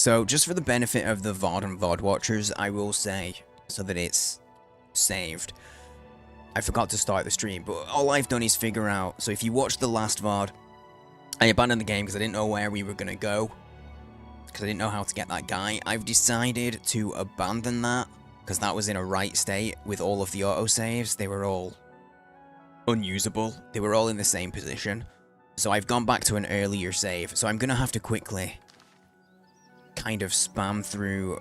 So, just for the benefit of the VOD and VOD watchers, I will say, so that it's saved. I forgot to start the stream, but all I've done is figure out. So, if you watched the last VOD, I abandoned the game because I didn't know where we were going to go. Because I didn't know how to get that guy. I've decided to abandon that, because that was in a right state with all of the autosaves. They were all unusable. They were all in the same position. So I've gone back to an earlier save. So I'm going to have to quickly kind of spam through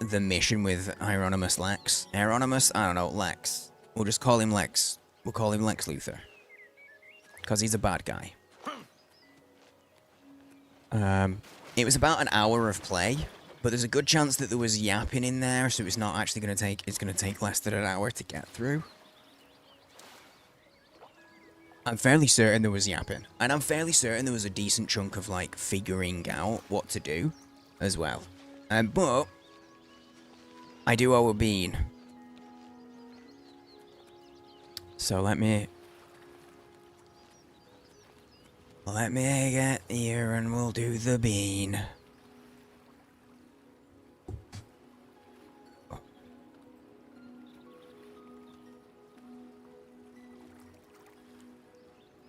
the mission with Hieronymus Lex. Hieronymus? I don't know, Lex. We'll just call him Lex. We'll call him Lex Luthor. Because he's a bad guy. It was about an hour of play, but there's a good chance that there was yapping in there, so it's not actually going to take, it's going to take less than an hour to get through. I'm fairly certain there was yapping, and I'm fairly certain there was a decent chunk of, like, figuring out what to do as well. But I do owe a bean. So let me get here and we'll do the bean.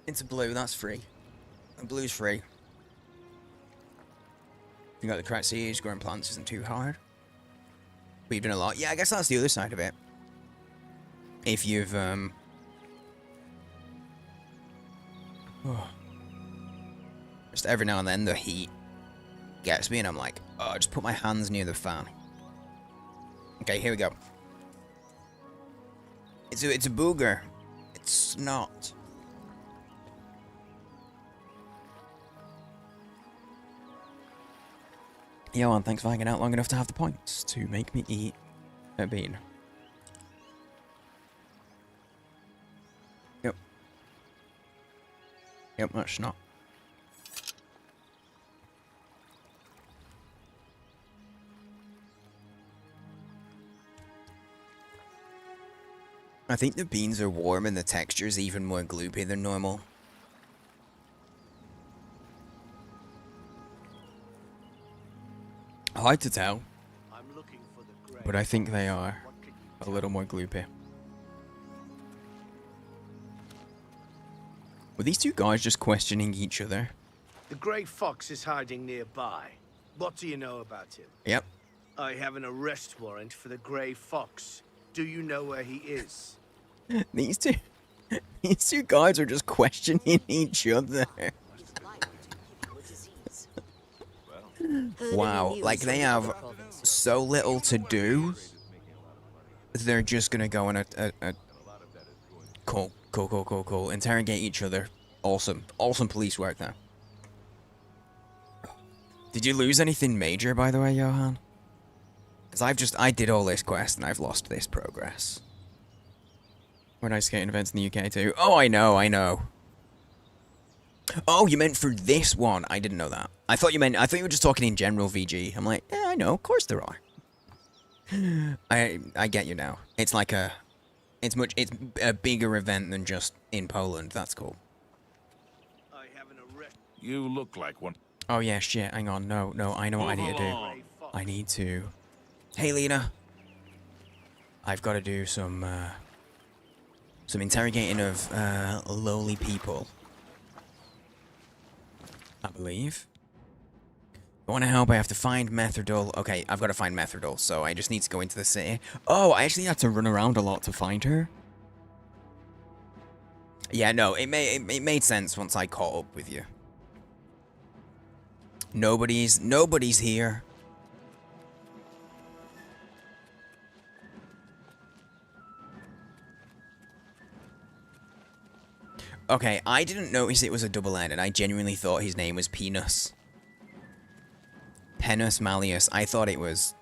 It's a blue, that's free. The blue's free. You got the correct seeds, growing plants isn't too hard. But you've done a lot. Yeah, I guess that's the other side of it. If you've, just every now and then the heat gets me and I'm like, oh, just put my hands near the fan. Okay, here we go. It's a booger. It's not. Johan, thanks for hanging out long enough to have the points to make me eat a bean. Yep. Yep, that's not. I think the beans are warm and the texture's even more gloopy than normal. Hard to tell, but I think they are a little more gloopy. Were these two guys just questioning each other? The Grey Fox is hiding nearby. What do you know about him? Yep. I have an arrest warrant for the Grey Fox. Do you know where he is? These two guys are just questioning each other. Wow, like they have so little to do. They're just gonna go on a cool. Interrogate each other. Awesome police work there. Did you lose anything major, by the way, Johan? Because I did all this quest and I've lost this progress. We're ice skating events in the UK too. Oh, I know. Oh, you meant for this one. I didn't know that. I thought you were just talking in general, VG. I'm like, yeah, I know. Of course there are. I get you now. It's like it's a bigger event than just in Poland. That's cool. I have an arrest. You look like one. Oh yeah, shit. Hang on. No. I know what I need to do. I need to. Hey, Lena. I've got to do some interrogating of lowly people. I believe. If I want to help, I have to find Metherdol. Okay, I've got to find Metherdol, so I just need to go into the city. Oh, I actually had to run around a lot to find her. Yeah, no, it made sense once I caught up with you. Nobody's here. Okay, I didn't notice it was a double N, and I genuinely thought his name was Penis. Penus Malleus. I thought it was...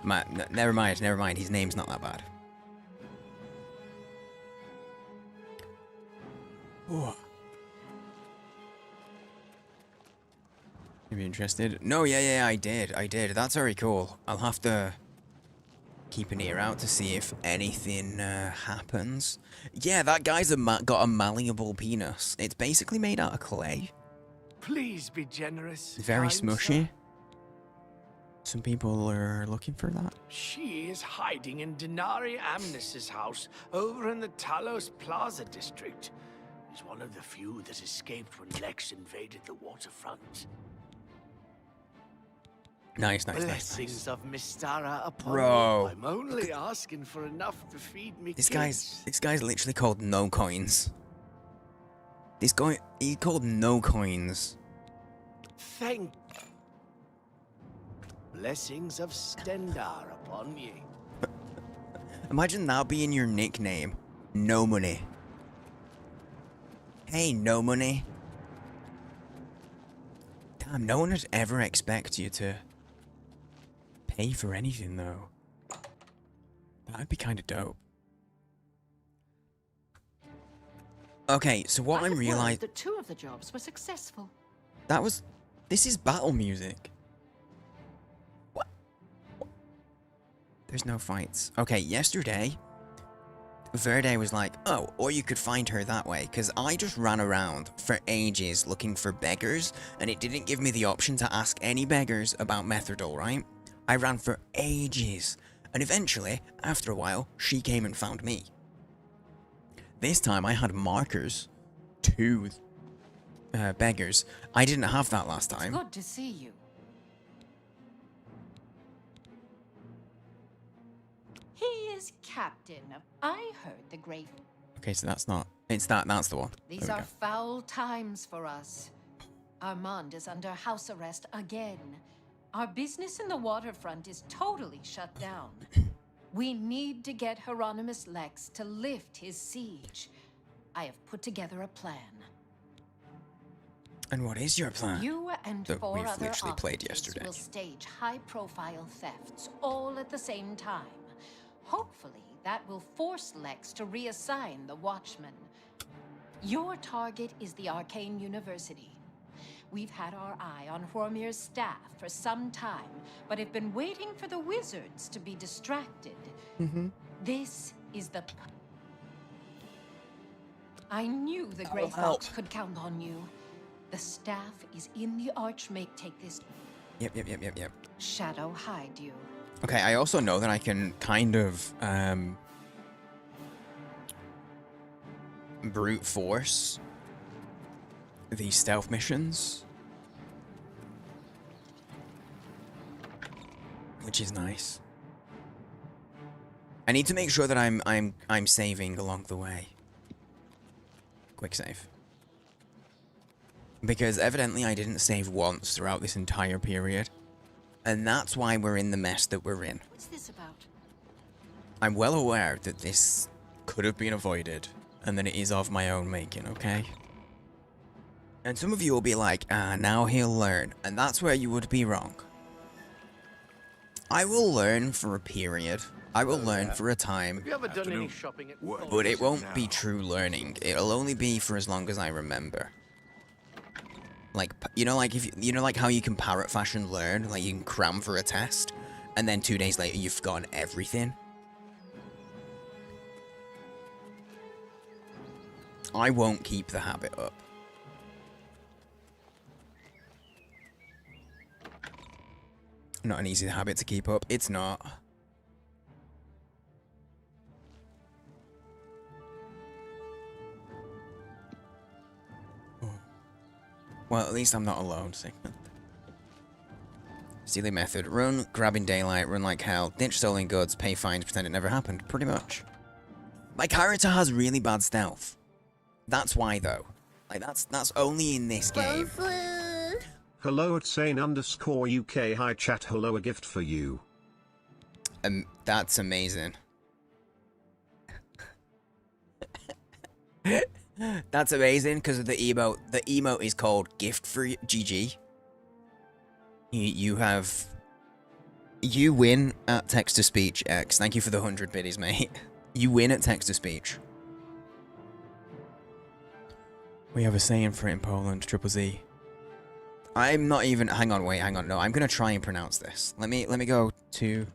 Never mind. His name's not that bad. Are you interested? No, yeah, I did. That's very cool. I'll have to keep an ear out to see if anything happens. Yeah, that guy's got a malleable penis. It's basically made out of clay. please be generous. Very kind smushy. sir. Some people are looking for that. She is hiding in Denari Amnes's house over in the Talos Plaza district. He's one of the few that escaped when Lex invaded the waterfront. Nice. Blessings of Mystara upon Bro. you. I'm only asking for enough to feed me This kids. guy's literally called No Coins. This guy, he called No Coins. Thank blessings of Stendar upon ye. Imagine that being your nickname. No Money. Hey, No Money. Damn, no one would ever expect you to pay for anything, though. That'd be kind of dope. Okay, so what I'm realizing... that 2 of the jobs were successful. That was... This is battle music. What? There's no fights. Okay, yesterday, Verde was like, oh, or you could find her that way, because I just ran around for ages looking for beggars, and it didn't give me the option to ask any beggars about Metherdol, right? I ran for ages, and eventually, after a while, she came and found me. This time I had markers to beggars. I didn't have that last time. It's good to see you. He is captain of... I heard the Grey... Okay, so that's not... It's that's the one. These There we are go. foul times for us. Armand is under house arrest again. Our business in the waterfront is totally shut down. We need to get Hieronymus Lex to lift his siege. I have put together a plan. And what is your plan? You and That 4 we've other literally played operatives yesterday. will stage high-profile thefts, all at the same time. Hopefully, that will force Lex to reassign the Watchmen. Your target is the Arcane University. We've had our eye on Hormir's staff for some time, but have been waiting for the wizards to be distracted. This is the... I knew the Grey Fox could count on you. The staff is in the Archmage. Take this. Yep. Shadow hide you. Okay, I also know that I can kind of, brute force these stealth missions. Which is nice. I need to make sure that I'm saving along the way. Quick save. Because evidently I didn't save once throughout this entire period. And that's why we're in the mess that we're in. What's this about? I'm well aware that this could have been avoided, and that it is of my own making, okay? And some of you will be like, ah, now he'll learn, and that's where you would be wrong. I will learn for a period. I will learn for a time, Have you ever done any shopping at but it won't be true learning. It'll only be for as long as I remember. Like, you know, like like how you can parrot fashion learn, like you can cram for a test, and then 2 days later you've forgotten everything. I won't keep the habit up. Not an easy habit to keep up. It's not. Well, at least I'm not alone, Sigmund. Stealing method. Run, grabbing daylight, run like hell, ditch stolen goods, pay fines, pretend it never happened. Pretty much. My character has really bad stealth. That's why, though. Like, that's only in this game. Hello at sane_UK. Hi chat. Hello, a gift for you. That's amazing. That's amazing because of the emote. The emote is called gift for GG. You win at text to speech X. Thank you for the 100 biddies, mate. You win at text to speech. We have a saying for it in Poland, Triple Z. I'm not even. Hang on, wait, hang on. No, I'm gonna try and pronounce this. Let me go to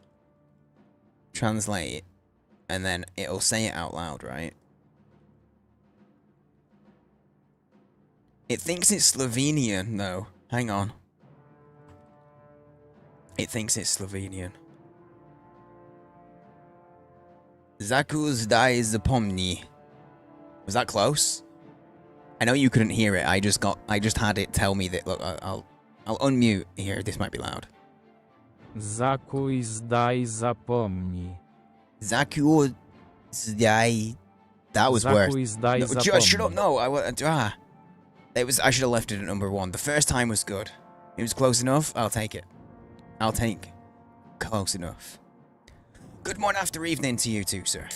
translate, and then it'll say it out loud, right? It thinks it's Slovenian, though. Hang on. It thinks it's Slovenian. Zaku zdaj zapomni. Was that close? I know you couldn't hear it. I just had it tell me that. Look, I'll unmute here. This might be loud. Zakuj zdaj zapomni. Zaku zdaj. That was worse. Zakuj zdaj No, zapomni. shut up! No, It was. I should have left it at number 1. The first time was good. It was close enough. I'll take it. I'll take close enough. Good morning after evening to you too, sir.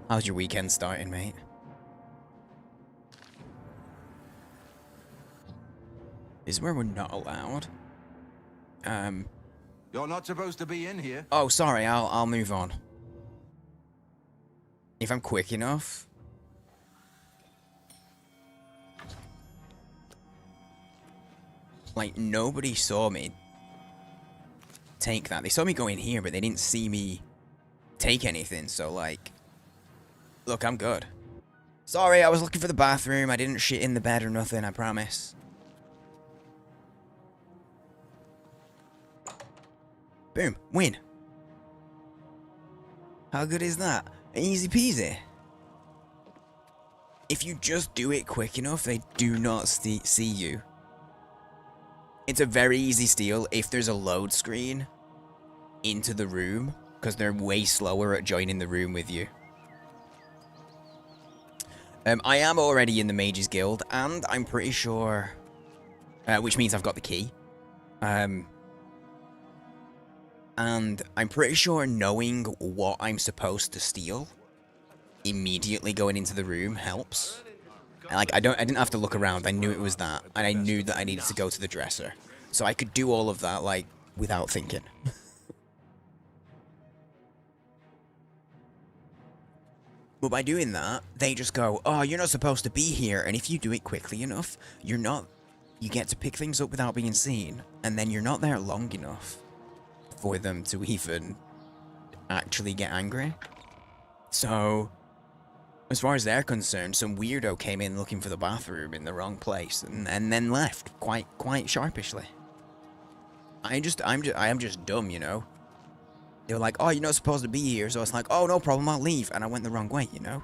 How's your weekend starting, mate? This is where we're not allowed. You're not supposed to be in here. Oh, sorry. I'll move on. If I'm quick enough. Like, nobody saw me take that. They saw me go in here, but they didn't see me take anything. So, like, look, I'm good. Sorry, I was looking for the bathroom. I didn't shit in the bed or nothing, I promise. Boom. Win. How good is that? Easy peasy. If you just do it quick enough, they do not see you. It's a very easy steal if there's a load screen into the room, because they're way slower at joining the room with you. I am already in the Mages Guild, and I'm pretty sure... which means I've got the key. And I'm pretty sure knowing what I'm supposed to steal immediately going into the room helps. Like, I didn't have to look around. I knew it was that, and I knew that I needed to go to the dresser. So I could do all of that, like, without thinking. But by doing that, they just go, oh, you're not supposed to be here. And if you do it quickly enough, you get to pick things up without being seen. And then you're not there long enough for them to even actually get angry. So, as far as they're concerned, some weirdo came in looking for the bathroom in the wrong place and then left quite sharpishly. I am just dumb, you know. They were like, oh, you're not supposed to be here, so I was like, oh, no problem, I'll leave, and I went the wrong way, you know.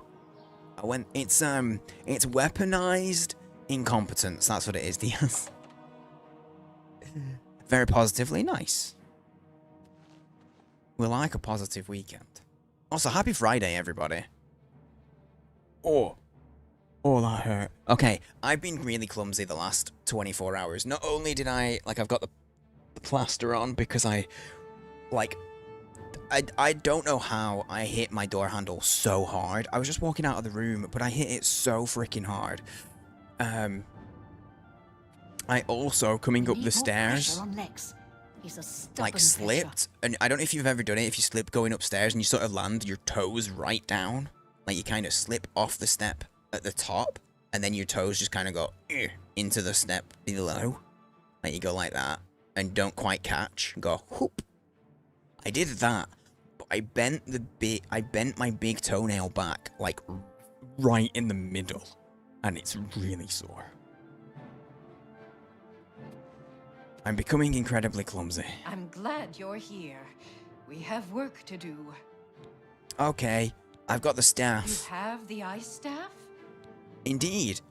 It's weaponized incompetence, that's what it is, Diaz. Very positively nice. We like a positive weekend. Also, happy Friday, everybody. Oh, that hurt. Okay, I've been really clumsy the last 24 hours. Not only did I've got the plaster on because I don't know how I hit my door handle so hard. I was just walking out of the room, but I hit it so freaking hard. I also, coming up the stairs, like, slipped. And I don't know if you've ever done it, if you slip going upstairs and you sort of land your toes right down. Like, you kind of slip off the step at the top, and then your toes just kind of go into the step below. Like, you go like that, and don't quite catch. Go, whoop. I did that, but I bent my big toenail back, like, right in the middle, and it's really sore. I'm becoming incredibly clumsy. I'm glad you're here. We have work to do. Okay, I've got the staff. You have the ice staff? Indeed.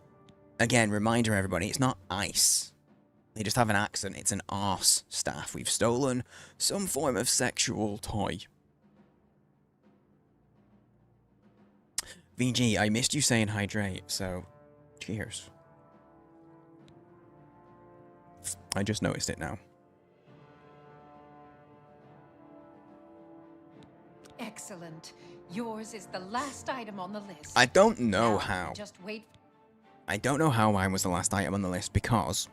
Again, reminder everybody, it's not ice. They just have an accent. It's an arse staff. We've stolen some form of sexual toy. VG, I missed you saying hydrate, so cheers. I just noticed it now. Excellent. Yours is the last item on the list. I don't know Now, how. Just wait. I don't know how mine was the last item on the list because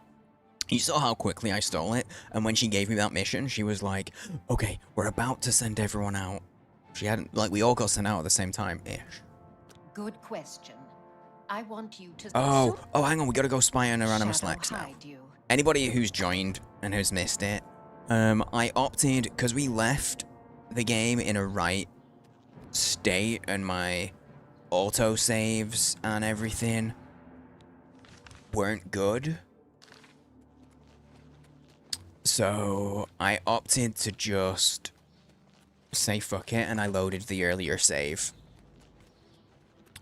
you saw how quickly I stole it, and when she gave me that mission, she was like, okay, we're about to send everyone out. She hadn't, like, we all got sent out at the same time-ish. Good question. I want you to... Oh, hang on, we gotta go spy on Anonymous Shadow Lex now. hide you. Anybody who's joined and has missed it, I opted, because we left the game in a right state, and my auto-saves and everything weren't good. So I opted to just say fuck it, and I loaded the earlier save.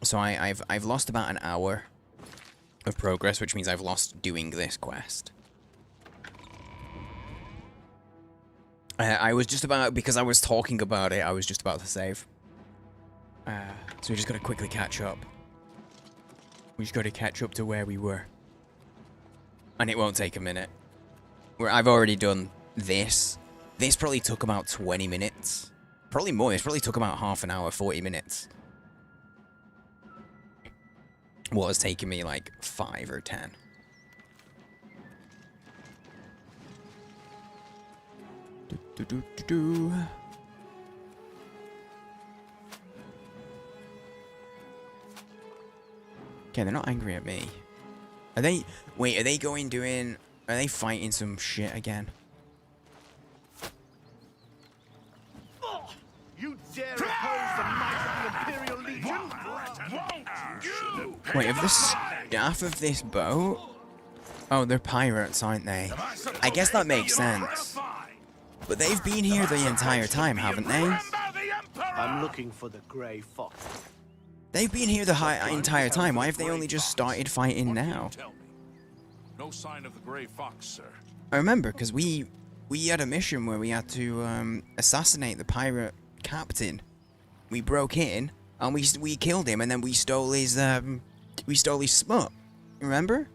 So I've lost about an hour of progress, which means I've lost doing this quest. I was just about, because I was talking about it, I was just about to save. So we just gotta quickly catch up. We just gotta catch up to where we were. And it won't take a minute. I've already done this. This probably took about 20 minutes. Probably more. This probably took about half an hour, 40 minutes. What has taken me like 5 or 10. Okay, they're not angry at me. Are they... Wait, are they doing... Are they fighting some shit again? You dare oppose the might of the Imperial Legion? Wait, have the staff of this boat? Oh, they're pirates, aren't they? I guess that makes sense. But they've been here the entire time, haven't they? I'm looking for the Grey Fox. They've been here the entire time. Why have they only just started fighting now? No sign of the Grey Fox, sir. I remember, because we had a mission where we had to assassinate the pirate captain. We broke in, and we killed him, and then we stole his smut. Remember?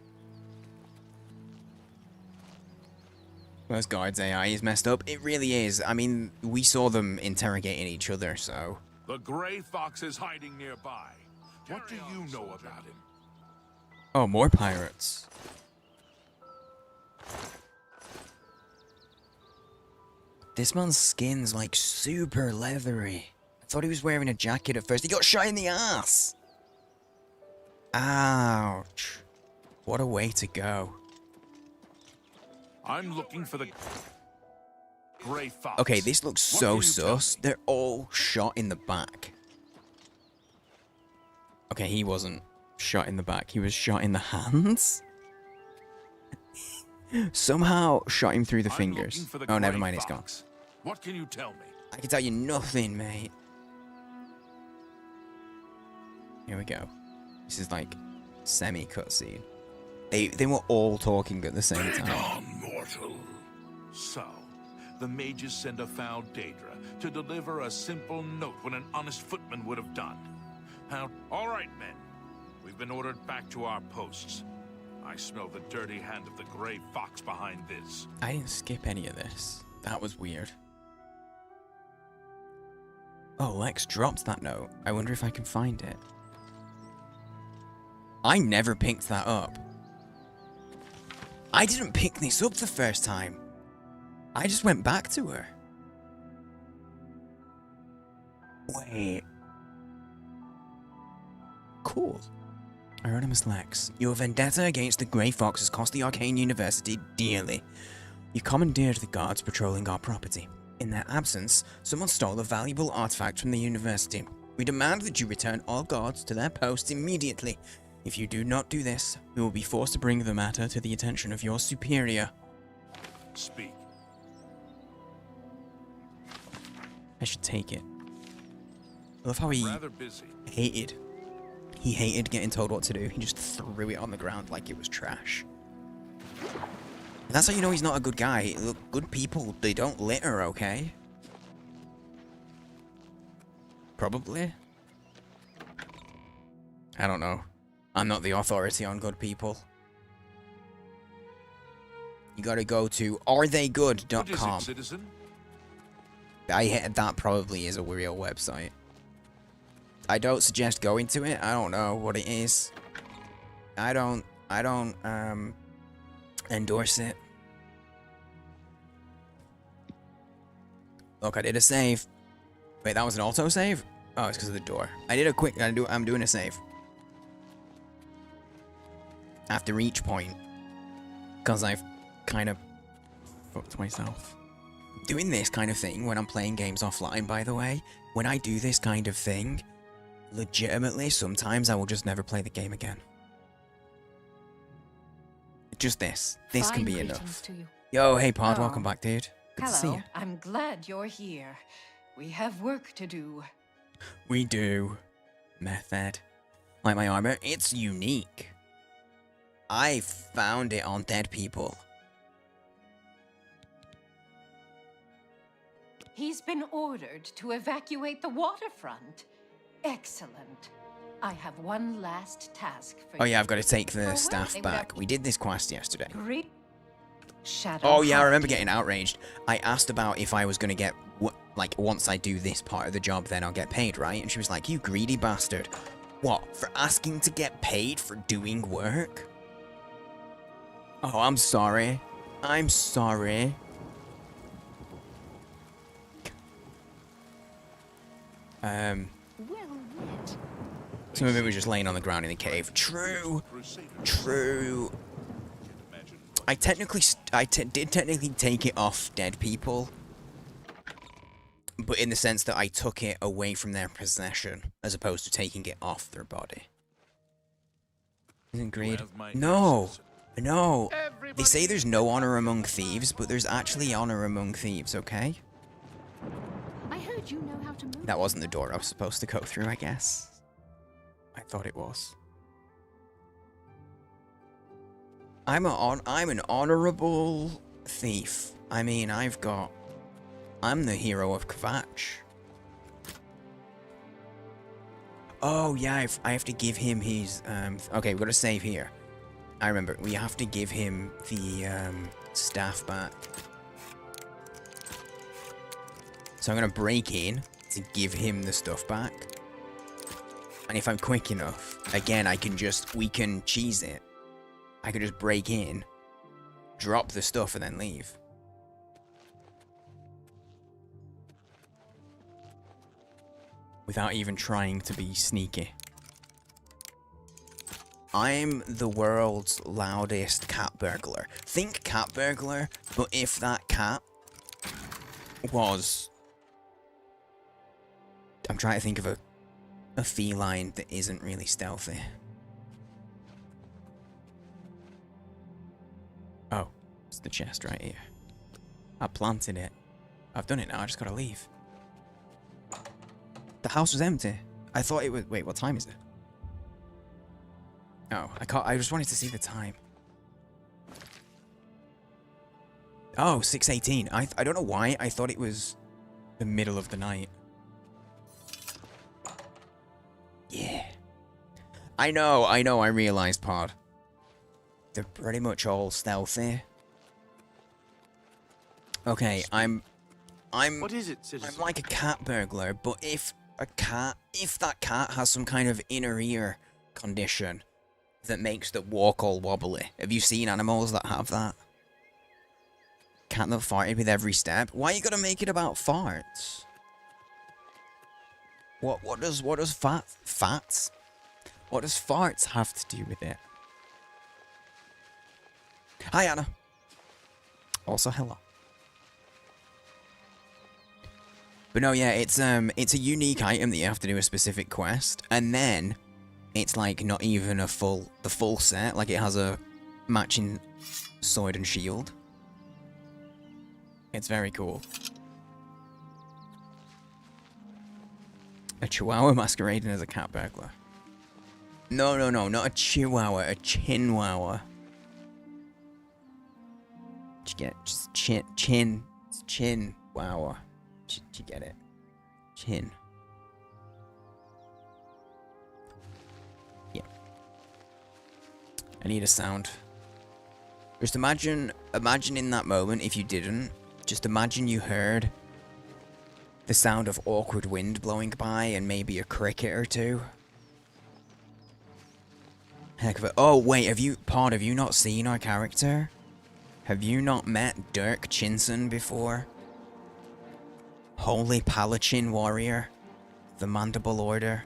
Those guards' AI is messed up. It really is. I mean, we saw them interrogating each other, so... The Grey Fox is hiding nearby. What do you know about him? Oh, more pirates. This man's skin's like super leathery. I thought he was wearing a jacket at first. He got shot in the ass. Ouch. What a way to go. I'm looking for the Grey Fox. Okay, this looks so sus. They're all shot in the back. Okay, he wasn't shot in the back. He was shot in the hands. Somehow shot him through the fingers. Oh, never mind, it's gone. What can you tell me? I can tell you nothing, mate. Here we go. This is like semi-cutscene. They were all talking at the same time. Mortal. So, the mages send a foul Daedra to deliver a simple note when an honest footman would have done. How? All right, men. We've been ordered back to our posts. I smell the dirty hand of the Grey Fox behind this. I didn't skip any of this. That was weird. Oh, Lex dropped that note. I wonder if I can find it. I never picked that up. I didn't pick this up the first time. I just went back to her. Wait. Cool. Anonymous Lex, your vendetta against the Grey Fox has cost the Arcane University dearly. You commandeered the guards patrolling our property. In their absence, someone stole a valuable artifact from the university. We demand that you return all guards to their posts immediately. If you do not do this, we will be forced to bring the matter to the attention of your superior. Speak. I should take it. I love how he Rather busy. hated. He hated getting told what to do. He just threw it on the ground like it was trash. And that's how you know he's not a good guy. Look, good people, they don't litter, okay? Probably. I don't know. I'm not the authority on good people. You gotta go to aretheygood.com. What is it, citizen? That probably is a real website. I don't suggest going to it. I don't know what it is. I don't endorse it. Look, I did a save. Wait, that was an auto save? Oh, it's because of the door. I did a quick. I'm doing a save. After each point, because I've kind of fucked myself. Doing this kind of thing when I'm playing games offline, by the way, when I do this kind of thing, legitimately, sometimes I will just never play the game again. Just this. This can Fine be greetings enough. to you. Yo, hey Pod, Oh. welcome back, dude. Good to see Hello. you. I'm glad you're here. We have work to do. We do. Method. Like my armor, it's unique. I found it on dead people. He's been ordered to evacuate the waterfront. Excellent. I have one last task for you. Oh yeah, I've got to take Oh, the well, staff they would back. have- We did this quest yesterday. Great. Shadow. Oh yeah, I remember Hierarchy. getting outraged. I asked about if I was gonna get like once I do this part of the job, then I'll get paid, right? And she was like, "You greedy bastard! What, for asking to get paid for doing work?" Oh, I'm sorry. I'm sorry. Well met. Some of it was just laying on the ground in the cave. True. True. I did technically take it off dead people, but in the sense that I took it away from their possession, as opposed to taking it off their body. Isn't greed? No! No! They say there's no honor among thieves, but there's actually honor among thieves, okay? I heard you know how to move. That wasn't the door I was supposed to go through, I guess. I thought it was. I'm an honorable thief. I mean, I'm the hero of Kvatch. Oh yeah, I have to give him his okay, we've got to save here. I remember, we have to give him the staff back. So I'm gonna break in to give him the stuff back. And if I'm quick enough, again, we can cheese it. I could just break in, drop the stuff, and then leave. Without even trying to be sneaky. I'm the world's loudest cat burglar. Think cat burglar, but if that cat was... I'm trying to think of a feline that isn't really stealthy. Oh, it's the chest right here. I planted it. I've done it now, I just gotta leave. The house was empty. I thought it was... Wait, what time is it? Oh, I just wanted to see the time. Oh, 6:18. I don't know why. I thought it was the middle of the night. Yeah. I know, I realized, Pod. They're pretty much all stealthy. Okay, I'm What is it, citizen? I'm like a cat burglar, but if that cat has some kind of inner ear condition that makes them walk all wobbly. Have you seen animals that have that? Cat that farted with every step? Why you gotta make it about farts? What does farts? What does farts have to do with it? Hi Anna. Also hello. But no, yeah, it's a unique item that you have to do a specific quest, and then it's like not even the full set. Like it has a matching sword and shield. It's very cool. A chihuahua masquerading as a cat burglar. No, not a chihuahua, a chinwawa. Did you get it? Just chin, wawa. Did you get it? Chin. Yeah. I need a sound. Just imagine in that moment, if you didn't, just imagine you heard the sound of awkward wind blowing by and maybe a cricket or two. Heck of it. Oh, wait, have you not seen our character? Have you not met Dirk Chinson before? Holy Palatine Warrior. The Mandible Order.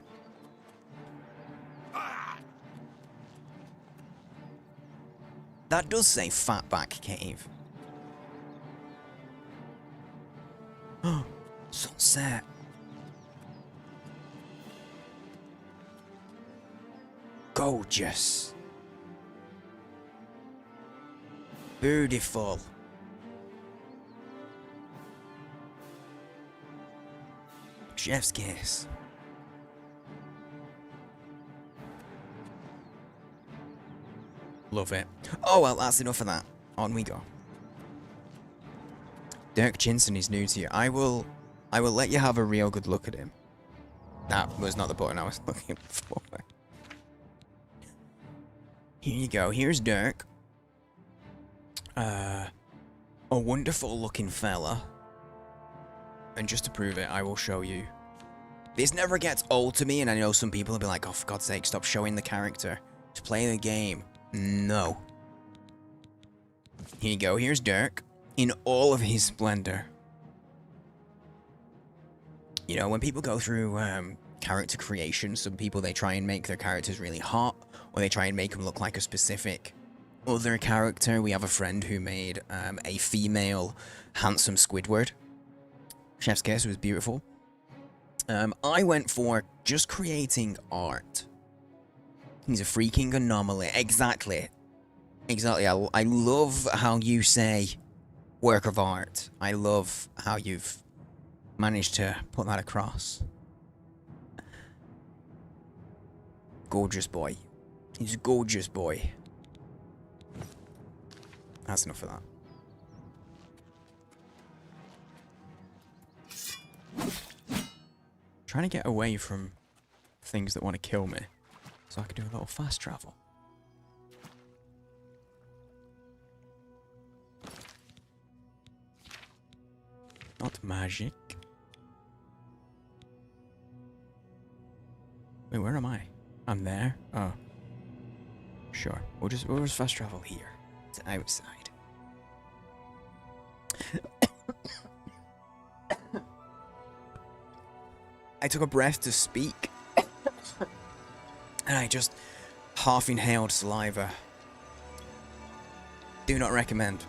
That does say Fatback Cave. Sunset. Gorgeous. Beautiful. Chef's kiss. Love it. Oh, well, that's enough of that. On we go. Dirk Chinson is new to you. I will let you have a real good look at him. That was not the button I was looking for. Here you go. Here's Dirk. A wonderful looking fella. And just to prove it, I will show you. This never gets old to me, and I know some people will be like, oh, for God's sake, stop showing the character. Just play the game. No. Here you go. Here's Dirk in all of his splendor. You know, when people go through character creation, some people, they try and make their characters really hot, or they try and make them look like a specific other character. We have a friend who made a female handsome Squidward. Chef's kiss was beautiful. I went for just creating art. He's a freaking anomaly. Exactly. Exactly. I love how you say work of art. I love how you've managed to put that across. Gorgeous boy. He's a gorgeous boy. That's enough of that. Trying to get away from things that want to kill me, so I can do a little fast travel. Not magic. Wait, where am I? I'm there? Oh. Sure. We'll just fast travel here. It's outside. I took a breath to speak, and I just half inhaled saliva. Do not recommend.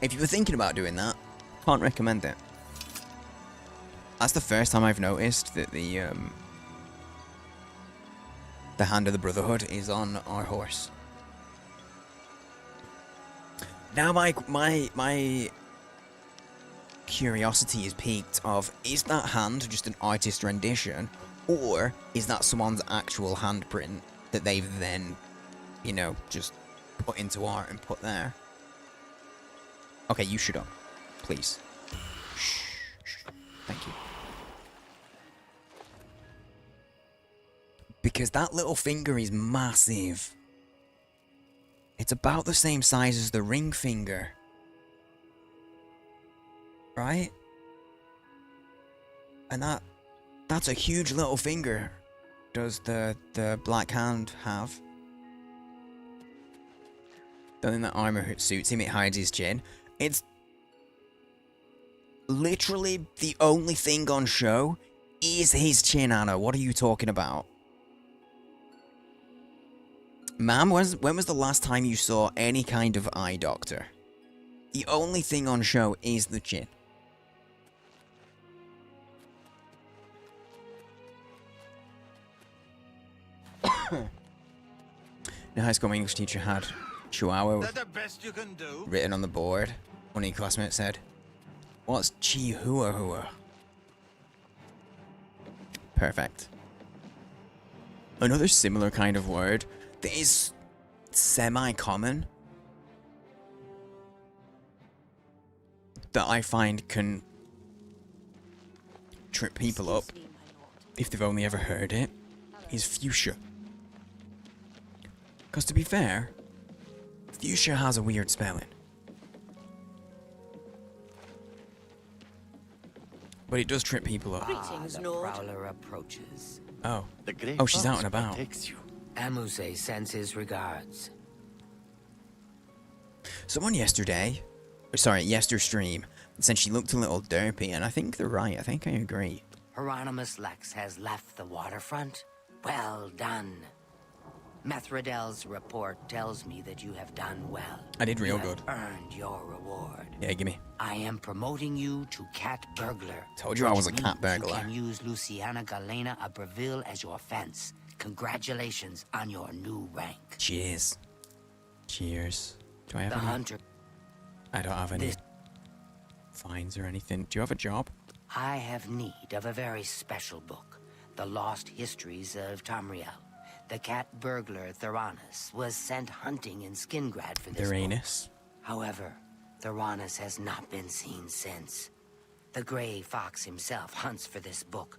If you were thinking about doing that, can't recommend it. That's the first time I've noticed that the hand of the Brotherhood is on our horse. Now my curiosity is piqued of, is that hand just an artist rendition, or is that someone's actual handprint that they've then, you know, just put into art and put there? Okay, you shut up, please. Shh, shh. Thank you. Because that little finger is massive. It's about the same size as the ring finger. Right? And that's a huge little finger. Does the Black Hand have? Don't think that armor suits him, it hides his chin. It's literally the only thing on show is his chin, Anna. What are you talking about? Ma'am, when was the last time you saw any kind of eye doctor? The only thing on show is the chin. The high school English teacher had Chihuahua That the best you can do? written on the board. One of your classmates said, "What's Chihuahua?" Perfect. Another similar kind of word that is semi-common that I find can trip people up if they've only ever heard it is fuchsia. Because to be fair, fuchsia has a weird spelling. But it does trip people up. Greetings, the prowler approaches. Oh. The great Oh, she's out fox and about. protects you. Amuse sends his regards. Someone yesterday, yesterstream, said she looked a little derpy, and I think they're right. I think I agree. Hieronymus Lex has left the waterfront. Well done. Methredel's report tells me that you have done well. I did real You have good. earned your reward. Yeah, gimme. I am promoting you to cat burglar. Told you I was a which cat means burglar. You can use Luciana Galena Abreville as your fence. Congratulations on your new rank. Cheers. Cheers. Do I have The any? hunter. I don't have any This- fines or anything. Do you have a job? I have need of a very special book. The Lost Histories of Tamriel. The cat burglar Theranos was sent hunting in Skingrad for this book. Uranus. However, Theranos has not been seen since. The Grey Fox himself hunts for this book.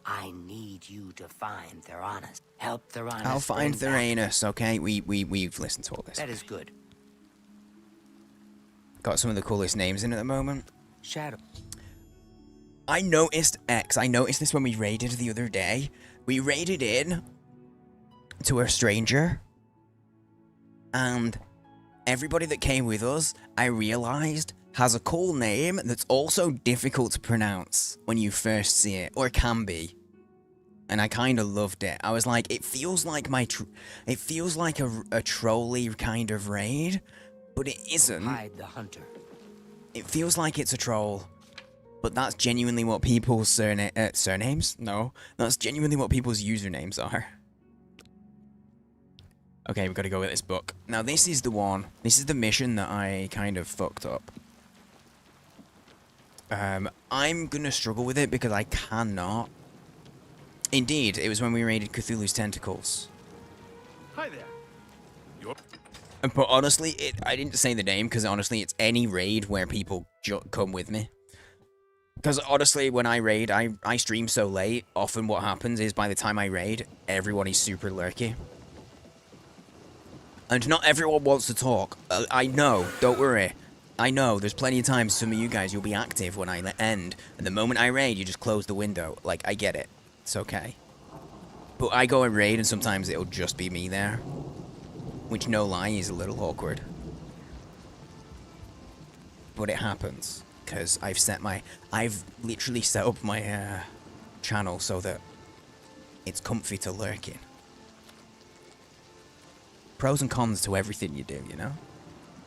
I need you to find Theranos. Help Theranos. I'll find bring back- Uranus, okay? We've listened to all this. That is good. Got some of the coolest names in at the moment. Shadow. I noticed this when we raided the other day. We raided in to a stranger, and everybody that came with us, I realized, has a cool name that's also difficult to pronounce when you first see it, or can be. And I kind of loved it. I was like, it feels like it feels like a trolley kind of raid, but it isn't. Hide the hunter. It feels like it's a troll, but that's genuinely what people's surnames? No, that's genuinely what people's usernames are. Okay, we've got to go with this book. Now, this is the one. This is the mission that I kind of fucked up. I'm gonna struggle with it because I cannot. Indeed, it was when we raided Cthulhu's Tentacles. Hi there. But honestly, I didn't say the name because honestly, it's any raid where people come with me. Because honestly, when I raid, I stream so late, often what happens is by the time I raid, everyone is super lurky. And not everyone wants to talk. I know, don't worry. I know, there's plenty of times some of you guys, you'll be active when I end. And the moment I raid, you just close the window. Like, I get it. It's okay. But I go and raid and sometimes it'll just be me there. Which, no lie, is a little awkward. But it happens. Because I've literally set up my channel so that it's comfy to lurk in. Pros and cons to everything you do, you know?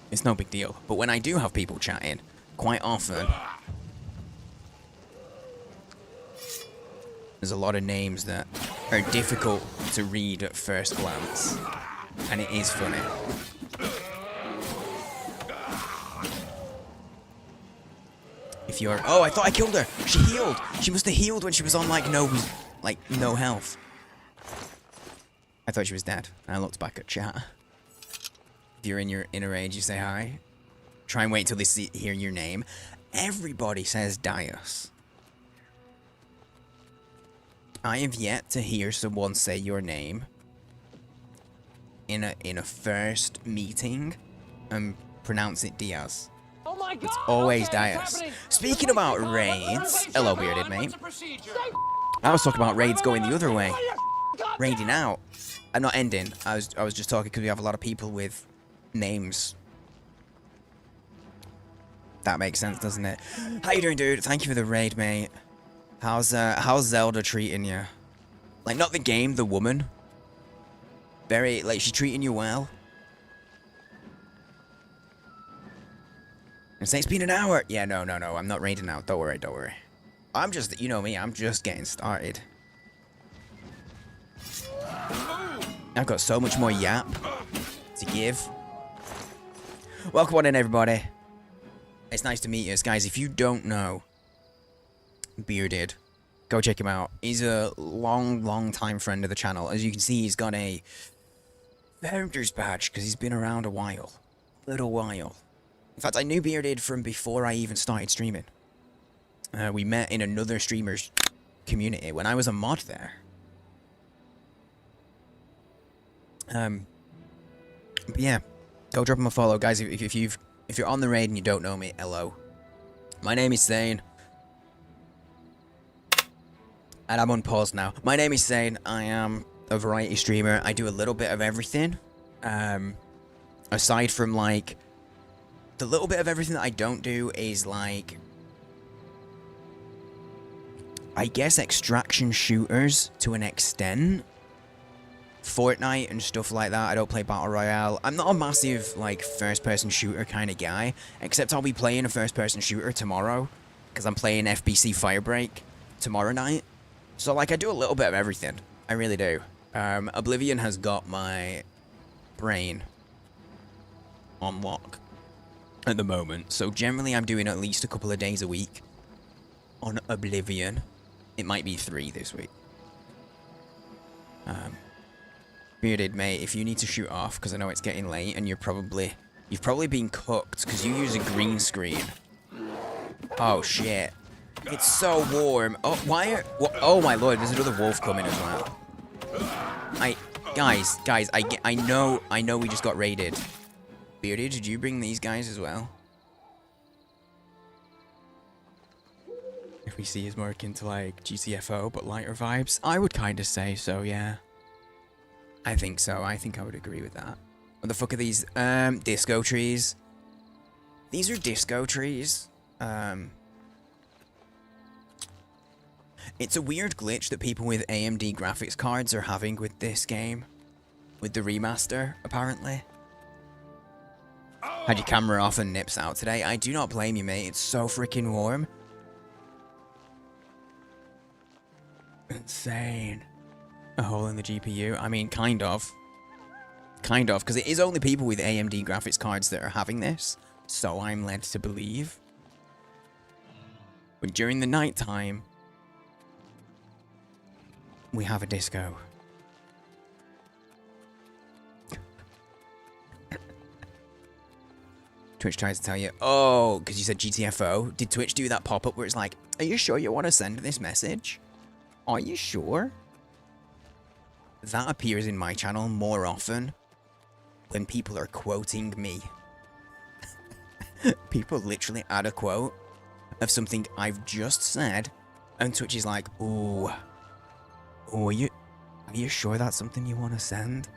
It's no big deal. But when I do have people chatting, quite often, there's a lot of names that are difficult to read at first glance. And it is funny. If you're... Oh, I thought I killed her! She healed! She must have healed when she was on, no health. I thought she was dead. I looked back at chat. If you're in a rage, you say hi. Try and wait till they hear your name. Everybody says Dias. I have yet to hear someone say your name in a first meeting and pronounce it Diaz. Oh my God! It's always Okay, Dias. it's happening. Speaking about raids, hello bearded mate. I was talking about raids going the other way. Raiding out. I'm not ending. I was just talking because we have a lot of people with names. That makes sense, doesn't it? How you doing, dude? Thank you for the raid, mate. How's Zelda treating you? Like, not the game, the woman. Very, like, she treating you well. And say it's been an hour. Yeah, no, I'm not raiding out. Don't worry. I'm just, you know me, I'm just getting started. I've got so much more yap to give. Welcome on in, everybody. It's nice to meet you, guys. If you don't know Bearded, go check him out. He's a long time friend of the channel. As you can see, he's got a founder's badge because he's been around a while. Little while. In fact, I knew Bearded from before I even started streaming. We met in another streamer's community when I was a mod there. But yeah, go drop him a follow, guys. If you're on the raid and you don't know me, hello. My name is Zane. And I'm on pause now. My name is Zane. I am a variety streamer. I do a little bit of everything. Aside from, like, the little bit of everything that I don't do is, like, I guess extraction shooters to an extent. Fortnite and stuff like that. I don't play Battle Royale. I'm not a massive, like, first-person shooter kind of guy. Except I'll be playing a first-person shooter tomorrow. Because I'm playing FBC Firebreak tomorrow night. So, like, I do a little bit of everything. I really do. Oblivion has got my brain. on lock at the moment. So generally I'm doing at least a couple of days a week on Oblivion. It might be 3 this week. Bearded mate, if you need to shoot off, because I know it's getting late and you've probably been cooked because you use a green screen. Oh shit. It's so warm. Oh, oh my lord, there's another wolf coming as well. Guys, I know we just got raided. Bearded, did you bring these guys as well? If we see is more akin to like GTFO but lighter vibes, I would kind of say so, yeah. I think so. I think I would agree with that. What the fuck are these? Disco trees. These are disco trees. It's a weird glitch that people with AMD graphics cards are having with this game. With the remaster, apparently. Had your camera off and nips out today. I do not blame you, mate. It's so freaking warm. Insane. A hole in the GPU? I mean, kind of. Kind of, because it is only people with AMD graphics cards that are having this. So I'm led to believe. But during the night time, we have a disco. Twitch tries to tell you, oh, because you said GTFO. Did Twitch do that pop-up where it's like, are you sure you want to send this message? Are you sure? That appears in my channel more often when people are quoting me. People literally add a quote of something I've just said, and Twitch is like, ooh, are you sure that's something you want to send?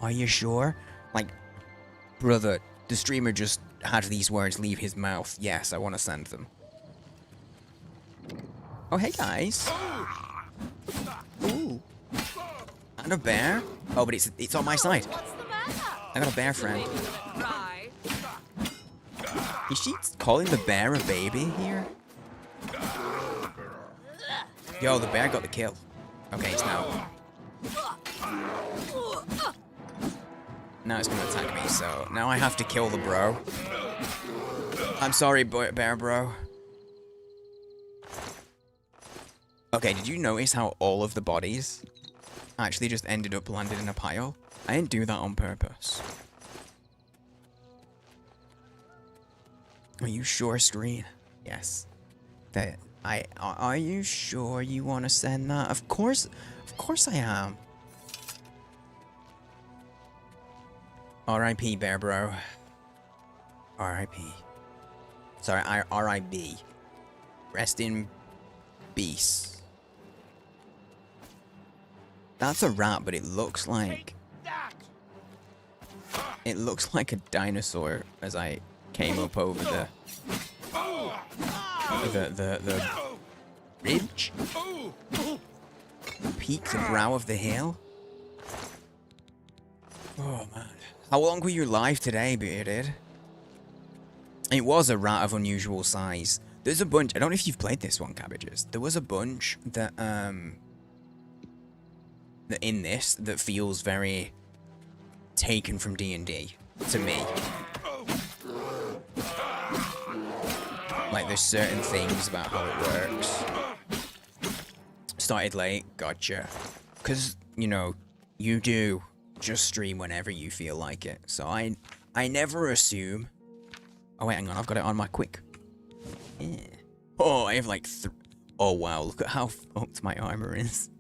Are you sure? Like, brother, the streamer just had these words leave his mouth. Yes, I want to send them. Oh, hey guys. Ooh. And a bear? Oh, but it's on my side. I got a bear friend. Is she calling the bear a baby here? Yo, the bear got the kill. Okay, it's now. Now it's gonna attack me, so now I have to kill the bro. I'm sorry, bear bro. Okay, did you notice how all of the bodies actually just ended up landed in a pile? I didn't do that on purpose. Are you sure, screen? Yes. Are you sure you want to send that? Of course I am. R.I.P. bear bro. R.I.P. Sorry, R.I.B. Rest in peace. That's a rat, but it looks like... It looks like a dinosaur as I came up over the ridge. Peak the brow of the hill. Oh man. How long were you live today, Bearded? It was a rat of unusual size. There's a bunch, I don't know if you've played this one, Cabbages. There was a bunch that in this that feels very taken from D&D to me. Like there's certain things about how it works. Started late, gotcha. Because, you know, you do just stream whenever you feel like it. So I never assume. Oh wait, hang on, I've got it on my quick. Yeah. Oh, I have like oh wow, look at how fucked my armor is.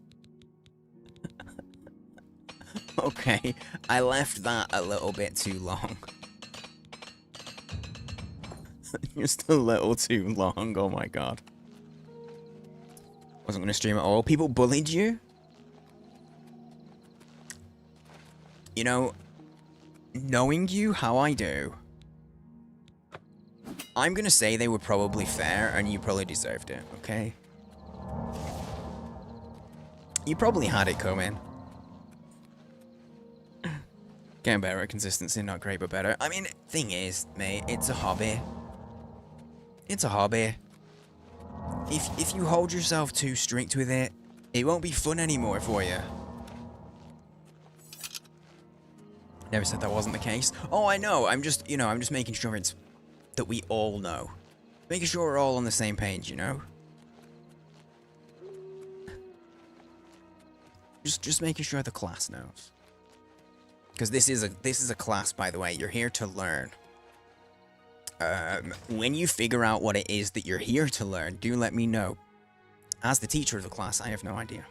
Okay, I left that a little bit too long. Just a little too long, oh my god. Wasn't gonna stream at all. People bullied you? You know, knowing you how I do, I'm gonna say they were probably fair and you probably deserved it, okay? You probably had it coming. Getting better at consistency, not great but better. I mean, thing is, mate, it's a hobby. It's a hobby. If you hold yourself too strict with it, it won't be fun anymore for you. Never said that wasn't the case. Oh, I know. I'm just, I'm just making sure it's that we all know. Making sure we're all on the same page, you know? Just making sure the class knows. Because this is a class, by the way. You're here to learn. When you figure out what it is that you're here to learn, do let me know. As the teacher of the class, I have no idea.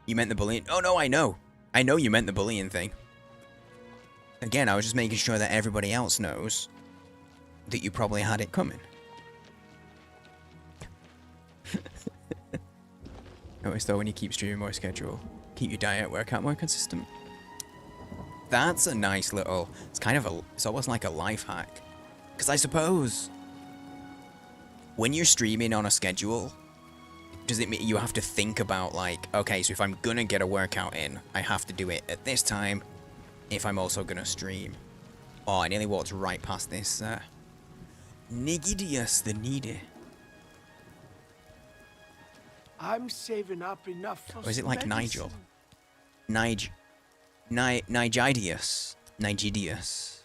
You meant the bullying? Oh no, I know. I know you meant the bullying thing. Again, I was just making sure that everybody else knows that you probably had it coming. Notice though, when you keep streaming more schedule, keep your diet workout more consistent. That's a nice little, it's almost like a life hack. Because I suppose when you're streaming on a schedule, does it mean you have to think about like, okay, so if I'm gonna get a workout in, I have to do it at this time if I'm also gonna stream. Oh, I nearly walked right past this, Nigidius the Needy. I'm saving up enough for Or is it like medicine. Nigel? Nigidius. Nigidius.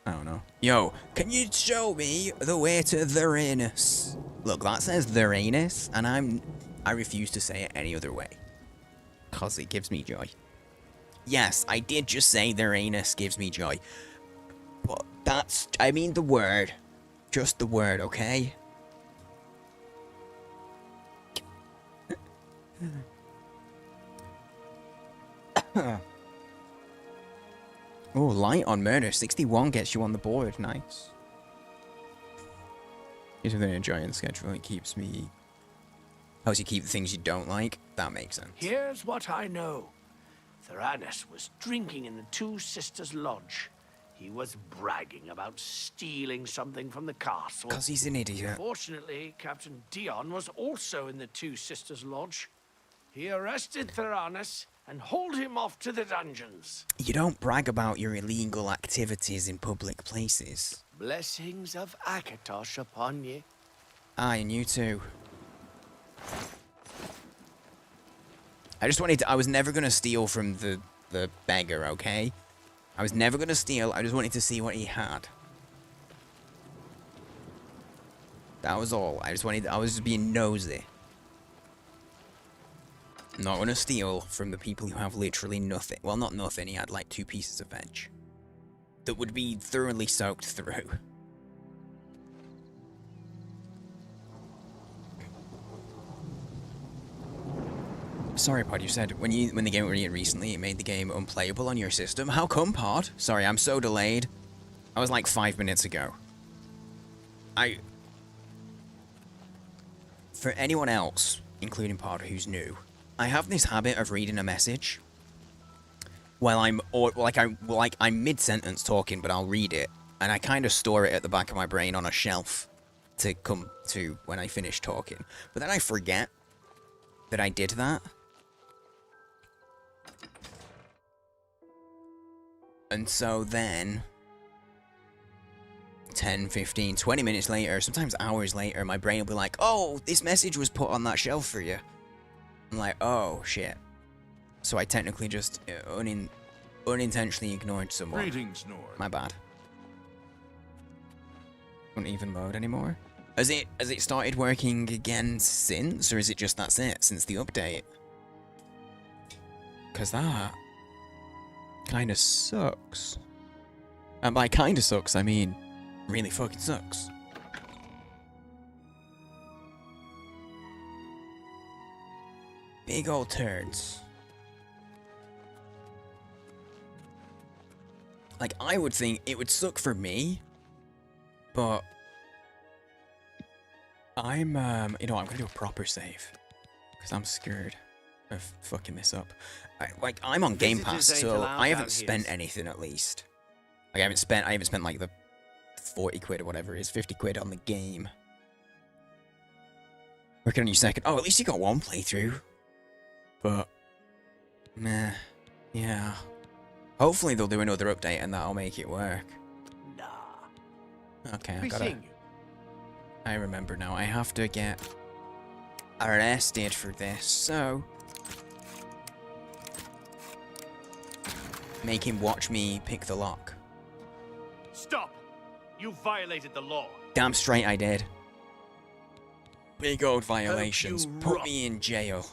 I don't know. Yo, can you show me the way to the Uranus? Look, that says the Uranus, and I refuse to say it any other way. Cause it gives me joy. Yes, I did just say the Uranus gives me joy. But I mean the word. Just the word, okay? Oh, light on murder. 61 gets you on the board. Nice. Here's something enjoying the schedule. It keeps me... Helps you keep the things you don't like. That makes sense. Here's what I know. Theranos was drinking in the Two Sisters Lodge. He was bragging about stealing something from the castle. Because he's an idiot. Fortunately, Captain Dion was also in the Two Sisters Lodge. He arrested Theranos and hauled him off to the dungeons. You don't brag about your illegal activities in public places. Blessings of Akatosh upon ye. Aye, and you too. I was never gonna steal from the beggar, okay? I was never gonna steal, I just wanted to see what he had. That was all. I was just being nosy. I'm not gonna steal from the people who have literally nothing. Well, not nothing, he had like 2 pieces of veg. That would be thoroughly soaked through. Sorry, Pod, you said when the game was released recently, it made the game unplayable on your system. How come, Pod? Sorry, I'm so delayed. I was like 5 minutes ago. For anyone else, including Pod, who's new, I have this habit of reading a message while I'm mid-sentence talking, but I'll read it, and I kind of store it at the back of my brain on a shelf to come to when I finish talking. But then I forget that I did that. And so then 10, 15, 20 minutes later, sometimes hours later, my brain will be like, oh, this message was put on that shelf for you. I'm like, oh, shit. So I technically just unintentionally ignored someone. Greetings, Nord. My bad. Not even mode anymore. Has it started working again since, or is it just that's it, since the update? Because that kind of sucks. And by kind of sucks, I mean really fucking sucks. Big old turds. Like, I would think it would suck for me, but I'm, you know what, I'm gonna do a proper save, because I'm scared of fucking this up. I'm on Game Pass, so I haven't spent anything at least. Like, I haven't spent like the 40 quid or whatever it is, 50 quid on the game. Working on your second. Oh, at least you got one playthrough. But, meh, yeah. Hopefully they'll do another update and that'll make it work. Nah. Okay, I remember now. I have to get arrested for this, so make him watch me pick the lock. Stop! You violated the law. Damn straight I did. Big old violations. you Put rot. me in jail.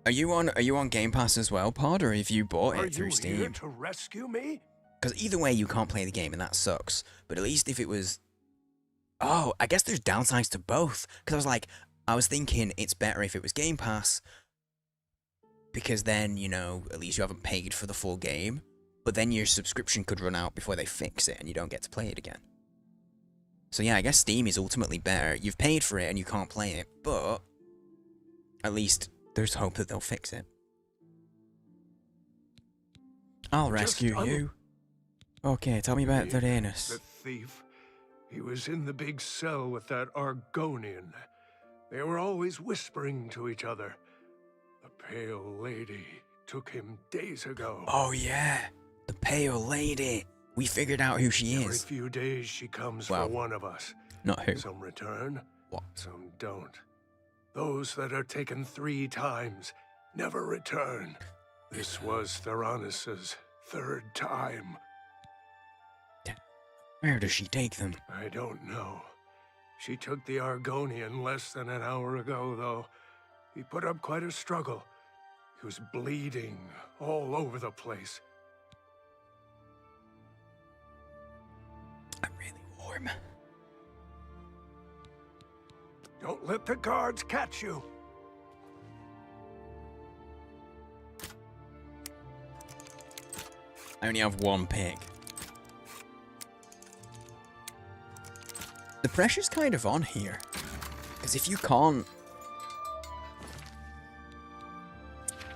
Are you on Game Pass as well, Pod, or have you bought it through Steam? Are you here to rescue me? Because either way, you can't play the game, and that sucks. But at least if it was... Oh, I guess there's downsides to both. Because I was thinking it's better if it was Game Pass. Because then, you know, at least you haven't paid for the full game. But then your subscription could run out before they fix it, and you don't get to play it again. So yeah, I guess Steam is ultimately better. You've paid for it, and you can't play it. But at least there's hope that they'll fix it. I'll rescue you. Okay, tell me about Tyrannus. The thief. He was in the big cell with that Argonian. They were always whispering to each other. The pale lady took him days ago. Oh yeah, the pale lady. We figured out who she Every is. few days she comes Well, for one of us. Not who. Some return, What? some don't. Those that are taken 3 times never return. This was Theranos's 3rd time. Where does she take them? I don't know. She took the Argonian less than an hour ago, though. He put up quite a struggle. He was bleeding all over the place. I'm really warm. Don't let the guards catch you. I only have one pick. The pressure's kind of on here. Because if you can't...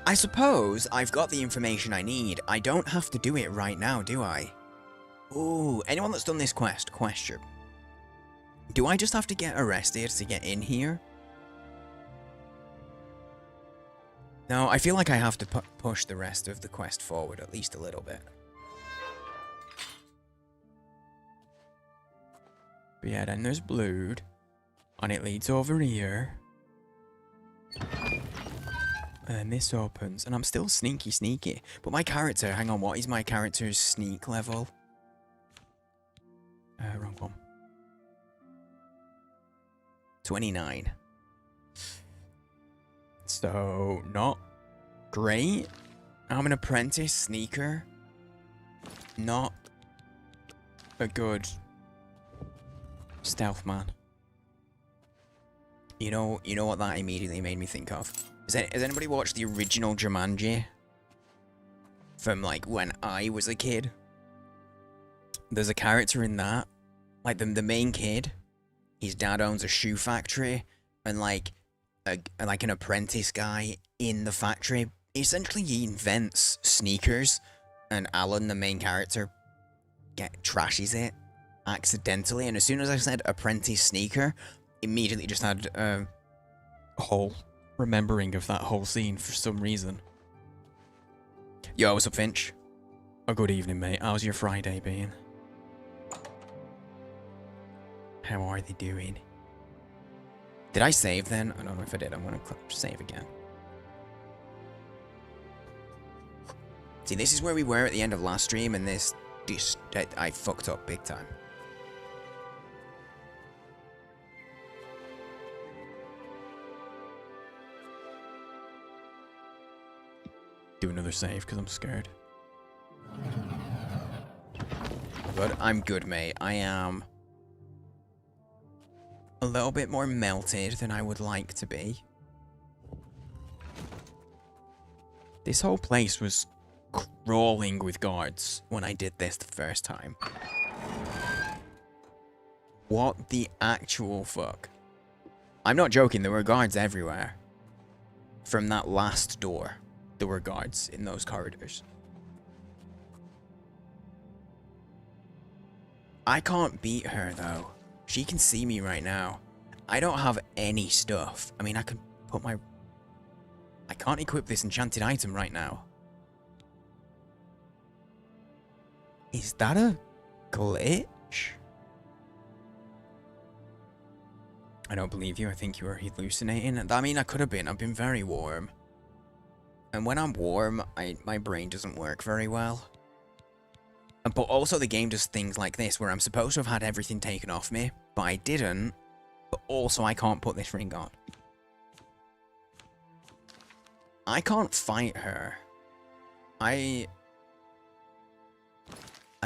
I suppose I've got the information I need. I don't have to do it right now, do I? Ooh, anyone that's done this quest, question. Do I just have to get arrested to get in here? No, I feel like I have to push the rest of the quest forward at least a little bit. But yeah, then there's Blood. And it leads over here. And then this opens. And I'm still sneaky. But my character, hang on, what is my character's sneak level? Wrong one. 29. So, not great. I'm an apprentice sneaker. Not a good stealth man. You know what that immediately made me think of? Has anybody watched the original Jumanji? From like when I was a kid? There's a character in that. Like the main kid. His dad owns a shoe factory. And like an apprentice guy in the factory. Essentially he invents sneakers. And Alan, the main character, trashes it accidentally. And as soon as I said apprentice sneaker, immediately just had a whole remembering of that whole scene for some reason. Yo, what's up, Finch? Oh, good evening, mate. How's your Friday been? How are they doing? Did I save then? I don't know if I did. I'm gonna save again. See, this is where we were at the end of last stream, and I fucked up big time. Do another save because I'm scared. But I'm good, mate. I am a little bit more melted than I would like to be. This whole place was crawling with guards when I did this the first time. What the actual fuck? I'm not joking, there were guards everywhere. From that last door, there were guards in those corridors. I can't beat her though. She can see me right now. I don't have any stuff. I mean, I could put my... I can't equip this enchanted item right now. Is that a glitch? I don't believe you. I think you were hallucinating. I mean, I could have been. I've been very warm. And when I'm warm, my brain doesn't work very well. But also the game does things like this, where I'm supposed to have had everything taken off me, but I didn't. But also I can't put this ring on. I can't fight her. I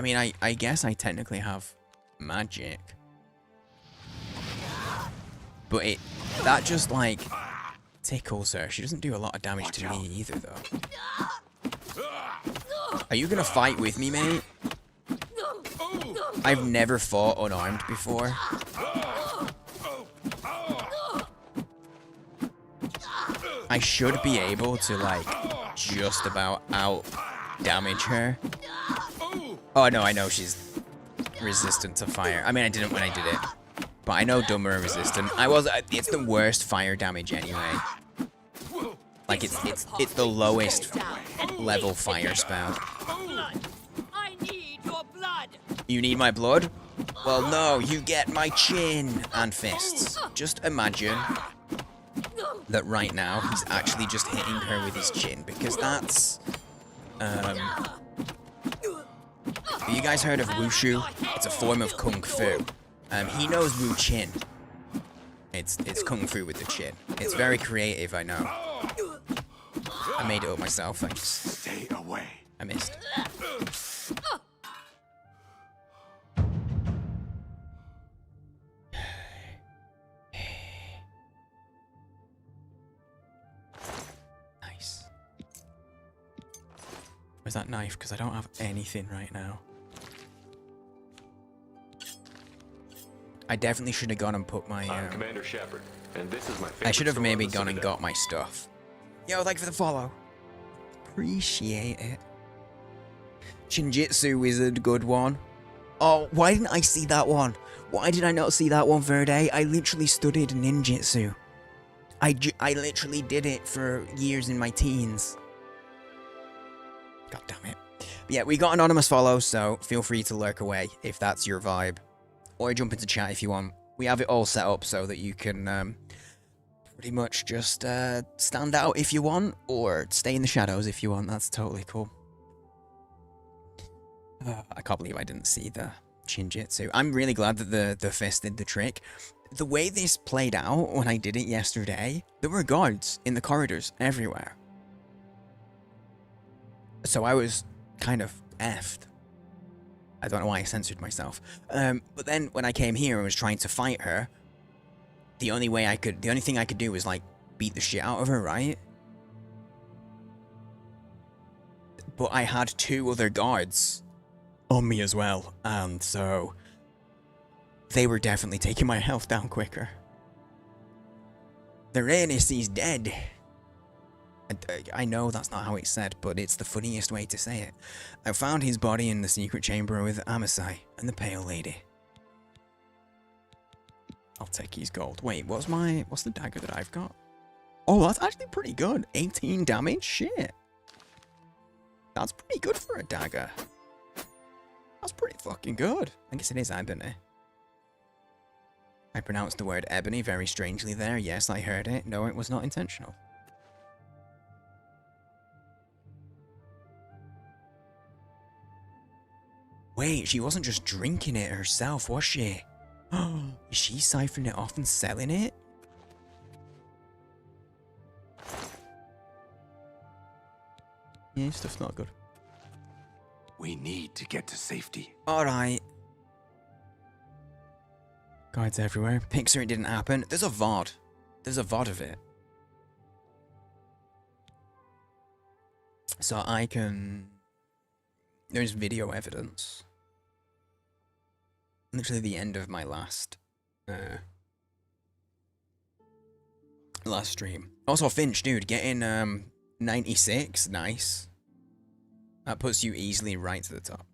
mean, I guess I technically have magic. But that just, like, tickles her. She doesn't do a lot of damage to me either, though. Are you gonna fight with me, mate? I've never fought unarmed before. I should be able to, like, just about out-damage her. Oh, no, I know she's resistant to fire. I mean, I didn't when I did it. But I know dumb are resistant. It's the worst fire damage anyway. Like, it's the lowest level fire spell. I need your blood. You need my blood? Well, no, you get my chin and fists. Just imagine that right now he's actually just hitting her with his chin, because that's... Have you guys heard of wushu? It's a form of kung fu. He knows Wu Chin. It's kung fu with the chin. It's very creative, I know. I made it up myself, thanks. Stay away. I missed. Nice. Where's that knife? Because I don't have anything right now. I definitely should have gone and put my. I'm Commander Shepard, and this is my favorite. I should have store maybe on the gone and Citadel. got my stuff. Yo, thank you for the follow. Appreciate it. Shinjitsu Wizard, good one. Oh, why didn't I see that one? Why did I not see that one, Verde? I literally studied ninjutsu. I literally did it for years in my teens. God damn it. But yeah, we got anonymous follows, so feel free to lurk away if that's your vibe. Or jump into chat if you want. We have it all set up so that you can pretty much just stand out if you want, or stay in the shadows if you want. That's totally cool. I can't believe I didn't see the Shinjitsu. I'm really glad that the fist did the trick. The way this played out when I did it yesterday, there were guards in the corridors everywhere. So I was kind of effed. I don't know why I censored myself. But then when I came here and was trying to fight her, the only thing I could do was, like, beat the shit out of her, right? But I had 2 other guards on me as well, and so they were definitely taking my health down quicker. The Rhaenys is dead. I know that's not how it's said, but it's the funniest way to say it. I found his body in the secret chamber with Amasai and the Pale Lady. I'll take his gold. Wait, what's the dagger that I've got? Oh, that's actually pretty good. 18 damage? Shit. That's pretty good for a dagger. That's pretty fucking good. I guess it is ebony. I pronounced the word ebony very strangely there. Yes, I heard it. No, it was not intentional. Wait, she wasn't just drinking it herself, was she? Is she siphoning it off and selling it? Yeah, stuff's not good. We need to get to safety. Alright. Guides everywhere. Pixar, it didn't happen. There's a VOD. There's a VOD of it. So I can... There's video evidence. Literally the end of my last stream. Also, Finch, dude, getting 96, nice. That puts you easily right to the top.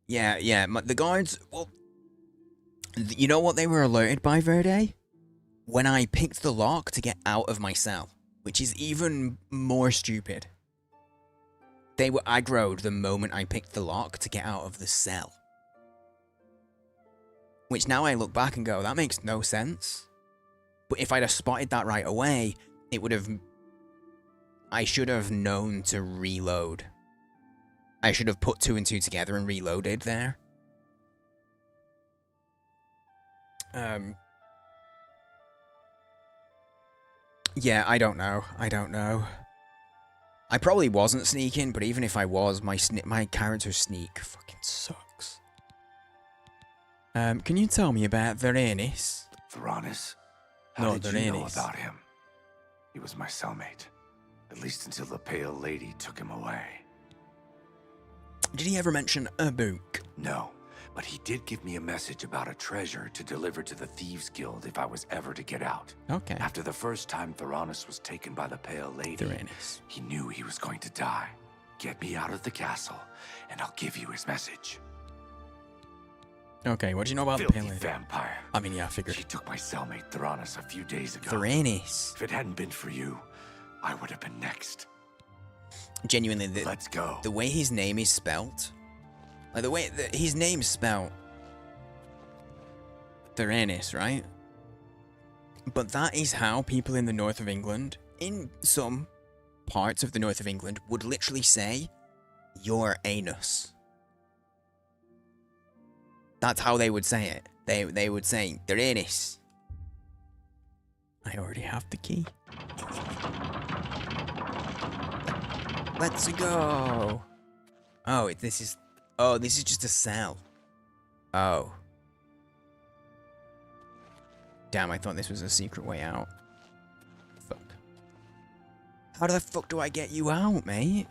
Yeah, the guards, well, you know what they were alerted by, Verde? When I picked the lock to get out of my cell, which is even more stupid. They were aggroed the moment I picked the lock to get out of the cell. Which now I look back and go, that makes no sense. But if I'd have spotted that right away, it would have... I should have known to reload. I should have put 2 and 2 together and reloaded there. Yeah, I don't know. I don't know. I probably wasn't sneaking, but even if I was, my character's sneak fucking sucks. Can you tell me about Varenis? Varenis? How did you know about him? He was my cellmate. At least until the Pale Lady took him away. Did he ever mention a book? No, but he did give me a message about a treasure to deliver to the Thieves Guild if I was ever to get out. Okay. After the first time Varenis was taken by the Pale Lady, he knew he was going to die. Get me out of the castle, and I'll give you his message. Okay, what do you know about the Pale Lady? Vampire. I mean, yeah, I figured. She took my cellmate Varenis a few days ago. Varenis. If it hadn't been for you, I would have been next. Genuinely, let's go. The way his name is spelt, like the way his name's spelt, Varenis, right? But that is how people in the north of England, in some parts of the north of England, would literally say, "Your anus." That's how they would say it. They would say, Varenis. I already have the key. Let's go. Oh, this is just a cell. Oh. Damn, I thought this was a secret way out. Fuck. How the fuck do I get you out, mate?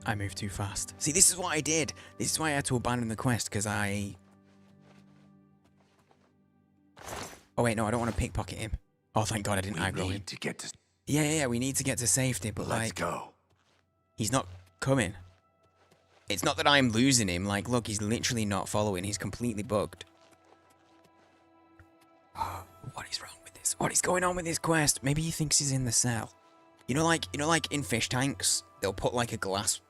I moved too fast. See, this is what I did. This is why I had to abandon the quest, because I... Oh, wait, no, I don't want to pickpocket him. Oh, thank God I didn't aggro him. We need to get to... Yeah, we need to get to safety, but Let's go. He's not coming. It's not that I'm losing him. Like, look, he's literally not following. He's completely bugged. What is wrong with this? What is going on with this quest? Maybe he thinks he's in the cell. You know, like in fish tanks, they'll put like a glass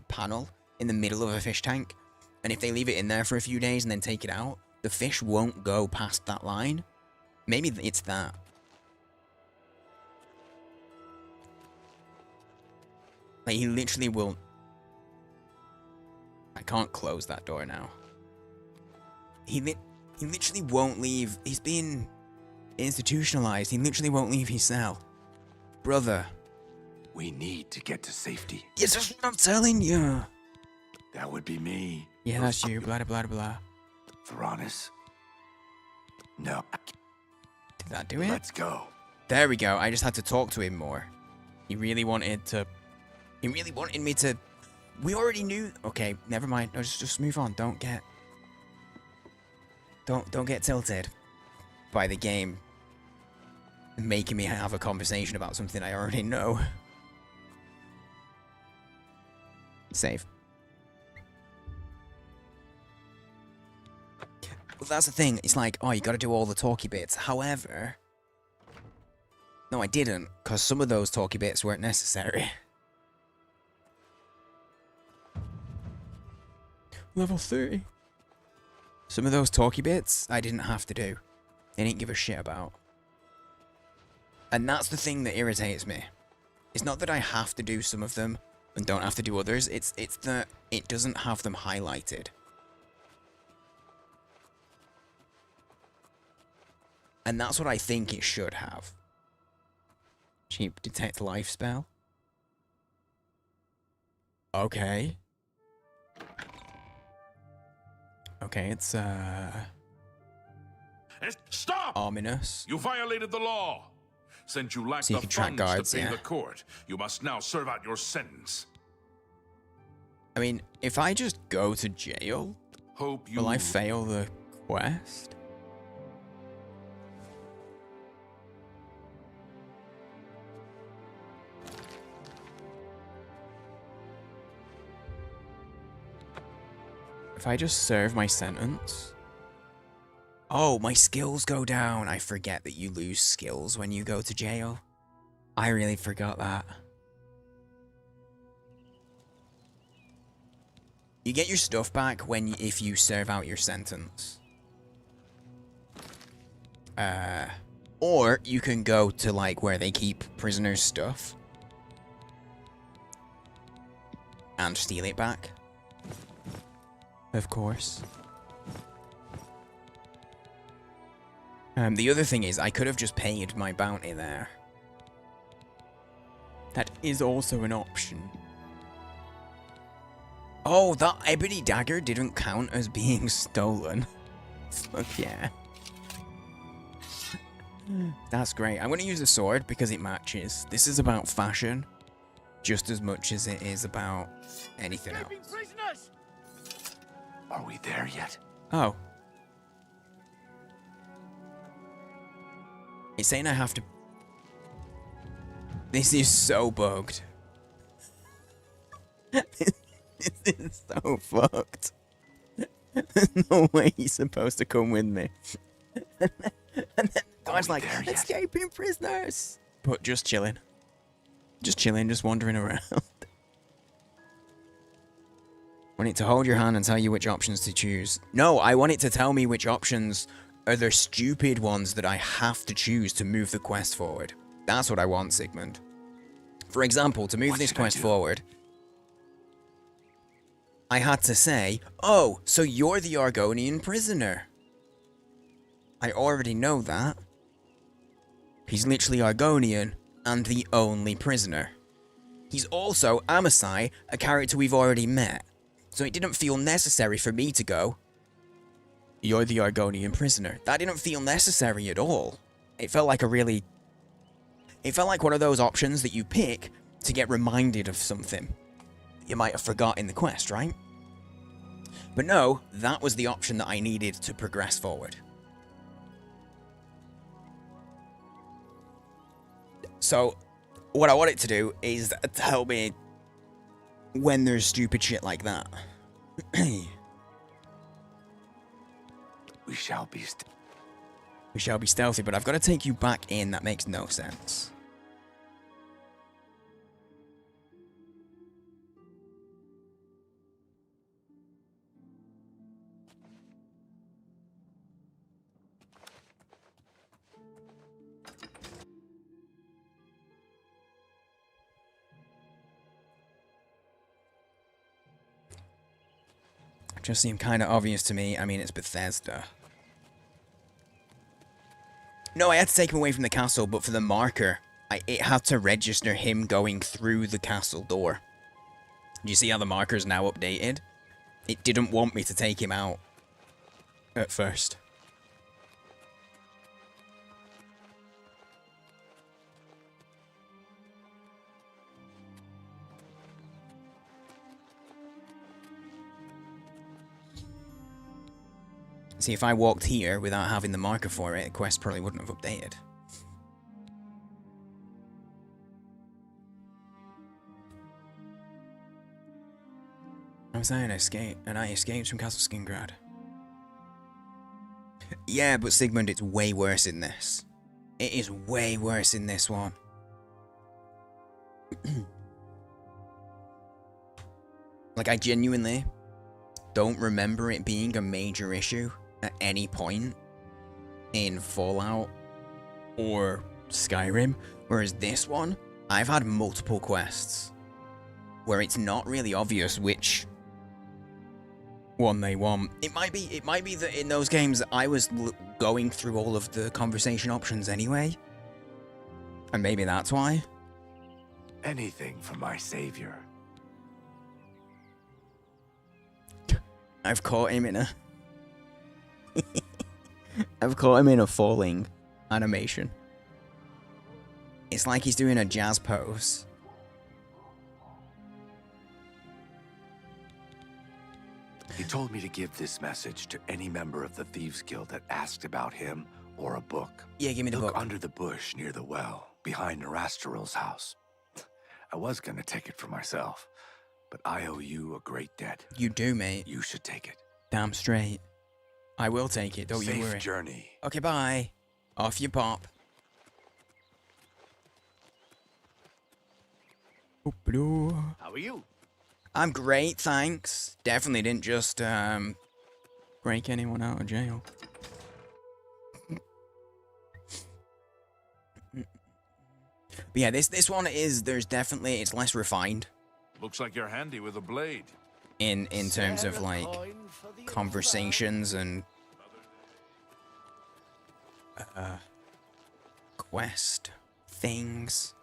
panel in the middle of a fish tank, and if they leave it in there for a few days and then take it out, the fish won't go past that line. Maybe it's that. Like, he literally will... I can't close that door now. He literally won't leave. He's been institutionalized. He literally won't leave his cell. Brother. We need to get to safety. Yes, that's what I'm telling you. That would be me. Yeah, that's you. Blah, blah, blah, blah. Varenis? No. Did that do it? Let's go. There we go. I just had to talk to him more. He really wanted to... He really wanted me to... We already knew... Okay, never mind. No, just move on. Don't get... Don't get tilted by the game making me have a conversation about something I already know. Save. Well, that's the thing. It's like, oh, you gotta do all the talky bits. However... No, I didn't, because some of those talky bits weren't necessary. Level 30. Some of those talky bits, I didn't have to do. They didn't give a shit about. And that's the thing that irritates me. It's not that I have to do some of them and don't have to do others. It's that it doesn't have them highlighted. And that's what I think it should have. Cheap detect life spell. Okay. Okay, it's Stop! Ominous. You violated the law. Since you lack So you the can track funds guards, to pay yeah. the court, you must now serve out your sentence. I mean, if I just go to jail, Hope you... will I fail the quest? If I just serve my sentence... Oh, my skills go down. I forget that you lose skills when you go to jail. I really forgot that. You get your stuff back if you serve out your sentence. Or you can go to like where they keep prisoners' stuff and steal it back. Of course. The other thing is, I could have just paid my bounty there. That is also an option. Oh, that ebony dagger didn't count as being stolen. Fuck yeah. That's great. I'm going to use a sword because it matches. This is about fashion just as much as it is about anything else. Prisoners! Are we there yet? Oh. It's saying I have to... This is so bugged. This is so fucked. There's no way he's supposed to come with me. And then guy's like, escaping prisoners! But just chilling. Just chilling, just wandering around. Want it to hold your hand and tell you which options to choose. No, I want it to tell me which options are the stupid ones that I have to choose to move the quest forward. That's what I want, Sigmund. For example, to move this quest forward, I had to say, oh, so you're the Argonian prisoner. I already know that. He's literally Argonian and the only prisoner. He's also Amasai, a character we've already met. So it didn't feel necessary for me to go, you're the Argonian prisoner. That didn't feel necessary at all. It felt like it felt like one of those options that you pick to get reminded of something you might have forgot in the quest, right? But no, that was the option that I needed to progress forward. So, what I want it to do is tell me when there's stupid shit like that. We shall be stealthy, but I've got to take you back in. That makes no sense. Just seemed kind of obvious to me. I mean, it's Bethesda. No, I had to take him away from the castle, but for the marker, it had to register him going through the castle door. Do you see how the marker's now updated? It didn't want me to take him out at first. See, if I walked here without having the marker for it, the quest probably wouldn't have updated. I was saying I escaped from Castle Skingrad. Yeah, but Sigmund, it's way worse in this. It is way worse in this one. Like, I genuinely don't remember it being a major issue at any point in Fallout or Skyrim, whereas this one, I've had multiple quests where it's not really obvious which one they want. It might be that in those games I was going through all of the conversation options anyway, and maybe that's why. Anything for my savior. I've caught him in a I've caught him in a falling animation. It's like he's doing a jazz pose. He told me to give this message to any member of the Thieves Guild that asked about him or a book. Yeah, give me the book. Look under the bush near the well, behind Narasteril's house. I was gonna take it for myself, but I owe you a great debt. You do, mate. You should take it. Damn straight. I will take it, don't you worry. Safe journey. Okay, bye. Off you pop. How are you? I'm great, thanks. Definitely didn't just break anyone out of jail. But yeah, this one is, it's less refined. Looks like you're handy with a blade. In terms of like conversations and quest things.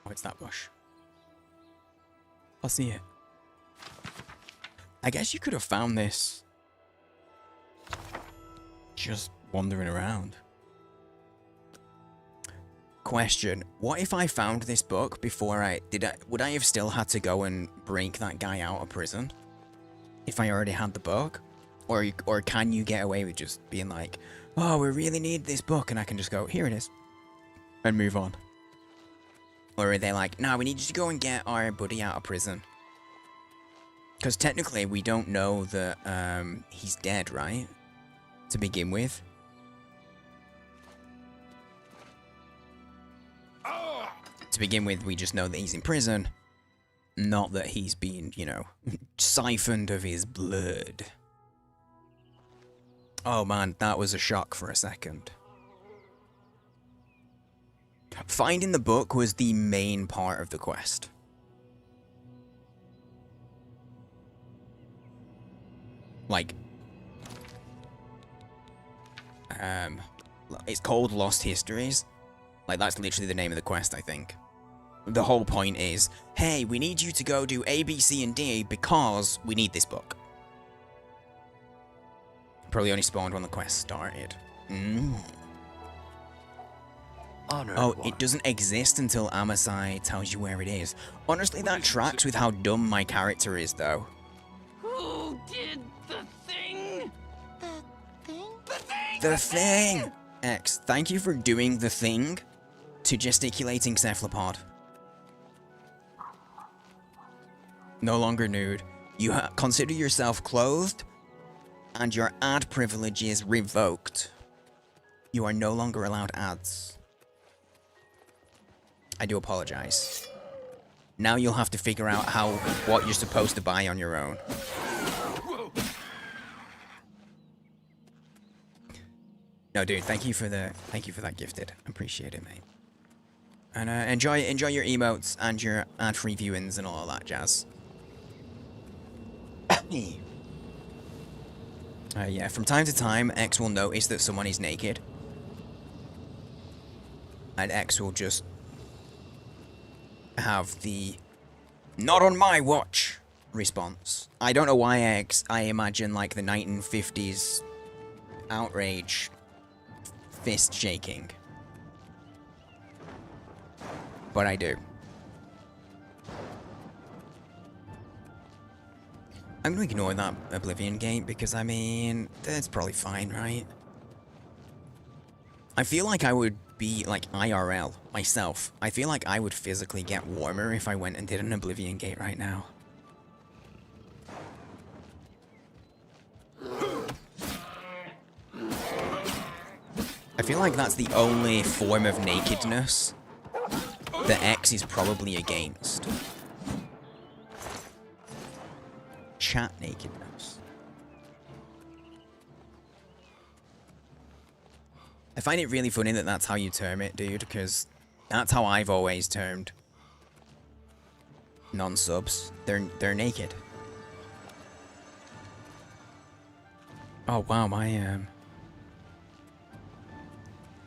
Oh, it's that bush. I'll see it. I guess you could have found this just wandering around. Question: what if I found this book before would I have still had to go and break that guy out of prison if I already had the book? Or can you get away with just being like, oh, we really need this book, and I can just go, here it is, and move on? Or are they like, no, we need you to go and get our buddy out of prison? Because technically we don't know that he's dead, right? To begin with. To begin with, we just know that he's in prison. Not that he's been, you know, siphoned of his blood. Oh man, that was a shock for a second. Finding the book was the main part of the quest. Like, it's called Lost Histories. Like, that's literally the name of the quest, I think. The whole point is, hey, we need you to go do A, B, C, and D because we need this book. Probably only spawned when the quest started. Oh, it doesn't exist until Amasai tells you where it is. Honestly, that tracks with how dumb my character is, though. Who did the thing? The thing! X, thank you for doing the thing to gesticulating cephalopod. No longer nude. You consider yourself clothed, and your ad privilege is revoked. You are no longer allowed ads. I do apologize. Now you'll have to figure out what you're supposed to buy on your own. No, dude, thank you for that gifted. I appreciate it, mate. And enjoy your emotes and your ad-free viewings and all of that jazz. Yeah, from time to time, X will notice that someone is naked. And X will just have the "not on my watch" response. I don't know why I imagine like the 1950s outrage fist shaking. But I do. I'm gonna ignore that Oblivion gate because, I mean, that's probably fine, right? I feel like I would be, like, IRL, myself. I feel like I would physically get warmer if I went and did an Oblivion gate right now. I feel like that's the only form of nakedness that X is probably against. Chat nakedness. I find it really funny that that's how you term it, dude, because that's how I've always termed non-subs. They're naked. Oh wow, my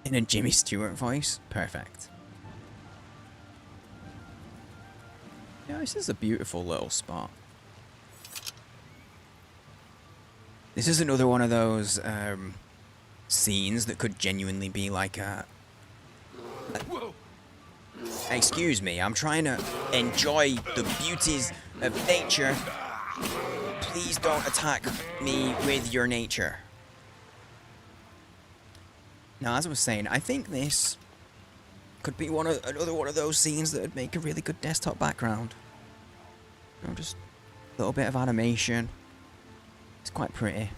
in a Jimmy Stewart voice, perfect. Yeah, this is a beautiful little spot. This is another one of those scenes that could genuinely be like excuse me, I'm trying to enjoy the beauties of nature. Please don't attack me with your nature. Now, as I was saying, I think this could be another one of those scenes that would make a really good desktop background. You know, just a little bit of animation. quite pretty.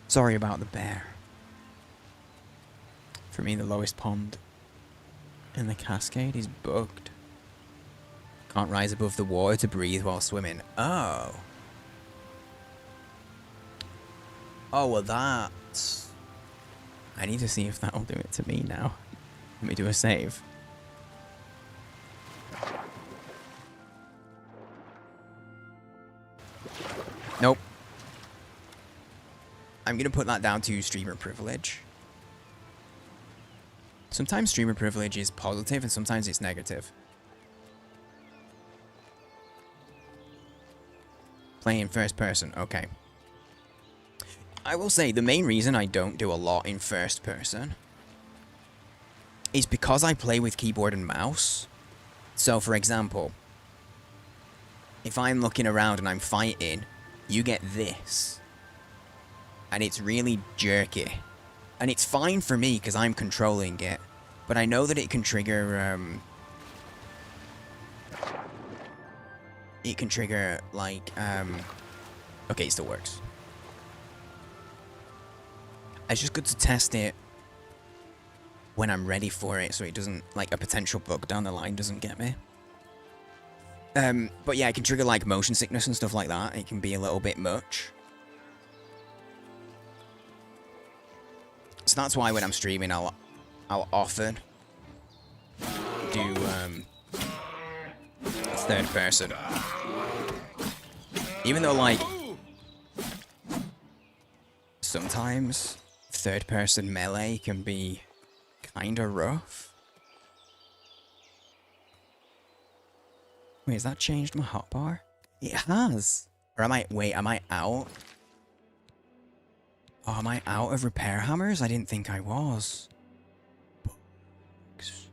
Sorry about the bear. For me, the lowest pond in the Cascade is bugged. Can't rise above the water to breathe while swimming. Oh. Oh, well that's... I need to see if that'll do it to me now. Let me do a save. Nope. I'm gonna put that down to streamer privilege. Sometimes streamer privilege is positive and sometimes it's negative. Playing first person, okay. I will say the main reason I don't do a lot in first person is because I play with keyboard and mouse. So for example, if I'm looking around and I'm fighting, you get this. And it's really jerky. And it's fine for me because I'm controlling it. But I know that it can trigger, it can trigger, like, okay, it still works. It's just good to test it when I'm ready for it so it doesn't, like, a potential bug down the line doesn't get me. But yeah, it can trigger, like, motion sickness and stuff like that. It can be a little bit much. So that's why when I'm streaming, I'll often do third person. Even though, like, sometimes third person melee can be kinda rough. Wait, has that changed my hotbar? It has. Or am I, wait, am I out? Oh, am I out of repair hammers? I didn't think I was. Bugs.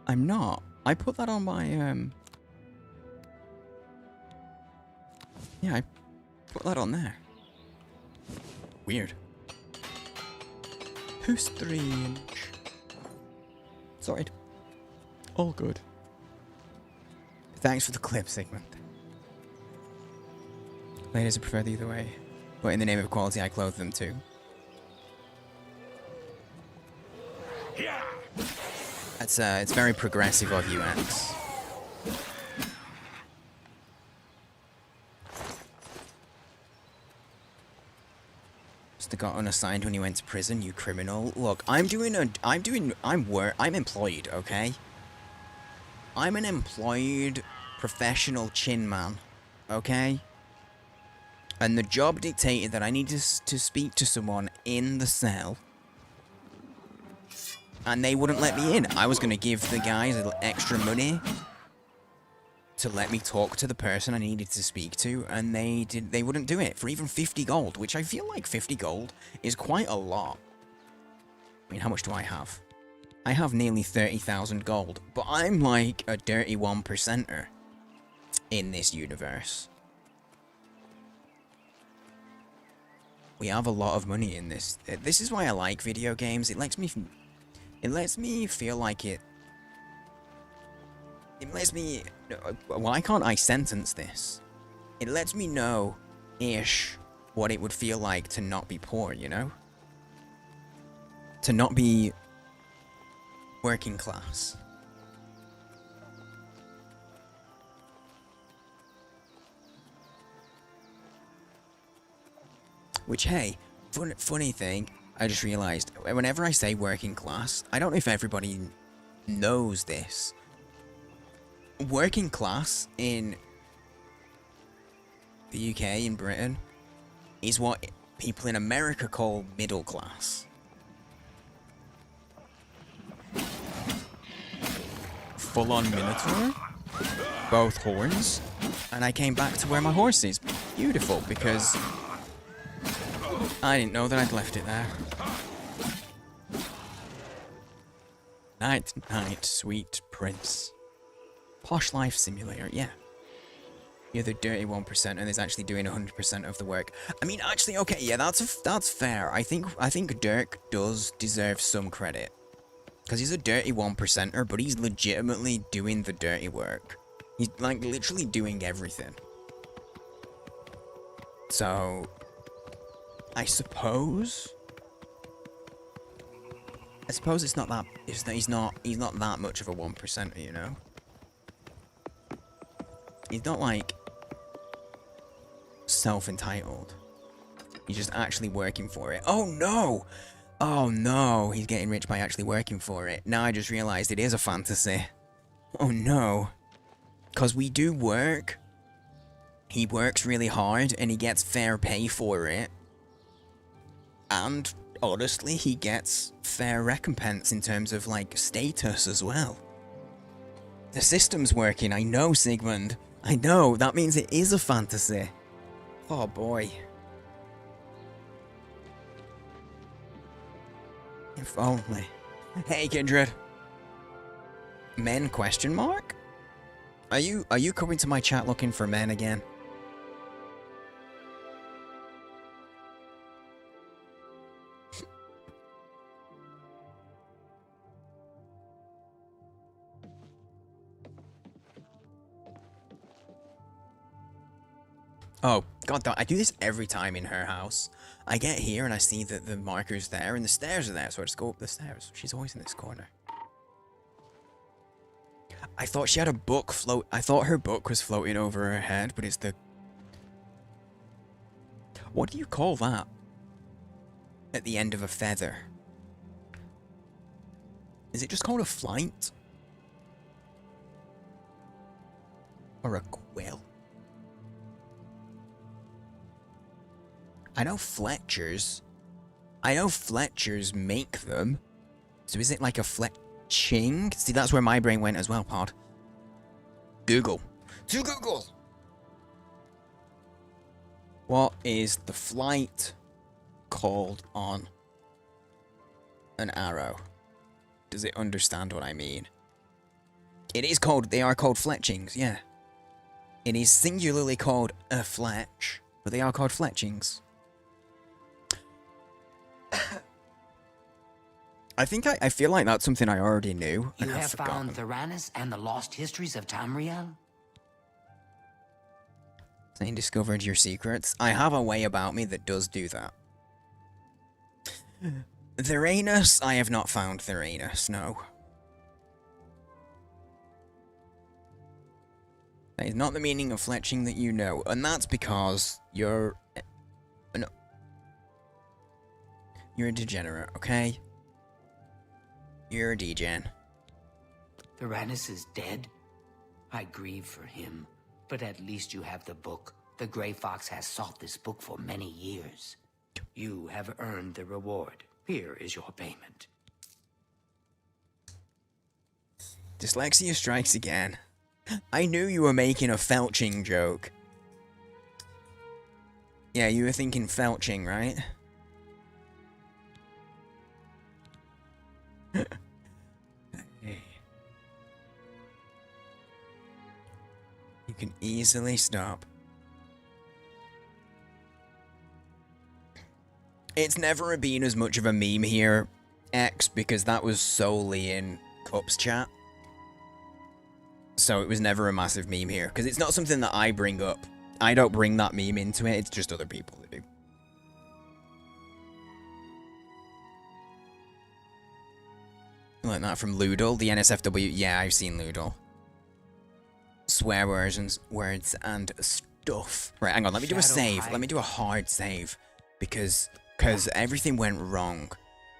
I'm not. I put that on my, yeah, I put that on there. Weird. Who's 3-inch? Sorry. All good. Thanks for the clip, Sigmund. Ladies are preferred either way, but in the name of equality, I clothe them too. That's it's very progressive of you, X. Mr. got unassigned when he went to prison, you criminal. Look, I'm employed, okay? I'm an employed professional chin man, okay? And the job dictated that I needed to speak to someone in the cell. And they wouldn't let me in. I was going to give the guys a little extra money to let me talk to the person I needed to speak to, and they wouldn't do it for even 50 gold, which I feel like 50 gold is quite a lot. I mean, how much do I have? I have nearly 30,000 gold, but I'm like a dirty 1%er in this universe. We have a lot of money in this. This is why I like video games. It lets me feel like it lets me... Why can't I sentence this? It lets me know-ish what it would feel like to not be poor, you know? To not be working class. Which, hey, funny thing, I just realized, whenever I say working class, I don't know if everybody knows this. Working class in the UK, in Britain, is what people in America call middle class. Full-on minotaur, both horns, and I came back to where my horse is. Beautiful, because I didn't know that I'd left it there. Night, night, sweet prince. Posh life simulator, yeah. You're the dirty 1% and is actually doing 100% of the work. I mean, actually, okay, yeah, that's fair. I think Dirk does deserve some credit. Because he's a dirty 1%er, but he's legitimately doing the dirty work. He's, like, literally doing everything. So, I suppose it's not that, he's not that much of a 1%er, you know? He's not, like, self-entitled. He's just actually working for it. Oh, no! Oh, no! He's getting rich by actually working for it. Now I just realized it is a fantasy. Oh, no. Because we do work. He works really hard, and he gets fair pay for it. And, honestly, he gets fair recompense in terms of, like, status as well. The system's working, I know, Sigmund. I know, that means it is a fantasy. Oh, boy. If only. Hey, Kindred. Men, question mark? Are you coming to my chat looking for men again? Oh, god damn, I do this every time in her house. I get here and I see that the marker's there and the stairs are there, so I just go up the stairs. She's always in this corner. I thought she had a book I thought her book was floating over her head, but it's the... What do you call that? At the end of a feather. Is it just called a flight? Or a quill? I know Fletchers make them. So is it like a fletching? See, that's where my brain went as well, Pod. Google. To Google! What is the flight called on an arrow? Does it understand what I mean? It is called, they are called fletchings, yeah. It is singularly called a fletch, but they are called fletchings. I feel like that's something I already knew. You have found Theranos and the lost histories of Tamriel? Saying discovered your secrets. I have a way about me that does do that. Theranos, I have not found Theranos, no. That is not the meaning of fletching that you know, and that's because you're... No. You're a degenerate, okay? You're a degen. Theranos is dead? I grieve for him, but at least you have the book. The Grey Fox has sought this book for many years. You have earned the reward. Here is your payment. Dyslexia strikes again. I knew you were making a felching joke. Yeah, you were thinking felching, right? You can easily stop. It's never been as much of a meme here, X, because that was solely in Cup's chat. So it was never a massive meme here, because it's not something that I bring up. I don't bring that meme into it, it's just other people that do. Like that from Loodle, the NSFW. Yeah, I've seen Loodle. Swear words and stuff. Right, hang on, let me do a save. Let me do a hard save. Because everything went wrong.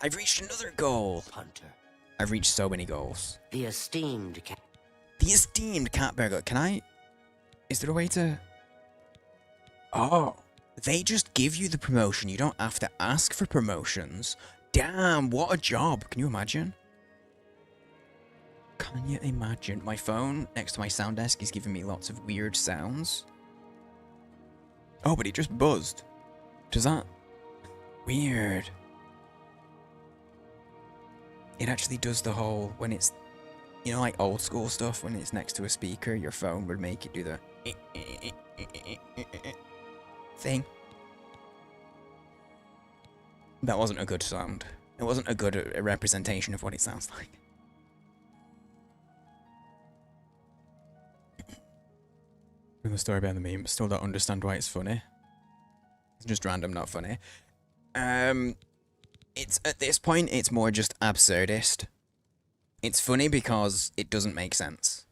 I've reached another goal. Hunter. I've reached so many goals. The esteemed cat. The esteemed cat burglar. Can I... Is there a way to... Oh. They just give you the promotion. You don't have to ask for promotions. Damn, what a job. Can you imagine? Can you imagine? My phone next to my sound desk is giving me lots of weird sounds. Oh, but it just buzzed. Does that... Weird. It actually does the whole... When it's... You know, like old school stuff, when it's next to a speaker, your phone would make it do the... thing. That wasn't a good sound. It wasn't a good representation of what it sounds like. the story behind the meme, but still don't understand why it's funny. It's just random, not funny. It's at this point, it's more just absurdist. It's funny because it doesn't make sense.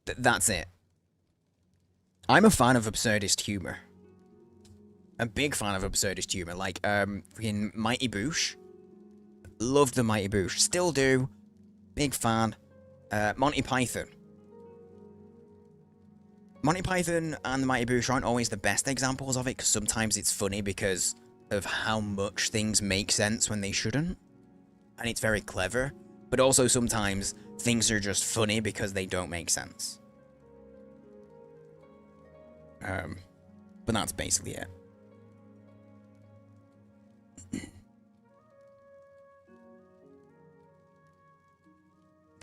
That's it. I'm a fan of absurdist humor. A big fan of absurdist humor. Like, freaking Mighty Boosh. Loved the Mighty Boosh. Still do. Big fan. Monty Python. Monty Python and the Mighty Boosh aren't always the best examples of it, because sometimes it's funny because of how much things make sense when they shouldn't. And it's very clever. But also sometimes things are just funny because they don't make sense. But that's basically it.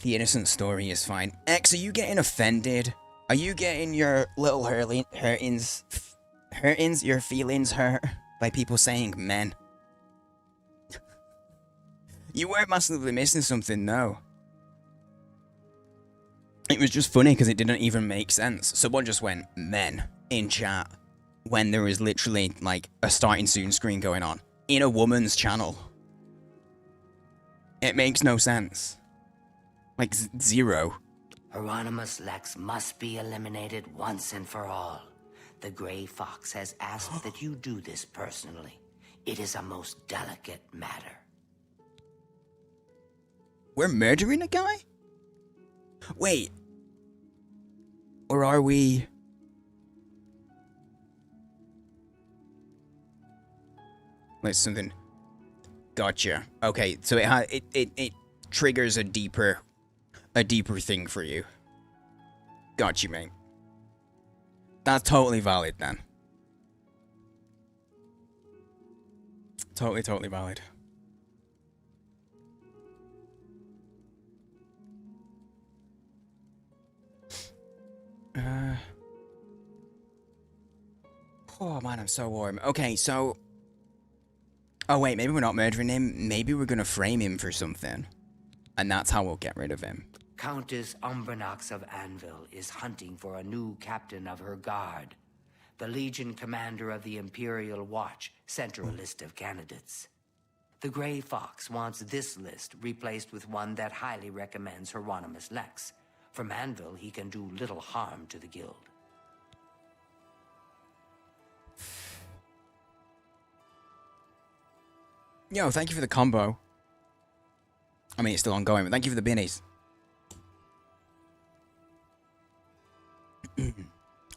The innocent story is fine. X, are you getting offended? Are you getting your little hurtings, your feelings hurt by people saying men? You weren't massively missing something, no. It was just funny because it didn't even make sense. Someone just went, men, in chat, when there was literally, like, a starting soon screen going on. In a woman's channel. It makes no sense. Like, zero. Hieronymus Lex must be eliminated once and for all. The Grey Fox has asked that you do this personally. It is a most delicate matter. We're murdering a guy? Wait. Or are we... Wait, something... Gotcha. Okay, so it triggers a deeper thing for you. Got you, mate. That's totally valid, then. Totally valid. Oh man, I'm so warm. Okay, so... Oh wait, maybe we're not murdering him. Maybe we're gonna frame him for something. And that's how we'll get rid of him. Countess Umbranox of Anvil is hunting for a new captain of her guard. The Legion commander of the Imperial Watch sent her a list of candidates. The Grey Fox wants this list replaced with one that highly recommends Hieronymus Lex. From Anvil, he can do little harm to the guild. Yo, thank you for the combo. I mean, it's still ongoing, but thank you for the binnies.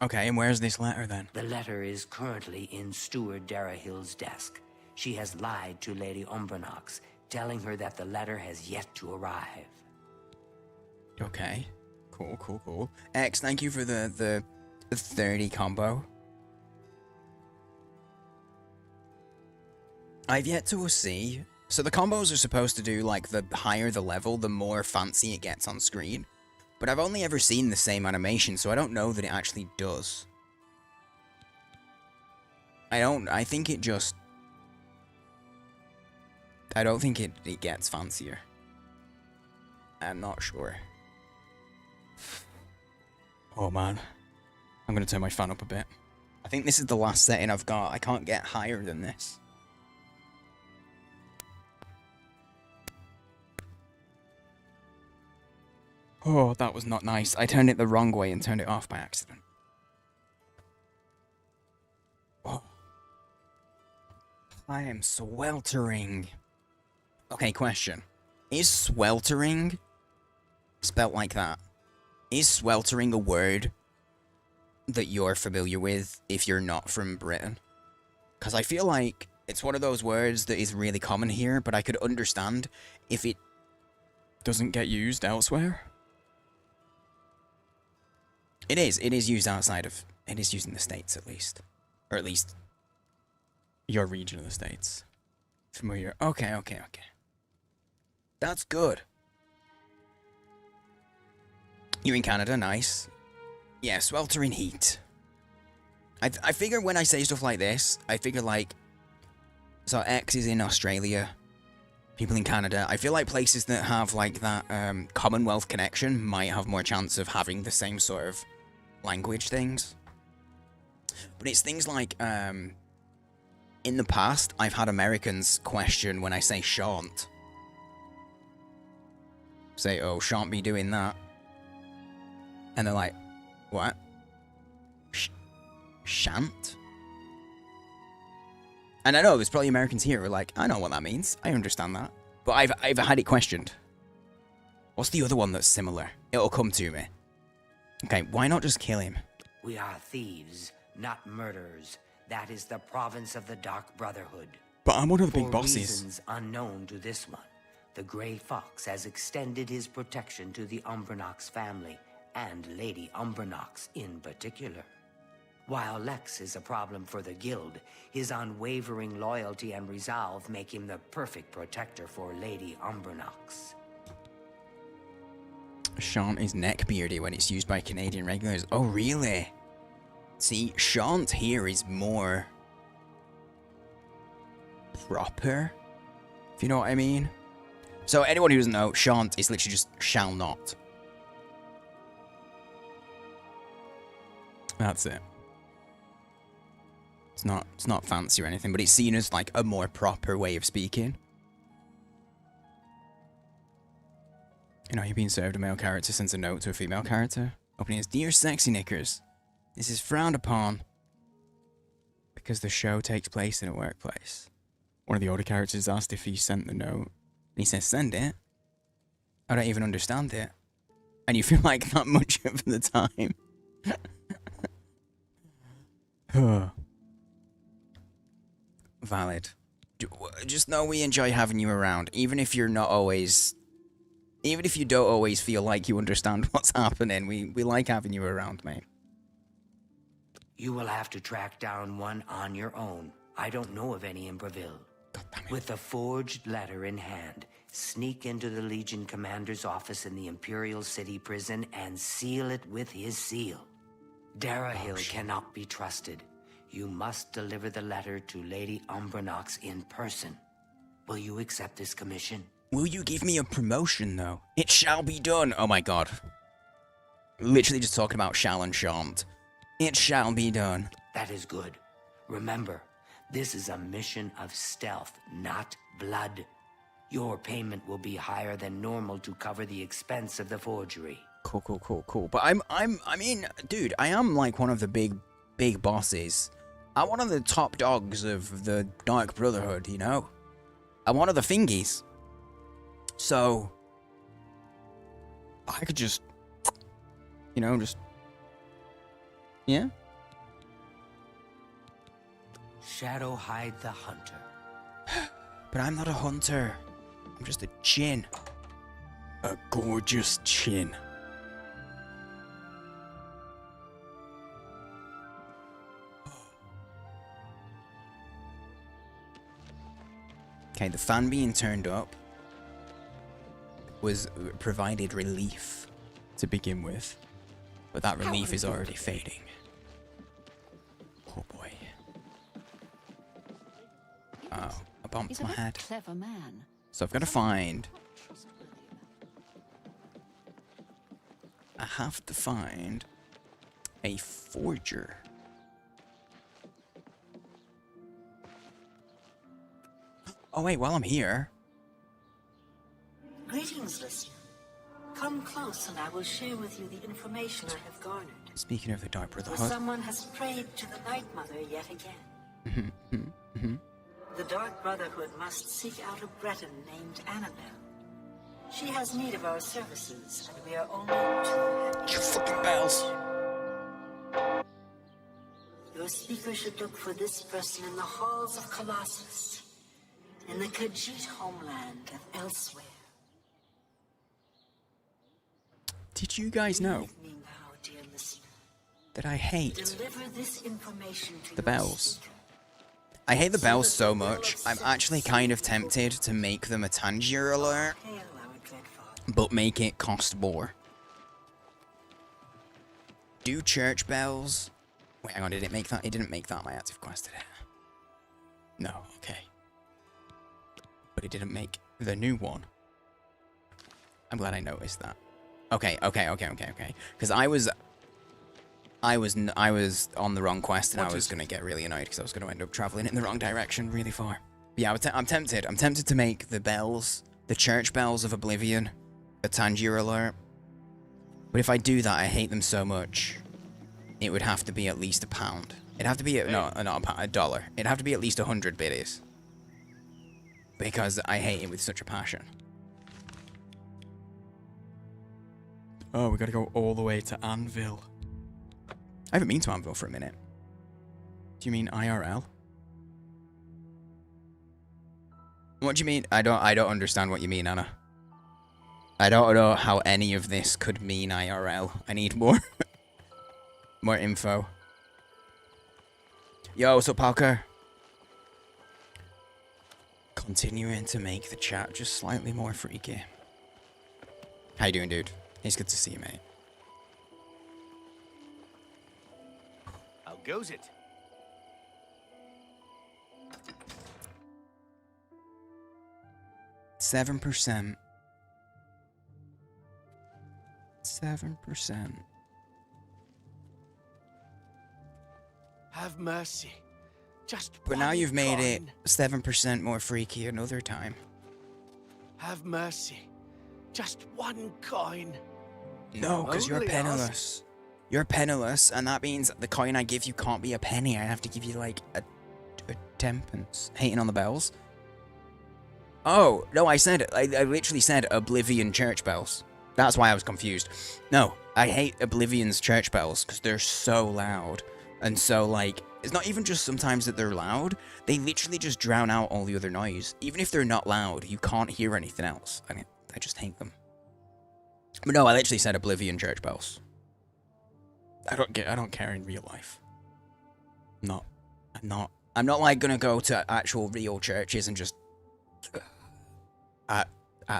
Okay, and where's this letter then? The letter is currently in Steward Darahill's desk. She has lied to Lady Umbranox, telling her that the letter has yet to arrive. Okay. Cool. X, thank you for the 30 combo. I've yet to see. So the combos are supposed to do, like, the higher the level, the more fancy it gets on screen. But I've only ever seen the same animation, so I don't know that it actually does. I think it just... I don't think it gets fancier. I'm not sure. Oh man. I'm gonna turn my fan up a bit. I think this is the last setting I've got. I can't get higher than this. Oh, that was not nice. I turned it the wrong way and turned it off by accident. Oh. I am sweltering. Okay, question. Is sweltering spelt like that? Is sweltering a word that you're familiar with if you're not from Britain? Because I feel like it's one of those words that is really common here, but I could understand if it doesn't get used elsewhere. It is used outside of... It is used in the States, at least. Or at least... your region of the States. Familiar. Okay. That's good. You're in Canada, nice. Yeah, sweltering heat. I figure when I say stuff like this, I figure like... So X is in Australia. People in Canada. I feel like places that have like that Commonwealth connection might have more chance of having the same sort of language things. But it's things like, in the past, I've had Americans question when I say shan't. Say, oh, shan't be doing that. And they're like, what? Shan't? And I know there's probably Americans here who are like, I know what that means. I understand that. But I've had it questioned. What's the other one that's similar? It'll come to me. Okay, why not just kill him? We are thieves, not murderers. That is the province of the Dark Brotherhood. But I'm one of the big For bosses. reasons unknown to this one, the Grey Fox has extended his protection to the Umbernox family, and Lady Umbernox in particular. While Lex is a problem for the guild, his unwavering loyalty and resolve make him the perfect protector for Lady Umbernox. Shan't is neckbeardy when it's used by Canadian regulars. Oh, really? See, shan't here is more proper, if you know what I mean. So anyone who doesn't know, shan't is literally just shall not. That's it. It's not fancy or anything, but it's seen as like a more proper way of speaking. You know, you're being served a male character sends a note to a female character. Opening is, Dear Sexy Knickers, this is frowned upon because the show takes place in a workplace. One of the older characters asked if he sent the note. And he says, send it. I don't even understand it. And you feel like that much of the time. Valid. Just know we enjoy having you around, even if you're not always... Even if you don't always feel like you understand what's happening, we like having you around, mate. You will have to track down one on your own. I don't know of any in Breville. With a forged letter in hand, sneak into the Legion commander's office in the Imperial City prison and seal it with his seal. Darahill cannot be trusted. You must deliver the letter to Lady Umbernox in person. Will you accept this commission? Will you give me a promotion, though? It shall be done. Oh my god. Literally just talking about shall and shan't. It shall be done. That is good. Remember, this is a mission of stealth, not blood. Your payment will be higher than normal to cover the expense of the forgery. Cool. But I mean, dude, I am like one of the big bosses. I'm one of the top dogs of the Dark Brotherhood, you know? I'm one of the thingies. So, I could just, you know, yeah? Shadow hide the hunter. But I'm not a hunter. I'm just a chin. A gorgeous chin. Okay, the fan being turned up was provided relief to begin with, but that relief is already fading. Oh boy. Oh, I bumped my head. Clever man. So I've got to find... I have to find a forger. Oh wait, while I'm here... Greetings, listener. Come close and I will share with you the information I have garnered. Speaking of the Dark For Brotherhood... someone has prayed to the Night Mother yet again. The Dark Brotherhood must seek out a Breton named Annabelle. She has need of our services, and we are only too happy. You fucking bells! Your speaker should look for this person in the halls of Colossus, in the Khajiit homeland of elsewhere. Did you guys know that I hate the bells? I hate the bells so much, I'm actually kind of tempted to make them a Tangier alert, but make it cost more. Do church bells... Wait, hang on, did it make that? It didn't make that my active quest, did it? No, okay. But it didn't make the new one. I'm glad I noticed that. Okay. Because I I was on the wrong quest, and I was gonna get really annoyed because I was gonna end up traveling in the wrong direction really far. But yeah, I'm tempted. I'm tempted to make the bells, the church bells of Oblivion, a Tangier alert. But if I do that, I hate them so much. It would have to be at least £1. It'd have to be not a pound, $1. It'd have to be at least 100 biddies. Because I hate it with such a passion. Oh, we gotta go all the way to Anvil. I haven't been to Anvil for a minute. Do you mean IRL? What do you mean? I don't understand what you mean, Anna. I don't know how any of this could mean IRL. I need more more info. Yo, what's up, Parker? Continuing to make the chat just slightly more freaky. How you doing, dude? It's good to see you, mate. How goes it? Seven percent. 7%. Have mercy. Just But now one you've made it coin. 7% more freaky another time. Have mercy. Just one coin. No, because you're Only penniless. You're penniless, and that means the coin I give you can't be a penny. I have to give you, like, a 10pence. Hating on the bells? Oh, no, I literally said Oblivion church bells. That's why I was confused. No, I hate Oblivion's church bells, because they're so loud. And so, like, it's not even just sometimes that they're loud. They literally just drown out all the other noise. Even if they're not loud, you can't hear anything else. I just hate them. But no, I literally said Oblivion church bells. I don't care in real life. I'm not like gonna go to actual real churches and just at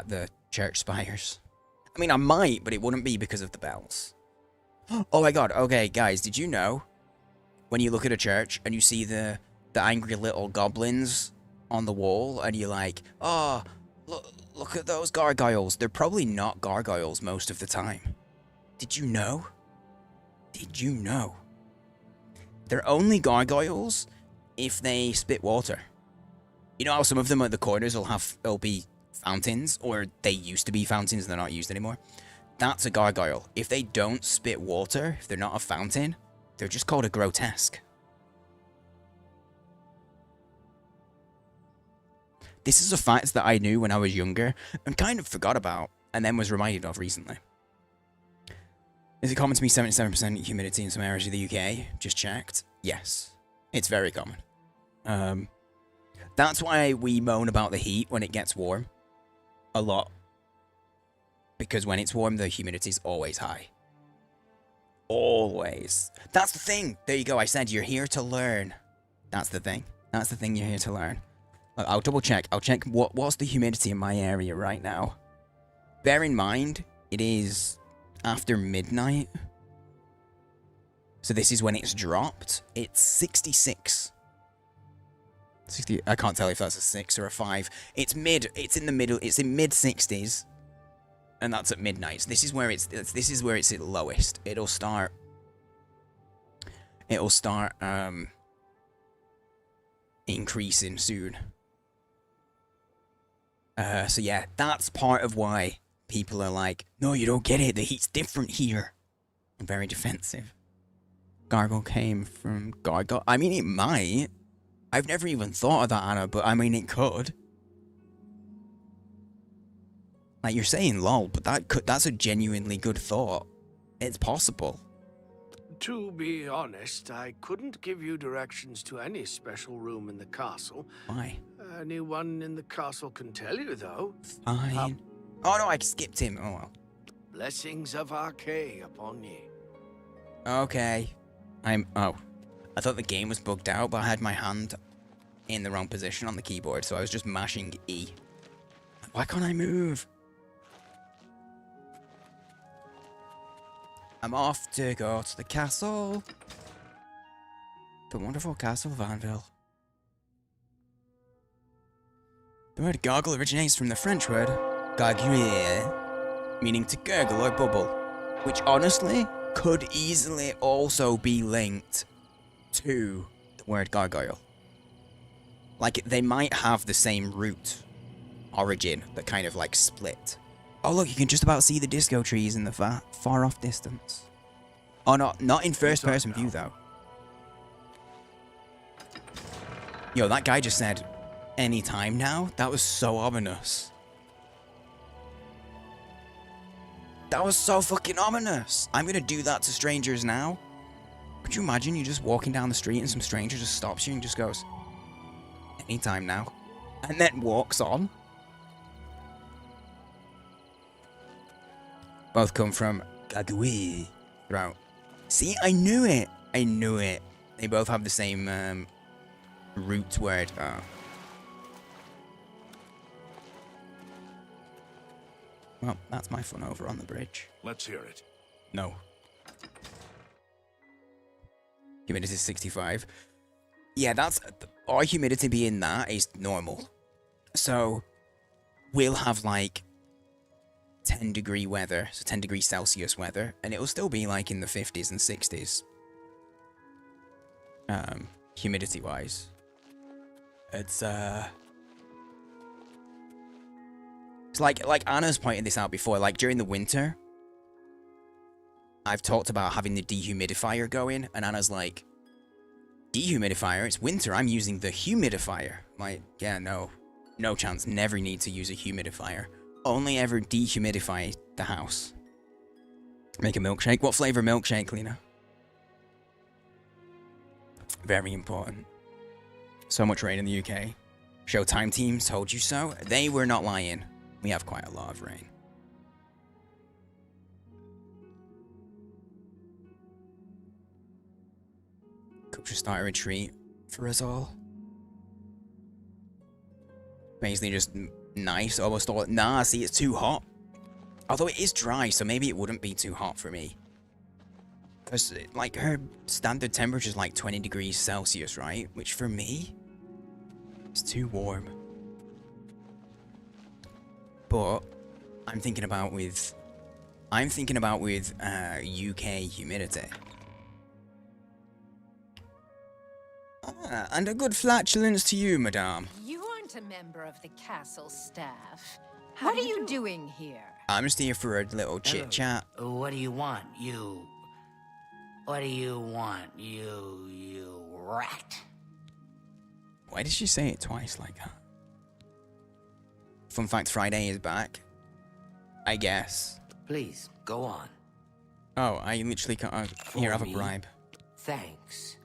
the church spires. I mean, I might, but it wouldn't be because of the bells. Oh my god, okay, guys, did you know when you look at a church and you see the angry little goblins on the wall and you're like, oh, look at those gargoyles. They're probably not gargoyles most of the time. Did you know? Did you know? They're only gargoyles if they spit water. You know how some of them at the corners will be fountains, or they used to be fountains and they're not used anymore? That's a gargoyle. If they don't spit water, if they're not a fountain, they're just called a grotesque. This is a fact that I knew when I was younger and kind of forgot about, and then was reminded of recently. Is it common to be 77% humidity in some areas of the UK? Just checked. Yes. It's very common. That's why we moan about the heat when it gets warm. A lot. Because when it's warm, the humidity's always high. Always. That's the thing. There you go. I said you're here to learn. That's the thing. That's the thing you're here to learn. I'll double check. I'll check what's the humidity in my area right now. Bear in mind, it is after midnight. So this is when it's dropped. It's 66. 60. I can't tell if that's a 6 or a 5. It's in the middle. It's in mid 60s. And that's at midnight. So this is where it's at lowest. It'll start increasing soon. So yeah, that's part of why people are like, no, you don't get it. The heat's different here. I'm very defensive. Gargle came from gargle. I mean, it might. I've never even thought of that, Anna, but I mean, it could. Like, you're saying lol, but that's a genuinely good thought. It's possible. To be honest, I couldn't give you directions to any special room in the castle. Why? Anyone in the castle can tell you, though. Fine. Oh no, I skipped him. Oh well. Blessings of Archay upon ye. Okay. Oh. I thought the game was bugged out, but I had my hand in the wrong position on the keyboard, so I was just mashing E. Why can't I move? I'm off to go to the castle. The wonderful castle of Anvil. The word gargle originates from the French word gargouiller, meaning to gurgle or bubble, which honestly could easily also be linked to the word gargoyle. Like, they might have the same root origin that kind of like split. Oh look, you can just about see the disco trees in the far off distance. Oh, not in first person view though. Yo, that guy just said, anytime now? That was so ominous. That was so fucking ominous. I'm gonna do that to strangers now. Could you imagine you just walking down the street and some stranger just stops you and just goes, anytime now, and then walks on? Both come from Gagui throughout. See, I knew it. I knew it. They both have the same root word. Oh. Well, that's my fun over on the bridge. Let's hear it. No. Humidity 65. Yeah, that's... Our humidity being that is normal. So, we'll have like 10 degree weather, so 10 degrees Celsius weather, and it'll still be like in the 50s and 60s. Humidity wise. It's like Anna's pointed this out before, like during the winter, I've talked about having the dehumidifier going, and Anna's like, dehumidifier? It's winter, I'm using the humidifier. Like, yeah, no chance, never need to use a humidifier. Only ever dehumidify the house. Make a milkshake. What flavor milkshake, Lena? Very important. So much rain in the UK. Showtime teams told you so. They were not lying. We have quite a lot of rain. Could just start a retreat for us all. Basically just nice, almost all. Nah, see, it's too hot. Although it is dry, so maybe it wouldn't be too hot for me. Because, like, her standard temperature is like 20 degrees Celsius, right? Which for me, is too warm. But, I'm thinking about with UK humidity. Ah, and a good flatulence to you, madame. You aren't a member of the castle staff. What are you doing here? I'm just here for a little chit-chat. What do you want, you? What do you want, you rat? Why did she say it twice like that? Fun fact, Friday is back. I guess. Please, go on. Oh, I literally can't... here, have a bribe. Thanks.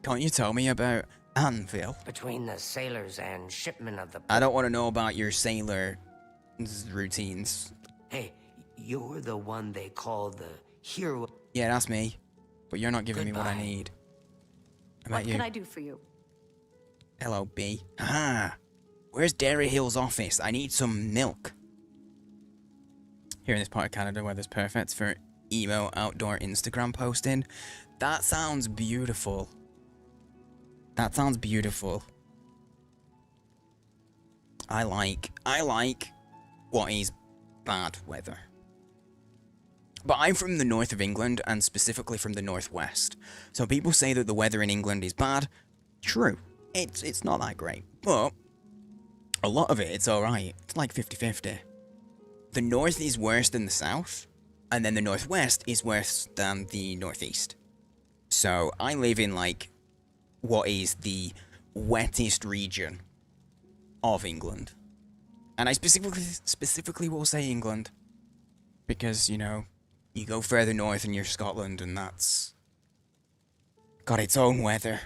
Can't you tell me about Anvil? Between the sailors and shipmen of the... I don't want to know about your sailor routines. Hey, you're the one they call the hero. Yeah, that's me. But you're not giving me what I need. What can I do for you? Hello, B. Ah, where's Dairy Hill's office? I need some milk. Here in this part of Canada, weather's perfect for emo outdoor Instagram posting. That sounds beautiful. That sounds beautiful. I like what is bad weather. But I'm from the north of England, and specifically from the northwest. So people say that the weather in England is bad. True. It's not that great. But a lot of it's alright. It's like 50-50. The north is worse than the south, and then the northwest is worse than the northeast. So I live in like what is the wettest region of England. And I specifically will say England because, you know, you go further north and you're Scotland, and that's got its own weather.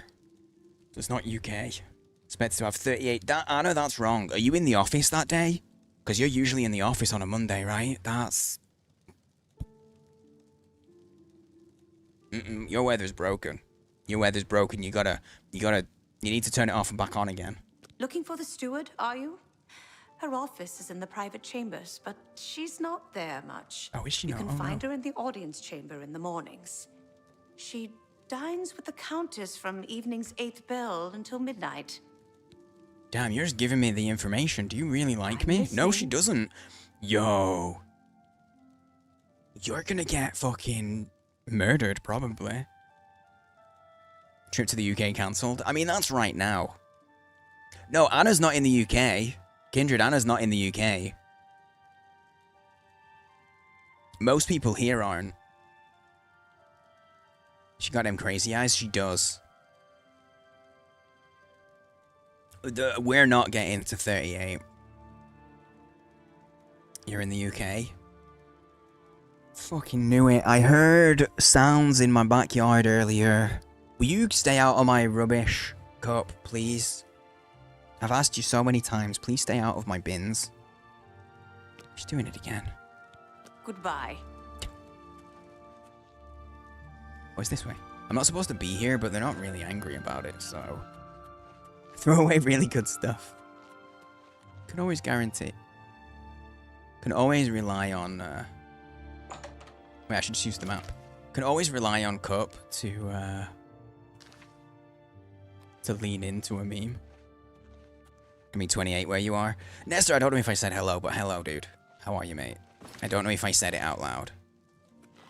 So it's not UK. Expected to have 38. Anna, that's wrong. Are you in the office that day? Because you're usually in the office on a Monday, right? That's... Your weather's broken. Your weather's broken. You need to turn it off and back on again. Looking for the steward, are you? Her office is in the private chambers, but she's not there much. Oh, is she not? not? You can find her in the audience chamber in the mornings. She dines with the Countess from evening's 8th bell until midnight. Damn, you're just giving me the information. Do you really like me? No, she doesn't. Yo. You're gonna get fucking Murdered, probably. Trip to the UK cancelled. I mean, that's right now. No, Anna's not in the UK. Kindred, Anna's not in the UK. Most people here aren't. She got them crazy eyes? She does. We're not getting to 38. You're in the UK? Fucking knew it. I heard sounds in my backyard earlier. Will you stay out of my rubbish cup, please? I've asked you so many times. Please stay out of my bins. She's doing it again. Goodbye. Oh, it's this way. I'm not supposed to be here, but they're not really angry about it, so... Throw away really good stuff. Can always guarantee... Can always rely on... Wait, I should just use the map. Can always rely on Cup to lean into a meme. I mean, 28 where you are. Nestor, I don't know if I said hello, but hello, dude. How are you, mate? I don't know if I said it out loud.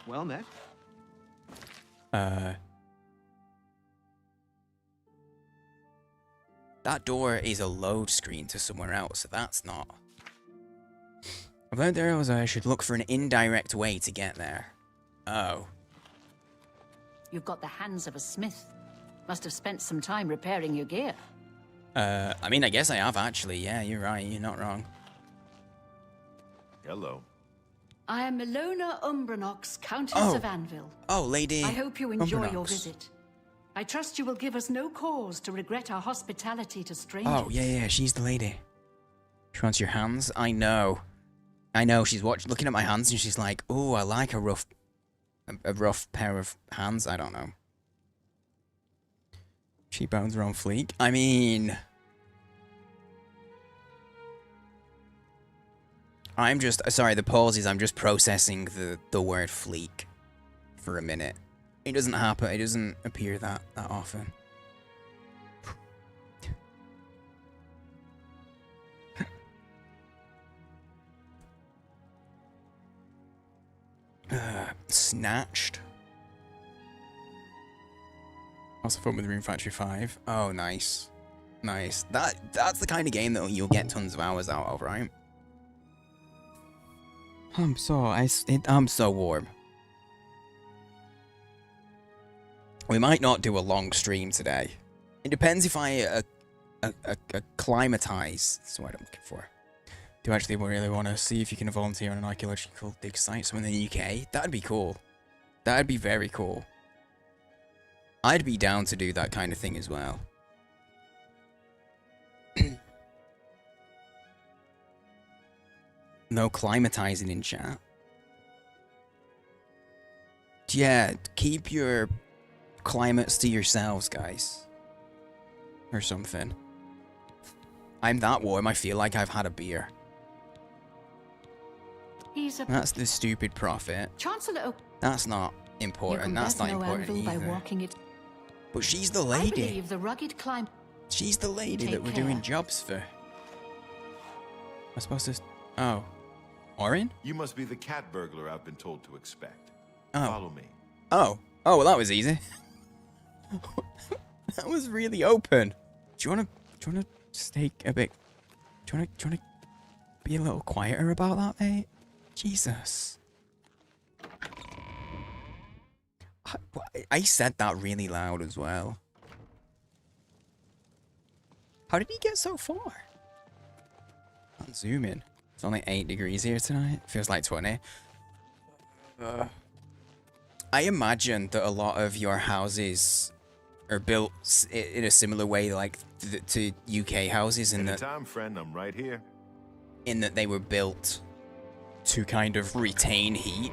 Well met. That door is a load screen to somewhere else, so that's not. I've learned there was I should look for an indirect way to get there. Oh. You've got the hands of a smith. Must have spent some time repairing your gear. I mean, I guess I have actually. Yeah, you're right. You're not wrong. Hello. I am Milona Umbranox, Countess of Anvil. Oh, Lady. I hope you enjoy your Umbranox. visit. I trust you will give us no cause to regret our hospitality to strangers. Oh, yeah, she's the lady. She wants your hands. I know. She's looking at my hands and she's like, "Oh, I like a rough pair of hands." I don't know. Cheekbones are on fleek. I mean, I'm just sorry. The pause is I'm just processing the word fleek for a minute. It doesn't happen. It doesn't appear that often. Snatched. Also fun with Room Factory 5. Oh, nice. Nice. That's the kind of game that you'll get tons of hours out of, right? I'm so warm. We might not do a long stream today. It depends if I acclimatize. That's the word I'm looking for. Do you actually really want to see if you can volunteer on an archaeological dig site somewhere in the UK? That'd be cool. That'd be very cool. I'd be down to do that kind of thing as well. No climatizing in chat. Yeah, keep your climates to yourselves, guys. Or something. I'm that warm, I feel like I've had a beer. That's the stupid prophet. Chancellor. That's not important. That's not important either. But she's the lady. I believe the rugged climb. She's the lady that we're doing jobs for. I'm supposed to... Oh. Orin? You must be the cat burglar I've been told to expect. Oh. Follow me. Oh. Oh, well that was easy. That was really open. Do you wanna stay a bit... Do you wanna be a little quieter about that, mate? Jesus. I said that really loud as well. How did he get so far? Can't zoom in. It's only 8 degrees here tonight. Feels like 20. I imagine that a lot of your houses are built in a similar way, like to UK houses, in that. Anytime, friend, I'm right here. In that they were built to kind of retain heat.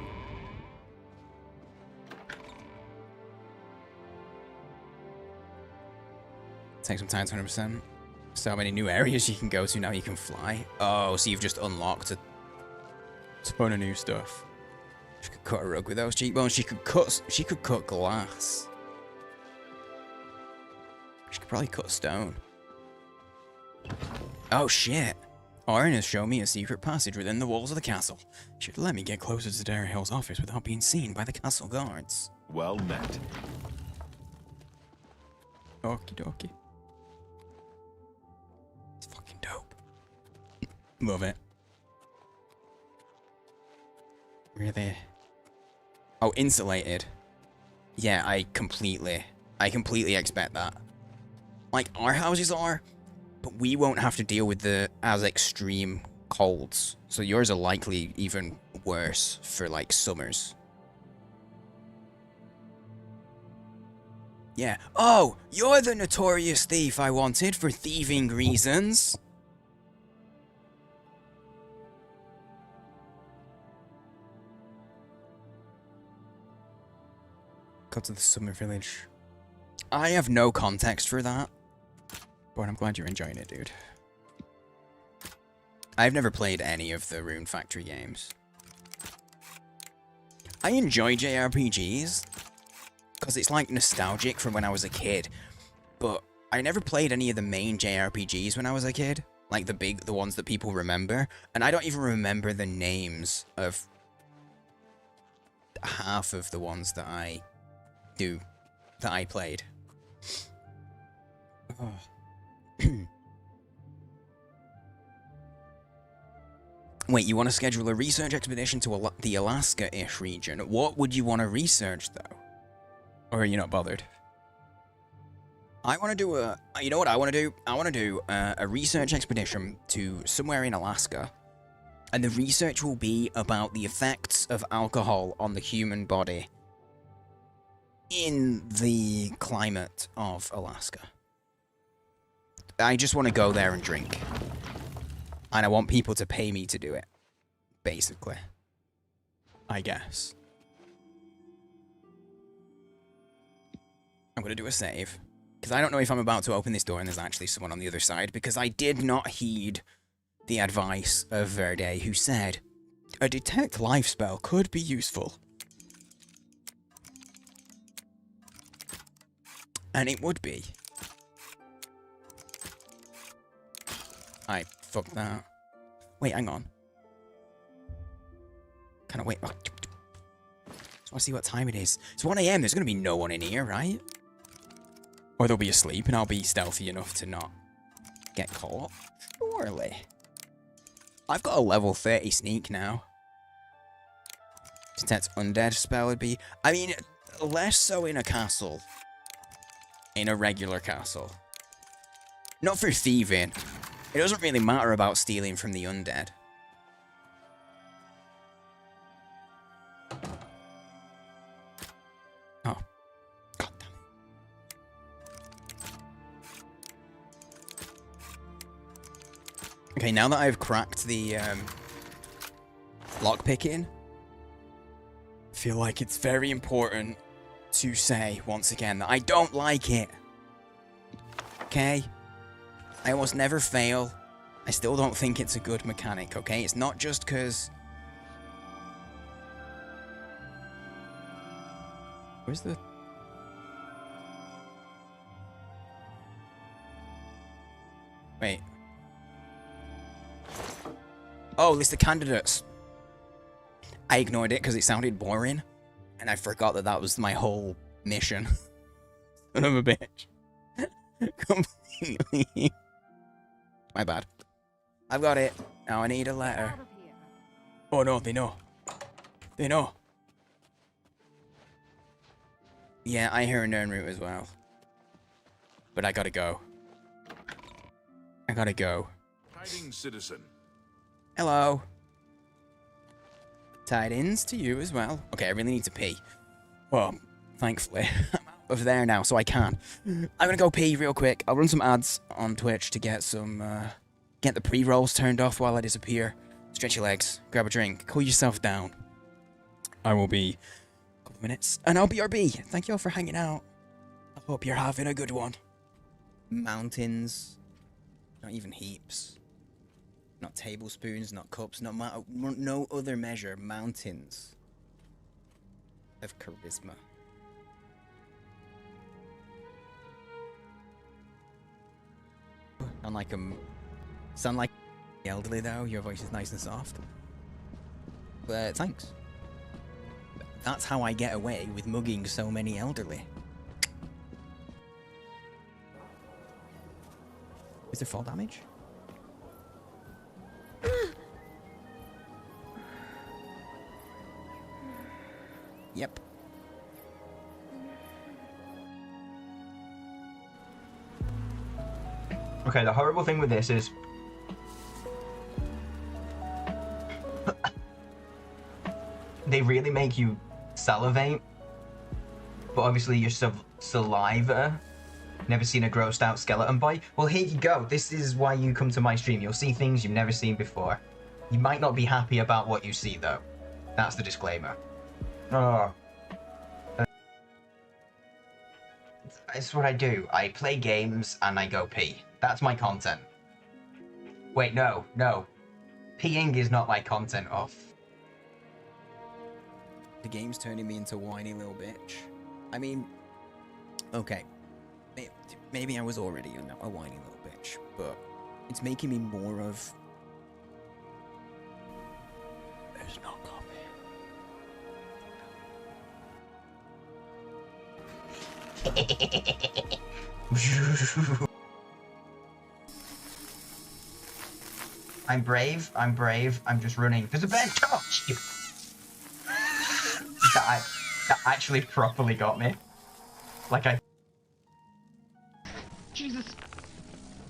Take some time to 100%. So many new areas you can go to now. You can fly. Oh, so you've just unlocked a ton of new stuff. She could cut a rug with those cheekbones. She could cut glass. She could probably cut stone. Oh shit. Arn has shown me a secret passage within the walls of the castle. Should let me get closer to Darahill's office without being seen by the castle guards. Well met. Okie dokie. It's fucking dope. Love it. Really? Oh, insulated. Yeah, I completely expect that. Like, our houses are, but we won't have to deal with the as extreme colds. So yours are likely even worse for, like, summers. Yeah. Oh, you're the notorious thief I wanted for thieving reasons. Go to the summer village. I have no context for that, but I'm glad you're enjoying it, dude. I've never played any of the Rune Factory games. I enjoy JRPGs because it's like nostalgic from when I was a kid, but I never played any of the main JRPGs when I was a kid, like the ones that people remember, and I don't even remember the names of half of the ones that I played. Oh. Wait, you want to schedule a research expedition to the Alaska-ish region? What would you want to research, though? Or are you not bothered? I want to do a... You know what I want to do? I want to do a research expedition to somewhere in Alaska. And the research will be about the effects of alcohol on the human body in the climate of Alaska. I just want to go there and drink. And I want people to pay me to do it. Basically. I guess. I'm going to do a save. Because I don't know if I'm about to open this door and there's actually someone on the other side. Because I did not heed the advice of Verde, who said, a detect life spell could be useful. And it would be. I fucked that. Wait, hang on. Can I wait? Oh. Just want to see what time it is. It's 1 AM. There's going to be no one in here, right? Or they'll be asleep and I'll be stealthy enough to not get caught. Surely. I've got a level 30 sneak now. Detect undead spell would be... I mean, less so in a castle. In a regular castle. Not for thieving. It doesn't really matter about stealing from the undead. Oh. God damn it. Okay, now that I've cracked the lockpicking, I feel like it's very important to say, once again, that I don't like it. Okay? I almost never fail. I still don't think it's a good mechanic, okay? It's not just because... Where's the... Wait. Oh, list of candidates. I ignored it because it sounded boring. And I forgot that that was my whole mission. Son of a bitch. Completely. My bad. I've got it. Now I need a letter. Oh no, they know. They know. Yeah, I hear a Nern route as well. But I gotta go. I gotta go. Tidings, citizen. Hello. Tidings to you as well. Okay, I really need to pee. Well, thankfully, I'm out of there now, so I can. I'm gonna go pee real quick. I'll run some ads on Twitch to get some, get the pre-rolls turned off while I disappear. Stretch your legs, grab a drink, cool yourself down. I will be a couple minutes, and I'll BRB. Thank you all for hanging out. I hope you're having a good one. Mountains. Not even heaps. Not tablespoons, not cups, no other measure. Mountains of charisma. Sound like The elderly, though, your voice is nice and soft. But thanks. That's how I get away with mugging so many elderly. Is there fall damage? Yep. Okay, the horrible thing with this is they really make you salivate, but obviously your saliva. Never seen a grossed out skeleton boy? Well, here you go. This is why you come to my stream. You'll see things you've never seen before. You might not be happy about what you see, though. That's the disclaimer. Oh. It's what I do. I play games and I go pee. That's my content. Wait, no. Peeing is not my content off. The game's turning me into a whiny little bitch. I mean, okay. Maybe I was already a whiny little bitch, but it's making me more of... There's no copy. I'm brave, I'm just running. There's a bed! Oh, shit. That actually properly got me. Like I... Jesus.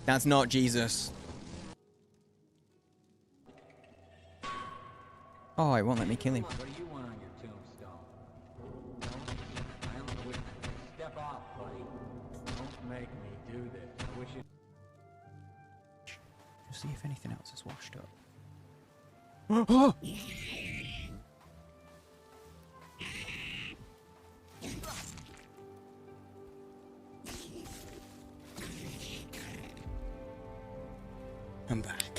That's not Jesus. Oh, it won't let me kill him. What do you want on your tombstone? I am the witness. Step off, buddy. Don't make me do this. I wish it... Just see if anything else is washed up.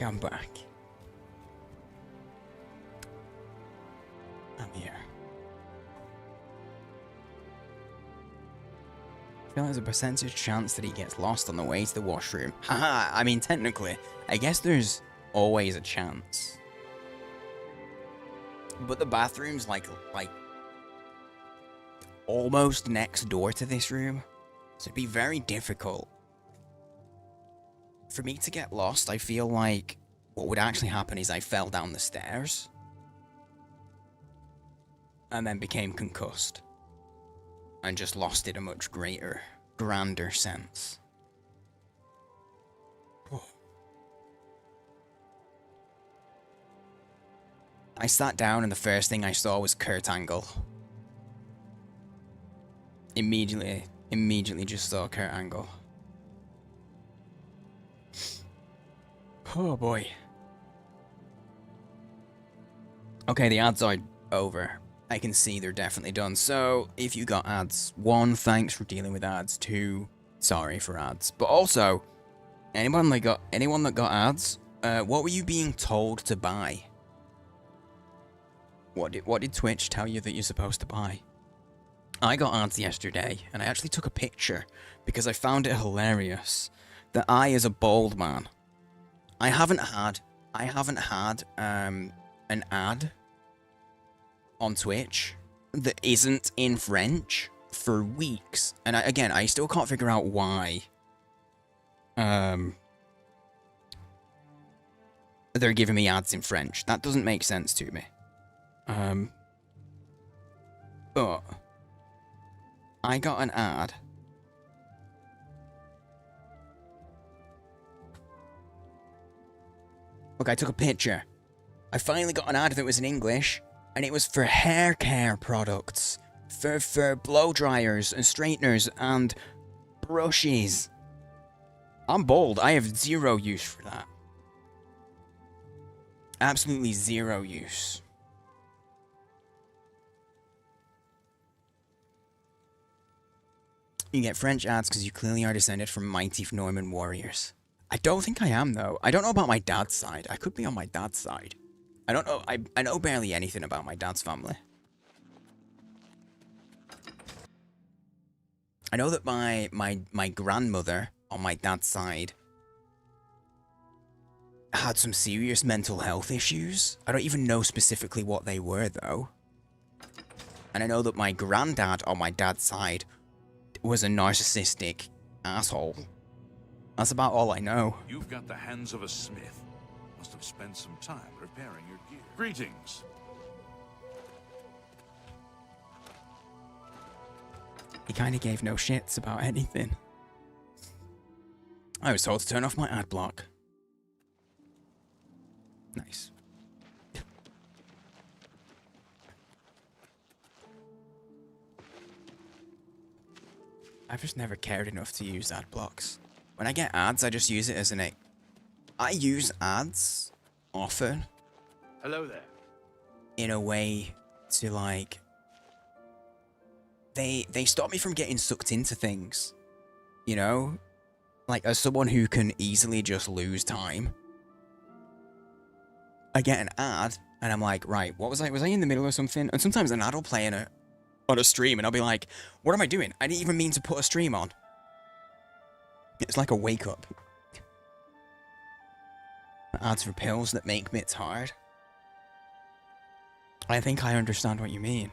I'm back. I'm here. I feel like there's a percentage chance that he gets lost on the way to the washroom. Haha, I mean, technically, I guess there's always a chance. But the bathroom's like almost next door to this room. So it'd be very difficult for me to get lost. I feel like what would actually happen is I fell down the stairs and then became concussed and just lost it a much greater, grander sense. Oh. I sat down and the first thing I saw was Kurt Angle. Immediately just saw Kurt Angle. Oh boy. Okay, the ads are over. I can see they're definitely done. So, if you got ads, 1, thanks for dealing with ads. 2, sorry for ads. But also, anyone that got ads, what were you being told to buy? What did Twitch tell you that you're supposed to buy? I got ads yesterday, and I actually took a picture because I found it hilarious that I, as a bald man, I haven't had an ad on Twitch that isn't in French for weeks, and I still can't figure out why they're giving me ads in French. That doesn't make sense to me. But I got an ad. Look, I took a picture. I finally got an ad that was in English, and it was for hair care products. For blow dryers and straighteners and brushes. I'm bald. I have zero use for that. Absolutely zero use. You get French ads because you clearly are descended from mighty Norman warriors. I don't think I am, though. I don't know about my dad's side. I could be on my dad's side. I don't know. I know barely anything about my dad's family. I know that my grandmother on my dad's side had some serious mental health issues. I don't even know specifically what they were, though. And I know that my granddad on my dad's side was a narcissistic asshole. That's about all I know. You've got the hands of a smith. Must have spent some time repairing your gear. Greetings. He kind of gave no shits about anything. I was told to turn off my ad block. Nice. I've just never cared enough to use ad blocks. When I get ads, I just use it as an... I use ads often. Hello there. In a way to, like... They stop me from getting sucked into things. You know? Like, as someone who can easily just lose time, I get an ad, and I'm like, right, what was I in the middle of something? And sometimes an ad will play on a stream, and I'll be like, what am I doing? I didn't even mean to put a stream on. It's like a wake-up. Ads for pills that make me tired. I think I understand what you mean.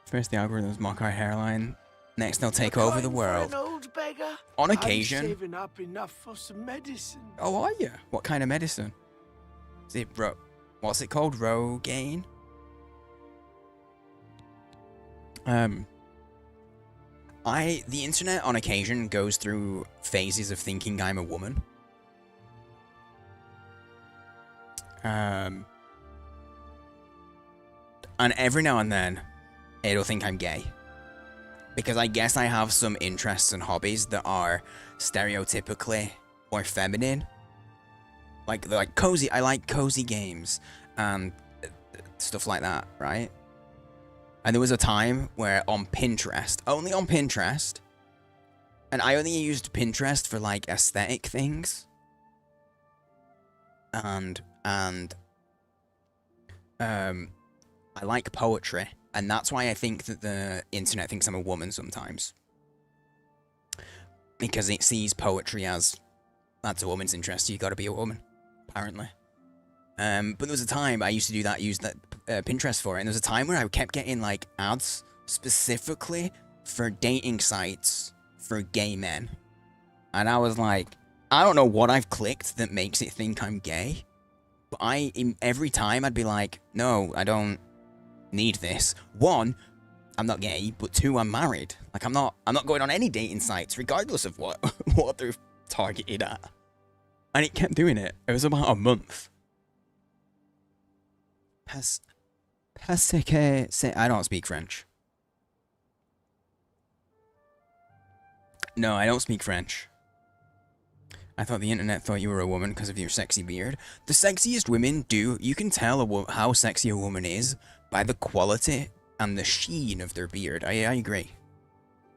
First the algorithms mock our hairline. Next they'll take over the world. An old beggar? On occasion. I'm saving up enough for some medicine. Oh, are you? What kind of medicine? Is it what's it called? Rogaine? The internet on occasion goes through phases of thinking I'm a woman. And every now and then, it'll think I'm gay. Because I guess I have some interests and hobbies that are stereotypically more feminine. Like cozy, I like cozy games and stuff like that, right? And there was a time where on Pinterest, only on Pinterest, and I only used Pinterest for like aesthetic things. And I like poetry, and that's why I think that the internet thinks I'm a woman sometimes. Because it sees poetry as, that's a woman's interest, you gotta be a woman, apparently. But there was a time I used to use that Pinterest for it, and there was a time where I kept getting like ads specifically for dating sites for gay men. And I was like, I don't know what I've clicked that makes it think I'm gay, but every time I'd be like, no, I don't need this. One, I'm not gay, but two, I'm married. Like I'm not going on any dating sites, regardless of what they're targeted at. And it kept doing it. It was about a month. I don't speak French. No, I don't speak French. I thought the internet thought you were a woman because of your sexy beard. The sexiest women do. You can tell how sexy a woman is by the quality and the sheen of their beard. I agree.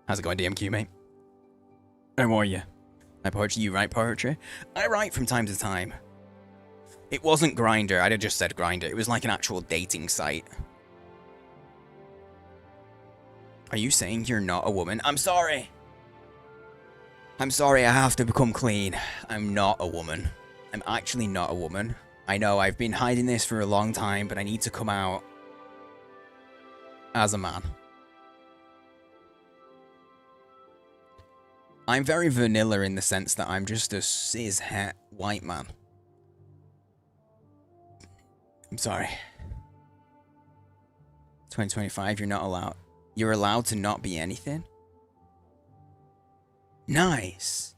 How's it going, DMQ, mate? How are you? I poetry. You write poetry? I write from time to time. It wasn't Grindr. I'd have just said Grindr. It was like an actual dating site. Are you saying you're not a woman? I'm sorry. I'm sorry, I have to become clean. I'm not a woman. I'm actually not a woman. I know I've been hiding this for a long time, but I need to come out as a man. I'm very vanilla in the sense that I'm just a cis-het white man. I'm sorry. 2025, you're not allowed. You're allowed to not be anything? Nice.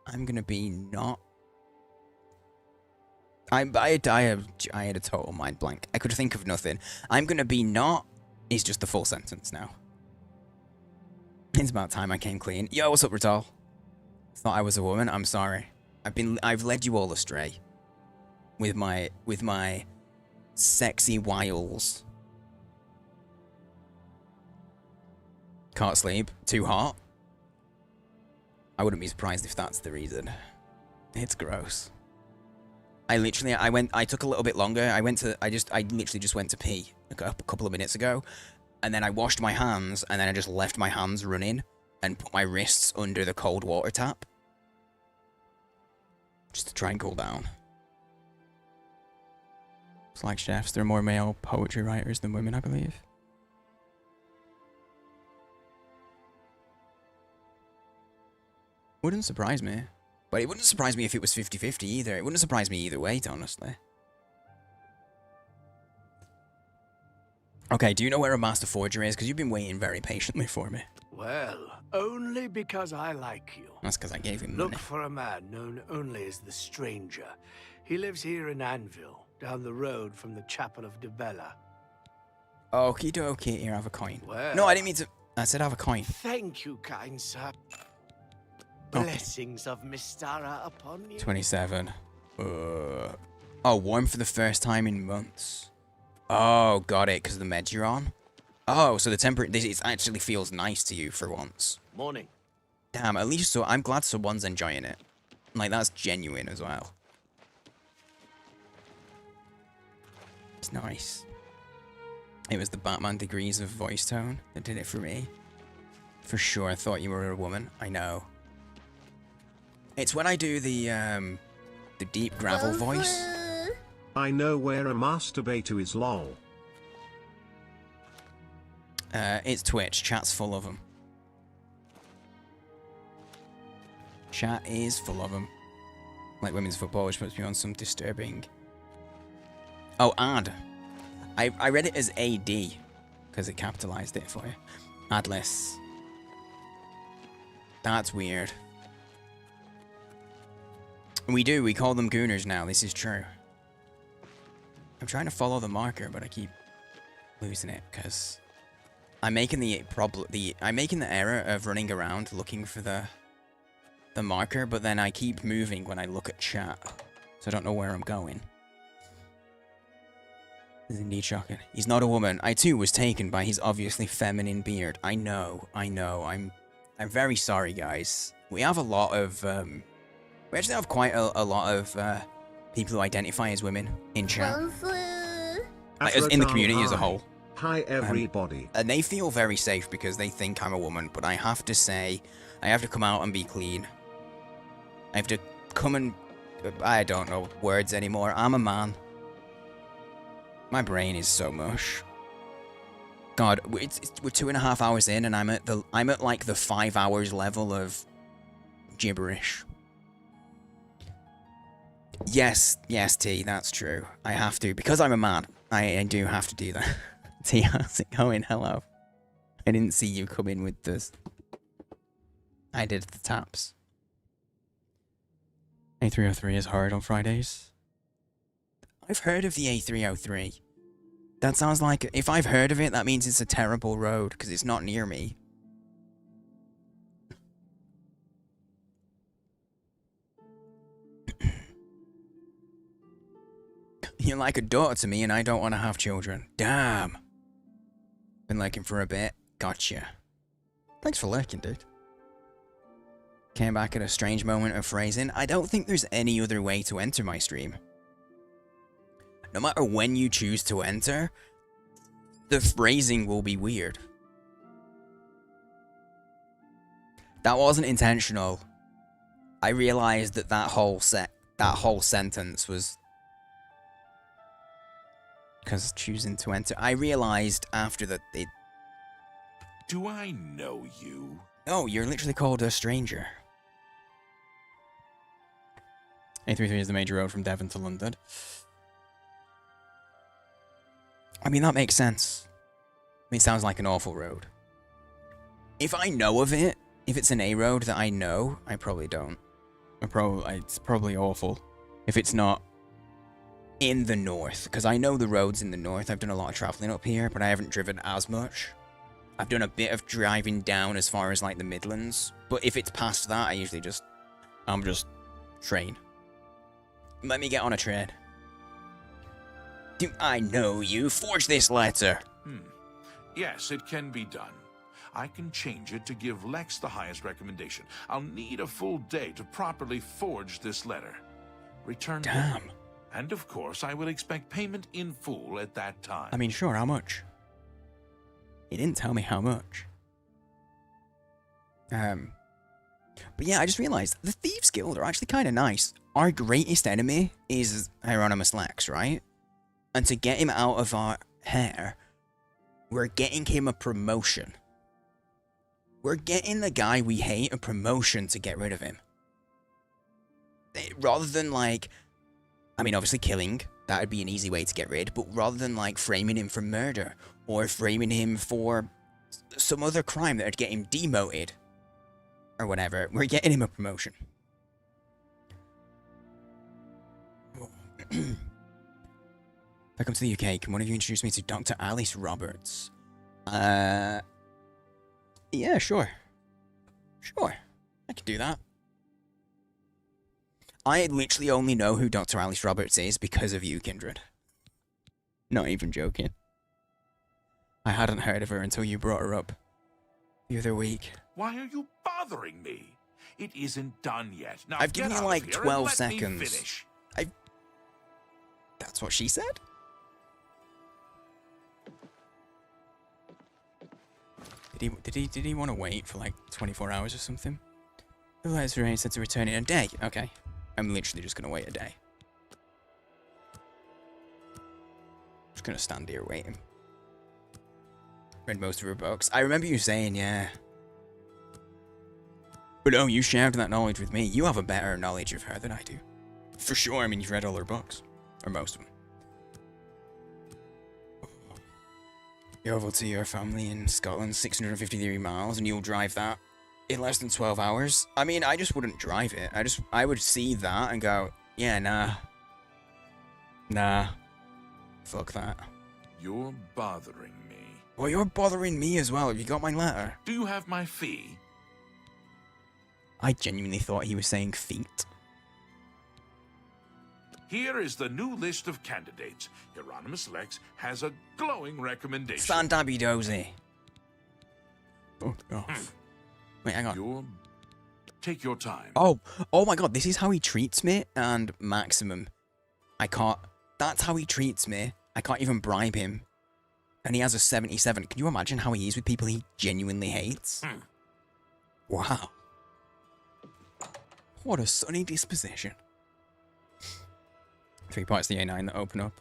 I'm gonna be not. I had a total mind blank. I could think of nothing. I'm gonna be not is just the full sentence now. It's about time I came clean. Yo, what's up, Ratal? Thought I was a woman. I'm sorry. I've led you all astray. With my sexy wiles. Can't sleep. Too hot. I wouldn't be surprised if that's the reason. It's gross. I took a little bit longer. I literally just went to pee a couple of minutes ago, and then I washed my hands, and then I just left my hands running and put my wrists under the cold water tap Just to try and cool down. It's like chefs, there are more male poetry writers than women, I believe. Wouldn't surprise me. But it wouldn't surprise me if it was 50-50 either. It wouldn't surprise me either way, honestly. Okay, do you know where a master forger is? Because you've been waiting very patiently for me. Well, only because I like you. That's because I gave him Look money. for a man known only as the Stranger. He lives here in Anvil, down the road from the Chapel of Debella. Okie dokie, here, have a coin. Well, No, I didn't mean to... I said have a coin. Thank you, kind sir. Okay. Blessings of Mystara upon you. 27. Oh, warm for the first time in months. Oh, got it, because of the meds you're on. Oh, so the temperature... It actually feels nice to you for once. Morning. Damn, at least so... I'm glad someone's enjoying it. Like, that's genuine as well. It's nice. It was the Batman degrees of voice tone that did it for me. For sure, I thought you were a woman. I know. It's when I do the deep gravel voice. I know where a masturbator is, lol. It's Twitch. Chat's full of them. Chat is full of them. Like women's football, which puts me on some disturbing... Oh, ad. I read it as AD, because it capitalized it for you. Adless. That's weird. We call them gooners now, this is true. I'm trying to follow the marker, but I keep losing it, because I'm making I'm making the error of running around looking for the marker, but then I keep moving when I look at chat, so I don't know where I'm going. This is indeed shocking. He's not a woman. I too was taken by his obviously feminine beard. I know. I'm very sorry, guys. We have a lot of we actually have quite a lot of people who identify as women in chat. Like, in the community as a whole. Hi everybody. And they feel very safe because they think I'm a woman, but I have to say, I have to come out and be clean. I have to come and... I don't know words anymore. I'm a man. My brain is so mush. God, we're 2.5 hours in, and I'm at like the 5 hours level of gibberish. Yes, T, that's true. I have to, because I'm a man. I do have to do that. T, how's it going? Hello. I didn't see you come in with this. I did the taps. A303 is hard on Fridays. I've heard of the A303. That sounds like... If I've heard of it, that means it's a terrible road, because it's not near me. You're like a daughter to me, and I don't want to have children. Damn. Been lurking for a bit. Gotcha. Thanks for lurking, dude. Came back at a strange moment of phrasing. I don't think there's any other way to enter my stream. No matter when you choose to enter, the phrasing will be weird. That wasn't intentional. I realized that whole sentence was because choosing to enter. I realized after that it... Do I know you? No, you're literally called a stranger. A33 is the major road from Devon to London. I mean, that makes sense. It sounds like an awful road. If I know of it, if it's an A road that I know, I probably don't. It's probably awful. If it's not in the north, because I know the roads in the north. I've done a lot of traveling up here, but I haven't driven as much. I've done a bit of driving down as far as like the Midlands, but if it's past that, I usually I'm just train. Let me get on a train. Do I know you? Forge this letter. Yes, it can be done. I can change it to give Lex the highest recommendation. I'll need a full day to properly forge this letter. Return. Damn. And of course, I will expect payment in full at that time. I mean, sure, how much? He didn't tell me how much. But yeah, I just realized the Thieves Guild are actually kind of nice. our greatest enemy is Hieronymus Lex, right? And to get him out of our hair, we're getting him a promotion. We're getting the guy we hate a promotion to get rid of him. Rather than, like, I mean, obviously killing, that would be an easy way to get rid, but rather than, like, framing him for murder, or framing him for some other crime that would get him demoted, or whatever, we're getting him a promotion. If I come to the UK, can one of you introduce me to Dr. Alice Roberts? Yeah, sure. Sure. I can do that. I literally only know who Dr. Alice Roberts is because of you, Kindred. Not even joking. I hadn't heard of her until you brought her up the other week. Why are you bothering me? It isn't done yet. Now I've given you like 12 seconds. seconds. That's what she said? Did he want to wait for like 24 hours or something? The letters were said to return in a day. Okay. I'm literally just gonna wait a day. Just gonna stand here waiting. Read most of her books. I remember you saying, yeah. But oh, you shared that knowledge with me. You have a better knowledge of her than I do. For sure, I mean, you've read all her books. Or most of them. Go over to your family in Scotland, 653 miles, and you'll drive that in less than 12 hours. I mean, I just wouldn't drive it. I would see that and go, yeah, nah. Nah. Fuck that. You're bothering me. Well, you're bothering me as well. Have you got my letter? Do you have my fee? I genuinely thought he was saying feet. Here is the new list of candidates. Hieronymus Lex has a glowing recommendation. Sandabi Dozy. Fuck off. Wait, hang on. Take your time. Oh my god, this is how he treats me, and maximum. I can't, that's how he treats me. I can't even bribe him. And he has a 77. Can you imagine how he is with people he genuinely hates? Wow. What a sunny disposition. 3 parts of the A9 that open up.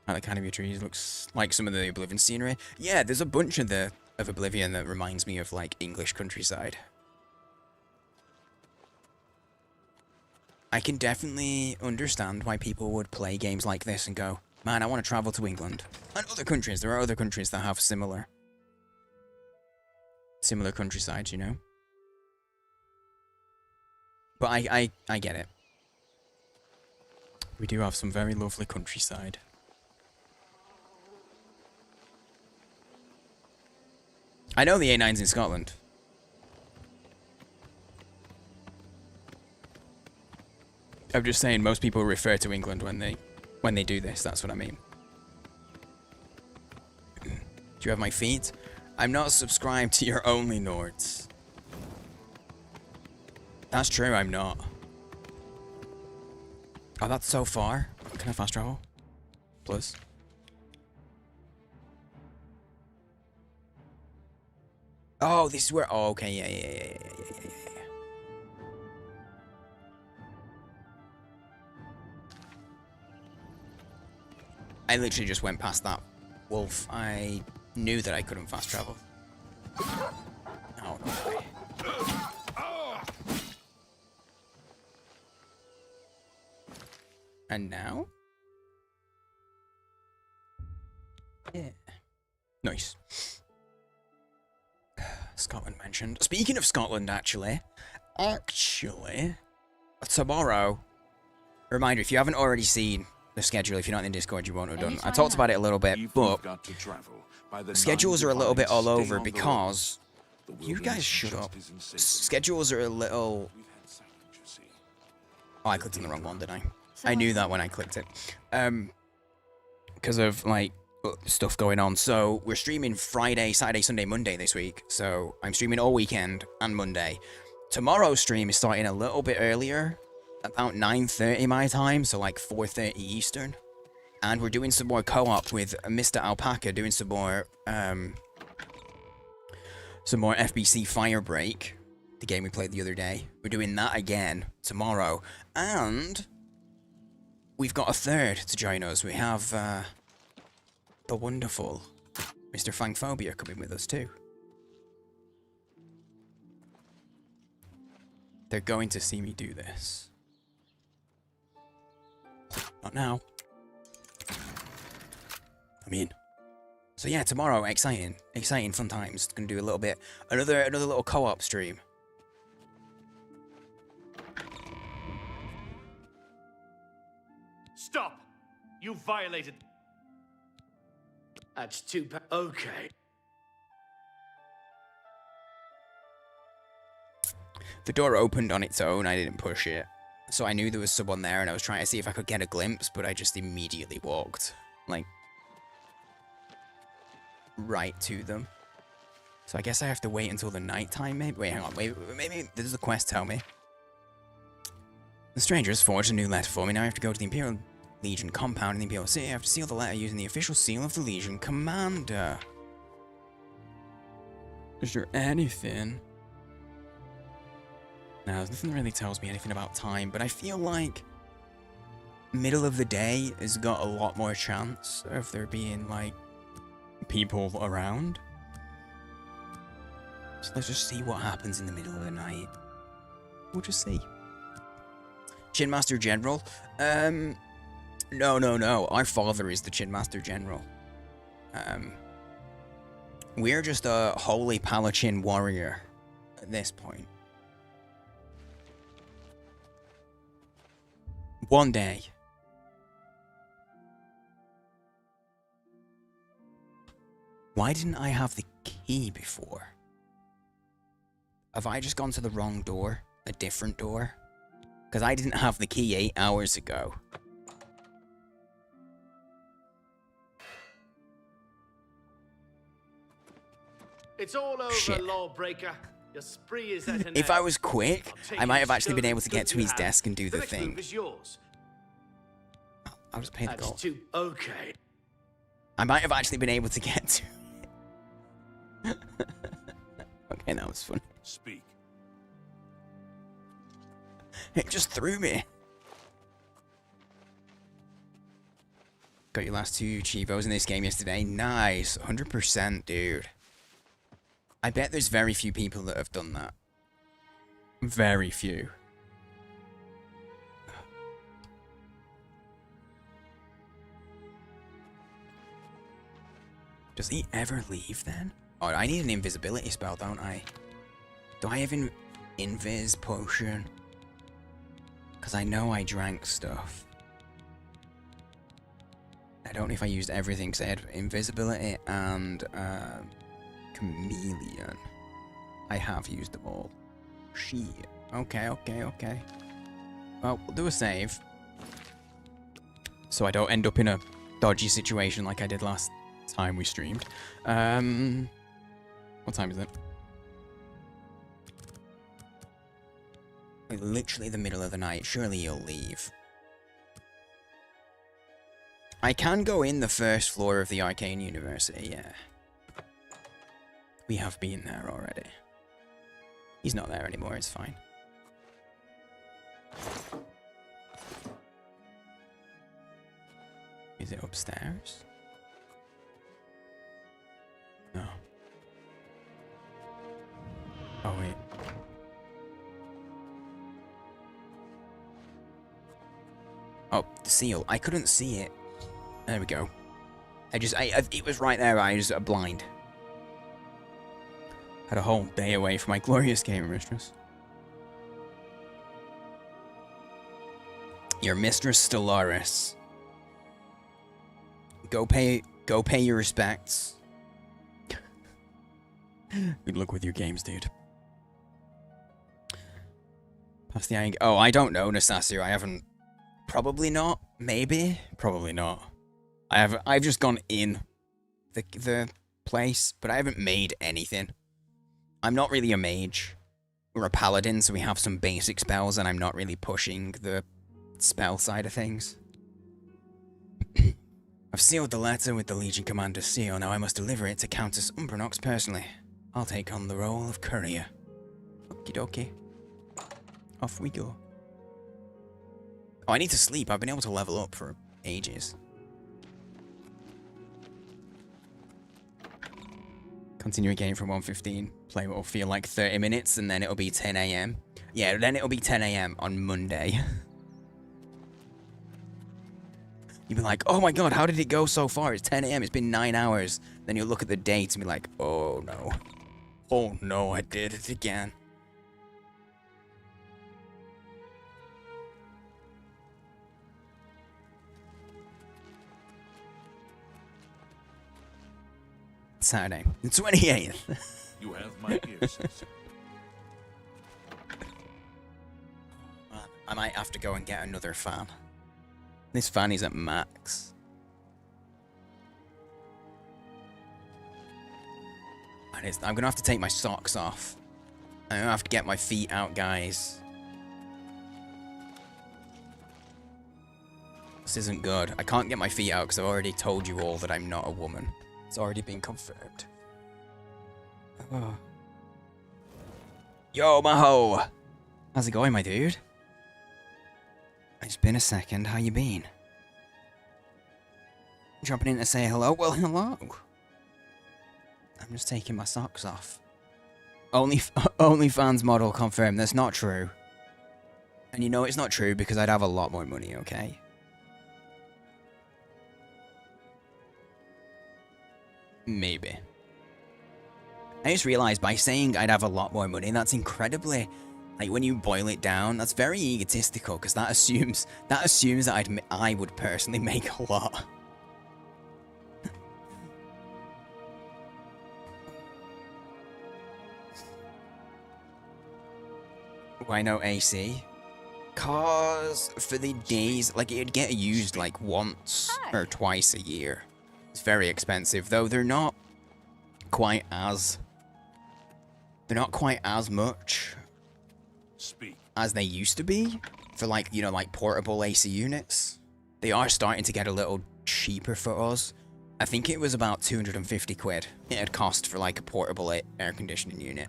And the canopy of trees looks like some of the Oblivion scenery. Yeah, there's a bunch of Oblivion that reminds me of, like, English countryside. I can definitely understand why people would play games like this and go, man, I want to travel to England. And other countries, there are other countries that have similar countrysides, you know? But I get it. We do have some very lovely countryside. I know the A9's in Scotland. I'm just saying most people refer to England when they do this, that's what I mean. Do you have my feet? I'm not subscribed to your only Nords. That's true, I'm not. Oh, that's so far. Can I fast travel? Plus. Oh, this is where... Oh, okay, yeah. I literally just went past that wolf. I knew that I couldn't fast travel. Oh, no way. And now? Yeah. Nice. Scotland mentioned. Speaking of Scotland, actually, tomorrow, reminder, if you haven't already seen the schedule, if you're not in Discord, you won't have done. I talked about it a little bit, but schedules are a little bit all over because you guys shut up. Schedules are a little... Oh, I clicked on the wrong one, didn't I? I knew that when I clicked it. Because of, like, stuff going on. So, we're streaming Friday, Saturday, Sunday, Monday this week. So, I'm streaming all weekend and Monday. Tomorrow's stream is starting a little bit earlier. About 9:30 my time, so like 4:30 Eastern. And we're doing some more co-op with Mr. Alpaca, doing some more FBC Firebreak. the game we played the other day. We're doing that again tomorrow. And we've got a third to join us. We have the wonderful Mr. Fangphobia coming with us too. They're going to see me do this. Not now. I mean, so yeah, tomorrow, exciting, fun times. Gonna do a little bit, another little co-op stream. Stop! You violated. That's okay. The door opened on its own. I didn't push it, so I knew there was someone there, and I was trying to see if I could get a glimpse, but I just immediately walked, like, right to them. So I guess I have to wait until the night time, maybe? Wait, hang on, maybe does the quest tell me? The stranger has forged a new letter for me. Now I have to go to the Imperial Legion compound in the Imperial City. I have to seal the letter using the official seal of the Legion Commander. Is there anything? Now, nothing really tells me anything about time, but I feel like middle of the day has got a lot more chance of there being, like, people around. So let's just see what happens in the middle of the night. We'll just see. Chin Master General? No. Our father is the Chin Master General. We're just a holy Paladin warrior at this point. One day. Why didn't I have the key before? Have I just gone to the wrong door? A different door? Because I didn't have the key 8 hours ago. It's all over, Shit. lawbreaker. Your spree is at an If end. I was quick, I might have actually been able to get to his desk and do the next thing. move is yours. I'll just pay the gold. Okay. I might have actually been able to get to it. Okay, that was fun. Speak. It just threw me. Got your last 2 Chivos in this game yesterday. Nice. 100%, dude. I bet there's very few people that have done that. Very few. Does he ever leave then? Oh, I need an invisibility spell, don't I? Do I have an invis potion? Because I know I drank stuff. I don't know if I used everything, because I had invisibility and chameleon. I have used them all. Shit. Okay. Well, we'll do a save. So I don't end up in a dodgy situation like I did last time we streamed. What time is it? Like, literally the middle of the night. Surely you'll leave. I can go in the first floor of the Arcane University, yeah. We have been there already. He's not there anymore, it's fine. Is it upstairs? No. Oh, wait. Oh, the seal. I couldn't see it. There we go. It was right there. I was blind. Had a whole day away from my glorious gamer mistress. Your Mistress Stellaris. Go pay your respects. Good luck with your games, dude. Past the eye. Oh, I don't know, Nasasu. I haven't. Probably not. Maybe. Probably not. I've just gone in the place, but I haven't made anything. I'm not really a mage. We're a paladin, so we have some basic spells, and I'm not really pushing the spell side of things. I've sealed the letter with the Legion Commander's seal. Now I must deliver it to Countess Umbranox personally. I'll take on the role of courier. Okie dokie. Off we go. Oh, I need to sleep. I've been able to level up for ages. Continue a game from 1:15. Play what will feel like 30 minutes, and then it'll be 10 a.m. Yeah, then it'll be 10 a.m. on Monday. You'll be like, oh my god, how did it go so far? It's 10 a.m. It's been 9 hours. Then you'll look at the date and be like, oh no. Oh no, I did it again. Saturday, the 28th. You have my ears. I might have to go and get another fan. This fan is at max. I'm gonna have to take my socks off. I'm gonna have to get my feet out, guys. This isn't good. I can't get my feet out because I've already told you all that I'm not a woman. It's already been confirmed. Oh. Yo, Maho! How's it going, my dude? It's been a second. How you been? Dropping in to say hello? Well, hello. I'm just taking my socks off. OnlyFans model confirmed. That's not true. And you know it's not true because I'd have a lot more money, okay? Maybe. I just realized by saying I'd have a lot more money, that's incredibly, like, when you boil it down, that's very egotistical because that assumes that I would personally make a lot. Why no AC? Cause for the days, like, it'd get used like once or twice a year. It's very expensive, though they're not quite as much as they used to be for, like, you know, like portable AC units. They are starting to get a little cheaper for us. I think it was about 250 quid it'd cost for like a portable air conditioning unit.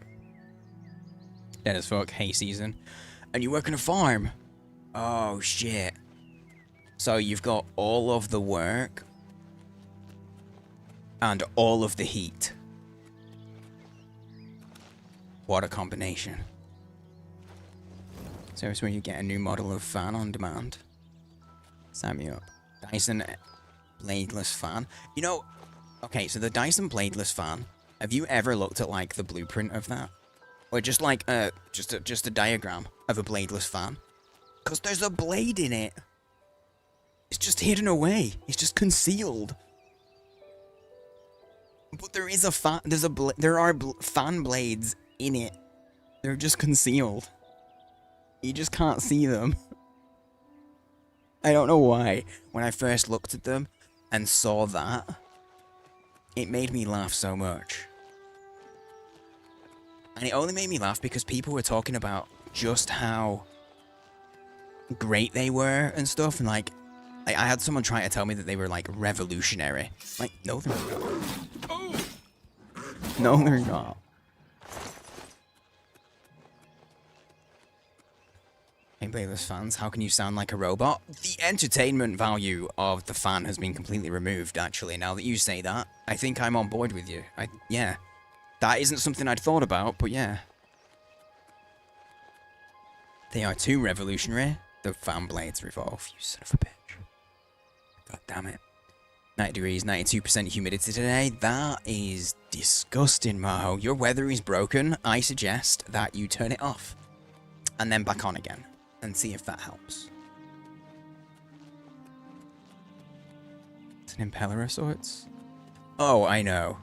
Dead as fuck, hay season. And you work on a farm. Oh shit. So you've got all of the work and all of the heat. What a combination. So it's where you get a new model of fan on demand. Sign me up. Dyson bladeless fan. You know, okay, so the Dyson bladeless fan, have you ever looked at like the blueprint of that? Or just like just a diagram of a bladeless fan? Because there's a blade in it. It's just hidden away. It's just concealed. But there is a fan. There are fan blades in it. They're just concealed. You just can't see them. I don't know why. When I first looked at them and saw that, it made me laugh so much. And it only made me laugh because people were talking about just how great they were and stuff, and like I had someone try to tell me that they were like revolutionary. Like, no they're not. No they're not. Hey bladeless fans, how can you sound like a robot? The entertainment value of the fan has been completely removed, actually, now that you say that. I think I'm on board with you. Yeah. That isn't something I'd thought about, but yeah. They are too revolutionary. The fan blades revolve, you son of a bitch. God damn it. 90 degrees, 92% humidity today. That is disgusting, Maho. Your weather is broken. I suggest that you turn it off. And then back on again. And see if that helps. It's an impeller of sorts. Oh, I know.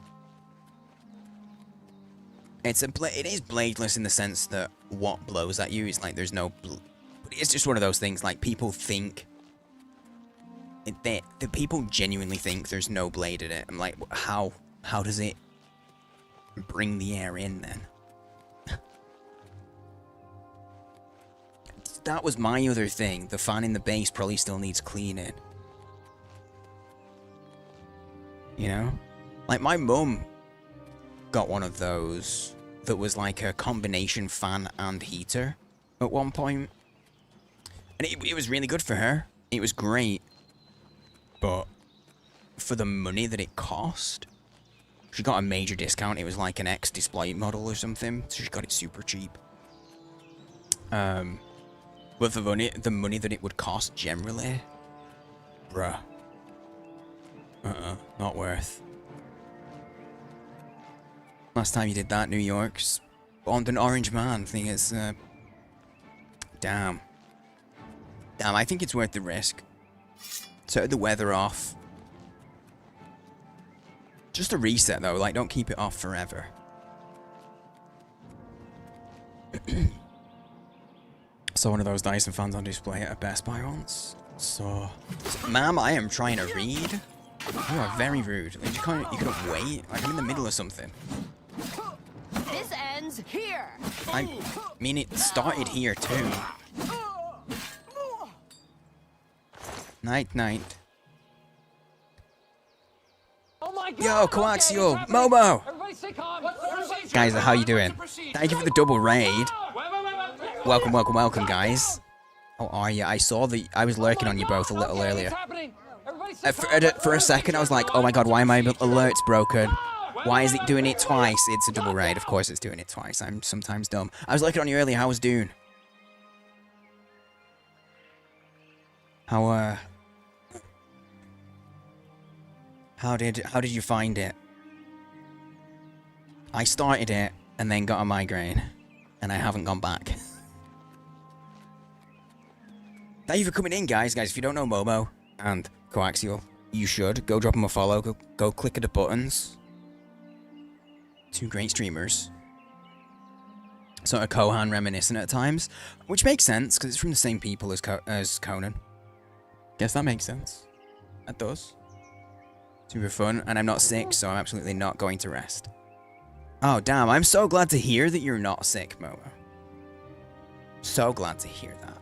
It is bladeless in the sense that what blows at you is like there's no... But it's just one of those things, like people think... The people genuinely think there's no blade in it. I'm like, how does it bring the air in then? That was my other thing. The fan in the base probably still needs cleaning. You know? Like my mum got one of those that was like a combination fan and heater at one point. And it was really good for her. It was great. But for the money that it cost, she got a major discount. It was like an X-Display model or something, so she got it super cheap. But for the money that it would cost generally, bruh. Not worth. Last time you did that, New York, spawned an orange man. Thing is, damn. Damn, I think it's worth the risk. Turn the weather off. Just a reset though, like don't keep it off forever. Saw one of those Dyson fans on display at a Best Buy once. So, ma'am, I am trying to read. You are very rude. Like, you couldn't wait. Like I'm in the middle of something. This ends here. I mean, it started here too. Night, night. Oh my God. Yo, Coaxial, Momo. Guys, how you doing? Thank you for the double raid. Welcome, welcome, welcome, guys. How are you? I saw that I was lurking on you both a little earlier. For a second, I was like, oh my God, why are my alerts broken? Why is it doing it twice? It's a double raid. Of course it's doing it twice. I'm sometimes dumb. I was lurking on you earlier. How was Dune? How did you find it? I started it and then got a migraine, and I haven't gone back. Thank you for coming in, guys. Guys, if you don't know Momo and Coaxial, you should go drop them a follow. Go click at the buttons. Two great streamers. Sort of Kohan reminiscent at times, which makes sense because it's from the same people as Conan. Guess that makes sense. That does. Super fun, and I'm not sick, so I'm absolutely not going to rest. Oh, damn, I'm so glad to hear that you're not sick, Momo. So glad to hear that.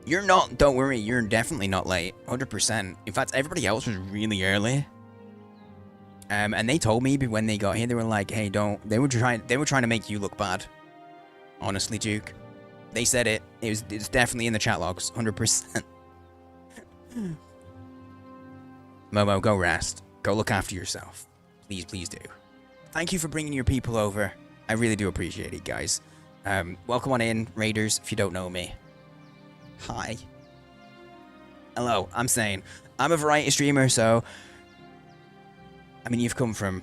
You're not, don't worry, you're definitely not late. 100%. In fact, everybody else was really early. And they told me when they got here, they were like, hey, don't, they were trying to make you look bad. Honestly, Duke. They said it. It's definitely in the chat logs, 100%. Momo, go rest. Go look after yourself. Please, please do. Thank you for bringing your people over. I really do appreciate it, guys. Welcome on in, Raiders, if you don't know me. Hi. Hello, I'm saying, I'm a variety streamer, so... I mean, you've come from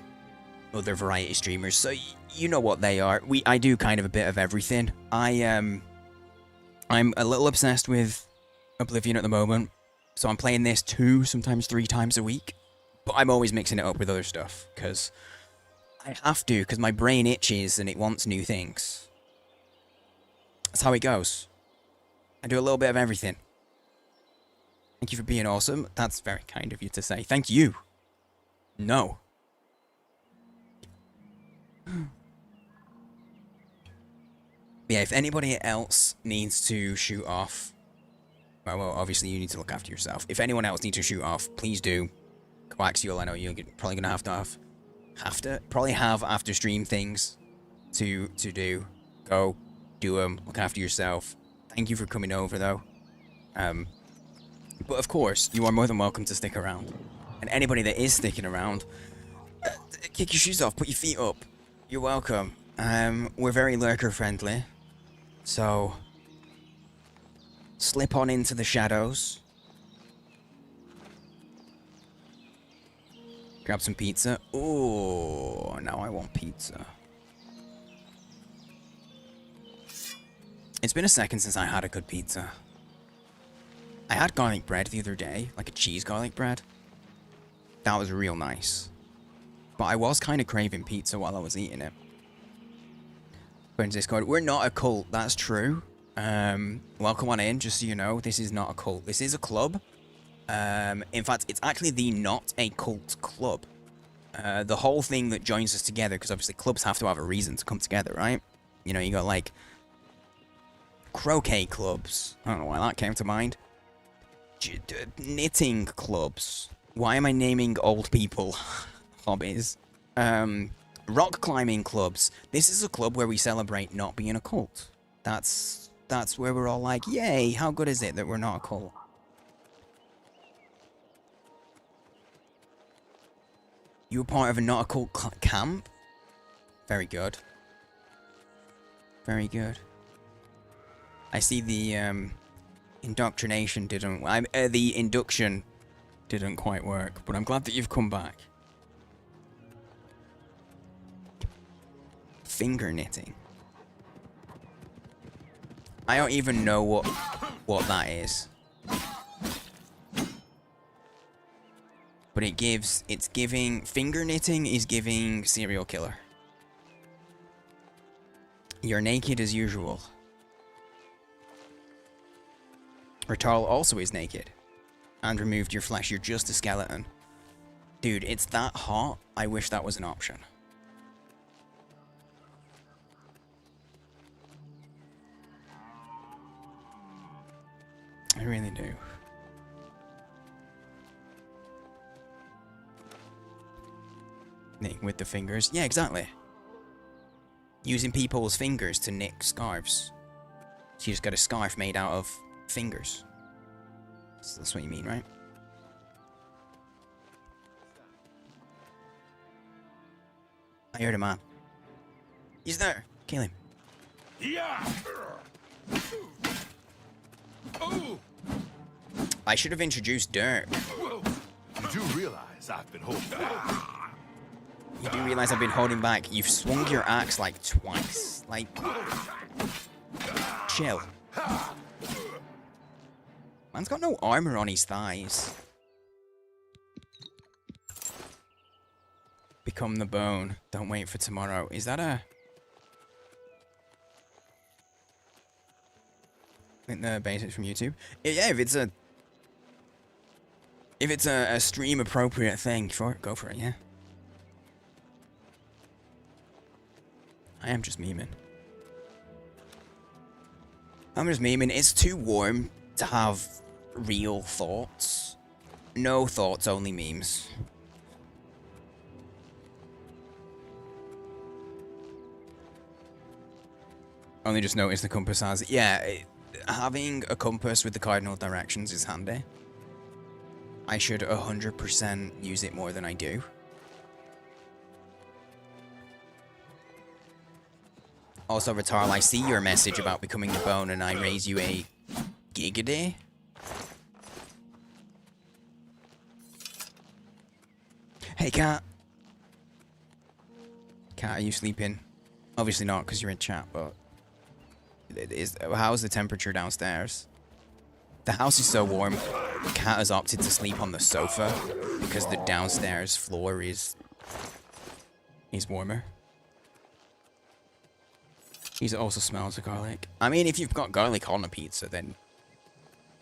other variety streamers, so you know what they are. I do kind of a bit of everything. I'm a little obsessed with Oblivion at the moment. So I'm playing this 2, sometimes 3 times a week. But I'm always mixing it up with other stuff, because I have to, because my brain itches and it wants new things. That's how it goes. I do a little bit of everything. Thank you for being awesome. That's very kind of you to say. Thank you. No. Yeah, if anybody else needs to shoot off... Well, obviously you need to look after yourself. If anyone else needs to shoot off, please do. Coaxial, I know you're probably gonna probably have after stream things to do. Go do them. Look after yourself. Thank you for coming over though. But of course, you are more than welcome to stick around. And anybody that is sticking around, kick your shoes off, put your feet up. You're welcome. We're very lurker friendly, so slip on into the shadows. Grab some pizza. Oh, now I want pizza. It's been a second since I had a good pizza. I had garlic bread the other day, like a cheese garlic bread. That was real nice. But I was kind of craving pizza while I was eating it. Going to Discord. We're not a cult, that's true. Welcome on in, just so you know, this is not a cult. This is a club. In fact, it's actually the not a cult club. The whole thing that joins us together, because obviously clubs have to have a reason to come together, right? You know, you got like croquet clubs. I don't know why that came to mind. Knitting clubs. Why am I naming old people hobbies? Rock climbing clubs. This is a club where we celebrate not being a cult. That's where we're all like, yay, how good is it that we're not a cult? You were part of a not a cult camp? Very good. Very good. I see the indoctrination didn't... the induction didn't quite work, but I'm glad that you've come back. Finger knitting. I don't even know what that is. But it's giving... Finger knitting is giving serial killer. You're naked as usual. Ratal also is naked. And removed your flesh. You're just a skeleton. Dude, it's that hot. I wish that was an option. I really do. Knitting with the fingers. Yeah, exactly. Using people's fingers to knit scarves. So you just got a scarf made out of fingers. So that's what you mean, right? I heard a man. He's there. Kill him. Yeah. Oh. I should have introduced Dirk. You do realize I've been holding back. You do realize I've been holding back. You've swung your axe like twice. Like, chill. Man's got no armor on his thighs. Become the bone. Don't wait for tomorrow. Is that a... I think the basics from YouTube. Yeah, if it's a... If it's a stream appropriate thing, sure, go for it, yeah. I am just memeing. I'm just memeing. It's too warm to have real thoughts. No thoughts, only memes. Only just noticed the compass has... Yeah, having a compass with the cardinal directions is handy. I should 100% use it more than I do. Also, Ratarl, I see your message about becoming the bone and I raise you a gig a day. Hey, Cat. Cat, are you sleeping? Obviously not, because you're in chat, but... How's the temperature downstairs? The house is so warm, Cat has opted to sleep on the sofa because the downstairs floor is warmer. He also smells of garlic. I mean, if you've got garlic on a pizza, then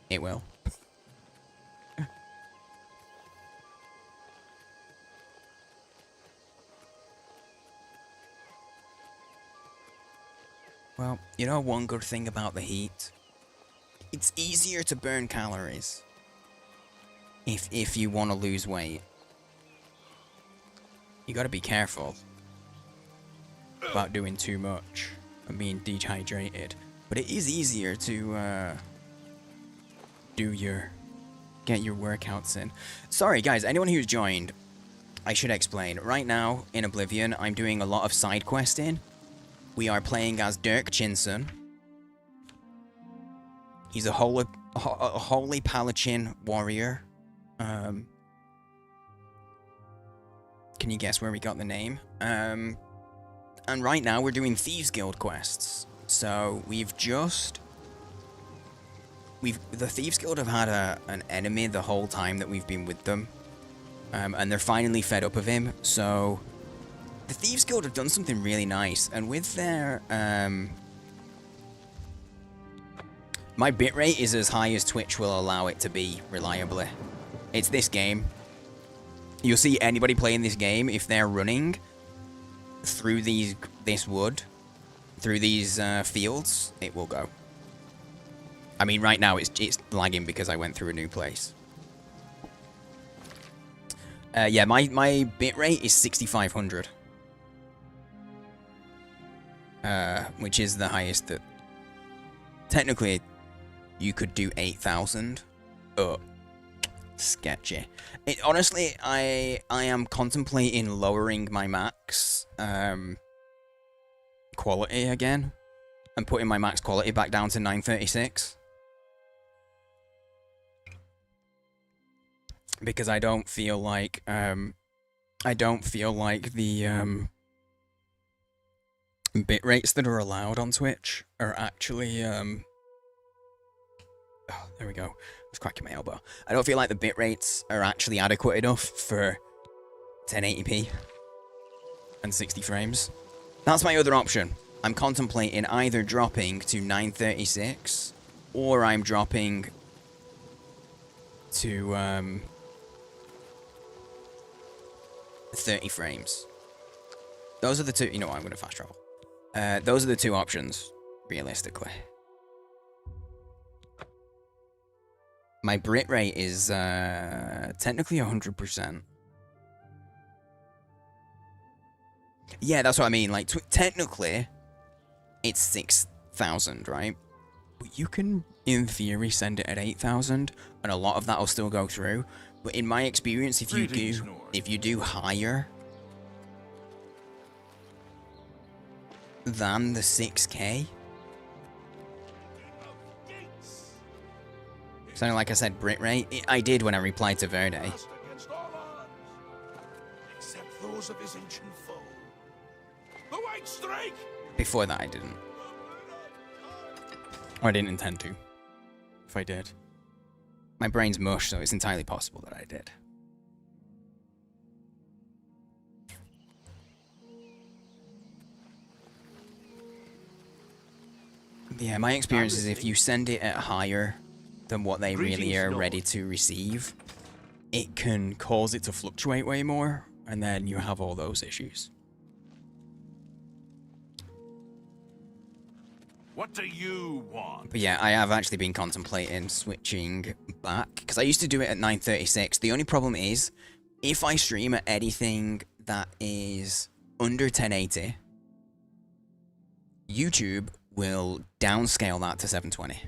it will. Well, you know one good thing about the heat? It's easier to burn calories if you want to lose weight. You gotta be careful about doing too much and being dehydrated. But it is easier to get your workouts in. Sorry guys, anyone who's joined, I should explain. Right now, in Oblivion, I'm doing a lot of side questing. We are playing as Dirk Chinson. He's a holy Paladin warrior. Can you guess where we got the name? And right now we're doing Thieves Guild quests. So the Thieves Guild have had an enemy the whole time that we've been with them. And they're finally fed up of him, so... The Thieves Guild have done something really nice, and with their, my bitrate is as high as Twitch will allow it to be, reliably. It's this game. You'll see anybody playing this game, if they're running through this wood, through these fields, it will go. I mean, right now it's lagging because I went through a new place. Yeah, my bitrate is 6500. which is the highest that technically you could do 8,000, but sketchy. Honestly, I am contemplating lowering my max quality again and putting my max quality back down to 936. Because I don't feel like the bit rates that are allowed on Twitch are actually oh, there we go. I was cracking my elbow. I don't feel like the bit rates are actually adequate enough for 1080p and 60 frames. That's my other option. I'm contemplating either dropping to 936 or I'm dropping to 30 frames. Those are the two. You know what? I'm going to fast travel. Those are the two options, realistically. My Brit rate is technically 100%. Yeah, that's what I mean. Like, technically, it's 6,000, right? But you can, in theory, send it at 8,000, and a lot of that will still go through. But in my experience, if you do higher than the 6K, so like I said, Brit rate, I did when I replied to Verde. Except those of his ancient foe. The White Strike! Before that, I didn't. Or I didn't intend to. If I did. My brain's mush, so it's entirely possible that I did. Yeah, my experience is if you send it at higher than what they really are ready to receive, it can cause it to fluctuate way more, and then you have all those issues. What do you want? But yeah, I have actually been contemplating switching back, because I used to do it at 936. The only problem is, if I stream at anything that is under 1080, YouTube will downscale that to 720.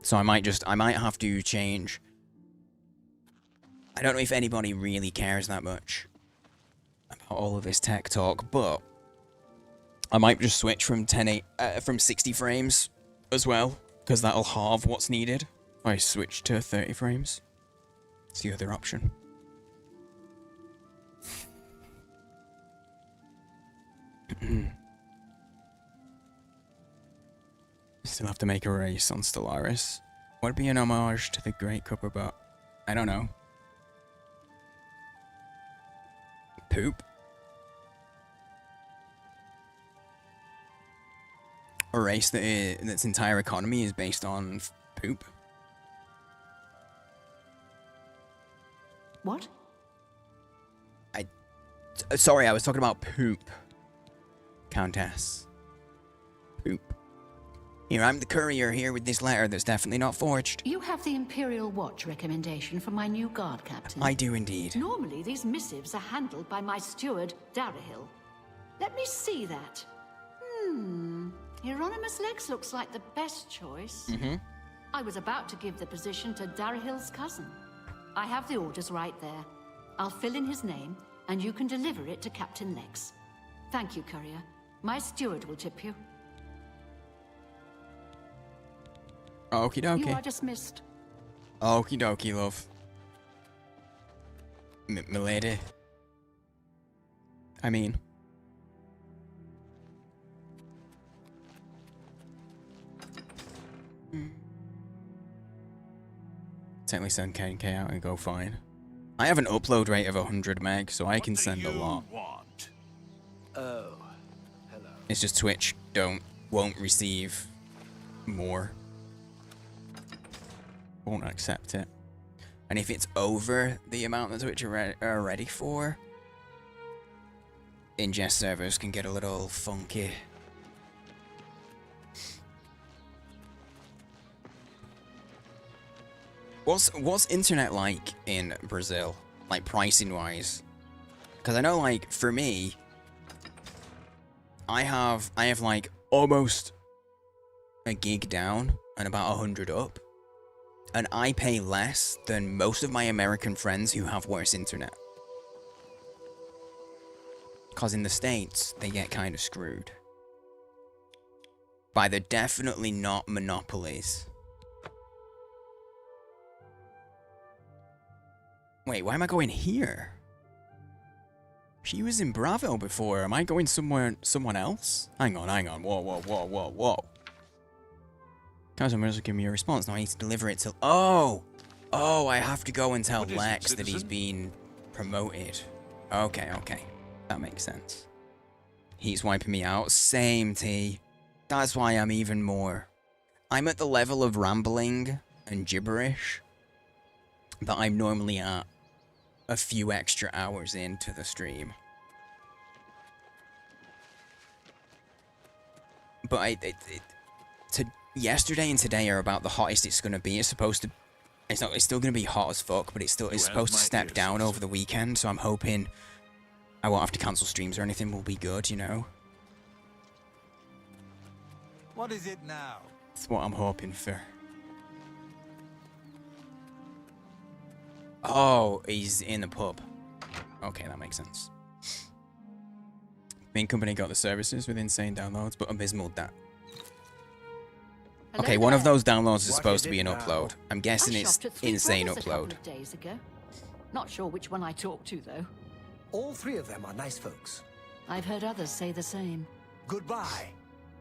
So I might have to change. I don't know if anybody really cares that much about all of this tech talk, but I might just switch from 60 frames as well, because that'll halve what's needed if I switch to 30 frames. It's the other option. Still have to make a race on Stellaris. Would it be an homage to the Great Cupper Bot? I don't know. Poop? A race that its entire economy is based on poop? What? Sorry, I was talking about poop. Countess. Poop. Here, I'm the courier here with this letter that's definitely not forged. You have the Imperial Watch recommendation from my new guard captain. I do indeed. Normally, these missives are handled by my steward, Darahil. Let me see that. Hieronymus Lex looks like the best choice. I was about to give the position to Darahil's cousin. I have the orders right there. I'll fill in his name, and you can deliver it to Captain Lex. Thank you, courier. My steward will tip you. Okie dokie. You are dismissed. Okie dokie, love. Milady. I mean. Technically send K out and go fine. I have an upload rate of 100 meg, so I can send a lot. Oh, hello. It's just Twitch won't receive more. Won't accept it. And if it's over the amount that Twitch are ready for, ingest servers can get a little funky. What's internet like in Brazil? Like pricing wise? Because I know, like, for me, I have like almost a gig down and about 100 up, and I pay less than most of my American friends who have worse internet. Because in the States, they get kind of screwed. By the definitely not monopolies. Wait, why am I going here? She was in Bravo before. Am I going someone else? Hang on. Whoa. Guys, I'm going to give me a response. Now I need to deliver it to... Oh, I have to go and tell Lex that he's been promoted. Okay. That makes sense. He's wiping me out. Same, T. That's why I'm even more... I'm at the level of rambling and gibberish that I'm normally at a few extra hours into the stream. But yesterday and today are about the hottest it's gonna be. It's supposed to... It's still gonna be hot as fuck, but it's supposed to step down over the weekend, so I'm hoping I won't have to cancel streams or anything. Will be good, you know? What is it now? That's what I'm hoping for. Oh, he's in the pub. Okay, that makes sense. Main company got the services with insane downloads, but abysmal Okay, one of those downloads is supposed to be an upload. I'm guessing it's insane upload. Days ago. Not sure which one I talked to, though. All three of them are nice folks. I've heard others say the same. Goodbye.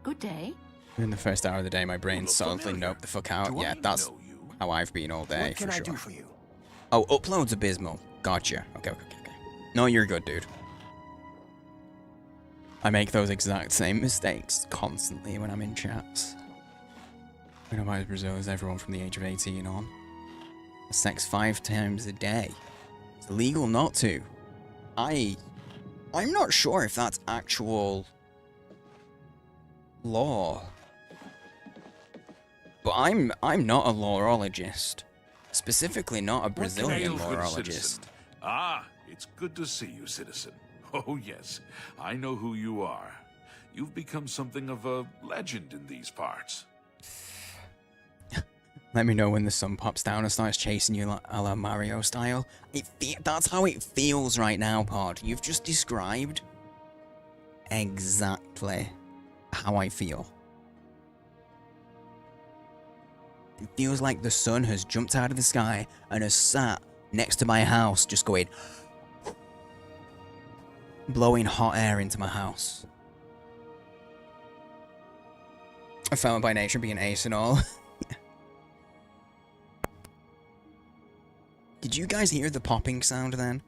Good day. In the first hour of the day, my brain solidly noped the fuck out. Yeah, that's how I've been all day, for sure. What can I do for you? Oh, upload's abysmal. Gotcha. Okay. No, you're good, dude. I make those exact same mistakes constantly when I'm in chats. We know why Brazil is everyone from the age of 18 on. Sex 5 times a day. It's illegal not to. I'm not sure if that's actual law. But I'm not a lawologist. Specifically not a Brazilian lawologist. Ah, it's good to see you, citizen. Oh yes, I know who you are. You've become something of a legend in these parts. Let me know when the sun pops down and starts chasing you a la Mario style. That's how it feels right now, Pod. You've just described exactly how I feel. It feels like the sun has jumped out of the sky and has sat next to my house, just going... blowing hot air into my house. I found by nature being ace and all. Did you guys hear the popping sound then?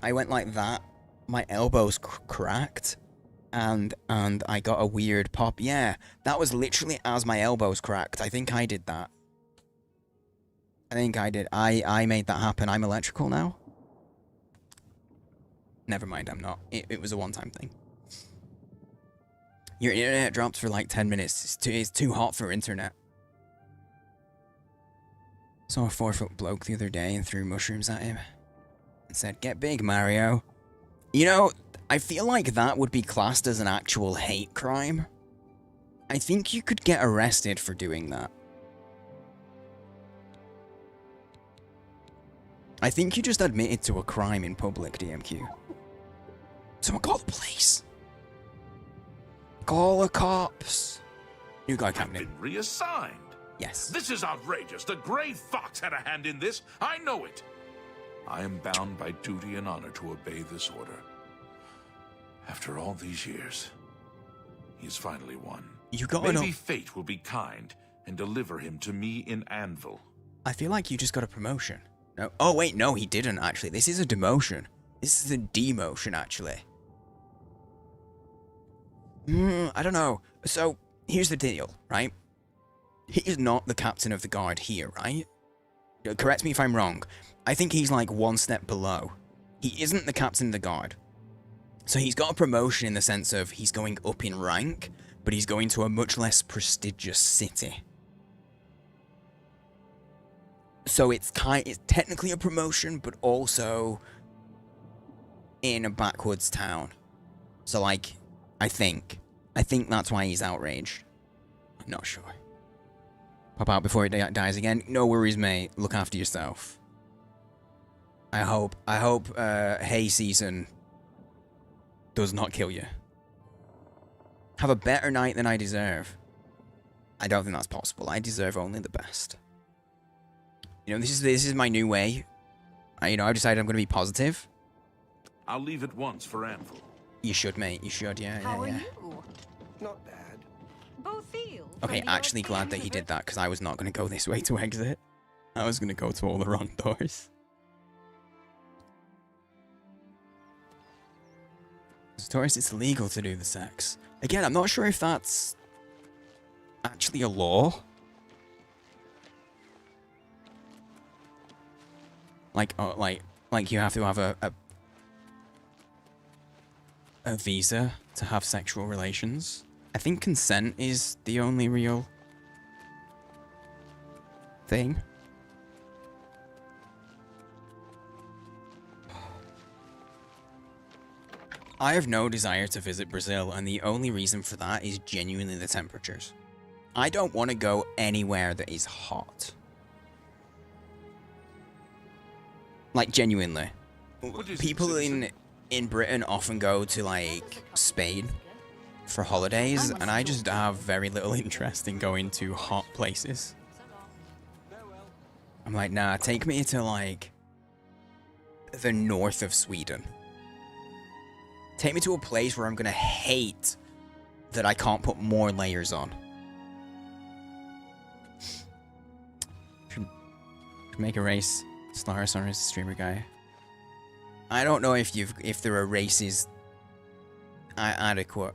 I went like that. My elbows cracked. And I got a weird pop. Yeah, that was literally as my elbows cracked. I think I did that. I think I did. I made that happen. I'm electrical now. Never mind, I'm not. It was a one-time thing. Your internet drops for like 10 minutes. It's too hot for internet. Saw a 4-foot bloke the other day and threw mushrooms at him. And said, "Get big, Mario." You know, I feel like that would be classed as an actual hate crime. I think you could get arrested for doing that. I think you just admitted to a crime in public, DMQ. Someone call the police. Call the cops. New guy coming in. Been reassigned. Yes. This is outrageous. The Grey Fox had a hand in this. I know it. I am bound by duty and honor to obey this order. After all these years, he has finally won. You got Maybe fate will be kind and deliver him to me in Anvil. I feel like you just got a promotion. No. Oh wait, no, he didn't actually. This is a demotion. This is a demotion actually. I don't know. So here's the deal, right? He is not the captain of the guard here, right? Correct me if I'm wrong. I think he's like one step below. He isn't the captain of the guard. So he's got a promotion in the sense of he's going up in rank, but he's going to a much less prestigious city. So it's technically a promotion, but also in a backwoods town. So like, I think that's why he's outraged. I'm not sure. Pop out before he dies again. No worries, mate. Look after yourself. I hope hay season does not kill you. Have a better night than I deserve. I don't think that's possible. I deserve only the best. You know, this is my new way. I've decided I'm going to be positive. I'll leave it once for Anvil. You should, mate. You should, yeah. How are you? Not bad. Both fields. Okay, actually glad that he did that, because I was not going to go this way to exit. I was going to go to all the wrong doors. Taurus, it's illegal to do the sex. Again, I'm not sure if that's actually a law. Like you have to have a visa to have sexual relations. I think consent is the only real thing. I have no desire to visit Brazil, and the only reason for that is genuinely the temperatures. I don't want to go anywhere that is hot. Like, genuinely. People in Britain often go to, like, Spain for holidays, and I just have very little interest in going to hot places. I'm like, nah, take me to, like, the north of Sweden. Take me to a place where I'm gonna hate that I can't put more layers on. Should make a race. Solaris on his streamer guy. I don't know if there are races adequate.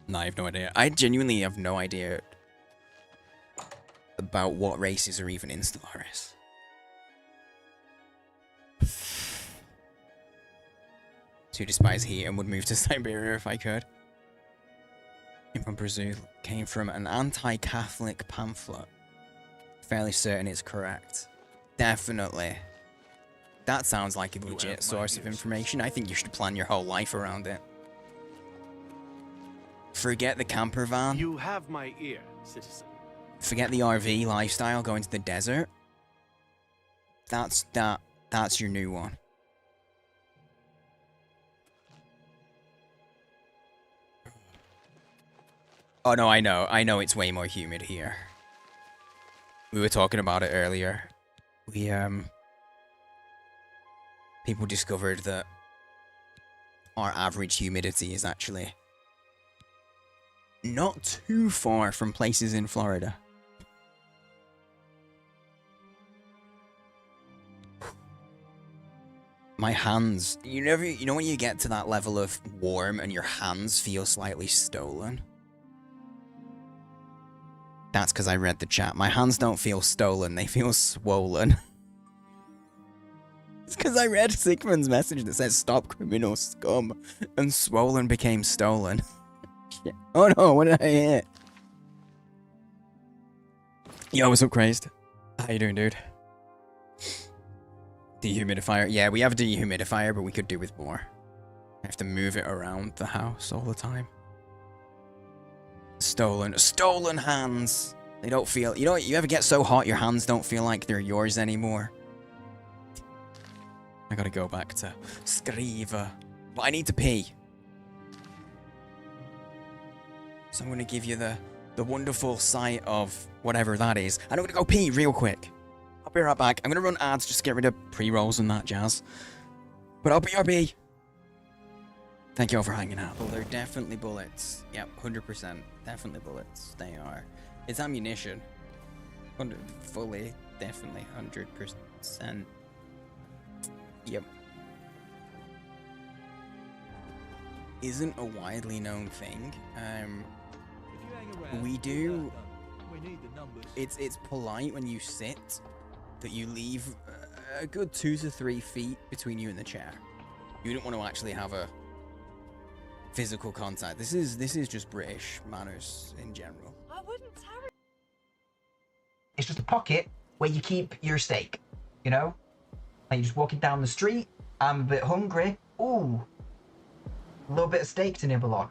No, I have no idea. I genuinely have no idea about what races are even in Stellaris. To despise heat and would move to Siberia if I could. If Brazil came from an anti-Catholic pamphlet. Fairly certain it's correct. Definitely. That sounds like a legit source of information. I think you should plan your whole life around it. Forget the camper van. You have my ear, citizen. Forget the RV lifestyle, going to the desert. That's your new one. Oh no, I know it's way more humid here. We were talking about it earlier. People discovered that our average humidity is actually not too far from places in Florida. My hands, you know when you get to that level of warm and your hands feel slightly stolen? That's because I read the chat. My hands don't feel stolen, they feel swollen. It's because I read Sigmund's message that says stop criminal scum, and swollen became stolen. Shit. Oh no, what did I hit? Yo, what's up, Crazed? How you doing, dude? Dehumidifier. Yeah, we have a dehumidifier, but we could do with more. I have to move it around the house all the time. Stolen hands. They don't feel, you ever get so hot your hands don't feel like they're yours anymore? I gotta go back to Skriva. But I need to pee. So I'm gonna give you the wonderful sight of whatever that is. And I'm gonna go pee real quick. I'll be right back. I'm gonna run ads just to get rid of pre-rolls and that jazz. But I'll BRB. Thank you all for hanging out. Well, they're definitely bullets. Yep, 100%. Definitely bullets. They are. It's ammunition. Fully, definitely, 100%. Yep. Isn't a widely known thing. We do. It's polite when you sit that you leave a good 2 to 3 feet between you and the chair. You don't want to actually have a physical contact. This is just British manners in general. I wouldn't tarry. It's just a pocket where you keep your steak, you know? Like you're just walking down the street, I'm a bit hungry. Ooh. A little bit of steak to nibble on.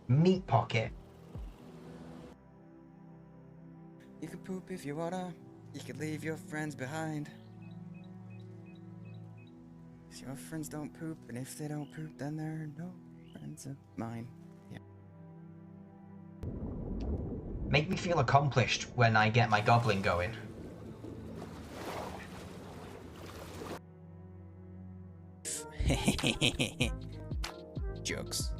Meat pocket. You can poop if you wanna. You can leave your friends behind. If your friends don't poop, and if they don't poop, then they're no friends of mine. Yeah. Make me feel accomplished when I get my goblin going. Jokes.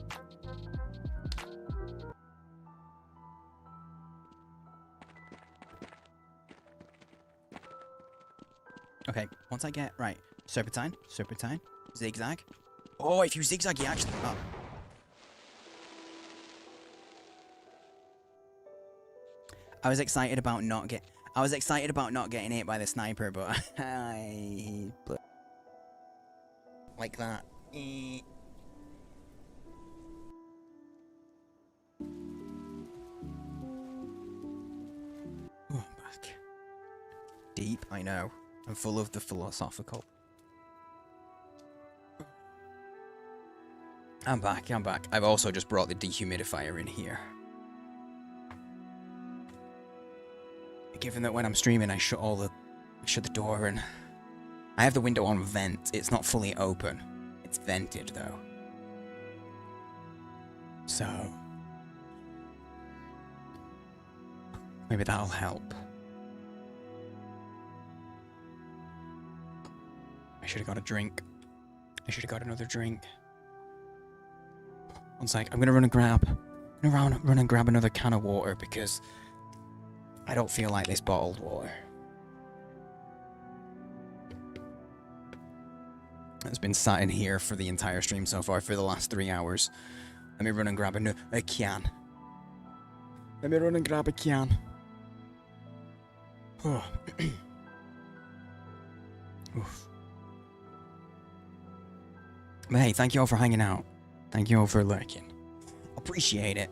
Okay, once I get right, serpentine, zigzag. Oh, if you zigzag, you actually. Oh. I was excited about not getting hit by the sniper, but I like that. Oh, I'm back. Deep, I know. I'm full of the philosophical. I'm back. I've also just brought the dehumidifier in here. Given that when I'm streaming I shut the door and I have the window on vent. It's not fully open. It's vented though. So maybe that'll help. I should have got a drink. I should have got another drink. One sec, I'm gonna run and grab another can of water because I don't feel like this bottled water. It's been sat in here for the entire stream so far for the last 3 hours. Let me run and grab a can. Let me run and grab a can. Oh. Oof. But hey, thank you all for hanging out. Thank you all for lurking. Appreciate it.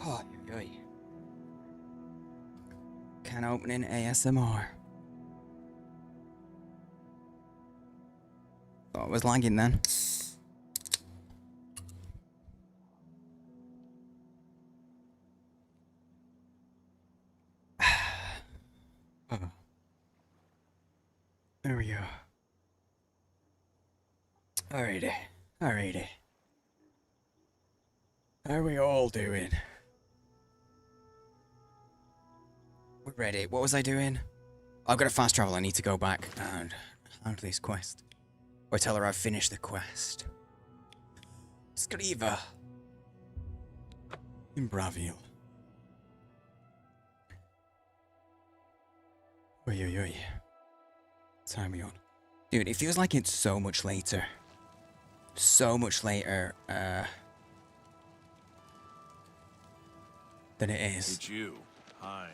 Oh, can opening ASMR. Thought it was lagging then. There we go. Alrighty. How are we all doing? We're ready. What was I doing? I've got a fast travel. I need to go back and handle this quest. Or tell her I've finished the quest. Scriva. In Bravil. Oi. Time we on. Dude, it feels like it's so much later. So much later, than it is. It's you. Hi.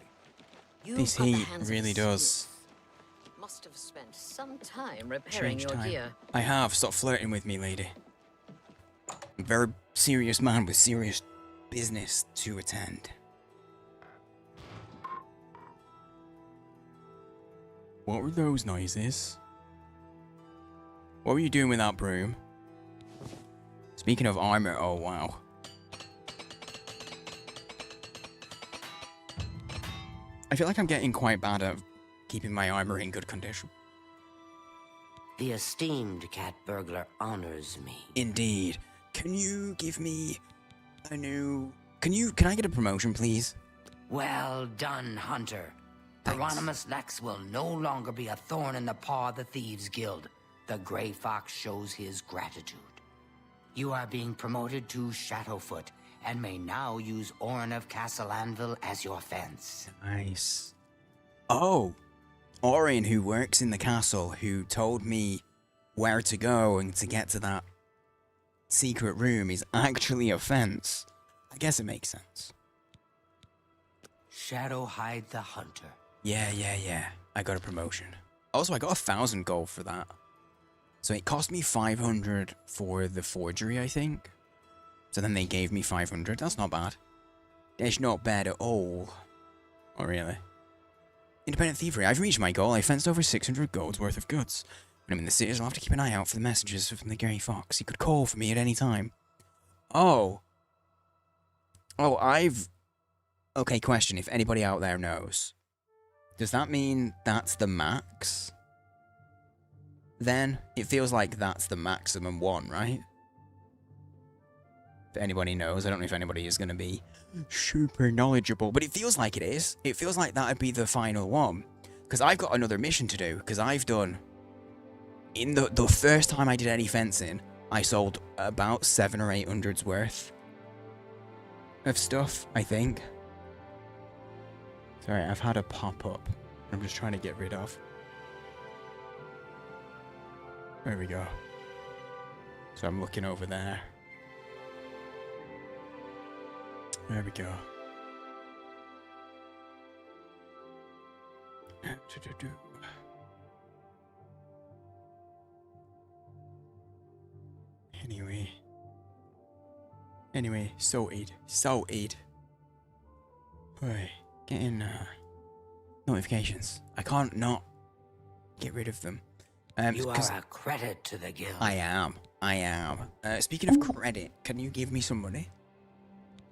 This heat really does. Must have spent some time repairing your gear. I have. Stop flirting with me, lady. I'm a very serious man with serious business to attend. What were those noises? What were you doing with that broom? Speaking of armor, oh wow. I feel like I'm getting quite bad at keeping my armor in good condition. The esteemed cat burglar honors me. Indeed. Can you give me a new... Can I get a promotion, please? Well done, Hunter. Hieronymus Lex will no longer be a thorn in the paw of the Thieves Guild. The Grey Fox shows his gratitude. You are being promoted to Shadowfoot, and may now use Orin of Castle Anvil as your fence. Nice. Oh, Orin, who works in the castle, who told me where to go and to get to that secret room, is actually a fence. I guess it makes sense. Shadowhide the Hunter. Yeah. I got a promotion. Also, I got 1,000 gold for that. So it cost me 500 for the forgery, I think. So then they gave me 500. That's not bad. That's not bad at all. Oh, really? Independent thievery. I've reached my goal. I fenced over 600 gold's worth of goods. When I'm in the cities, I'll have to keep an eye out for the messages from the Grey Fox. He could call for me at any time. Oh. Oh, Okay, question. If anybody out there knows. Does that mean that's the max? Then? It feels like that's the maximum one, right? If anybody knows. I don't know if anybody is going to be super knowledgeable, but it feels like it is. It feels like that would be the final one. Because I've got another mission to do. Because I've done... In the first time I did any fencing, I sold about 700 or 800's worth of stuff, I think. Sorry, I've had a pop-up. I'm just trying to get rid of. There we go. So I'm looking over there. There we go. Anyway, sorted. Right, getting notifications. I can't not get rid of them. You are a credit to the guild. I am. Speaking of credit, can you give me some money?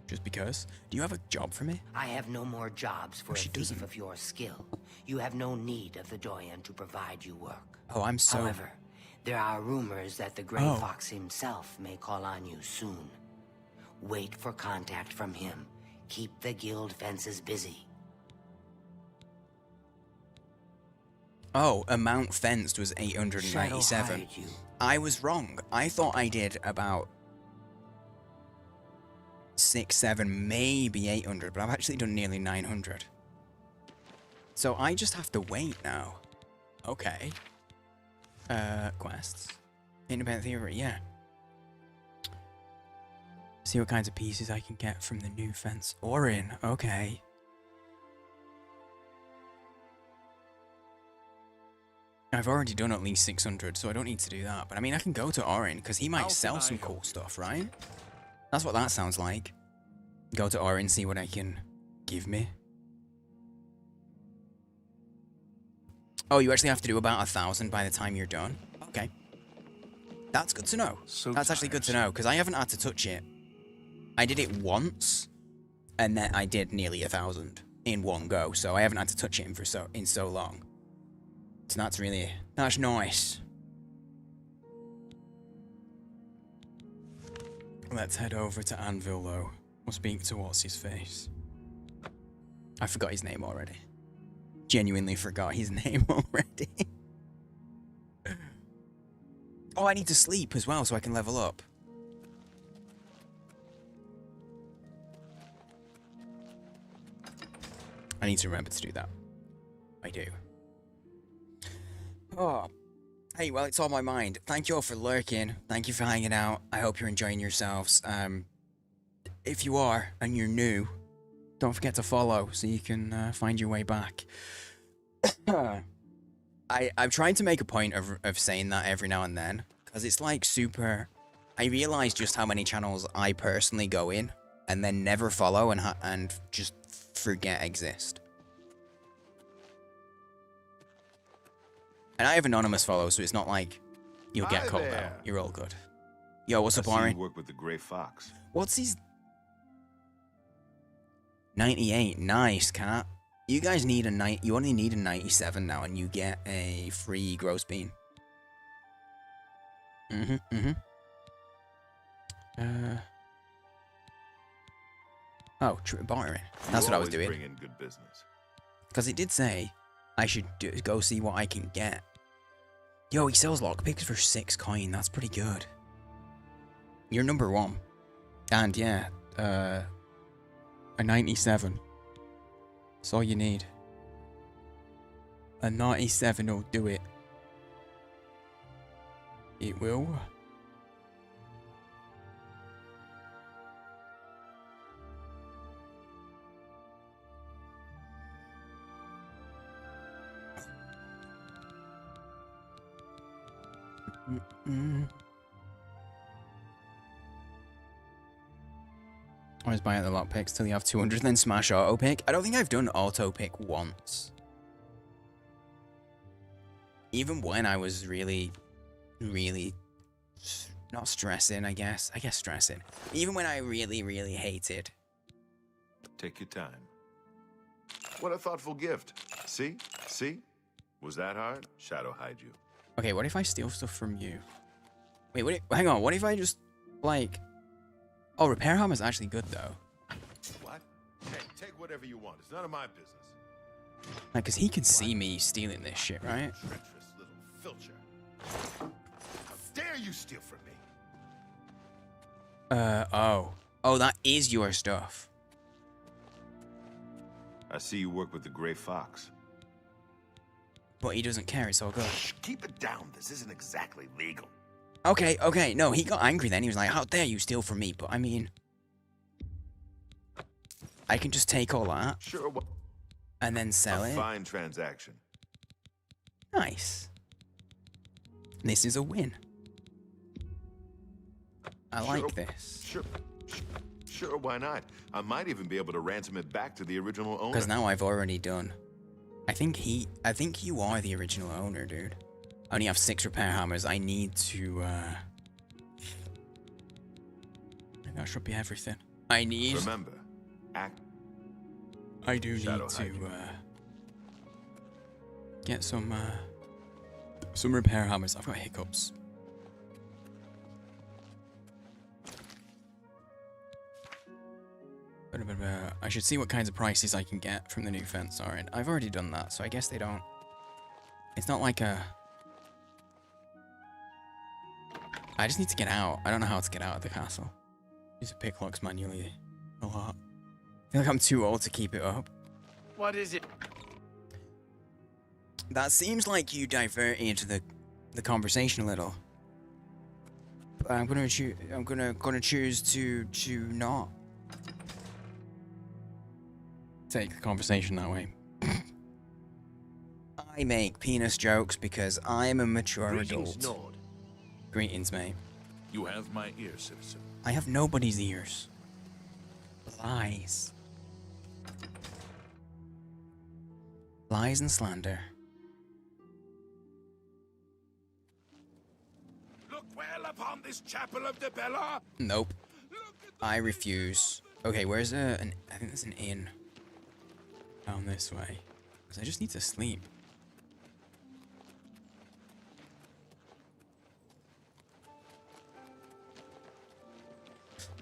Just because? Do you have a job for me? I have no more jobs for a thief of your skill. You have no need of the Doyen to provide you work. Oh, I'm so... However, there are rumors that the Grey Fox himself may call on you soon. Wait for contact from him. Keep the guild fences busy. Oh, amount fenced was 897. I was wrong. I thought I did about 6, 7, maybe 800, but I've actually done nearly 900. So I just have to wait now. Okay. Quests. Independent theory, yeah. See what kinds of pieces I can get from the new fence. Orin, okay. I've already done at least 600, so I don't need to do that. But I mean, I can go to Orin, because he might sell some cool stuff, right? That's what that sounds like. Go to Orin, see what I can give me. Oh, you actually have to do about 1,000 by the time you're done? Okay. That's good to know. That's actually good to know, because I haven't had to touch it. I did it once, and then I did nearly 1,000 in one go, so I haven't had to touch it in so long. So that's nice. Let's head over to Anvil, though. We'll speak to what's-his-face. I forgot his name already. Genuinely forgot his name already. Oh, I need to sleep as well so I can level up. I need to remember to do that. I do. Oh. Hey, well, it's on my mind. Thank you all for lurking. Thank you for hanging out. I hope you're enjoying yourselves. If you are, and you're new, don't forget to follow so you can find your way back. I'm trying to make a point of saying that every now and then, because it's like super... I realize just how many channels I personally go in, and then never follow and just forget exist. And I have anonymous follows, so it's not like you'll get called out. You're all good. Yo, what's up, Orin? You work with the Grey Fox. What's his... 98, nice, cat. You guys need you only need a 97 now, and you get a free gross bean. Oh, bartering. That's what I was doing. Bring in good business. Because it did say I should go see what I can get. Yo, he sells lockpicks for 6 coin. That's pretty good. You're number 1. And yeah, a 97. That's all you need. A 97 will do it. It will. Always buy out the lockpicks till you have 200 and then smash auto pick. I don't think I've done auto pick once. Even when I was really not stressing, I guess stressing. Even when I really hated. Take your time. What a thoughtful gift. See? See? Was that hard? Shadow hide you. Okay, what if I steal stuff from you? Wait, hang on. What if I just, like... Oh, repair hammer's actually good, though. What? Hey, take whatever you want. It's none of my business. Like, because he can see me stealing this shit, right? Treacherous little filcher. How dare you steal from me? Oh. Oh, that is your stuff. I see you work with the Gray Fox. But he doesn't care, it's all good. Shh, keep it down. This isn't exactly legal. Okay. No, he got angry then. He was like, how dare you steal from me? But, I mean... I can just take all that. Sure. And then sell it. Fine transaction. Nice. This is a win. I like this. Sure, why not? I might even be able to ransom it back to the original owner. Because now I've already done. I think you are the original owner, dude. I only have 6 repair hammers. I need to, that should be everything. I need... Remember, act... I do need to, get some repair hammers. I've got hiccups. I should see what kinds of prices I can get from the new fence. Alright, I've already done that, so I guess they don't... It's not like a... I just need to get out. I don't know how to get out of the castle. Use the picklocks manually a lot. I feel like I'm too old to keep it up. What is it? That seems like you diverted the conversation a little. But I'm gonna choose to not take the conversation that way. I make penis jokes because I'm a mature adult. Nord. Greetings, mate. You have my ear, citizen. I have nobody's ears. Lies. Lies and slander. Look well upon this chapel of Debella. Nope. I refuse. Okay, where's I think there's an inn. Down this way. Because I just need to sleep.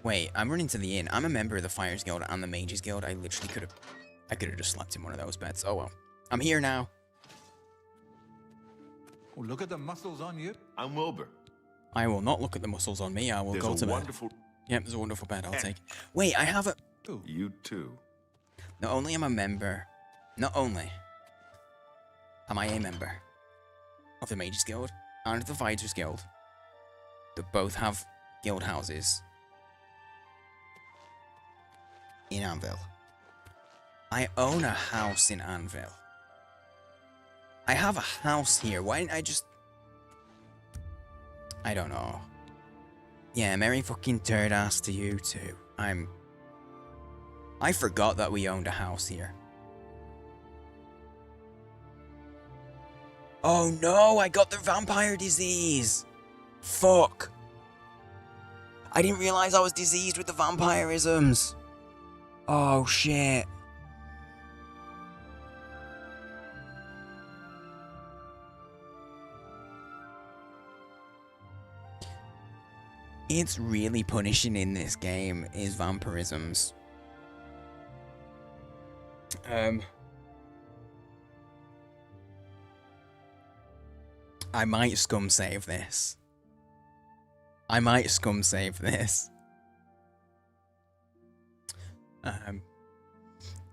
Wait, I'm running to the inn. I'm a member of the Fires Guild and the Mages Guild. I literally could have just slept in one of those beds. Oh well. I'm here now. Oh, look at the muscles on you. I'm Wilbur. I will not look at the muscles on me. I will go to bed. Yep, there's a wonderful bed. I'll take. Wait, I have a... You too. Not only am I a member... Not only am I a member of the Mages Guild and the Fighters Guild that both have guild houses in Anvil. I own a house in Anvil. I have a house here. Why didn't I just... I don't know. Yeah, merry fucking turd ass to you too. I forgot that we owned a house here. Oh no, I got the vampire disease. Fuck. I didn't realize I was diseased with the vampirisms. Oh shit. It's really punishing in this game is vampirisms. I might scum save this.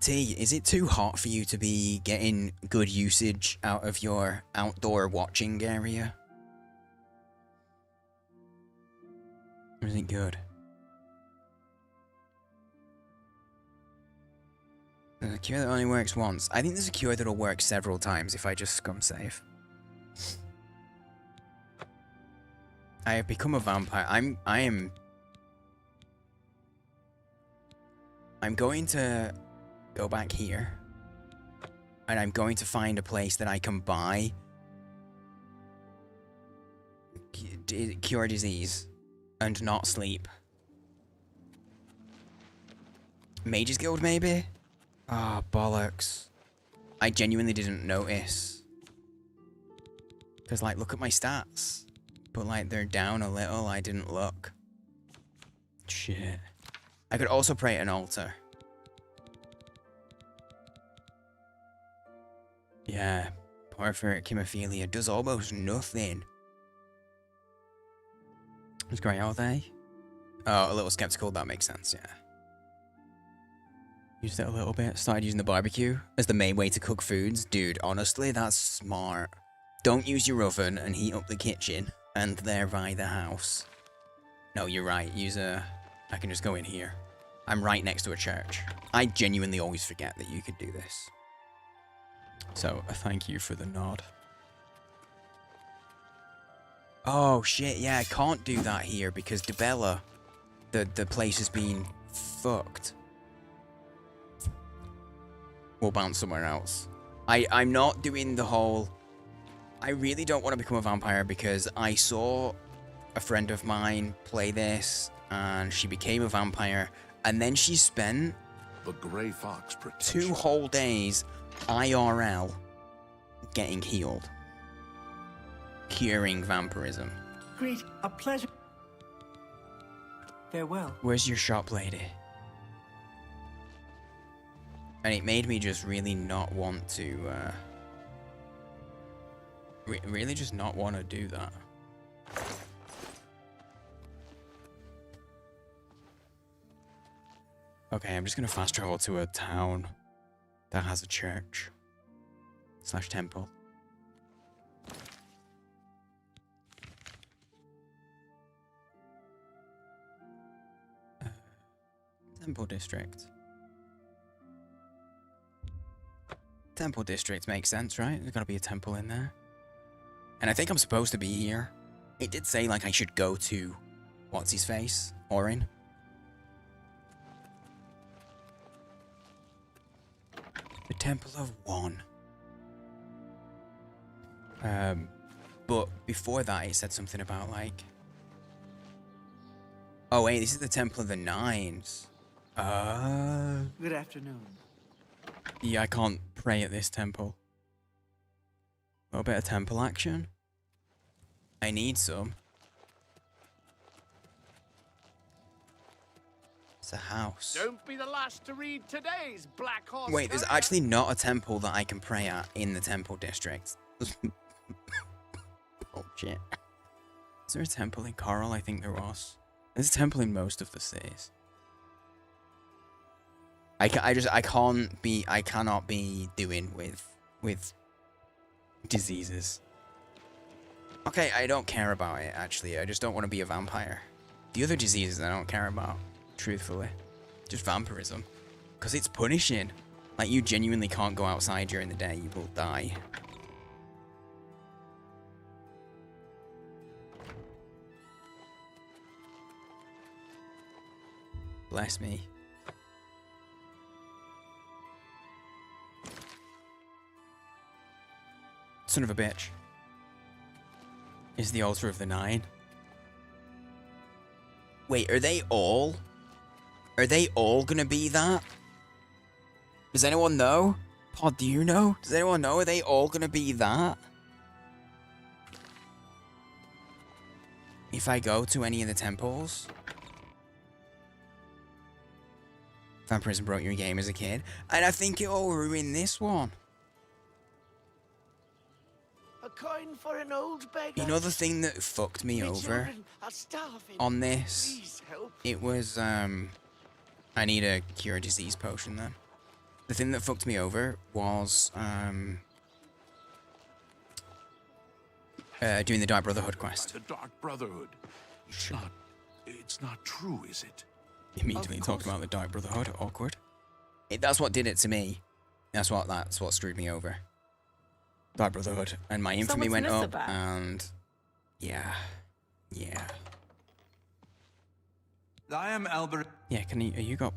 T, is it too hot for you to be getting good usage out of your outdoor watching area? Or is it good? There's a cure that only works once. I think there's a cure that'll work several times if I just scum save. I have become a vampire. I'm going to go back here. And I'm going to find a place that I can buy cure disease and not sleep. Mage's Guild, maybe? Oh, bollocks. I genuinely didn't notice. Because, like, look at my stats. But, like, they're down a little. I didn't look. Shit. I could also pray at an altar. Yeah, porphyric hemophilia does almost nothing. It's great, are they? Oh, a little skeptical, that makes sense, yeah. Used it a little bit. Started using the barbecue as the main way to cook foods. Dude, honestly, that's smart. Don't use your oven and heat up the kitchen and thereby the house. No, you're right. I can just go in here. I'm right next to a church. I genuinely always forget that you could do this. So, thank you for the nod. Oh, shit, yeah, I can't do that here because Debella, the place has been fucked. We'll bounce somewhere else. I'm not doing the whole... I really don't want to become a vampire because I saw a friend of mine play this and she became a vampire and then she spent the Grey Fox protection. 2 whole days IRL getting healed. Curing vampirism. Great, a pleasure. Farewell. Where's your shop, lady? And it made me just really not want to, really just not want to do that. Okay, I'm just gonna fast travel to a town that has a church / temple. Temple district. Temple district makes sense, right? There's gotta be a temple in there. And I think I'm supposed to be here. It did say, like, I should go to... What's his face? Orin. The Temple of One. But before that, it said something about, like... Oh, wait, this is the Temple of the Nines. Good afternoon. Yeah, I can't pray at this temple. A little bit of temple action. I need some. It's a house. Don't be the last to read today's Black Horse. Wait, there's actually not a temple that I can pray at in the temple district. Oh, shit. Is there a temple in Coral? I think there was. There's a temple in most of the cities. I cannot be doing with diseases. Okay, I don't care about it, actually. I just don't want to be a vampire. The other diseases I don't care about, truthfully. Just vampirism. Because it's punishing. Like, you genuinely can't go outside during the day. You will die. Bless me. Son of a bitch. Is the altar of the Nine? Wait, are they all? Are they all gonna be that? Does anyone know? Pod, do you know? Does anyone know? Are they all gonna be that? If I go to any of the temples? Vampirism broke your game as a kid. And I think it'll ruin this one. A coin for an old beggar. You know the thing that fucked me over on this? Please help. It was, I need a cure disease potion then. The thing that fucked me over was, doing the Dark Brotherhood quest. The Dark Brotherhood. It's not true, is it? Immediately talked about the Dark Brotherhood. Awkward. That's what did it to me. That's what screwed me over. Dark Brotherhood. And my infamy went up, and... Yeah. Yeah. I am Albert. Yeah, you got...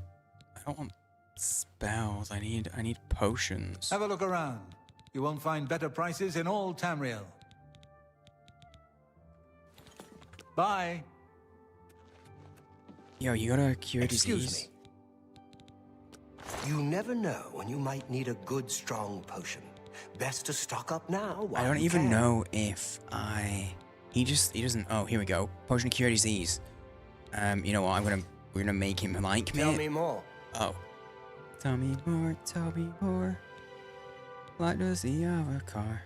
I don't want spells. I need potions. Have a look around. You won't find better prices in all Tamriel. Bye. Yo, you got a cure Excuse disease? me. You never know when you might need a good, strong potion. Best to stock up now while I don't you even can. know if I... He doesn't... Oh, here we go. Potion of cure disease. You know what? We're gonna make him like me. Tell me more. Oh. Tell me more, tell me more. Like does he have a car?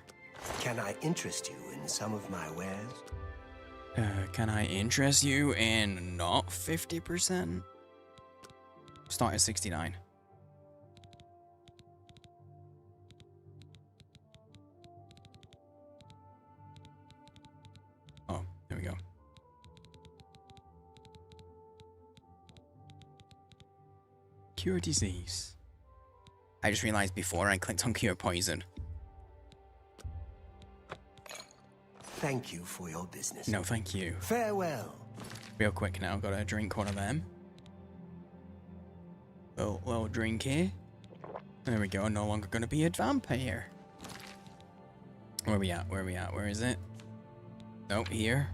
Can I interest you in some of my wares? Can I interest you in not 50%? Start at 69. Oh, there we go. Cure disease. I just realized before I clicked on cure poison. Thank you for your business. No, thank you. Farewell. Real quick now, gotta drink one of them. Little drink here. There we go, no longer gonna be a vampire. Where we at? Where we at? Where is it? Nope, here.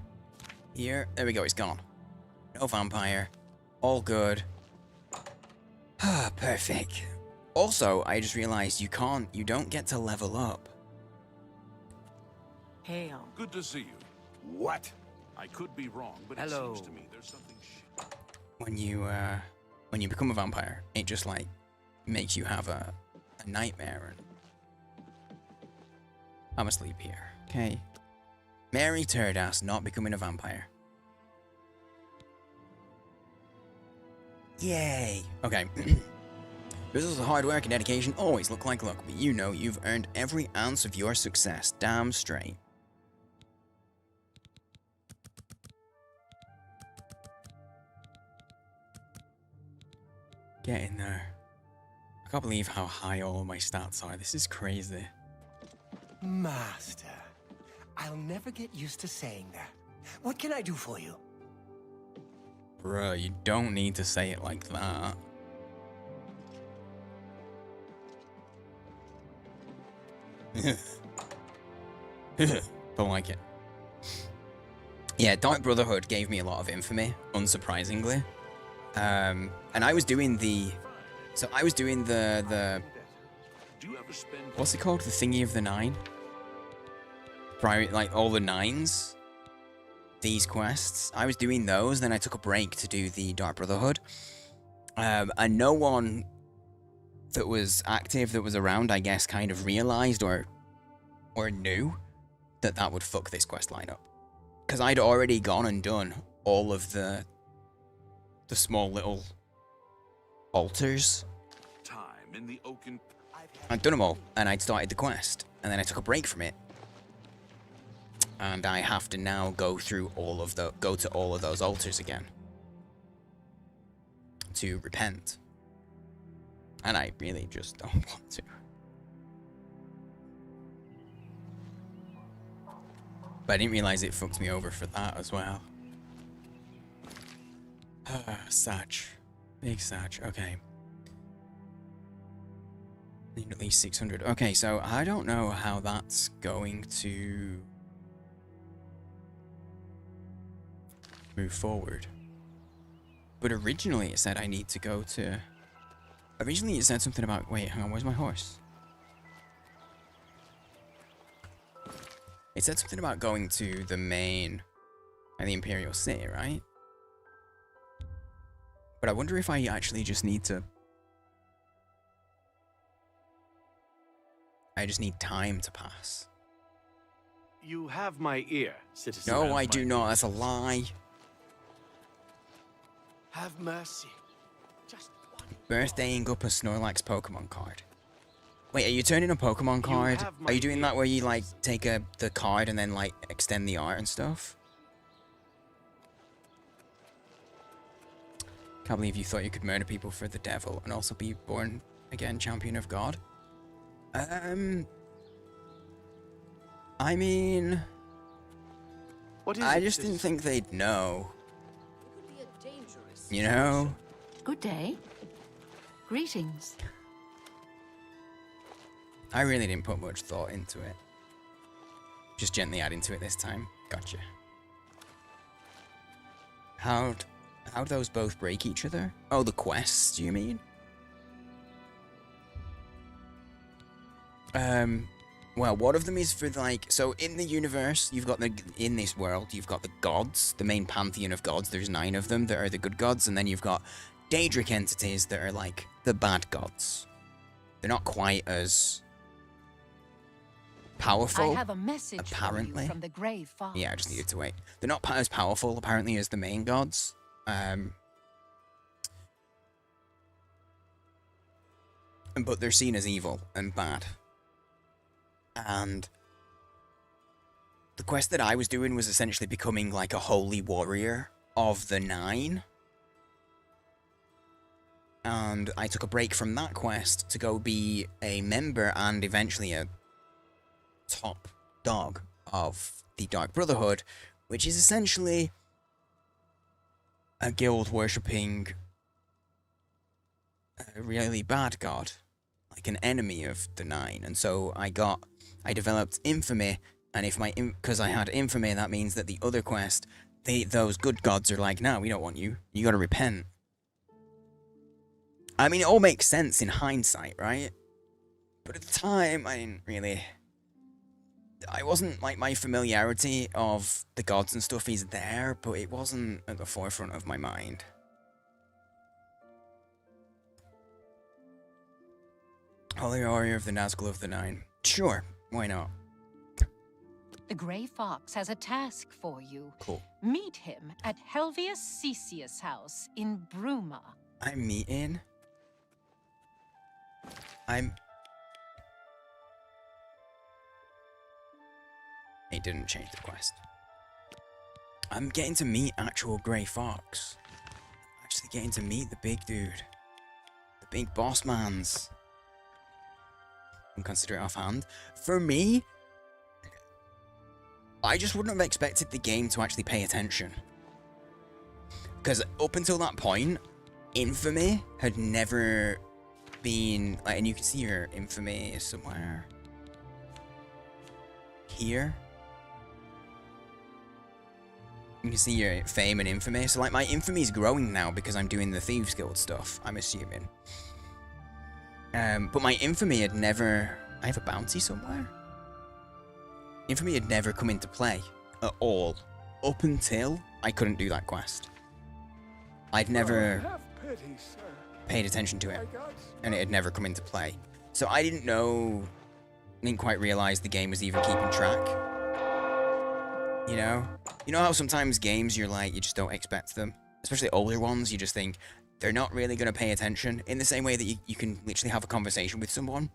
Here. There we go, it's gone. No vampire. All good. Ah, perfect. Also, I just realized you don't get to level up. Hail. Good to see you. What? I could be wrong, but Hello. it seems to me there's something When you become a vampire, it just like makes you have a nightmare and I'm asleep here. Okay. Mary Turdass not becoming a vampire. Yay. Okay. Business of hard work and dedication always look like luck, but you know you've earned every ounce of your success. Damn straight. Get in there. I can't believe how high all of my stats are. This is crazy. Master, I'll never get used to saying that. What can I do for you? Bruh, you don't need to say it like that. Don't like it. Yeah, Dark Brotherhood gave me a lot of infamy, unsurprisingly. And I was doing the... So I was doing the what's it called? The thingy of the 9? Like all the 9s? These quests. I was doing those, then I took a break to do the Dark Brotherhood. And no one that was active, that was around, I guess, kind of realized or knew that that would fuck this quest line up. Because I'd already gone and done all of the small little altars. time in the oaken. I'd done them all, and I'd started the quest, and then I took a break from it. And I have to now go through go to all of those altars again to repent. And I really just don't want to. But I didn't realize it fucked me over for that as well. Satch. Big Satch. Okay. Need at least 600. Okay, so I don't know how that's going to move forward. But originally it said I need to go to... Originally it said something about... Wait, hang on, where's my horse? It said something about going to the main and the Imperial City, right? But I wonder if I actually just need to... I just need time to pass. You have my ear, citizen. No, I do not. That's a lie. Have mercy. Just Birthdaying up a Snorlax Pokemon card. Wait, are you turning a Pokemon card? Are you doing that where you like take the card and then like extend the art and stuff? Can't believe you thought you could murder people for the devil and also be born again champion of God. I mean, What is I it, just didn't citizen? think they'd know. It could be a dangerous You know? Good day. Greetings. I really didn't put much thought into it. Just gently add into it this time. Gotcha. How'd those both break each other? Oh, the quests, do you mean? Well, one of them is for, like, so in the universe, you've got in this world, you've got the gods, the main pantheon of gods. There's 9 of them that are the good gods, and then you've got Daedric entities that are, like, the bad gods. They're not quite as powerful, I have a message apparently. for you from the Grey Fox. Yeah, I just needed to wait. They're not as powerful, apparently, as the main gods. But they're seen as evil and bad. And the quest that I was doing was essentially becoming like a holy warrior of the 9. And I took a break from that quest to go be a member and eventually a top dog of the Dark Brotherhood, which is essentially a guild worshipping a really bad god, like an enemy of the 9. And so I developed infamy, and if because I had infamy, that means that the other quest, those good gods are like, no, we don't want you. You gotta repent. I mean, it all makes sense in hindsight, right? But at the time, I wasn't, like, my familiarity of the gods and stuff is there, but it wasn't at the forefront of my mind. Holy Warrior of the Nazgul of the 9. Sure, why not? The Grey Fox has a task for you. Cool. Meet him at Helvius Cecius' house in Bruma. I'm meeting... It didn't change the quest. I'm getting to meet actual Grey Fox. Actually getting to meet the big dude. The big boss mans. And consider it offhand. For me, I just wouldn't have expected the game to actually pay attention. Because up until that point, infamy had never been... Like, and you can see your infamy somewhere. Here. You can see your fame and infamy. So, like, my infamy is growing now because I'm doing the Thieves Guild stuff, I'm assuming. But my infamy had never... I have a bounty somewhere? Infamy had never come into play at all. Up until I couldn't do that quest. I'd never paid attention to it. And it had never come into play. So I didn't quite realize the game was even keeping track. You know? You know how sometimes games you're like, you just don't expect them? Especially older ones, you just think, they're not really going to pay attention. In the same way that you can literally have a conversation with someone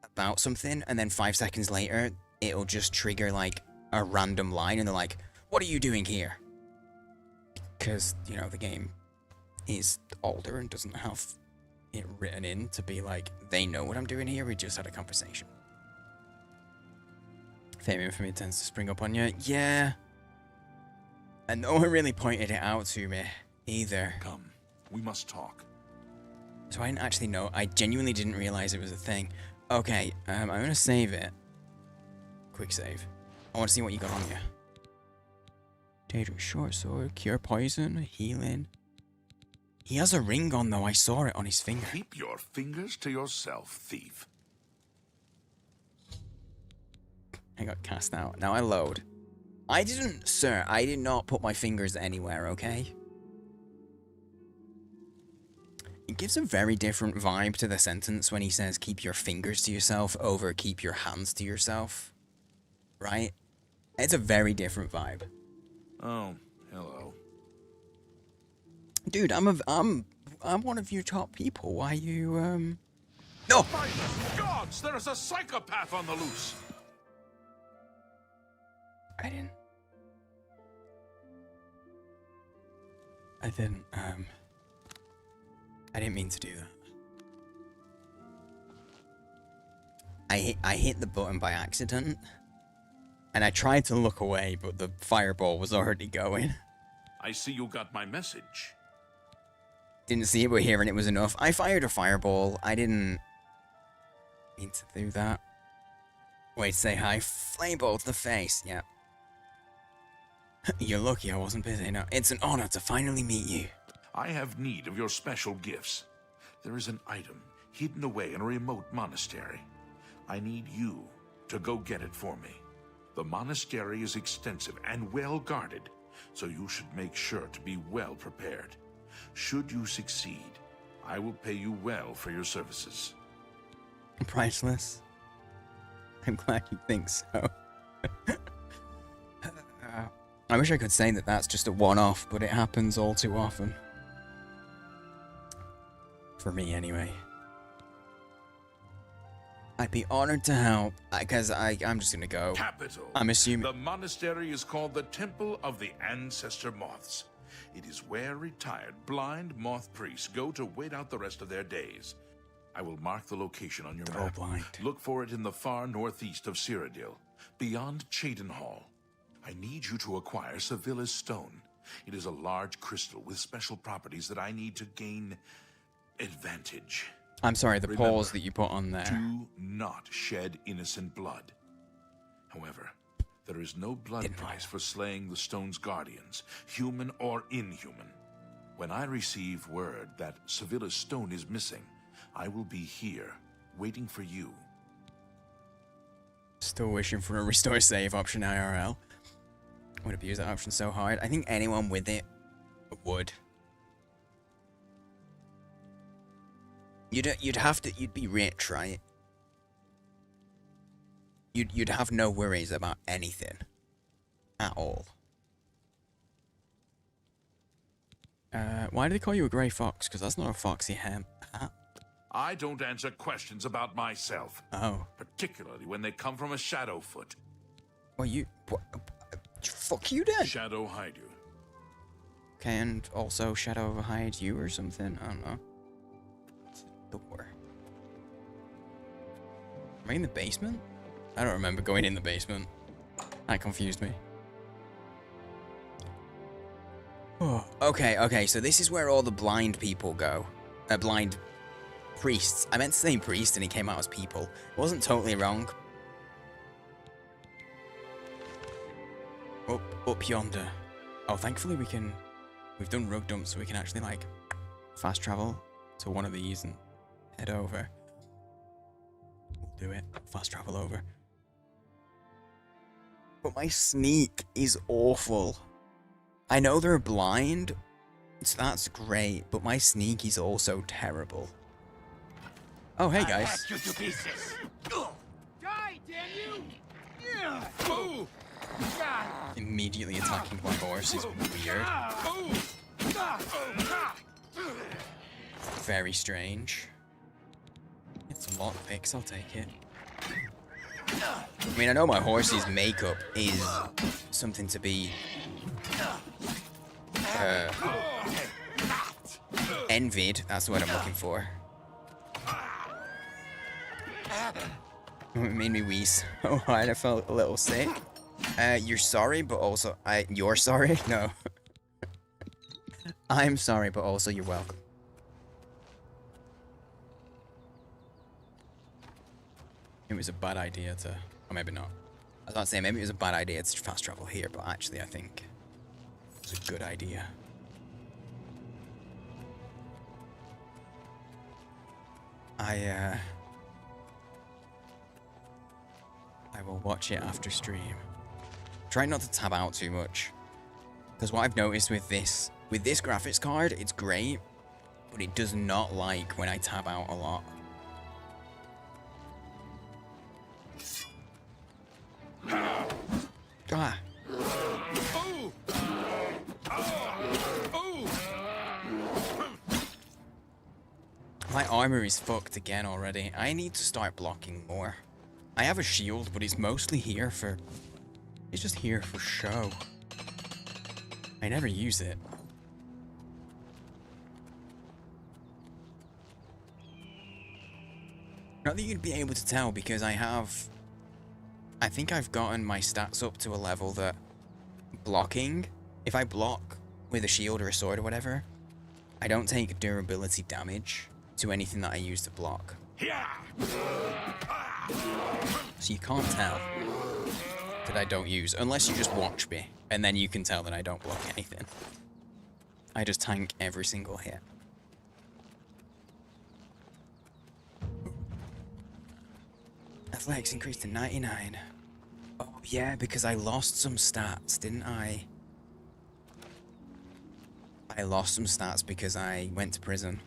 about something, and then 5 seconds later, it'll just trigger, like, a random line, and they're like, what are you doing here? Because, you know, the game is older and doesn't have it written in to be like, they know what I'm doing here, we just had a conversation. Fame infamy tends to spring up on you. Yeah. And no one really pointed it out to me, either. Come, we must talk. So I didn't actually know. I genuinely didn't realize it was a thing. Okay, I'm gonna save it. Quick save. I want to see what you got on you. Daedric short sword, cure poison, healing. He has a ring on though, I saw it on his finger. Keep your fingers to yourself, thief. I got cast out. Now I load. I didn't, sir, I did not put my fingers anywhere, okay? It gives a very different vibe to the sentence when he says keep your fingers to yourself over keep your hands to yourself. Right? It's a very different vibe. Oh, hello. Dude, I'm one of your top people. Why you, No! My gods, there is a psychopath on the loose! I didn't, I didn't mean to do that. I hit the button by accident. And I tried to look away, but the fireball was already going. I see you got my message. Didn't see it, but hearing it was enough. I fired a fireball. I didn't mean to do that. Wait, say hi. Flameball to the face. Yeah. You're lucky I wasn't busy. No, it's an honor to finally meet you. I have need of your special gifts. There is an item hidden away in a remote monastery. I need you to go get it for me. The monastery is extensive and well guarded, so you should make sure to be well prepared. Should you succeed, I will pay you well for your services. Priceless. I'm glad you think so. I wish I could say that that's just a one-off, but it happens all too often. For me, anyway. I'd be honored to help, because I'm just gonna go. Capital. I'm assuming. The monastery is called the Temple of the Ancestor Moths. It is where retired blind moth priests go to wait out the rest of their days. I will mark the location on your They're all map. blind. Look for it in the far northeast of Cyrodiil, beyond Cheydinhall. I need you to acquire Sevilla's stone. It is a large crystal with special properties that I need to gain advantage. I'm sorry, the Remember, pause that you put on there. Do not shed innocent blood. However, there is no blood price for slaying the stone's guardians, human or inhuman. When I receive word that Sevilla's stone is missing, I will be here, waiting for you. Still wishing for a restore save option IRL. I would abuse that option so hard. I think anyone with it would. You'd be rich, right? You'd have no worries about anything. At all. Why do they call you a grey fox? Because that's not a foxy hat. I don't answer questions about myself. Oh. Particularly when they come from a Shadowfoot. Well, fuck you then. Shadow hide you. Okay, and also Shadow hide you or something. I don't know. Door. Am I in the basement? I don't remember going in the basement. That confused me. Oh, okay, so this is where all the blind people go. Blind priests. I meant to say priest and he came out as people. It wasn't totally wrong. Up yonder. Oh, thankfully we've done rug dumps so we can actually like fast travel to one of these and head over. We'll do it. Fast travel over. But my sneak is awful. I know they're blind, so that's great, but my sneak is also terrible. Oh, hey guys. You to pieces. Die, damn you! Yeah. Ooh. Immediately attacking my horse is weird. Very strange. It's a lot of picks, I'll take it. I mean, I know my horse's makeup is something to be envied. That's what I'm looking for. It made me wheeze. Oh, I felt a little sick. You're sorry, but also you're sorry? No. I'm sorry, but also you're welcome. It was a bad idea to... Or maybe not. I was not saying maybe it was a bad idea to fast travel here, but actually I think it was a good idea. I will watch it after stream. Try not to tab out too much. Because what I've noticed with this graphics card, it's great, but it does not like when I tab out a lot. Ah. My armor is fucked again already. I need to start blocking more. I have a shield, but it's mostly here for... It's just here for show. I never use it. Not that you'd be able to tell because I have I think I've gotten my stats up to a level that blocking, if I block with a shield or a sword or whatever, I don't take durability damage to anything that I use to block. So you can't tell that I don't use, unless you just watch me, and then you can tell that I don't block anything. I just tank every single hit. Athletics increased to 99. Oh yeah, because I lost some stats, didn't I? I lost some stats because I went to prison.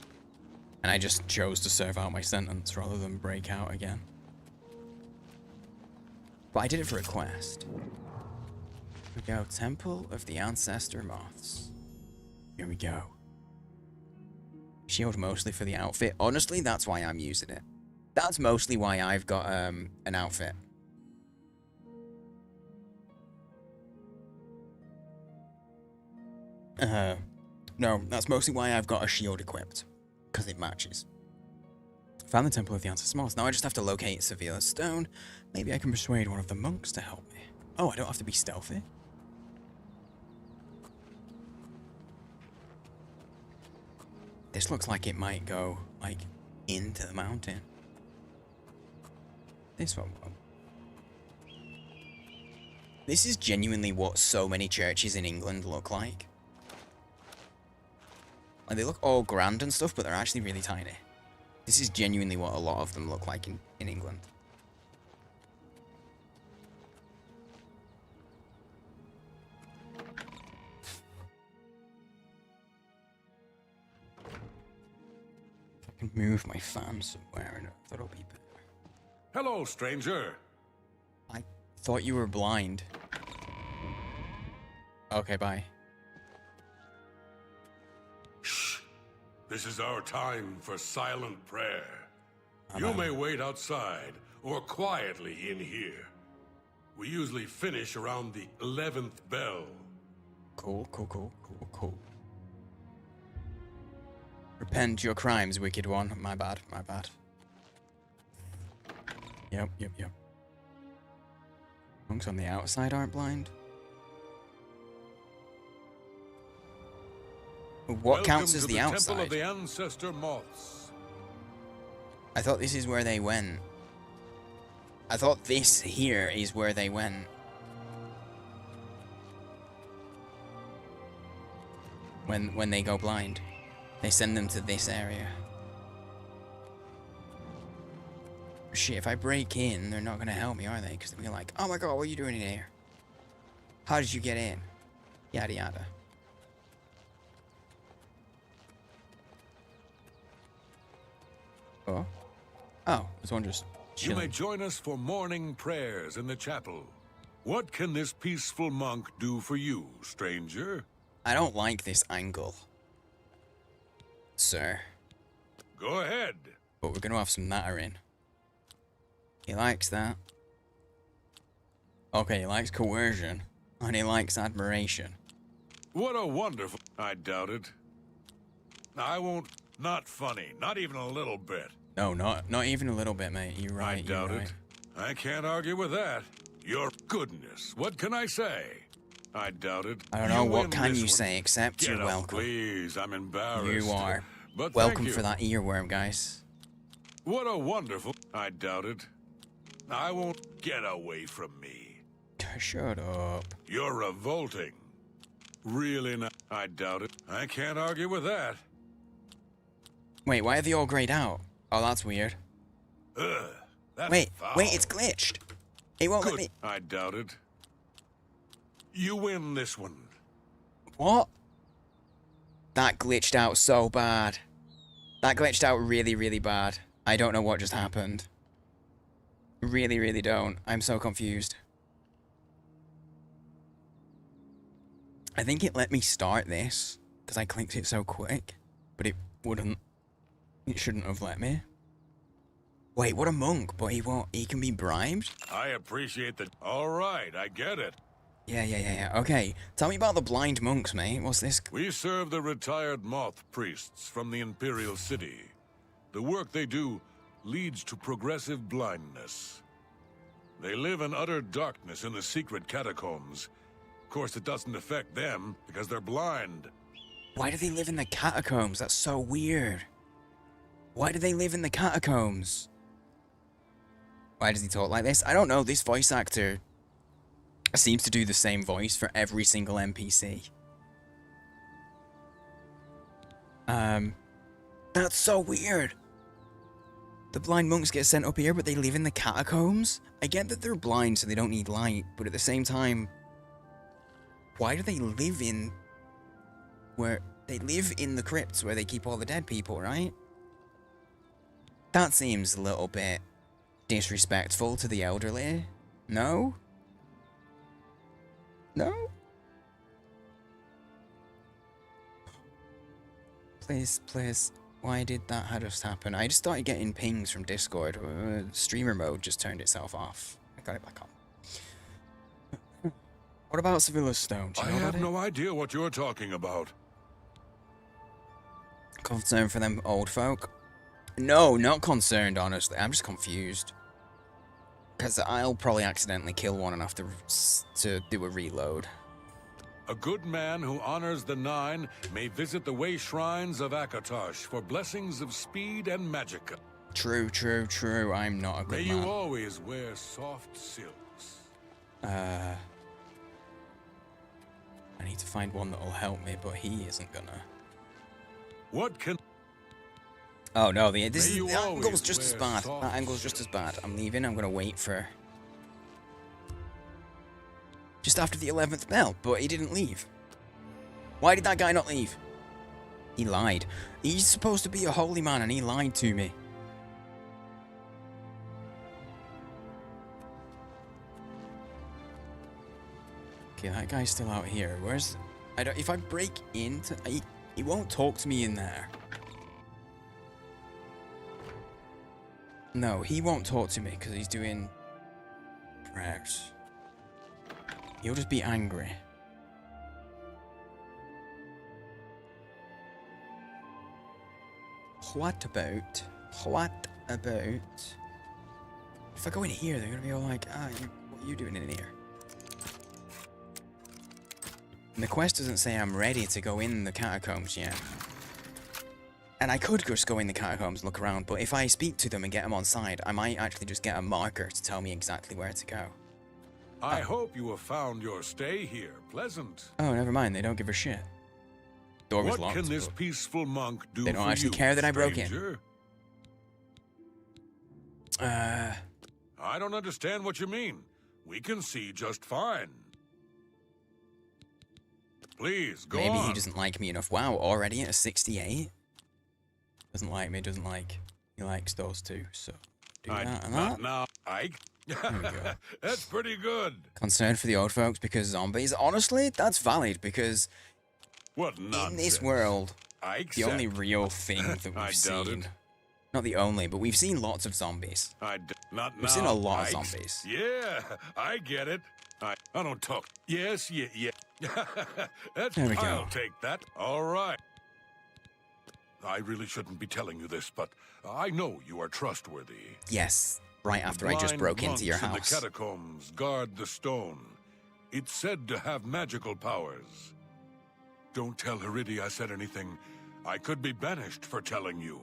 And I just chose to serve out my sentence rather than break out again. But I did it for a quest. Here we go. Temple of the Ancestor Moths. Here we go. Shield mostly for the outfit. Honestly, that's why I'm using it. That's mostly why I've got an outfit. No, that's mostly why I've got a shield equipped. Because it matches. Found the Temple of the Ancestor Moths. Now I just have to locate Sevilla's Stone. Maybe I can persuade one of the monks to help me. Oh, I don't have to be stealthy. This looks like it might go, like, into the mountain. This one won't. This is genuinely what so many churches in England look like. Like, they look all grand and stuff, but they're actually really tiny. This is genuinely what a lot of them look like in England. If I can move my fan somewhere, that'll be better. Hello, stranger. I thought you were blind. Okay, bye. Shh. This is our time for silent prayer. You may wait outside or quietly in here. We usually finish around the 11th bell. Cool. Repent your crimes, wicked one. My bad. Yep. Monks on the outside aren't blind. What counts as the outside? Temple of the Ancestor Moths. I thought this is where they went. I thought this here is where they went. When they go blind, they send them to this area. Shit, if I break in, they're not gonna help me, are they? Because they'll be like, oh my god, what are you doing in here? How did you get in? Yada yada. Oh, this one just chilling. You may join us for morning prayers in the chapel. What can this peaceful monk do for you, stranger? I don't like this angle, sir. Go ahead. But we're gonna have some natter in. He likes that. Okay, he likes coercion. And he likes admiration. What a wonderful... I doubt it. I won't... Not funny. Not even a little bit. No, not even a little bit, mate. You're right. I doubt it. I can't argue with that. Your goodness. What can I say? I doubt it. I don't know. What can you say except you're welcome? Please, I'm embarrassed. You are. But welcome for that earworm, guys. What a wonderful... I doubt it. I won't get away from me. Shut up. You're revolting. Really not. I doubt it. I can't argue with that. Wait, why are they all grayed out? Oh, that's weird. That's wait, foul. it's glitched. It won't let me... I doubt it. You win this one. What? That glitched out so bad. That glitched out really, really bad. I don't know what just happened. Really, really don't. I'm so confused. I think it let me start this because I clicked it so quick, but it wouldn't. It shouldn't have let me. Wait, what a monk, but he won't. He can be bribed? I appreciate that. All right, I get it. Yeah. Okay, tell me about the blind monks, mate. What's this? We serve the retired moth priests from the Imperial City. The work they do leads to progressive blindness. They live in utter darkness in the secret catacombs. Of course, it doesn't affect them because they're blind. Why do they live in the catacombs? That's so weird. Why do they live in the catacombs? Why does he talk like this? I don't know. This voice actor seems to do the same voice for every single NPC. That's so weird. The blind monks get sent up here, but they live in the catacombs? I get that they're blind, so they don't need light, but at the same time, why do they live in... where... They live in the crypts where they keep all the dead people, right? That seems a little bit disrespectful to the elderly. No? No? Please, please. Why did that just happen? I just started getting pings from Discord. Streamer mode just turned itself off. I got it back on. What about Sevilla's Stone? I have no idea what you're talking about. Concerned for them old folk? No, not concerned, honestly. I'm just confused. Because I'll probably accidentally kill one and have to do a reload. A good man who honors the Nine may visit the way shrines of Akatosh for blessings of speed and magic. True, true, true. I'm not a good man. May you always wear soft silks. I need to find one that'll help me, but he isn't gonna. What can... Oh no, the angle's just as bad. That angle's just as bad. I'm leaving. I'm gonna wait for... just after the 11th bell, but he didn't leave. Why did that guy not leave? He lied. He's supposed to be a holy man and he lied to me. Okay, that guy's still out here. Where's... if I break into... He won't talk to me in there. No, he won't talk to me because he's doing prayers. He'll just be angry. What about... if I go in here, they're gonna be all like, what are you doing in here? And the quest doesn't say I'm ready to go in the catacombs yet. And I could just go in the catacombs and look around, but if I speak to them and get them on side, I might actually just get a marker to tell me exactly where to go. I hope you have found your stay here pleasant. Oh, never mind. They don't give a shit. Door was locked. What can this peaceful monk do for you? They don't actually care that I broke in. I don't understand what you mean. We can see just fine. Please, go on. Maybe he doesn't like me enough. Wow, already at a 68? Doesn't like me, doesn't like... He likes those two, so... Do that and that. Now, Ike. There we go. That's pretty good. Concerned for the old folks because zombies? Honestly, that's valid because... What nonsense. In this world, the only real thing that we've seen... Not the only, but we've seen lots of zombies. We've seen a lot of zombies. Yeah, I get it. I don't talk. Yes, yeah. That's, there we go. I'll take that. All right. I really shouldn't be telling you this, but I know you are trustworthy. Yes, right after I just broke into your house. The catacombs guard the stone. It's said to have magical powers. Don't tell Heridi I said anything. I could be banished for telling you.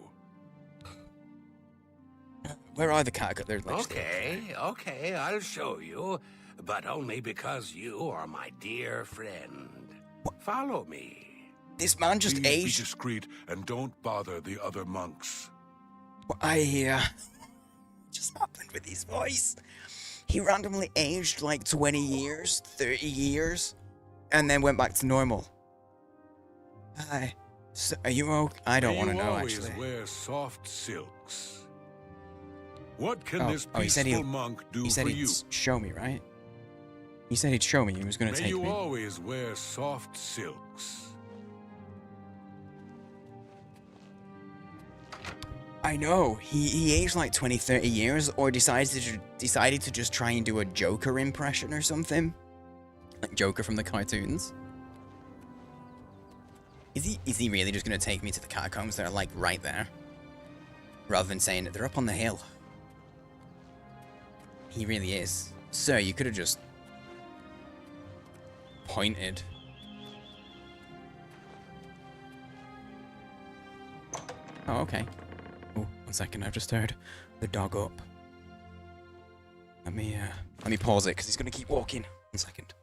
Where are the catacombs? Okay, I'll show you. But only because you are my dear friend. What? Follow me. This man just Please aged. Be discreet and don't bother the other monks. I hear. What just happened with his voice? He randomly aged like 20 years, 30 years, and then went back to normal. Hi. So, are you okay? I don't want to know, actually. You always wear soft silks. What can this peaceful monk do for you? Show me, right? He said he'd show me. He was going to take me. May you always wear soft silks. I know. He aged like 20, 30 years, or decided to just try and do a Joker impression or something. Like Joker from the cartoons. Is he really just going to take me to the catacombs that are like right there? Rather than saying that they're up on the hill. He really is. Sir, you could have just pointed. Oh, okay. Oh, 1 second, I've just heard the dog up. Let me pause it, because he's gonna keep walking. 1 second.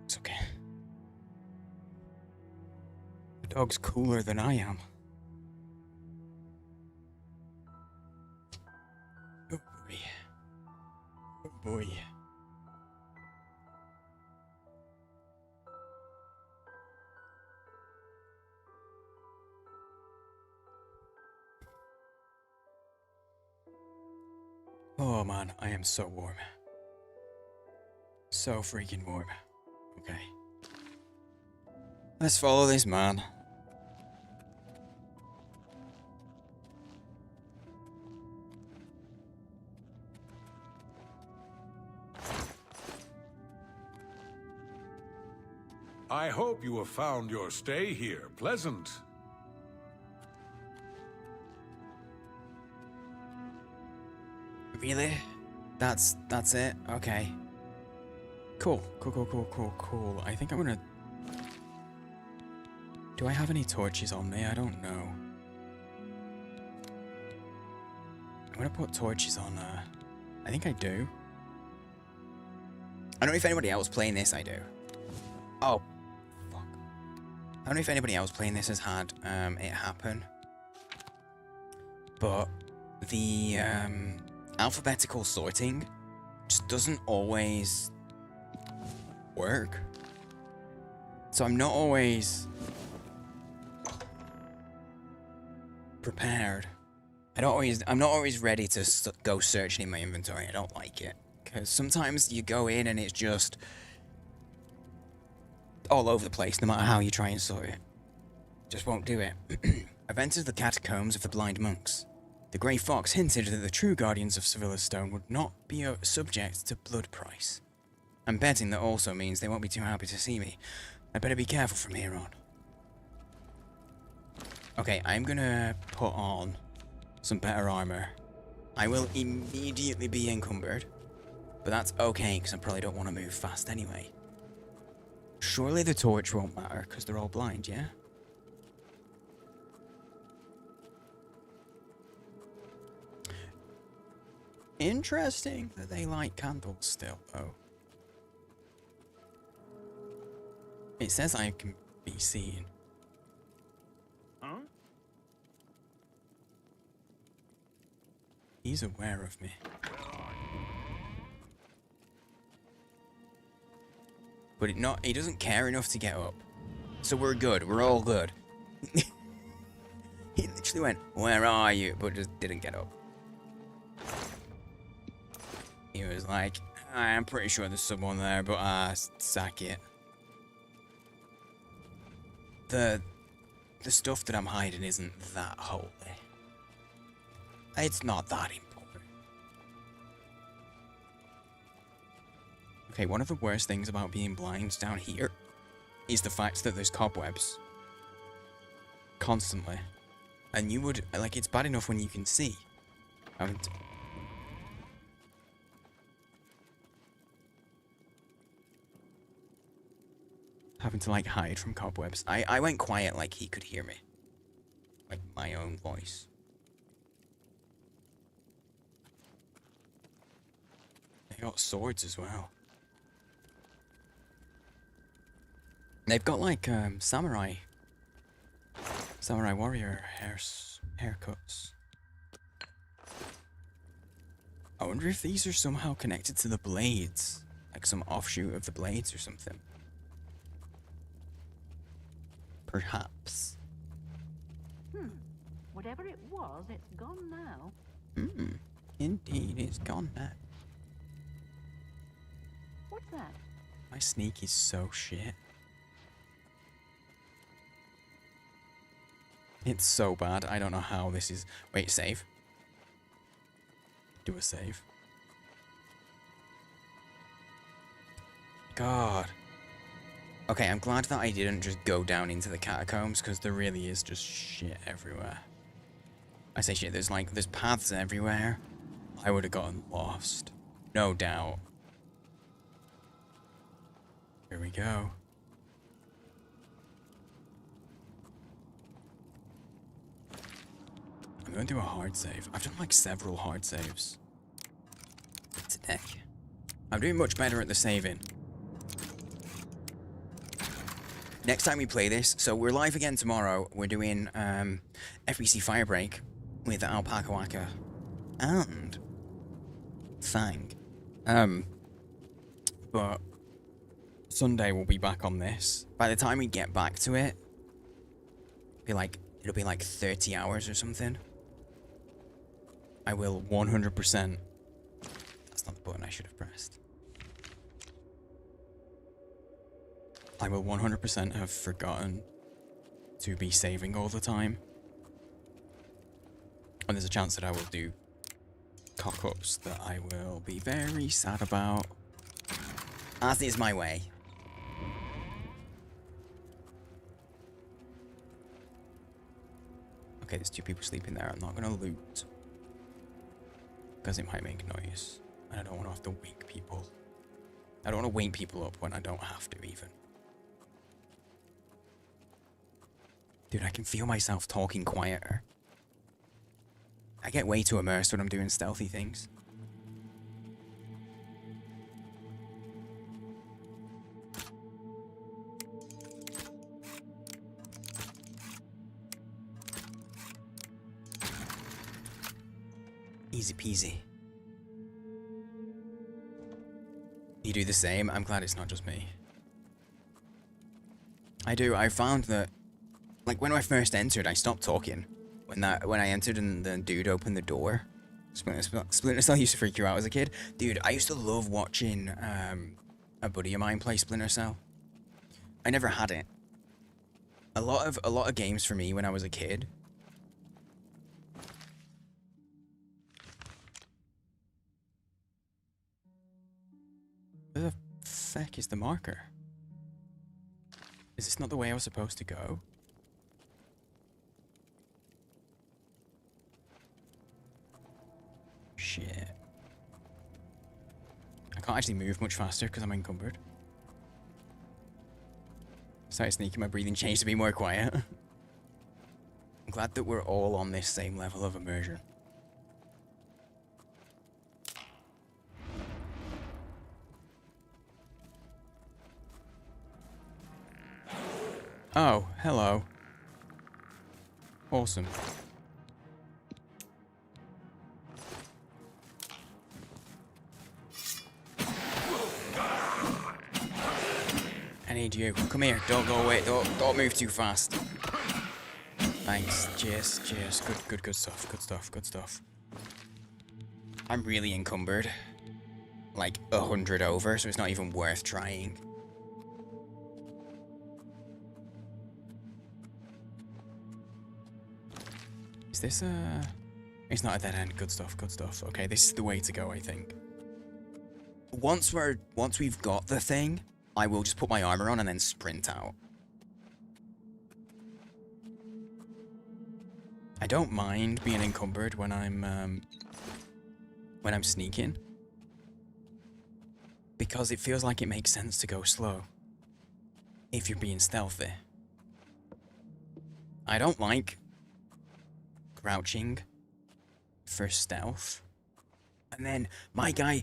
It's okay. The dog's cooler than I am. Oh boy. Oh boy. Oh man, I am so warm. So freaking warm. Okay. Let's follow this man. I hope you have found your stay here pleasant. Really? That's it? Okay. Cool. Cool. I think I'm gonna... Do I have any torches on me? I don't know. I'm gonna put torches on, I think I do. I don't know if anybody else playing this, I do. Oh. Fuck. I don't know if anybody else playing this has had, it happen. But the, alphabetical sorting just doesn't always work. So I'm not always prepared. I'm not always ready to go searching in my inventory. I don't like it. Because sometimes you go in and it's just all over the place, no matter how you try and sort it. Just won't do it. I've entered the catacombs of the blind monks. The Grey Fox hinted that the true guardians of Sevilla's Stone would not be subject to blood price. I'm betting that also means they won't be too happy to see me. I'd better be careful from here on. Okay, I'm gonna put on some better armor. I will immediately be encumbered, but that's okay because I probably don't want to move fast anyway. Surely the torch won't matter because they're all blind, yeah? Interesting that they light candles still, though. It says I can be seen. Huh? He's aware of me. But he doesn't care enough to get up. So we're good. We're all good. He literally went, "Where are you?" But just didn't get up. He was like, "I'm pretty sure there's someone there, but sack it." The stuff that I'm hiding isn't that holy. It's not that important. Okay, one of the worst things about being blind down here is the fact that there's cobwebs. Constantly. And you would, like, it's bad enough when you can see. Having to, like, hide from cobwebs. I went quiet like he could hear me. Like, my own voice. They got swords as well. They've got, like, samurai warrior haircuts. I wonder if these are somehow connected to the blades. Like some offshoot of the blades or something. Perhaps. Whatever it was, it's gone now. Indeed, it's gone now. What's that? My sneak is so shit. It's so bad. I don't know how this is... Wait, save. Do a save. God. Okay, I'm glad that I didn't just go down into the catacombs, because there really is just shit everywhere. I say shit, there's paths everywhere. I would have gotten lost. No doubt. Here we go. I'm gonna do a hard save. I've done like several hard saves today. I'm doing much better at the saving. Next time we play this, so we're live again tomorrow. We're doing FBC Firebreak with Alpaca Waka and Fang. But Sunday we'll be back on this. By the time we get back to it, it'll be like 30 hours or something. I will 100%. That's not the button I should have pressed. I will 100% have forgotten to be saving all the time. And there's a chance that I will do cock-ups that I will be very sad about. As is my way. Okay, there's 2 people sleeping there. I'm not gonna loot. Because it might make noise. And I don't want to have to wake people. I don't want to wake people up when I don't have to, even. Dude, I can feel myself talking quieter. I get way too immersed when I'm doing stealthy things. Easy peasy. You do the same? I'm glad it's not just me. I do. I found that, like, when I first entered, I stopped talking. When I entered and the dude opened the door. Splinter Cell used to freak you out as a kid. Dude, I used to love watching a buddy of mine play Splinter Cell. I never had it. A lot of games for me when I was a kid. Where the feck is the marker? Is this not the way I was supposed to go? Shit. I can't actually move much faster because I'm encumbered. Started sneaking, my breathing changed to be more quiet. I'm glad that we're all on this same level of immersion. Oh, hello. Awesome. I need you. Come here. Don't go away. Don't move too fast. Thanks. Cheers. Cheers. Good stuff. Good stuff. Good stuff. I'm really encumbered. Like 100 over, so it's not even worth trying. Is this a... It's not a dead end. Good stuff. Good stuff. Okay, this is the way to go, I think. Once we've got the thing, I will just put my armor on and then sprint out. I don't mind being encumbered when I'm sneaking, because it feels like it makes sense to go slow if you're being stealthy. I don't like crouching for stealth. And then my guy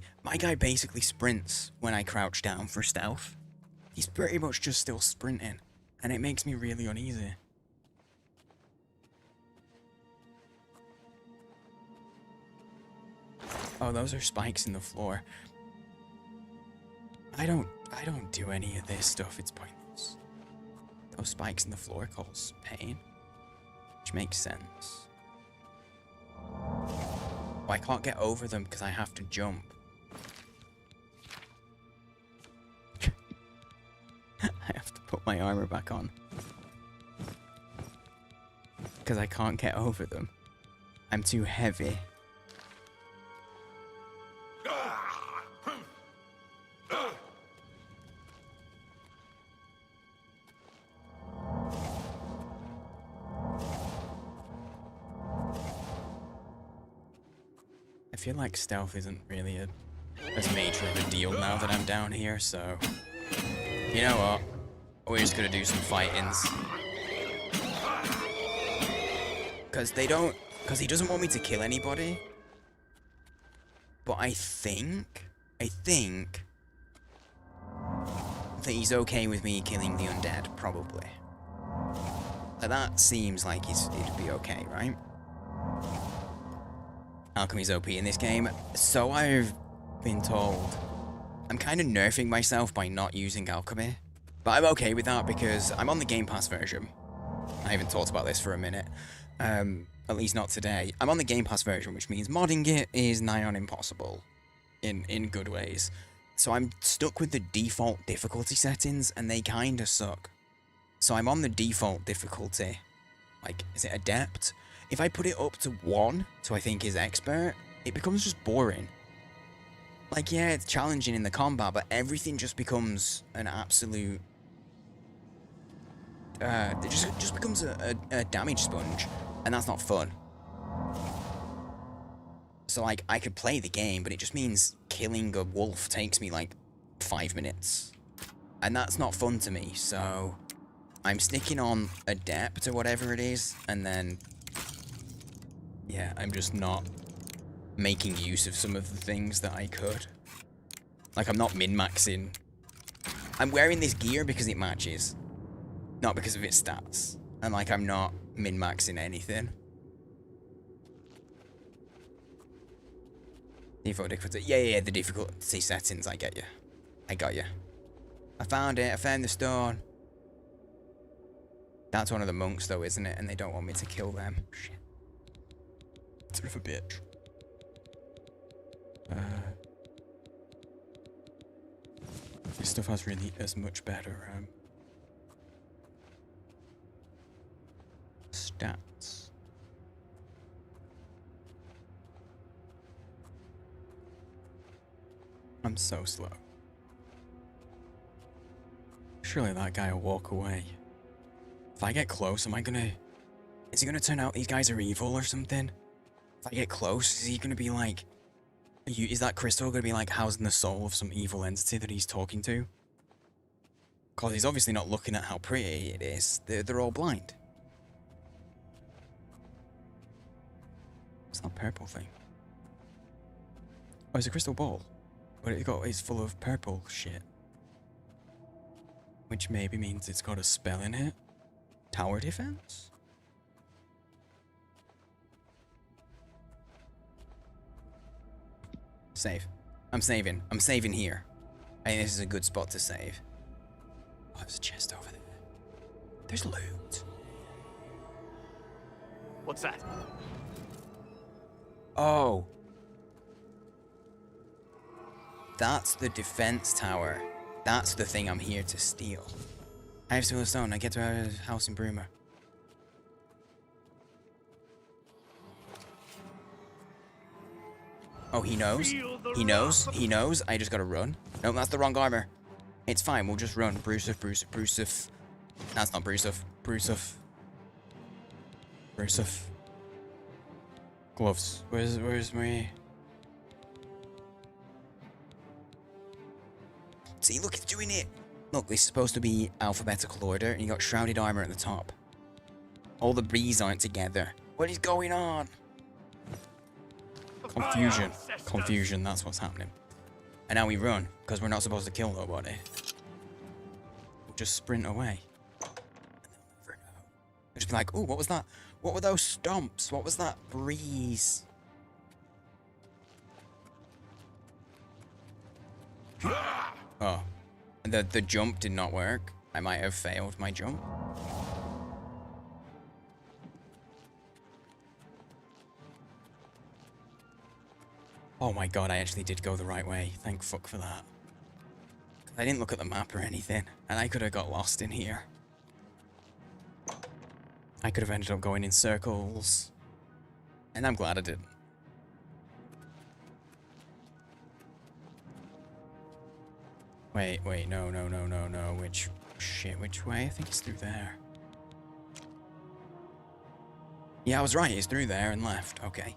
basically sprints when I crouch down for stealth. He's pretty much just still sprinting, and it makes me really uneasy. Oh, those are spikes in the floor. I don't do any of this stuff. It's pointless. Those spikes in the floor cause pain, which makes sense. Oh, I can't get over them because I have to jump. I have to put my armor back on because I can't get over them. I'm too heavy. I feel like stealth isn't really as major of a deal now that I'm down here, so... You know what? We're just gonna do some fightings. Because he doesn't want me to kill anybody. But I think that he's okay with me killing the undead, probably. That seems like it'd be okay, right? Alchemy's OP in this game, so I've been told. I'm kind of nerfing myself by not using alchemy, but I'm okay with that because I'm on the Game Pass version. I haven't talked about this for a minute, at least not today. I'm on the Game Pass version, which means modding it is nigh on impossible in good ways. So I'm stuck with the default difficulty settings, and they kind of suck. So I'm on the default difficulty. Like, is it Adept? If I put it up to 1, so I think is Expert, it becomes just boring. Like, yeah, it's challenging in the combat, but everything just becomes an absolute... it just becomes a damage sponge, and that's not fun. So, like, I could play the game, but it just means killing a wolf takes me, like, 5 minutes. And that's not fun to me, so... I'm sticking on Adept or whatever it is, and then... Yeah, I'm just not making use of some of the things that I could. Like, I'm not min-maxing. I'm wearing this gear because it matches, not because of its stats. And, like, I'm not min-maxing anything. Default difficulty. Yeah, the difficulty settings, I get you. I got you. I found it, I found the stone. That's one of the monks, though, isn't it? And they don't want me to kill them. Shit. Son of a bitch. This stuff has really as much better stats. I'm so slow. Surely that guy will walk away. If I get close, is it gonna turn out these guys are evil or something? If I get close, is he gonna be like, is that crystal gonna be like housing the soul of some evil entity that he's talking to? Cause he's obviously not looking at how pretty it is. They're all blind. What's that purple thing? Oh, it's a crystal ball. But it's full of purple shit. Which maybe means it's got a spell in it. Tower defense? Save. I'm saving. I'm saving here. I think this is a good spot to save. Oh, there's a chest over there. There's loot. What's that? Oh. That's the defense tower. That's the thing I'm here to steal. I have Silver Stone. I get to our house in Bruma. Oh, he knows? He knows? He knows? I just gotta run. No, that's the wrong armor. It's fine, we'll just run. Brusuf. That's not Brusuf. Brusuf. Gloves. Where's my... See, look, it's doing it! Look, this is supposed to be alphabetical order, and you got shrouded armor at the top. All the breeze aren't together. What is going on? Confusion, that's what's happening. And now we run, because we're not supposed to kill nobody. We'll just sprint away. And they'll never know. They'll just be like, ooh, what was that? What were those stomps? What was that breeze? Oh. The jump did not work. I might have failed my jump. Oh my god, I actually did go the right way. Thank fuck for that. I didn't look at the map or anything, and I could have got lost in here. I could have ended up going in circles. And I'm glad I didn't. Wait, no. Which way? I think it's through there. Yeah, I was right, it's through there and left. Okay.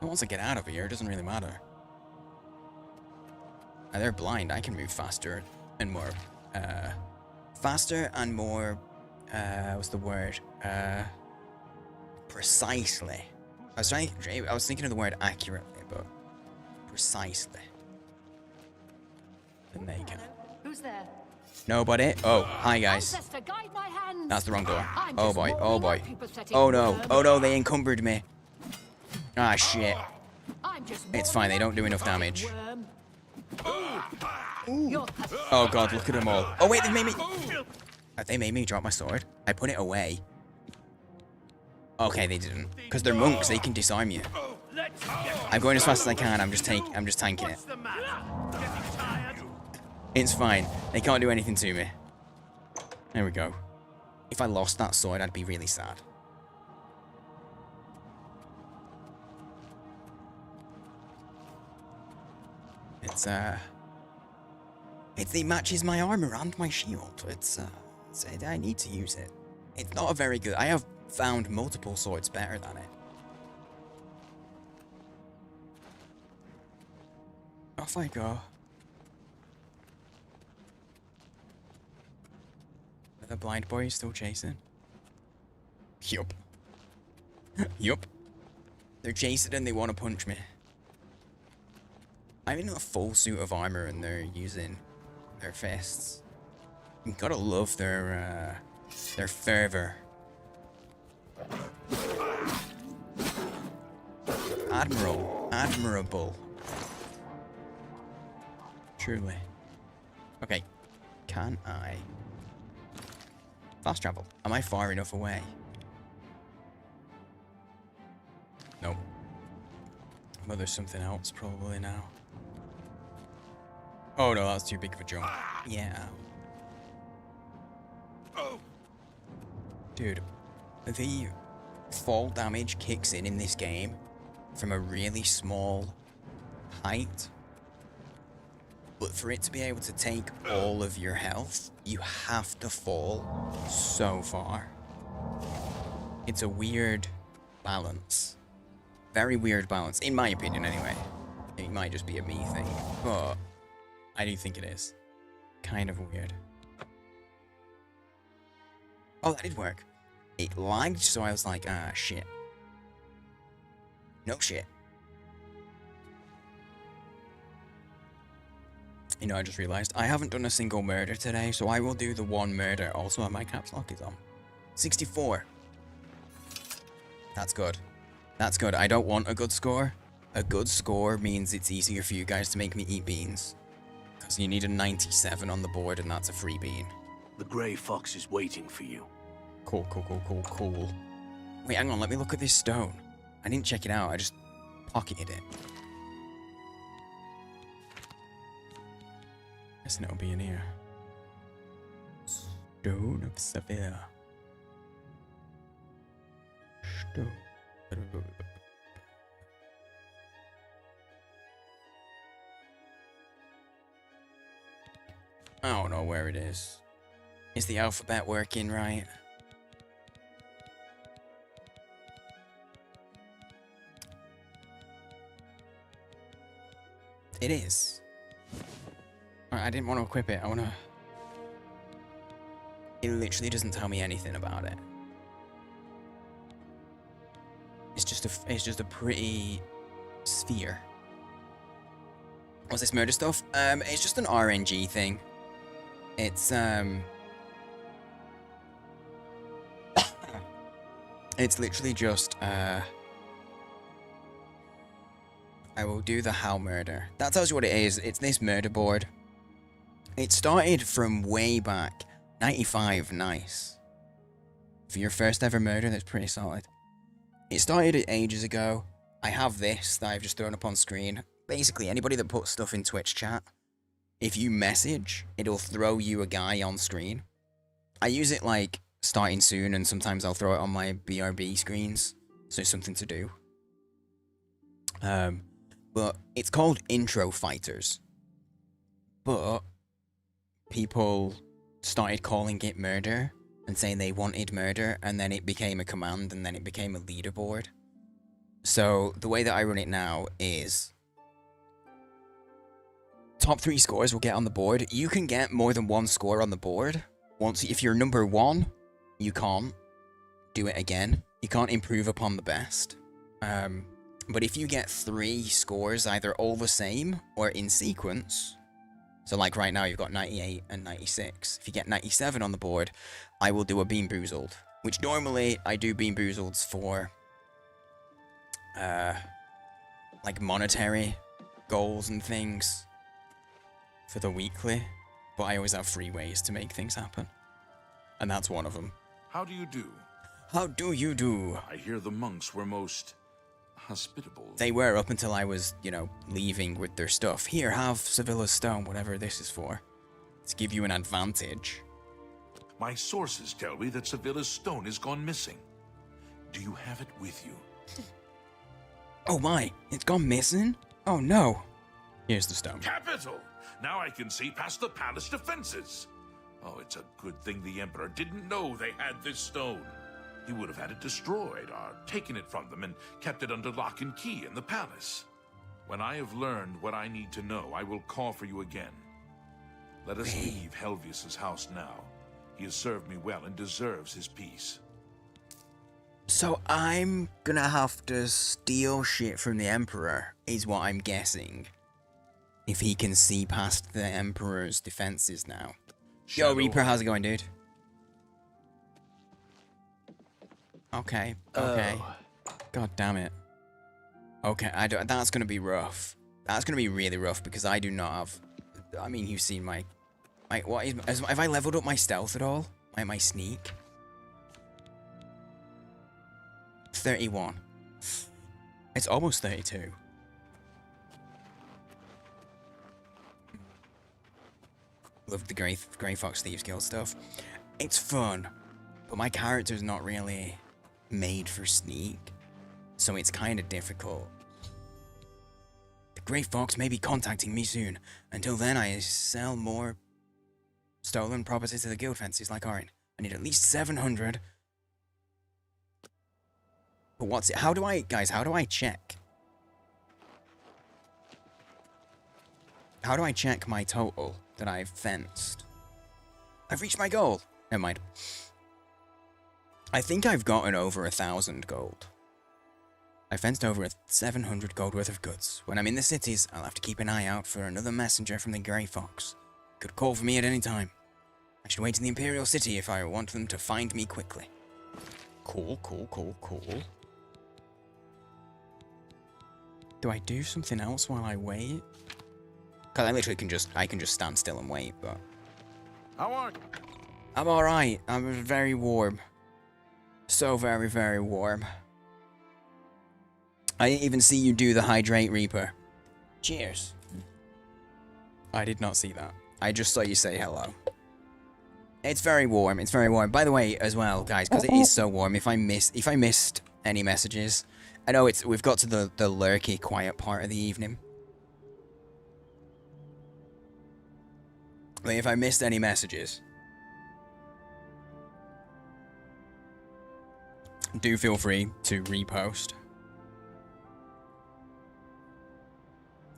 Once I get out of here, it doesn't really matter. They're blind. I can move faster and more, what's the word? Precisely. I was thinking of the word accurately, but precisely. Than they can. Who's there? Nobody. Oh, hi guys. Ancestor, guide my hand. That's the wrong door. I'm Oh just boy, warming oh up, boy. you pathetic Oh no, worm. oh no, they encumbered me. Ah shit. I'm just It's warming fine, they up, don't do you enough pathetic damage. worm. You're pathetic. Oh god, look at them all. Oh wait, they made me... They made me drop my sword. I put it away. Okay, they didn't. Because they're monks, they can disarm you. I'm going as fast as I can, I'm just tanking it. It's fine. They can't do anything to me. There we go. If I lost that sword, I'd be really sad. It matches my armor and my shield. I need to use it. It's not a very good... I have found multiple swords better than it. Off I go. Are the blind boys still chasing? Yup. Yup. They're chasing and they want to punch me. I'm in a full suit of armor and they're using their fists. You gotta love their fervor. Admirable. Truly. Okay. Can I fast travel? Am I far enough away? Nope. Well, there's something else probably now. Oh no, that's too big of a jump. Yeah. Dude, the fall damage kicks in this game from a really small height. But for it to be able to take all of your health, you have to fall so far. It's a weird balance. Very weird balance, in my opinion anyway. It might just be a me thing, but I do think it is. Kind of weird. Oh, that did work. It lagged, so I was like, ah, shit. No shit. You know, I just realized I haven't done a single murder today, so I will do the one murder. Also, my caps lock is on. 64. That's good. That's good. I don't want a good score. A good score means it's easier for you guys to make me eat beans. Because you need a 97 on the board, and that's a free bean. The Grey Fox is waiting for you. Cool. Wait, hang on. Let me look at this stone. I didn't check it out. I just pocketed it. Guessing it'll be in here. Stone of Sevilla. Stone. I don't know where it is. Is the alphabet working right? It is. I didn't want to equip it. I want to... It literally doesn't tell me anything about it. It's just a pretty sphere. What's this murder stuff? It's just an RNG thing. It's it's literally just I will do the How Murder. That tells you what it is. It's this murder board. It started from way back. 95, nice. For your first ever murder, that's pretty solid. It started ages ago. I have this that I've just thrown up on screen. Basically, anybody that puts stuff in Twitch chat, if you message, it'll throw you a guy on screen. I use it like starting soon, and sometimes I'll throw it on my BRB screens, so it's something to do. But it's called Intro Fighters. But people started calling it murder and saying they wanted murder, and then it became a command, and then it became a leaderboard. So the way that I run it now is top 3 scores will get on the board. You can get more than 1 score on the board. If you're number 1, you can't do it again. You can't improve upon the best. But if you get 3 scores, either all the same or in sequence, so like right now you've got 98 and 96. If you get 97 on the board, I will do a Bean Boozled, which normally I do Bean Boozleds for like monetary goals and things for the weekly, but I always have 3 ways to make things happen, and that's one of them. How do you do? How do you do? I hear the monks were most hospitable. They were up until I was, you know, leaving with their stuff. Here, have Sevilla's stone, whatever this is for. To give you an advantage. My sources tell me that Sevilla's stone has gone missing. Do you have it with you? Oh my, it's gone missing? Oh no. Here's the stone. Capital! Now I can see past the palace defenses. Oh, it's a good thing the Emperor didn't know they had this stone. He would have had it destroyed or taken it from them and kept it under lock and key in the palace. When I have learned what I need to know, I will call for you again. Let us leave Helvius's house now. He has served me well and deserves his peace. So I'm gonna have to steal shit from the Emperor, is what I'm guessing. If he can see past the Emperor's defenses now. Yo, Reaper, how's it going, dude? Okay, okay. God damn it. Okay, that's gonna be rough. That's gonna be really rough because I do not have... I mean, you've seen my what is... Have I leveled up my stealth at all? My sneak? 31. It's almost 32. Love the Grey Fox Thieves Guild stuff. It's fun, but my character's not really made for sneak, so it's kind of difficult. The Grey Fox may be contacting me soon. Until then, I sell more stolen property to the guild fences like Orin. I need at least 700. But what's it? How do I, guys, how do I check? How do I check my total that I've fenced? I've reached my goal. Never mind. I think I've gotten over 1,000 gold. I fenced over 700 gold worth of goods. When I'm in the cities, I'll have to keep an eye out for another messenger from the Grey Fox. Could call for me at any time. I should wait in the Imperial City if I want them to find me quickly. Cool, cool, cool, cool. Do I do something else while I wait? Cause I literally can just stand still and wait, but... How are you? I'm alright. I'm very warm. So very, very warm. I didn't even see you do the Hydrate Reaper. Cheers. I did not see that. I just saw you say hello. It's very warm. It's very warm. By the way, as well, guys, because it is so warm, if I missed any messages... I know we've got to the lurky, quiet part of the evening. But if I missed any messages, do feel free to repost.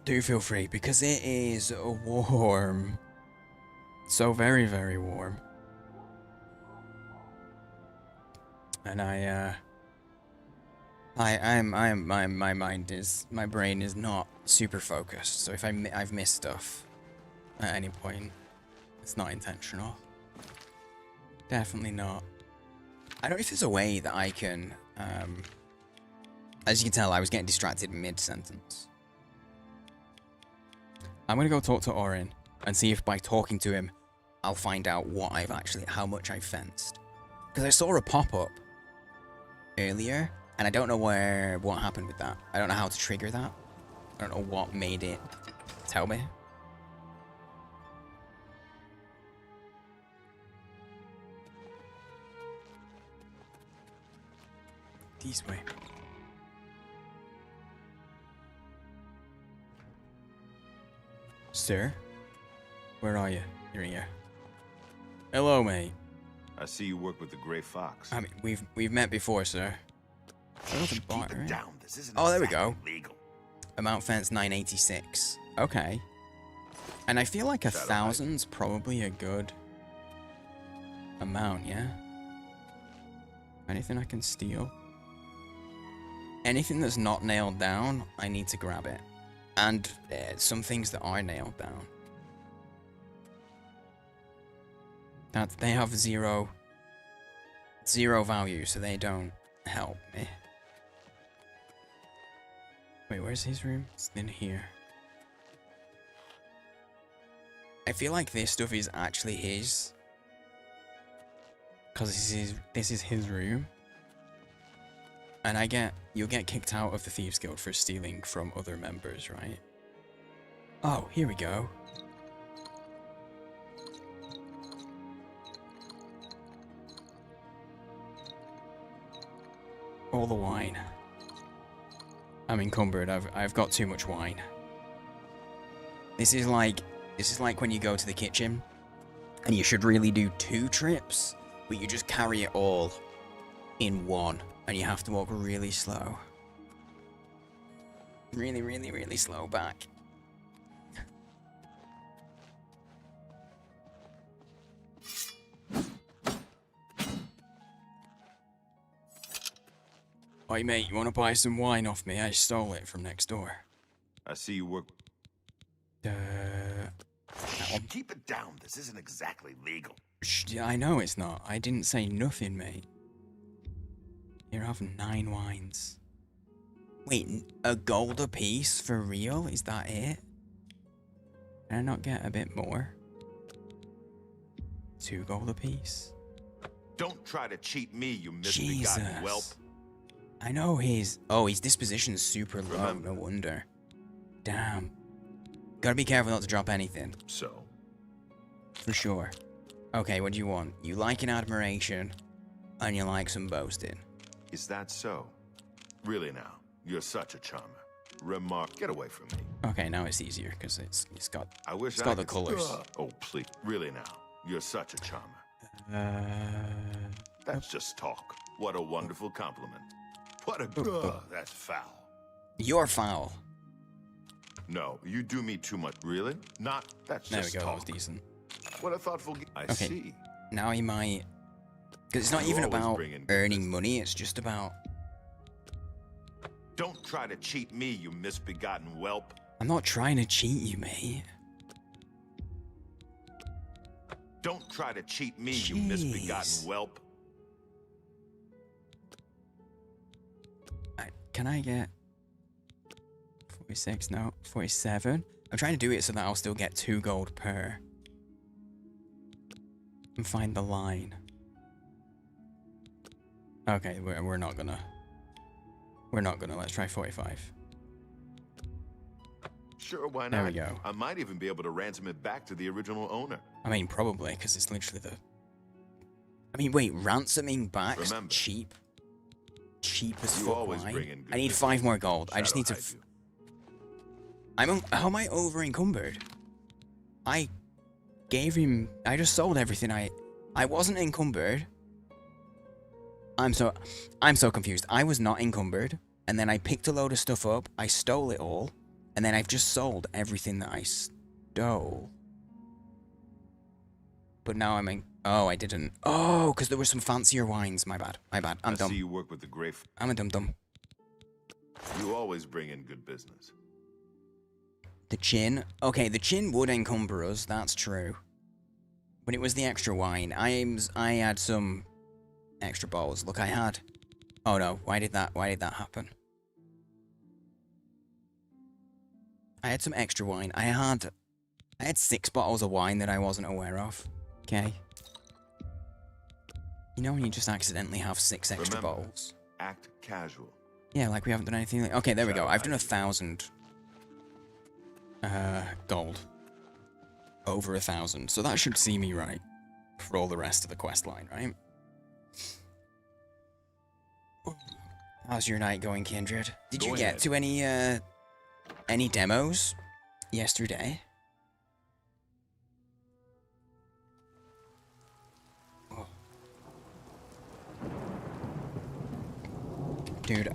Do feel free, because it is warm. So very, very warm. And my brain is not super focused, so if I've missed stuff at any point, it's not intentional. Definitely not. I don't know if there's a way that I can, as you can tell, I was getting distracted mid-sentence. I'm gonna go talk to Orin and see if by talking to him, I'll find out how much I've fenced. Because I saw a pop-up earlier, and I don't know what happened with that. I don't know how to trigger that. I don't know what made it tell me. This way. Sir? Where are you? You're here. Hello, mate. I see you work with the Gray Fox. I mean, we've met before, sir. Keep it down. This isn't Oh, there we go. legal. Amount fence 986. Okay. And I feel like 1,000's probably a good amount, yeah? Anything I can steal? Anything that's not nailed down, I need to grab it. And some things that are nailed down. That they have zero value, so they don't help me. Wait, where's his room? It's in here. I feel like this stuff is actually his. Because this is his room. And you'll get kicked out of the Thieves Guild for stealing from other members, right? Oh, here we go. All the wine. I'm encumbered. I've got too much wine. This is like when you go to the kitchen and you should really do 2 trips, but you just carry it all in one. And you have to walk really slow. Really, really, really slow back. Oi, mate, you want to buy some wine off me? I stole it from next door. I see you work... Keep it down. This isn't exactly legal. Yeah, I know it's not. I didn't say nothing, mate. You're having 9 wines. Wait, a gold apiece for real? Is that it? Can I not get a bit more? 2 gold apiece? Don't try to cheat me, you misbegotten whelp. I know his disposition's super low, no wonder. Damn. Gotta be careful not to drop anything. So? For sure. Okay, what do you want? You like an admiration, and you like some boasting. Is that so? Really now? You're such a charmer. Get away from me. Okay, now it's easier because it's got the colors. Oh please, really now? You're such a charmer. That's just talk. What a wonderful compliment. What a that's foul. You're foul. No, you do me too much. Really? Not. That's just there we go. talk. That was decent. What a thoughtful. I see. Now he might. Because it's not even about earning money, it's just about... Don't try to cheat me, you misbegotten whelp. I'm not trying to cheat you, mate. Don't try to cheat me, you misbegotten whelp. Can I get... 46? No, 47? I'm trying to do it so that I'll still get 2 gold per. And find the line. Okay, we're not gonna. Let's try 45. Sure, why not? There we go. I might even be able to ransom it back to the original owner. I mean, probably, because it's literally the... I mean, wait, ransoming back? Cheap? Cheap as fuck wine? I need 5 more gold. I just need to... How am I over encumbered? I gave him... I just sold everything. I wasn't encumbered. I'm so confused. I was not encumbered, and then I picked a load of stuff up, I stole it all, and then I've just sold everything that I stole. But now I'm in... Oh, I didn't. Oh, because there were some fancier wines. My bad. I'm dumb. I see you work with the Gray... I'm a dum-dum. You always bring in good business. The chin. Okay, the chin would encumber us, that's true. But it was the extra wine. I had some... extra bottles. Look, I had... Oh no, why did that happen? I had some extra wine. I had I had 6 bottles of wine that I wasn't aware of. Okay. You know when you just accidentally have 6 extra bottles? Act casual. Yeah, like we haven't done anything like... Okay, there we go. I've done 1,000 gold. Over 1,000. So that should see me right for all the rest of the quest line, right? How's your night going, Kindred? Did you get to any demos yesterday? Oh. Dude,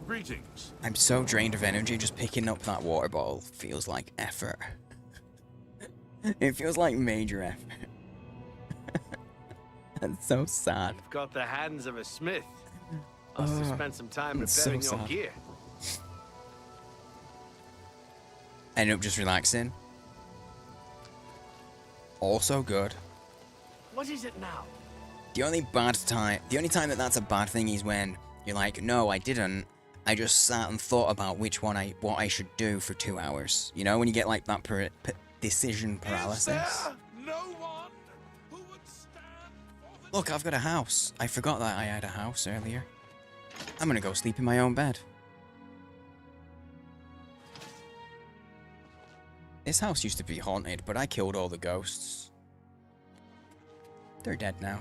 Greetings. I'm so drained of energy, just picking up that water bottle feels like effort. It feels like major effort. That's so sad. You've got the hands of a smith. Must have spent some time repairing your gear. Ended up just relaxing. Also good. What is it now? The only time that that's a bad thing is when you're like, no, I didn't. I just sat and thought about what I should do for 2 hours. You know, when you get like that decision paralysis. Look, I've got a house. I forgot that I had a house earlier. I'm gonna go sleep in my own bed. This house used to be haunted, but I killed all the ghosts. They're dead now.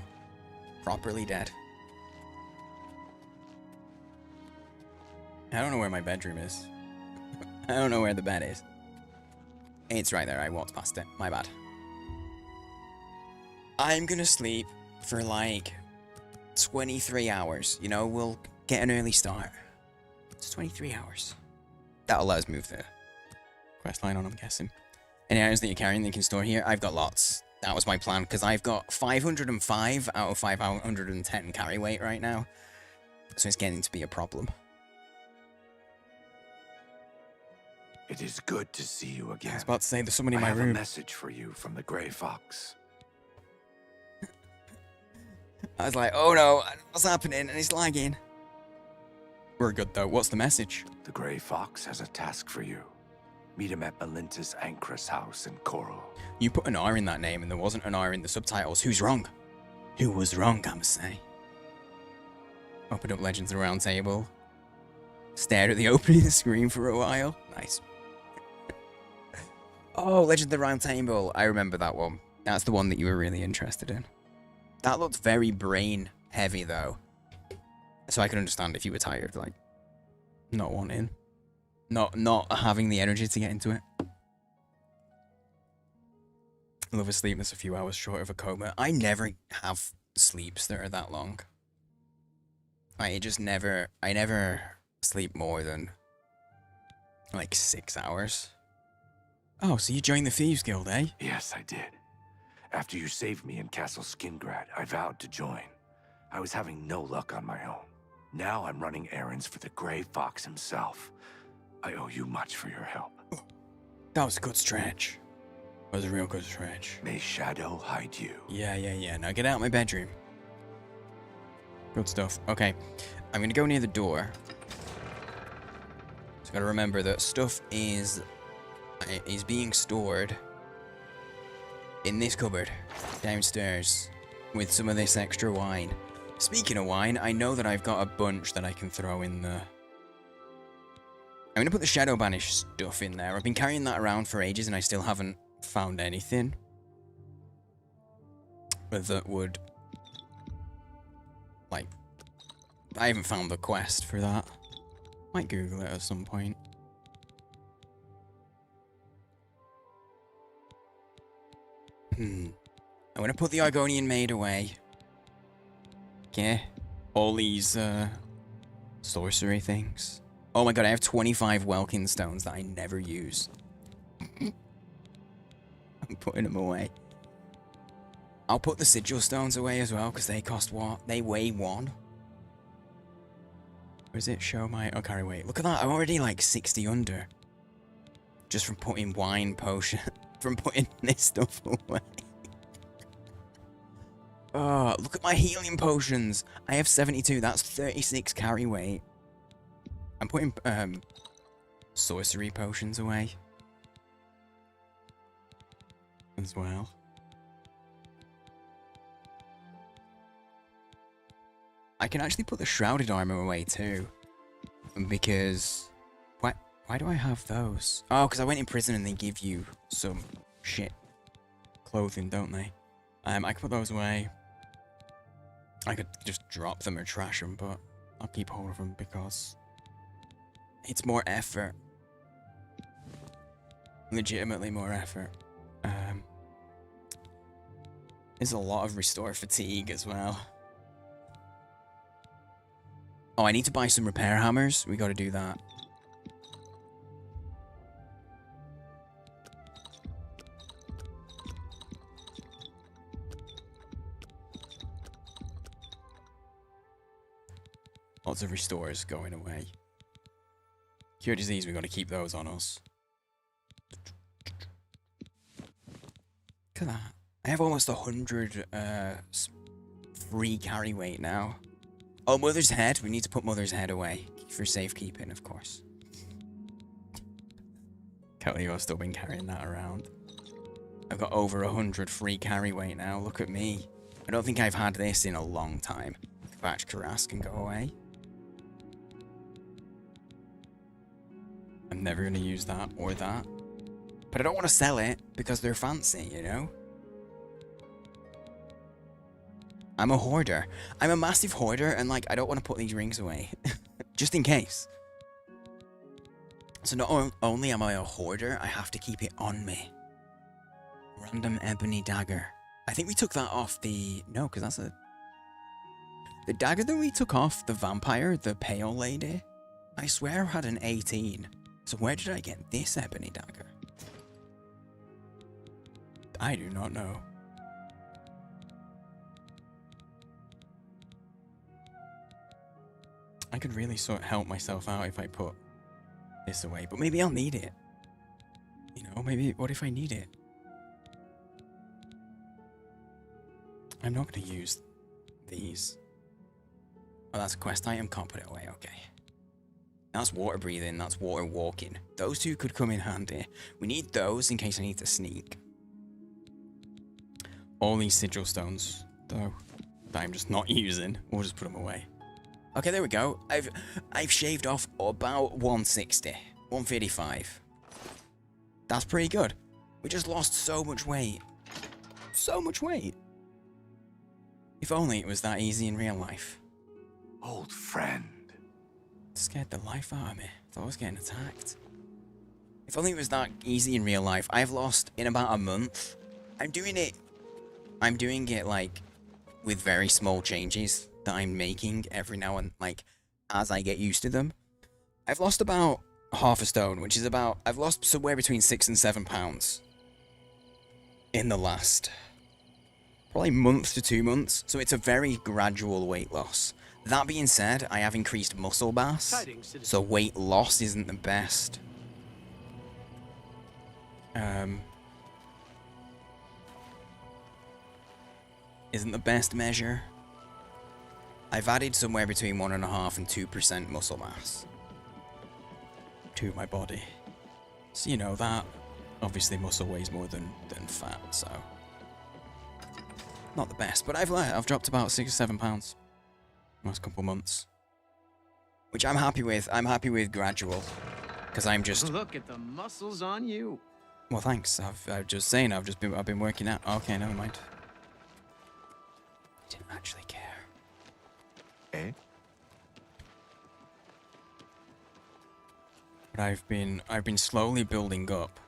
Properly dead. I don't know where my bedroom is. I don't know where the bed is. It's right there. I walked past it. My bad. I'm gonna sleep for like 23 hours. You know, we'll get an early start. It's 23 hours. That'll let us move the quest line on, I'm guessing. Any items that you're carrying that you can store here? I've got lots. That was my plan, because I've got 505 out of 510 carry weight right now. So it's getting to be a problem. It is good to see you again. I was about to say, there's somebody in my room. I have a message for you from the Grey Fox. I was like, oh no, what's happening? And it's lagging. We're good though. What's the message? The Grey Fox has a task for you. Meet him at Melinta's Ancrus house in Coral. You put an R in that name and there wasn't an R in the subtitles. Who's wrong? Who was wrong, I must say. Opened up Legends of the Round Table. Stared at the opening screen for a while. Nice. Oh, Legend of the Round Table. I remember that one. That's the one that you were really interested in. That looked very brain heavy though. So I can understand if you were tired, like, not wanting. Not having the energy to get into it. Love a sleep that's a few hours short of a coma. I never have sleeps that are that long. I never sleep more than like 6 hours. Oh, so you joined the Thieves Guild, eh? Yes, I did. After you saved me in Castle Skingrad, I vowed to join. I was having no luck on my own. Now I'm running errands for the Grey Fox himself. I owe you much for your help. That was a good stretch. That was a real good stretch. May Shadow hide you. Yeah. Now get out of my bedroom. Good stuff. Okay. I'm gonna go near the door. Just gotta remember that stuff is being stored in this cupboard downstairs with some of this extra wine. Speaking of wine, I know that I've got a bunch that I can throw in the... I'm gonna put the Shadow Banish stuff in there. I've been carrying that around for ages and I still haven't found anything that would... like... I haven't found the quest for that. Might Google it at some point. I'm gonna put the Argonian Maid away. Okay. All these, sorcery things. Oh my god, I have 25 Welkin stones that I never use. I'm putting them away. I'll put the Sigil stones away as well, because they cost what? They weigh 1. Or is it show my... oh, carry weight. Look at that, I'm already like 60 under. Just from putting wine potion... from putting this stuff away. Oh, look at my healing potions. I have 72. That's 36 carry weight. I'm putting sorcery potions away. as well. I can actually put the shrouded armor away too, because why do I have those? Oh, because I went in prison and they give you some shit clothing, don't they? I can put those away. I could just drop them or trash them, but I'll keep hold of them because it's more effort. Legitimately more effort. There's a lot of restore fatigue as well. Oh, I need to buy some repair hammers. We got to do that. Lots of restores going away. Cure disease, we got to keep those on us. Look at that. I have almost 100 free carry weight now. Oh, Mother's Head. We need to put Mother's Head away for safekeeping, of course. Can't believe I've still been carrying that around. I've got over 100 free carry weight now. Look at me. I don't think I've had this in a long time. Batch Karas can go away. I'm never going to use that or that. But I don't want to sell it because they're fancy, you know? I'm a hoarder. I'm a massive hoarder and like I don't want to put these rings away. Just in case. So not only am I a hoarder, I have to keep it on me. Random ebony dagger. I think we took that off the... No, because that's a... The dagger that we took off the vampire, the pale lady, I swear had an 18. So where did I get this ebony dagger? I do not know. I could really sort of help myself out if I put this away, but maybe I'll need it. You know, maybe, what if I need it? I'm not going to use these. Oh, that's a quest item, can't put it away, okay. That's water breathing, that's water walking. Those two could come in handy. We need those in case I need to sneak. All these sigil stones, though, that I'm just not using. We'll just put them away. Okay, there we go. I've shaved off about 160, 155. That's pretty good. We just lost so much weight. So much weight. If only it was that easy in real life. Old friend. It scared the life out of me. I thought I was getting attacked. If only it was that easy in real life. I've lost in about a month. I'm doing it like with very small changes that I'm making every now and like as I get used to them. I've lost about half a stone, which is about, I've lost somewhere between 6 and 7 pounds in the last probably month to 2 months. So it's a very gradual weight loss. That being said, I have increased muscle mass, so weight loss isn't the best. Isn't the best measure. I've added somewhere between 1.5% and 2% muscle mass to my body. So you know that obviously muscle weighs more than fat, so not the best. But I've dropped about 6 or 7 pounds last couple months, which I'm happy with. I'm happy with gradual, because I'm just look at the muscles on you. Well, thanks. I've just saying. I've been working out. Okay, never mind. I didn't actually care. Eh? But I've been slowly building up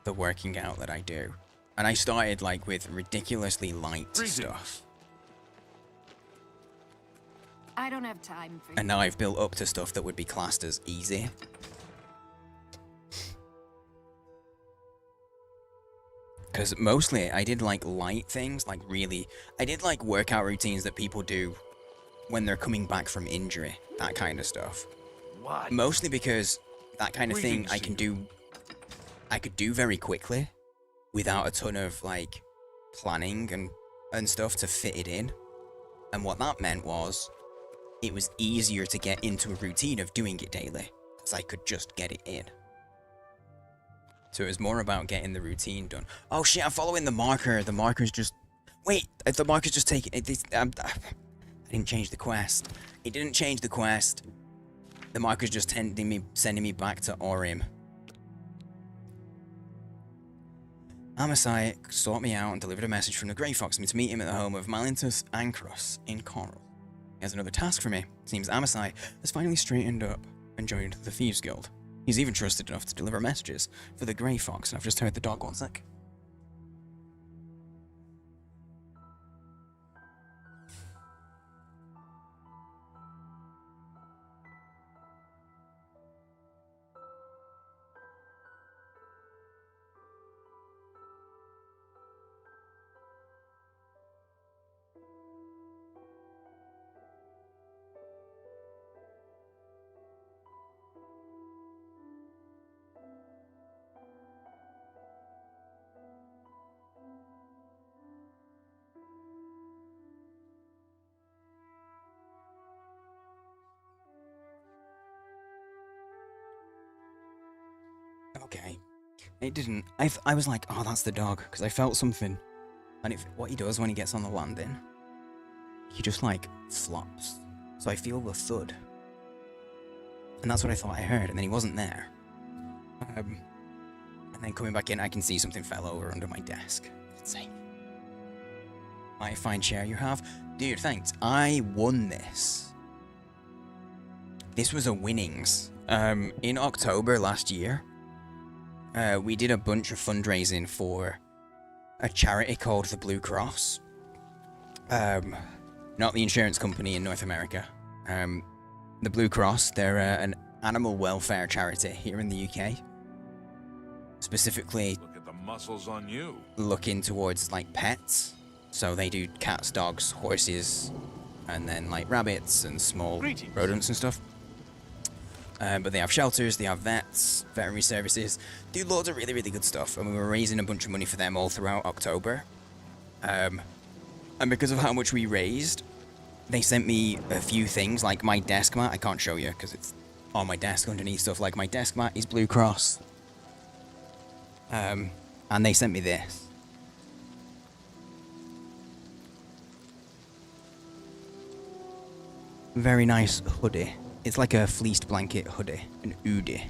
the working out that I do, and I started like with ridiculously light stuff. I don't have time for you. And now I've built up to stuff that would be classed as easy. Because mostly I did like light things, like really, I did like workout routines that people do when they're coming back from injury, that kind of stuff. What? Mostly because that kind of thing I could do very quickly without a ton of like planning and stuff to fit it in. And what that meant was it was easier to get into a routine of doing it daily because I could just get it in. So it was more about getting the routine done. Oh shit, I'm following the marker. The marker's just... Wait, the marker's just taking... I didn't change the quest. It didn't change the quest. The marker's just sending me back to Orim. Amasai sought me out and delivered a message from the Grey Fox to meet him at the home of Malintus Ankros in Coral. He has another task for me. It seems Amasai has finally straightened up and joined the Thieves Guild. He's even trusted enough to deliver messages for the Grey Fox, and I've just heard the dog. 1 sec. Okay. It didn't. I was like, oh, that's the dog, because I felt something. And what he does when he gets on the landing, he just, like, flops. So I feel the thud. And that's what I thought I heard, and then he wasn't there. And then coming back in, I can see something fell over under my desk. Insane. My fine chair you have. Dude, thanks. I won this. This was a winnings. In October last year, we did a bunch of fundraising for a charity called the Blue Cross. Not the insurance company in North America. The Blue Cross, they're an animal welfare charity here in the UK. Specifically, Look at the muscles on you. looking towards, like, pets. So they do cats, dogs, horses, and then, like, rabbits and small rodents and stuff. But they have shelters, they have vets, veterinary services, do loads of really, really good stuff. And we were raising a bunch of money for them all throughout October. And because of how much we raised, they sent me a few things, like my desk mat. I can't show you because it's on my desk underneath stuff. Like my desk mat is Blue Cross. And they sent me this. Very nice hoodie. It's like a fleeced blanket hoodie, an hoodie,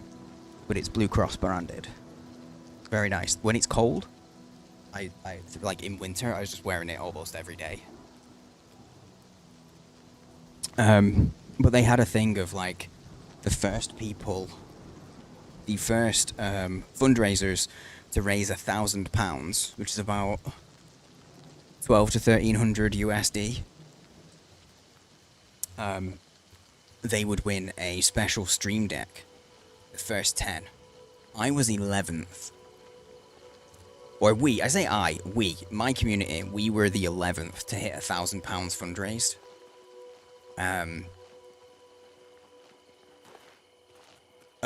but it's Blue Cross branded. Very nice. When it's cold, I like in winter, I was just wearing it almost every day. But they had a thing of like the first fundraisers to raise £1,000, which is about 12 to 1300 USD. They would win a special stream deck. The first 10. I was 11th. Or we, my community, we were the 11th to hit £1,000 fundraised. And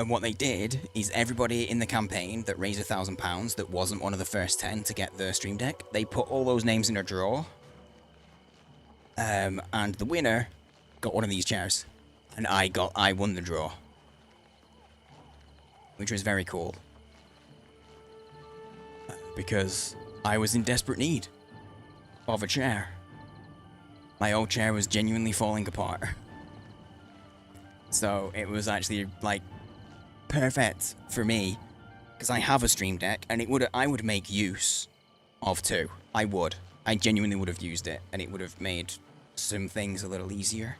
what they did is everybody in the campaign that raised £1,000 that wasn't one of the first 10 to get the stream deck, they put all those names in a draw. And the winner got one of these chairs. And I won the draw. Which was very cool. Because I was in desperate need of a chair. My old chair was genuinely falling apart. So it was actually like perfect for me. Because I have a stream deck and I would make use of two. I would. I genuinely would have used it and it would have made some things a little easier.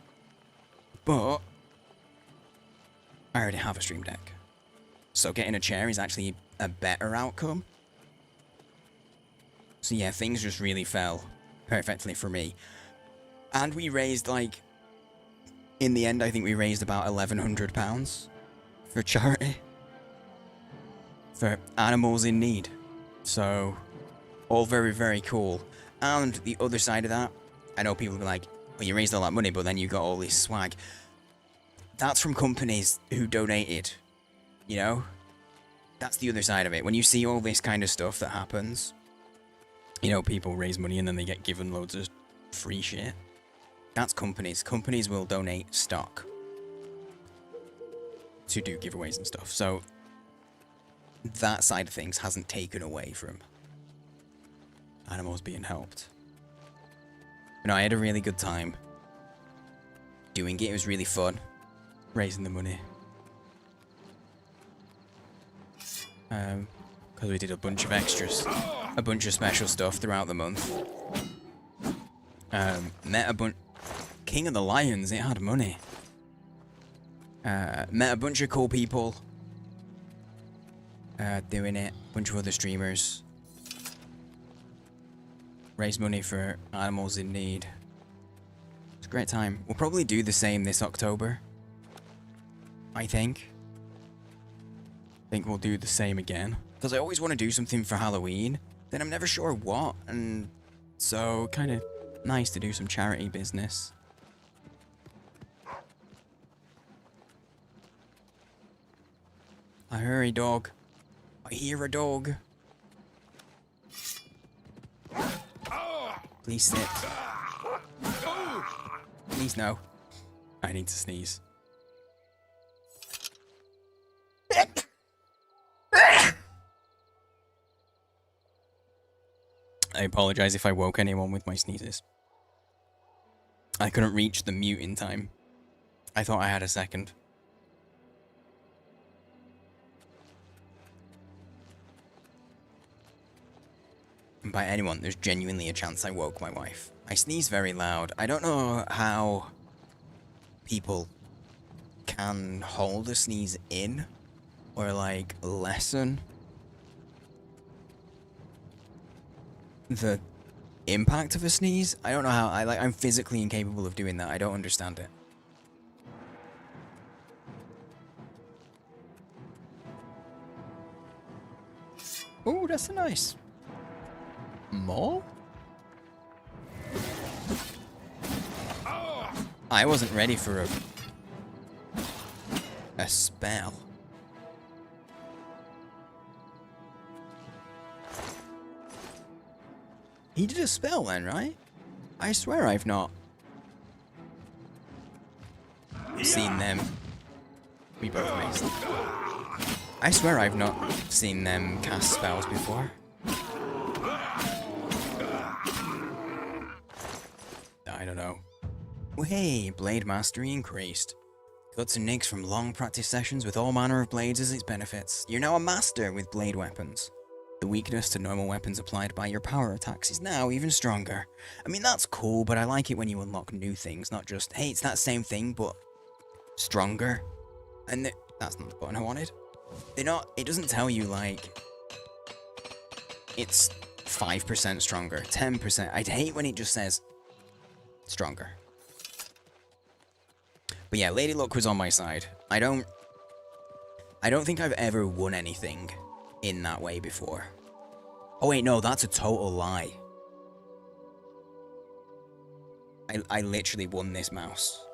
But I already have a stream deck. So getting a chair is actually a better outcome. So yeah, things just really fell perfectly for me. And we raised like, in the end I think we raised about £1,100 for charity. For animals in need. So, all very, very cool. And the other side of that, I know people will be like, well, you raised all that money, but then you got all this swag. That's from companies who donated, you know? That's the other side of it. When you see all this kind of stuff that happens, you know, people raise money and then they get given loads of free shit. That's companies. Companies will donate stock to do giveaways and stuff. So, that side of things hasn't taken away from animals being helped. But no, I had a really good time doing it. It was really fun, raising the money. Because we did a bunch of extras, a bunch of special stuff throughout the month. Met a bunch... King of the Lions, it had money. Met a bunch of cool people doing it. A bunch of other streamers. Raised money for animals in need. It's a great time. We'll probably do the same this October. I think we'll do the same again. Because I always want to do something for Halloween. Then I'm never sure what. And so, kind of nice to do some charity business. I hear a dog. I hear a dog. Please sit. Please no. I need to sneeze. I apologize if I woke anyone with my sneezes. I couldn't reach the mute in time. I thought I had a second. And by anyone, there's genuinely a chance I woke my wife. I sneeze very loud. I don't know how people can hold a sneeze in or like lessen the impact of a sneeze. I don't know how. I'm physically incapable of doing that. I don't understand it. Oh, that's a nice mole. I wasn't ready for a spell. He did a spell then, right? I swear I've not seen them. We both missed. I swear I've not seen them cast spells before. I don't know. Hey, blade mastery increased. Cuts and nicks from long practice sessions with all manner of blades as its benefits. You're now a master with blade weapons. The weakness to normal weapons applied by your power attacks is now even stronger. I mean, that's cool, but I like it when you unlock new things, not just, hey, it's that same thing, but stronger. And that's not the button I wanted. They're not, it doesn't tell you, like, it's 5% stronger, 10%. I'd hate when it just says stronger. But yeah, Lady Luck was on my side. I don't think I've ever won anything in that way before. Oh wait, no, that's a total lie. I literally won this mouse.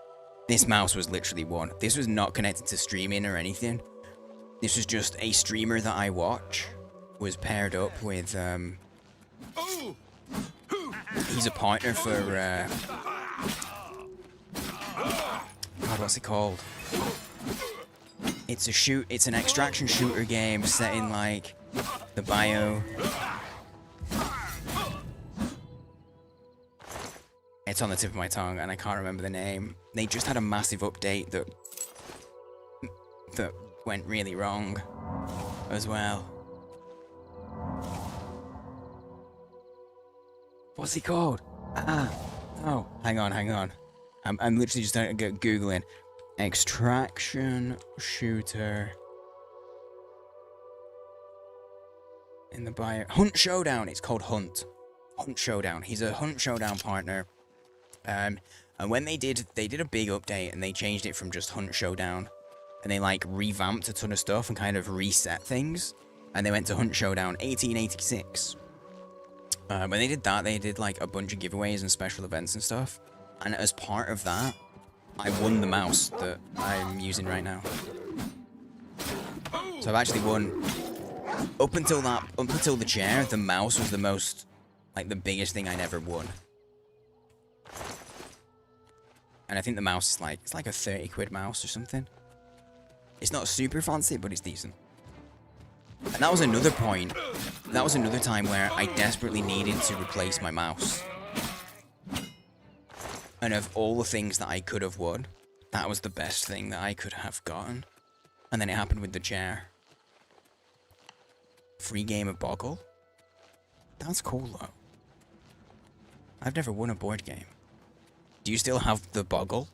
This mouse was literally won. This was not connected to streaming or anything. This was just a streamer that I watch was paired up with he's a partner for God, what's it called? It's an extraction shooter game set in like the bio. It's on the tip of my tongue and I can't remember the name. They just had a massive update that went really wrong as well. What's he called? Oh, hang on. I'm literally just googling extraction shooter in the bio. Hunt Showdown. It's called Hunt Showdown. He's a Hunt Showdown partner. And when they did a big update and they changed it from just Hunt Showdown and they like revamped a ton of stuff and kind of reset things and they went to Hunt Showdown 1886. When they did that, they did like a bunch of giveaways and special events and stuff. And as part of that, I won the mouse that I'm using right now. So I've actually won. Up until the chair, the mouse was the most, like the biggest thing I'd ever won. And I think the mouse is like, it's like a 30 quid mouse or something. It's not super fancy, but it's decent. And that was another point. That was another time where I desperately needed to replace my mouse. And of all the things that I could have won, that was the best thing that I could have gotten. And then it happened with the chair. Free game of Boggle? That's cool though. I've never won a board game. Do you still have the Boggle?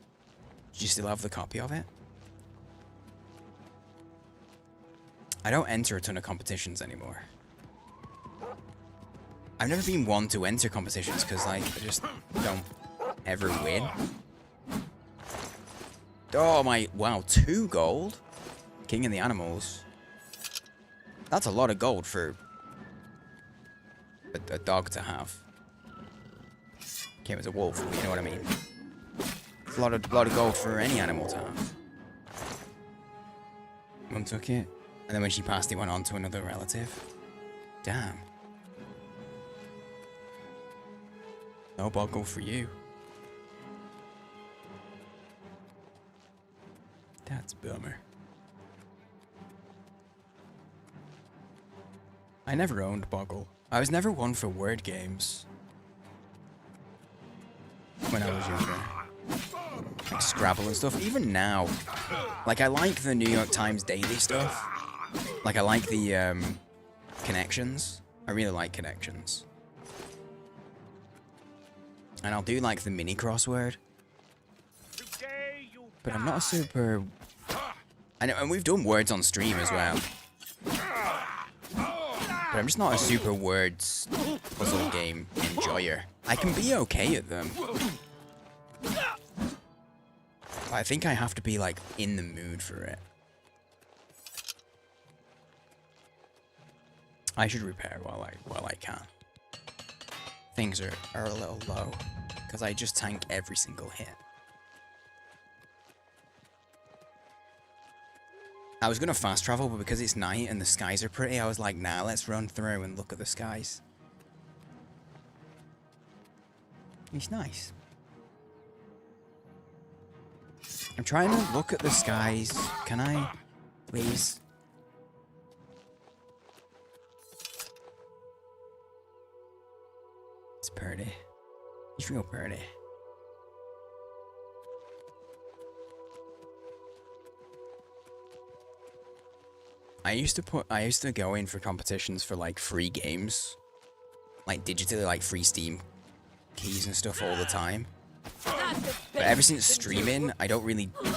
Do you still have the copy of it? I don't enter a ton of competitions anymore. I've never been one to enter competitions because, like, I just don't ever win. Oh my, wow, 2 gold? King of the Animals. That's a lot of gold for a dog to have. Okay, it was a wolf, but you know what I mean. It's a lot of gold for any animal to have. Mum took it, and then when she passed, it went on to another relative. Damn. No Boggle for you. That's bummer. I never owned Boggle. I was never one for word games. When I was younger. Like Scrabble and stuff. Even now. Like, I like the New York Times daily stuff. Like, I like the, connections. I really like connections. And I'll do, like, the mini crossword. But I'm not a super... I know, and we've done words on stream as well. But I'm just not a super words puzzle game enjoyer. I can be okay at them. But I think I have to be, like, in the mood for it. I should repair while I can. Things are a little low. Because I just tank every single hit. I was gonna fast travel, but because it's night and the skies are pretty, I was like, nah, let's run through and look at the skies. It's nice. I'm trying to look at the skies. Can I, please? It's pretty. It's real pretty. I used to go in for competitions for like free games. Like digitally, like free Steam keys and stuff all the time. But ever since streaming, I don't really do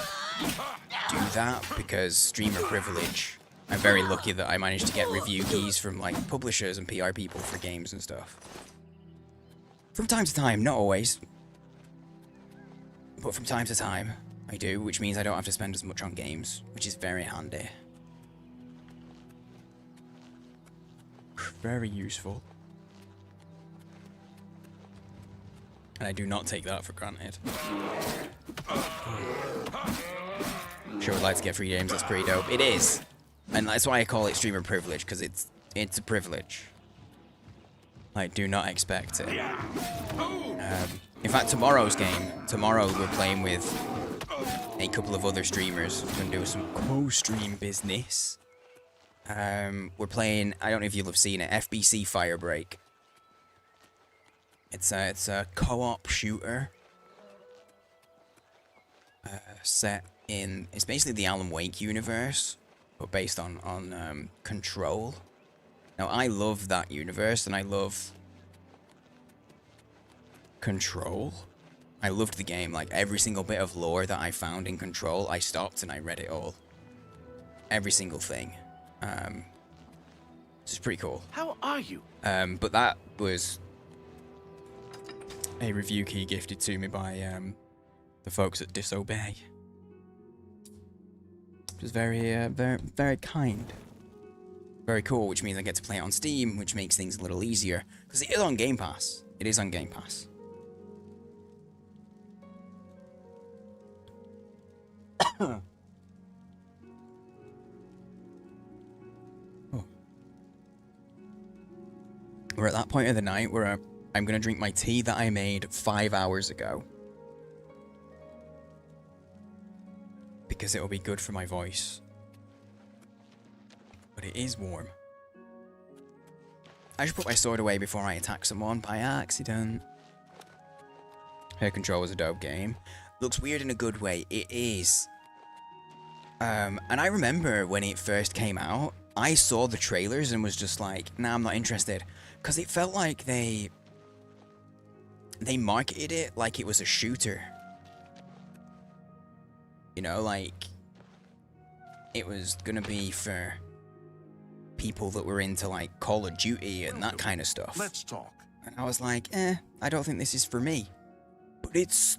that because streamer privilege. I'm very lucky that I managed to get review keys from like publishers and PR people for games and stuff. From time to time, not always. But from time to time, I do, which means I don't have to spend as much on games, which is very handy. Very useful. And I do not take that for granted. Sure would like to get free games, that's pretty dope. It is! And that's why I call it streamer privilege, because it's a privilege. I do not expect it. In fact, tomorrow we're playing with a couple of other streamers. We're going to do some co-stream business. We're playing, I don't know if you'll have seen it, FBC Firebreak. It's a co-op shooter. Set in, it's basically the Alan Wake universe, but based on Control. Now, I love that universe, and I love Control. I loved the game, like, every single bit of lore that I found in Control, I stopped and I read it all. Every single thing. This is pretty cool. How are you? But that was a review key gifted to me by, the folks at Disobey. It was very, very kind. Very cool, which means I get to play it on Steam, which makes things a little easier. Because it is on Game Pass. It is on Game Pass. Oh. We're at that point of the night where I'm going to drink my tea that I made 5 hours ago. Because it will be good for my voice. But it is warm. I should put my sword away before I attack someone by accident. Her Control was a dope game. Looks weird in a good way. It is. And I remember when it first came out, I saw the trailers and was just like, nah, I'm not interested. Because it felt like they marketed it like it was a shooter. You know, like, it was gonna be for people that were into, like, Call of Duty and that kind of stuff. Let's talk. And I was like, I don't think this is for me. But it's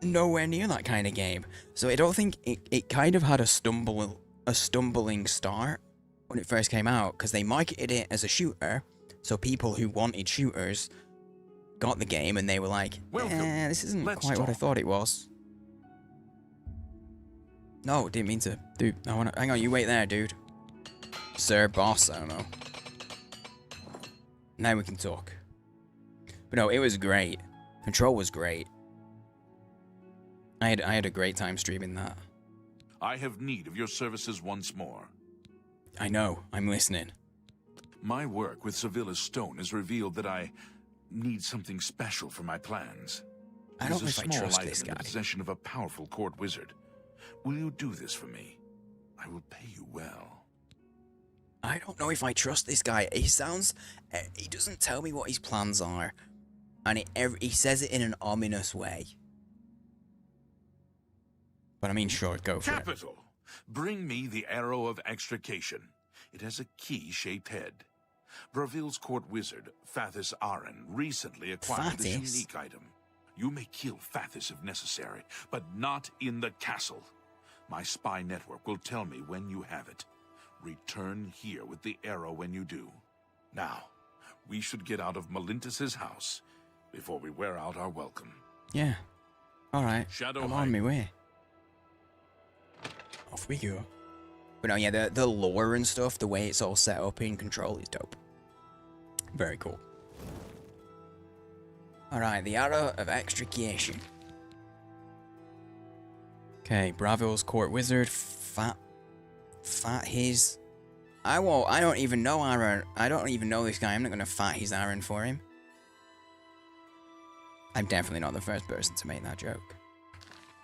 nowhere near that kind of game. So I don't think it kind of had a stumbling start when it first came out, because they marketed it as a shooter, so people who wanted shooters got the game and they were like, this isn't quite what I thought it was. No, didn't mean to. Dude, I wanna... Hang on, you wait there, dude. Sir, boss, I don't know. Now we can talk. But no, it was great. Control was great. I had a great time streaming that. I have need of your services once more. I know, I'm listening. My work with Sevilla's stone has revealed that I need something special for my plans. I don't know if I trust this guy. In the possession of a powerful court wizard. Will you do this for me? I will pay you well. I don't know if I trust this guy. He sounds... He doesn't tell me what his plans are. And he says it in an ominous way. But I mean, sure, go for it. Capital! Bring me the Arrow of Extrication. It has a key-shaped head. Braville's court wizard, Fathis Aren, recently acquired this unique item. You may kill Fathis if necessary, but not in the castle. My spy network will tell me when you have it. Return here with the arrow when you do. Now, we should get out of Melintus's house before we wear out our welcome. Yeah. Alright. Shadow I'm on my way. Off we go. But no, yeah, the lore and stuff, the way it's all set up in Control is dope. Very cool. Alright, the Arrow of Extrication. Okay, Braville's court wizard, Fat his... I don't even know Aaron. I don't even know this guy. I'm not gonna fat his Aaron for him. I'm definitely not the first person to make that joke.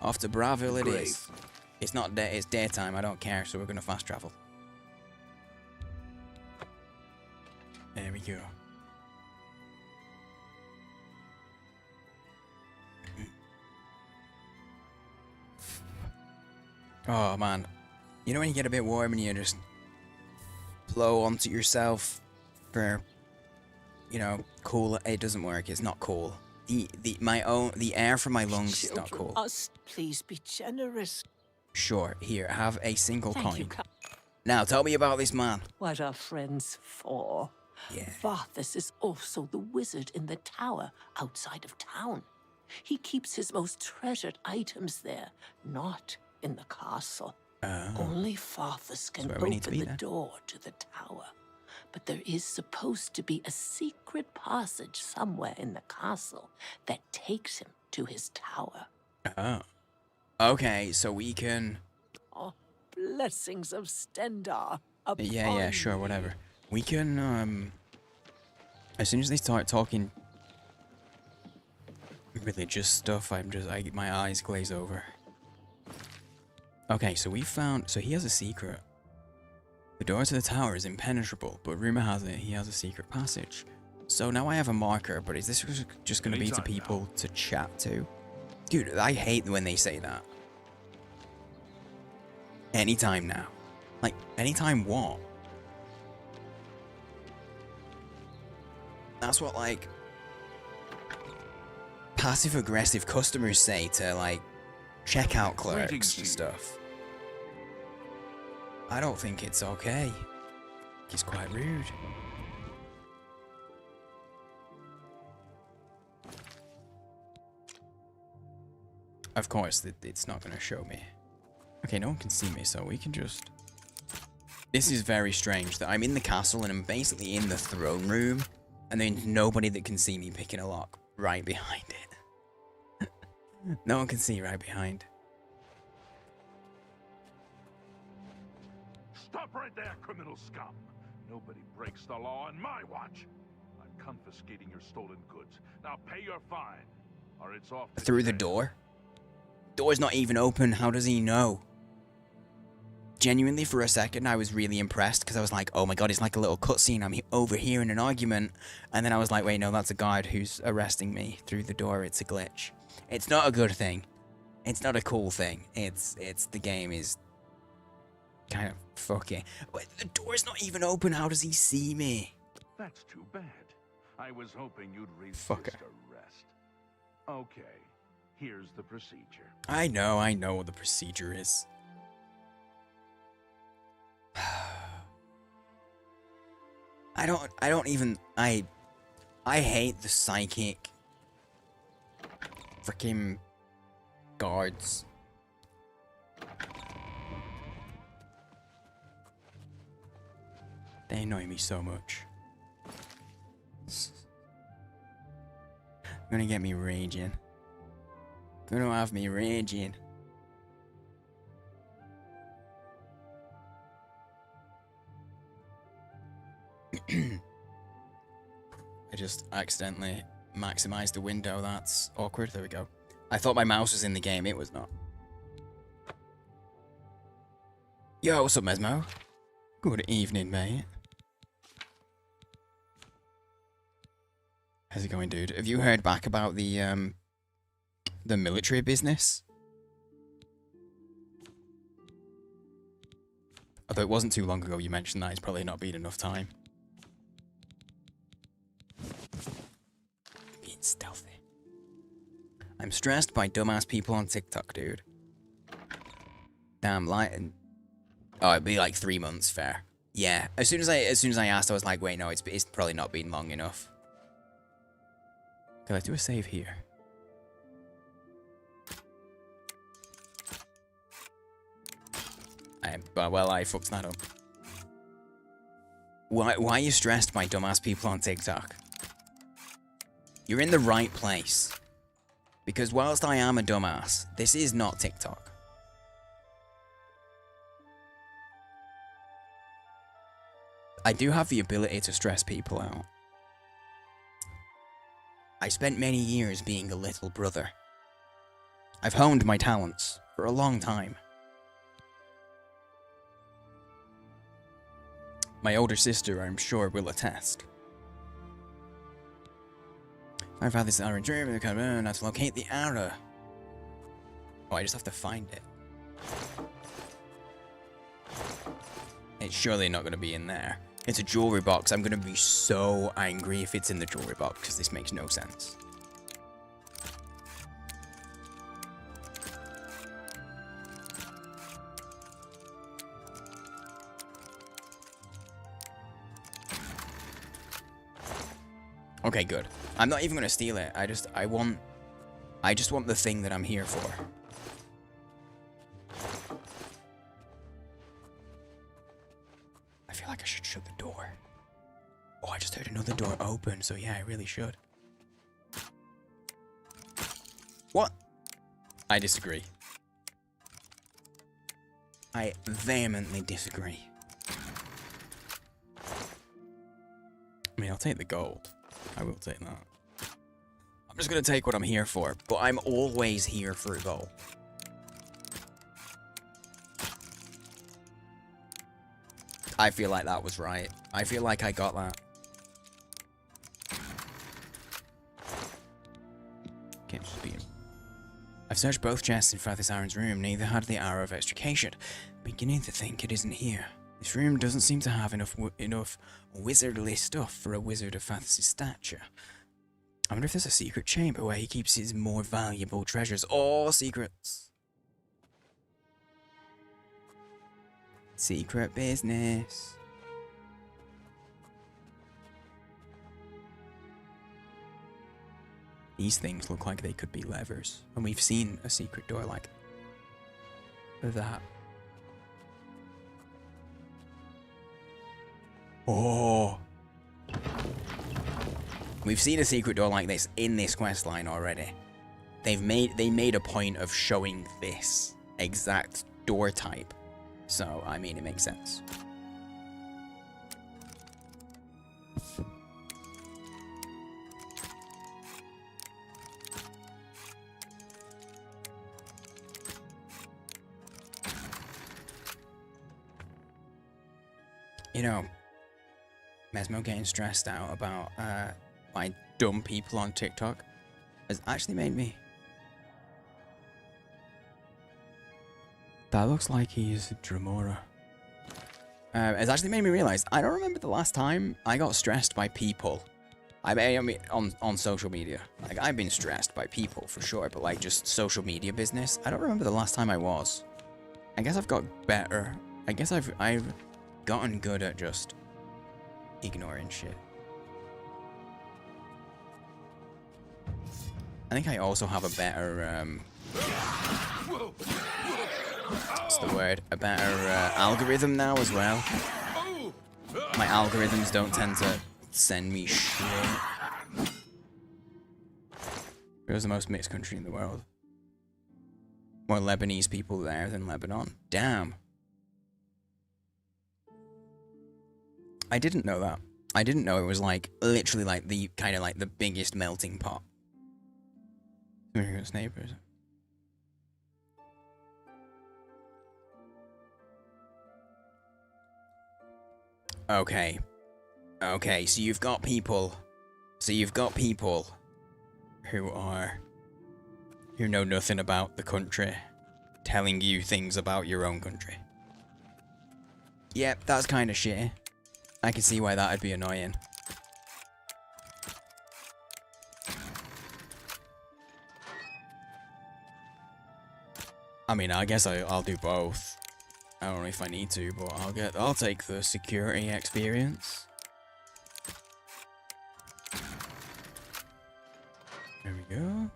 Off to Braville it is. It's not day, it's daytime, I don't care, so we're gonna fast travel. There we go. Oh man. You know when you get a bit warm and you just blow onto yourself for, you know, cool? It doesn't work, it's not cool. The air from my lungs is not cool. Please be generous. Sure, here, have a single coin. Now, tell me about this man. What are friends for? Yeah. Varthus is also the wizard in the tower outside of town. He keeps his most treasured items there, not in the castle. Only Varthus can open the door to the tower. But there is supposed to be a secret passage somewhere in the castle that takes him to his tower. Oh. Okay, so we can... Oh, blessings of Stendar upon Yeah, sure, whatever. We can, as soon as they start talking religious stuff, my eyes glaze over. Okay, so we found... So he has a secret. The door to the tower is impenetrable, but rumor has it he has a secret passage. So now I have a marker, but is this just going to be to people to chat to? Dude, I hate when they say that. Anytime now. Like, anytime what? That's what, like, passive-aggressive customers say to, like, checkout clerks and stuff. I don't think it's okay. It's quite rude. Of course, it's not going to show me. Okay, no one can see me, so we can just... This is very strange, that I'm in the castle and I'm basically in the throne room, and there's nobody that can see me picking a lock right behind it. No one can see right behind. Stop right there, criminal scum! Nobody breaks the law on my watch. I'm confiscating your stolen goods. Now pay your fine, or it's off. Through the door? Door's not even open. How does he know? Genuinely, for a second, I was really impressed because I was like, oh my god, it's like a little cutscene. I'm overhearing an argument. And then I was like, wait, no, that's a guard who's arresting me through the door. It's a glitch. It's not a good thing. It's not a cool thing. It's the game is kind of fucky. Wait, the door's not even open. How does he see me? That's too bad. I was hoping you'd resist Fucker. arrest. Okay, here's the procedure. I know what the procedure is. I hate the psychic freaking guards. They annoy me so much. Gonna get me raging. Gonna have me raging. I just accidentally maximized the window. That's awkward. There we go. I thought my mouse was in the game. It was not. Yo, what's up, Mesmo? Good evening, mate. How's it going, dude? Have you heard back about the military business? Although it wasn't too long ago you mentioned that, it's probably not been enough time. Being stealthy. I'm stressed by dumbass people on TikTok, dude. Damn, lighting. Oh, it'd be like 3 months, fair. Yeah. As soon as I asked, I was like, wait, no, it's probably not been long enough. Okay, let's do a save here. Well, I fucked that up. Why are you stressed by dumbass people on TikTok? You're in the right place. Because whilst I am a dumbass, this is not TikTok. I do have the ability to stress people out. I spent many years being a little brother. I've honed my talents for a long time. My older sister, I'm sure, will attest. I've had this arrow in dream, and I have to locate the arrow. Oh, I just have to find it. It's surely not going to be in there. It's a jewelry box. I'm going to be so angry if it's in the jewelry box, because this makes no sense. Okay, good. I'm not even gonna steal it. I just want the thing that I'm here for. I feel like I should shut the door. Oh, I just heard another door open, so yeah, I really should. What? I disagree. I vehemently disagree. I mean, I'll take the gold. I will take that. I'm just gonna take what I'm here for, but I'm always here for a goal. I feel like that was right. I feel like I got that. Okay, just being. I've searched both chests in Father Siren's room. Neither had the arrow of extrication. Beginning to think it isn't here. This room doesn't seem to have enough wizardly stuff for a wizard of Fathers' stature. I wonder if there's a secret chamber where he keeps his more valuable treasures. All secrets. Secret business. These things look like they could be levers. And we've seen a secret door like that. Oh. We've seen a secret door like this in this questline already. They made a point of showing this exact door type. So, I mean, it makes sense. You know, Mesmo getting stressed out about why dumb people on TikTok has actually made me. That looks like he's Dremora. It's actually made me realize I don't remember the last time I got stressed by people. I mean, on social media. Like, I've been stressed by people for sure, but like just social media business, I don't remember the last time I was. I guess I've got better. I guess I've gotten good at just ignoring shit. I think I also have a better what's the word? A better algorithm now as well. My algorithms don't tend to send me shit. It was the most mixed country in the world. More Lebanese people there than Lebanon. Damn. I didn't know that. I didn't know it was like literally like the kind of like the biggest melting pot. America's neighbors. Okay. Okay, so you've got people. Who know nothing about the country telling you things about your own country. Yep, that's kind of shitty. I can see why that'd be annoying. I mean, I guess I'll do both. I don't know if I need to, but I'll take the security experience. There we go.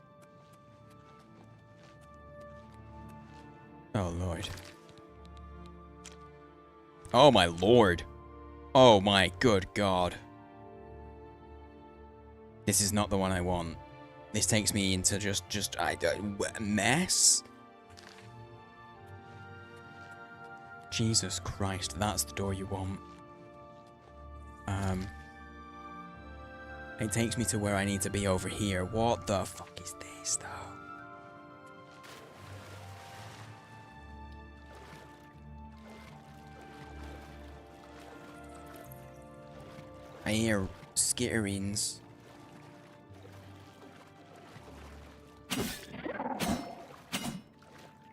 Oh lord. Oh my lord. Oh my good god. This is not the one I want. This takes me into just mess. Jesus Christ, that's the door you want. It takes me to where I need to be over here. What the fuck is this though? I hear skitterines.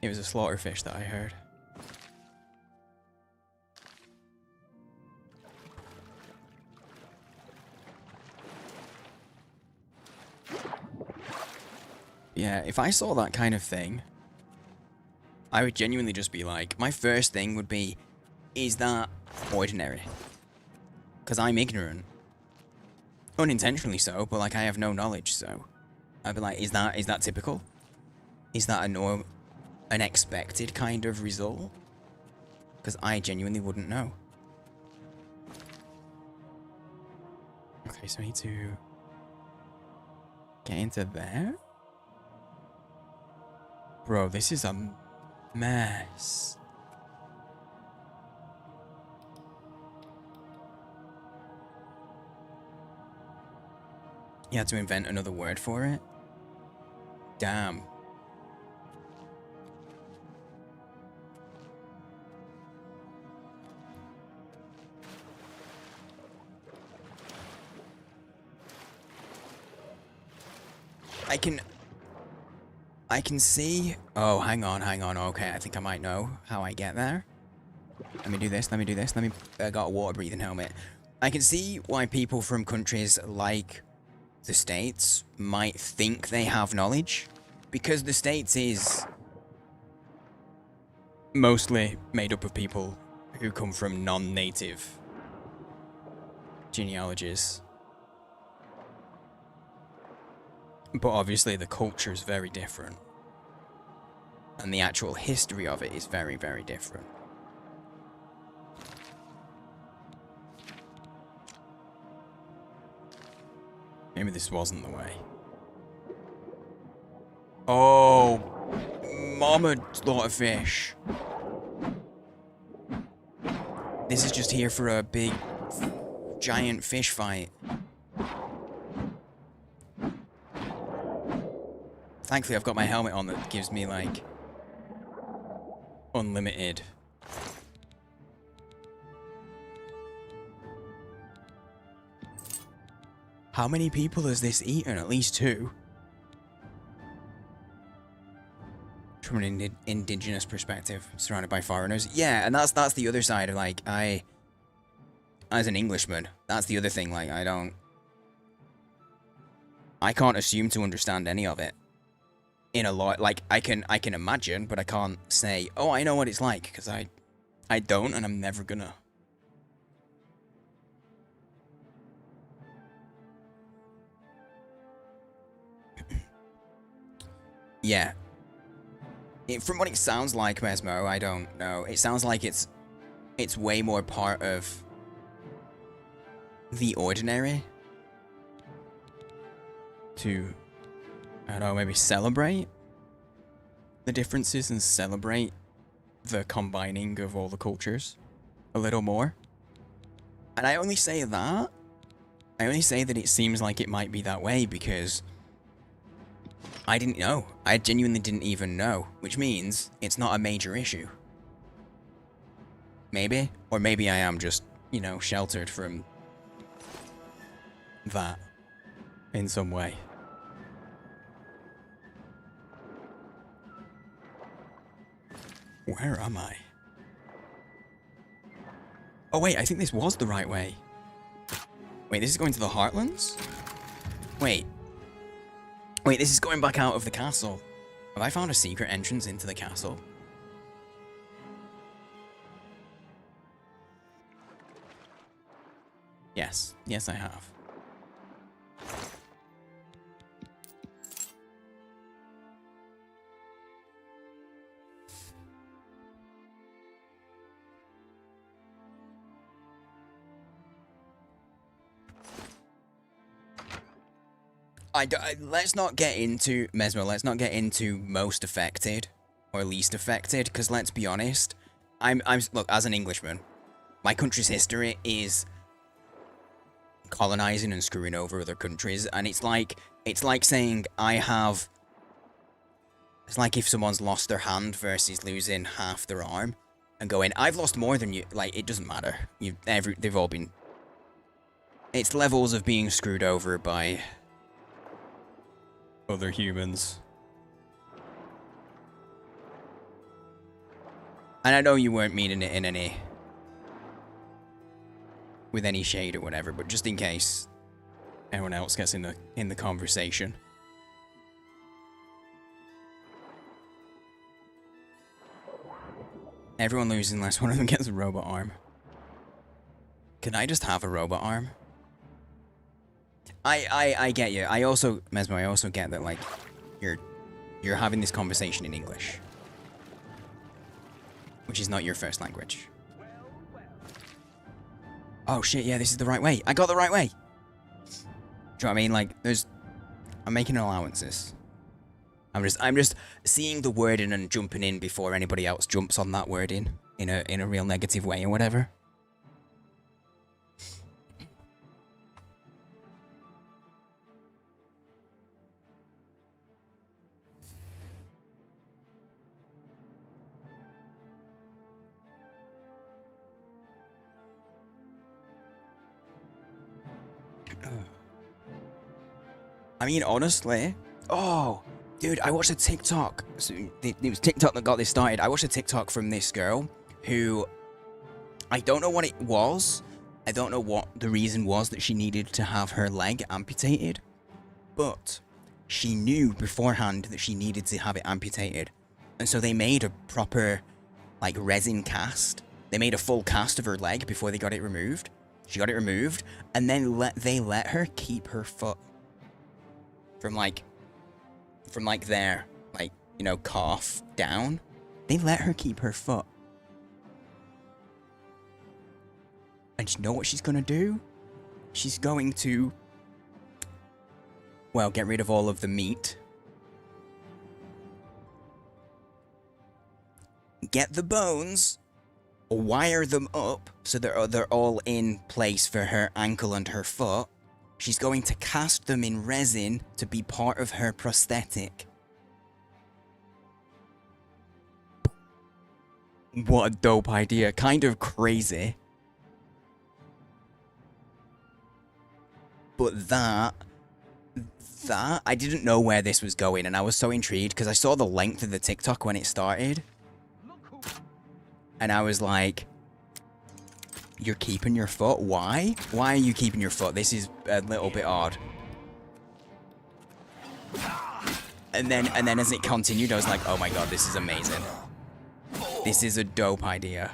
It was a slaughterfish that I heard. Yeah, if I saw that kind of thing, I would genuinely just be like, my first thing would be, is that ordinary? Because I'm ignorant. Unintentionally so, but like I have no knowledge, so I'd be like, is that typical? Is that an expected kind of result? Because I genuinely wouldn't know. Okay, so I need to get into there? Bro, this is a mess. You had to invent another word for it? Damn. I can see... Oh, hang on. Okay, I think I might know how I get there. Let me do this. I got a water-breathing helmet. I can see why people from countries like the States might think they have knowledge. Because the States is mostly made up of people who come from non-native genealogies. But obviously the culture is very different. And the actual history of it is very, very different. Maybe this wasn't the way. Oh, mama slaughterfish. This is just here for a big giant fish fight. Thankfully, I've got my helmet on that gives me, like, unlimited. How many people has this eaten? At least 2. From an indigenous perspective, surrounded by foreigners. Yeah, and that's the other side of, like, as an Englishman, that's the other thing, like, I can't assume to understand any of it. In a lot, like, I can imagine, but I can't say, oh, I know what it's like, because I don't, and I'm never gonna. Yeah. From what it sounds like, Mesmo, I don't know. It sounds like it's way more part of the ordinary to, I don't know, maybe celebrate the differences and celebrate the combining of all the cultures a little more. And I only say that. I only say that it seems like it might be that way because I didn't know. I genuinely didn't even know, which means it's not a major issue. Maybe. Or maybe I am just, you know, sheltered from that in some way. Where am I? Oh wait, I think this was the right way. Wait, this is going to the Heartlands? Wait. Wait, this is going back out of the castle. Have I found a secret entrance into the castle? Yes. Yes, I have. Let's not get into, Mesmo, let's not get into most affected or least affected, because let's be honest, look, as an Englishman, my country's history is colonizing and screwing over other countries, and it's like saying it's like if someone's lost their hand versus losing half their arm, and going, I've lost more than you, like, it doesn't matter, they've all been, it's levels of being screwed over by other humans. And I know you weren't meaning it in with any shade or whatever, but just in case anyone else gets in the conversation. Everyone loses unless one of them gets a robot arm. Can I just have a robot arm? I get you. I also, Mesmo, I also get that, like, you're having this conversation in English, which is not your first language. Oh shit, yeah, this is the right way. I got the right way. Do you know what I mean? Like, I'm making allowances. I'm just seeing the wording and jumping in before anybody else jumps on that wording in a real negative way or whatever. I mean, honestly, oh, dude, I watched a TikTok. So it was TikTok that got this started. I watched a TikTok from this girl who, I don't know what it was. I don't know what the reason was that she needed to have her leg amputated, but she knew beforehand that she needed to have it amputated. And so they made a proper, like, resin cast. They made a full cast of her leg before they got it removed. She got it removed, and then they let her keep her foot. From like there, like, you know, calf down. They let her keep her foot. And you know what she's gonna do? She's going to, well, get rid of all of the meat. Get the bones, wire them up so they're all in place for her ankle and her foot. She's going to cast them in resin to be part of her prosthetic. What a dope idea. Kind of crazy. But that, I didn't know where this was going, and I was so intrigued because I saw the length of the TikTok when it started. And I was like, you're keeping your foot? Why? Why are you keeping your foot? This is a little bit odd. And then as it continued, I was like, oh my god, this is amazing. This is a dope idea.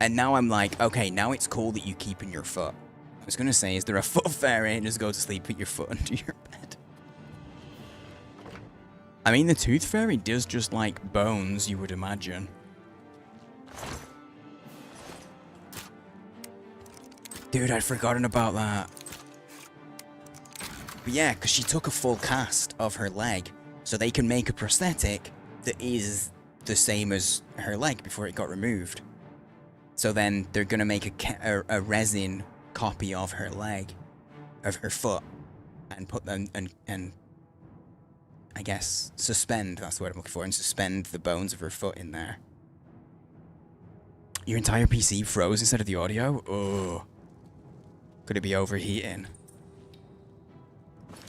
And now I'm like, okay, now it's cool that you keep in your foot. I was gonna say, is there a foot fairy? And just go to sleep, put your foot under your bed. I mean, the tooth fairy does just like bones, you would imagine. Dude, I'd forgotten about that. But yeah, because she took a full cast of her leg, so they can make a prosthetic that is the same as her leg before it got removed. So then they're gonna make a resin copy of her leg, of her foot, and put them and I guess suspend. That's the word I'm looking for, and suspend the bones of her foot in there. Your entire PC froze instead of the audio. Oh, could it be overheating?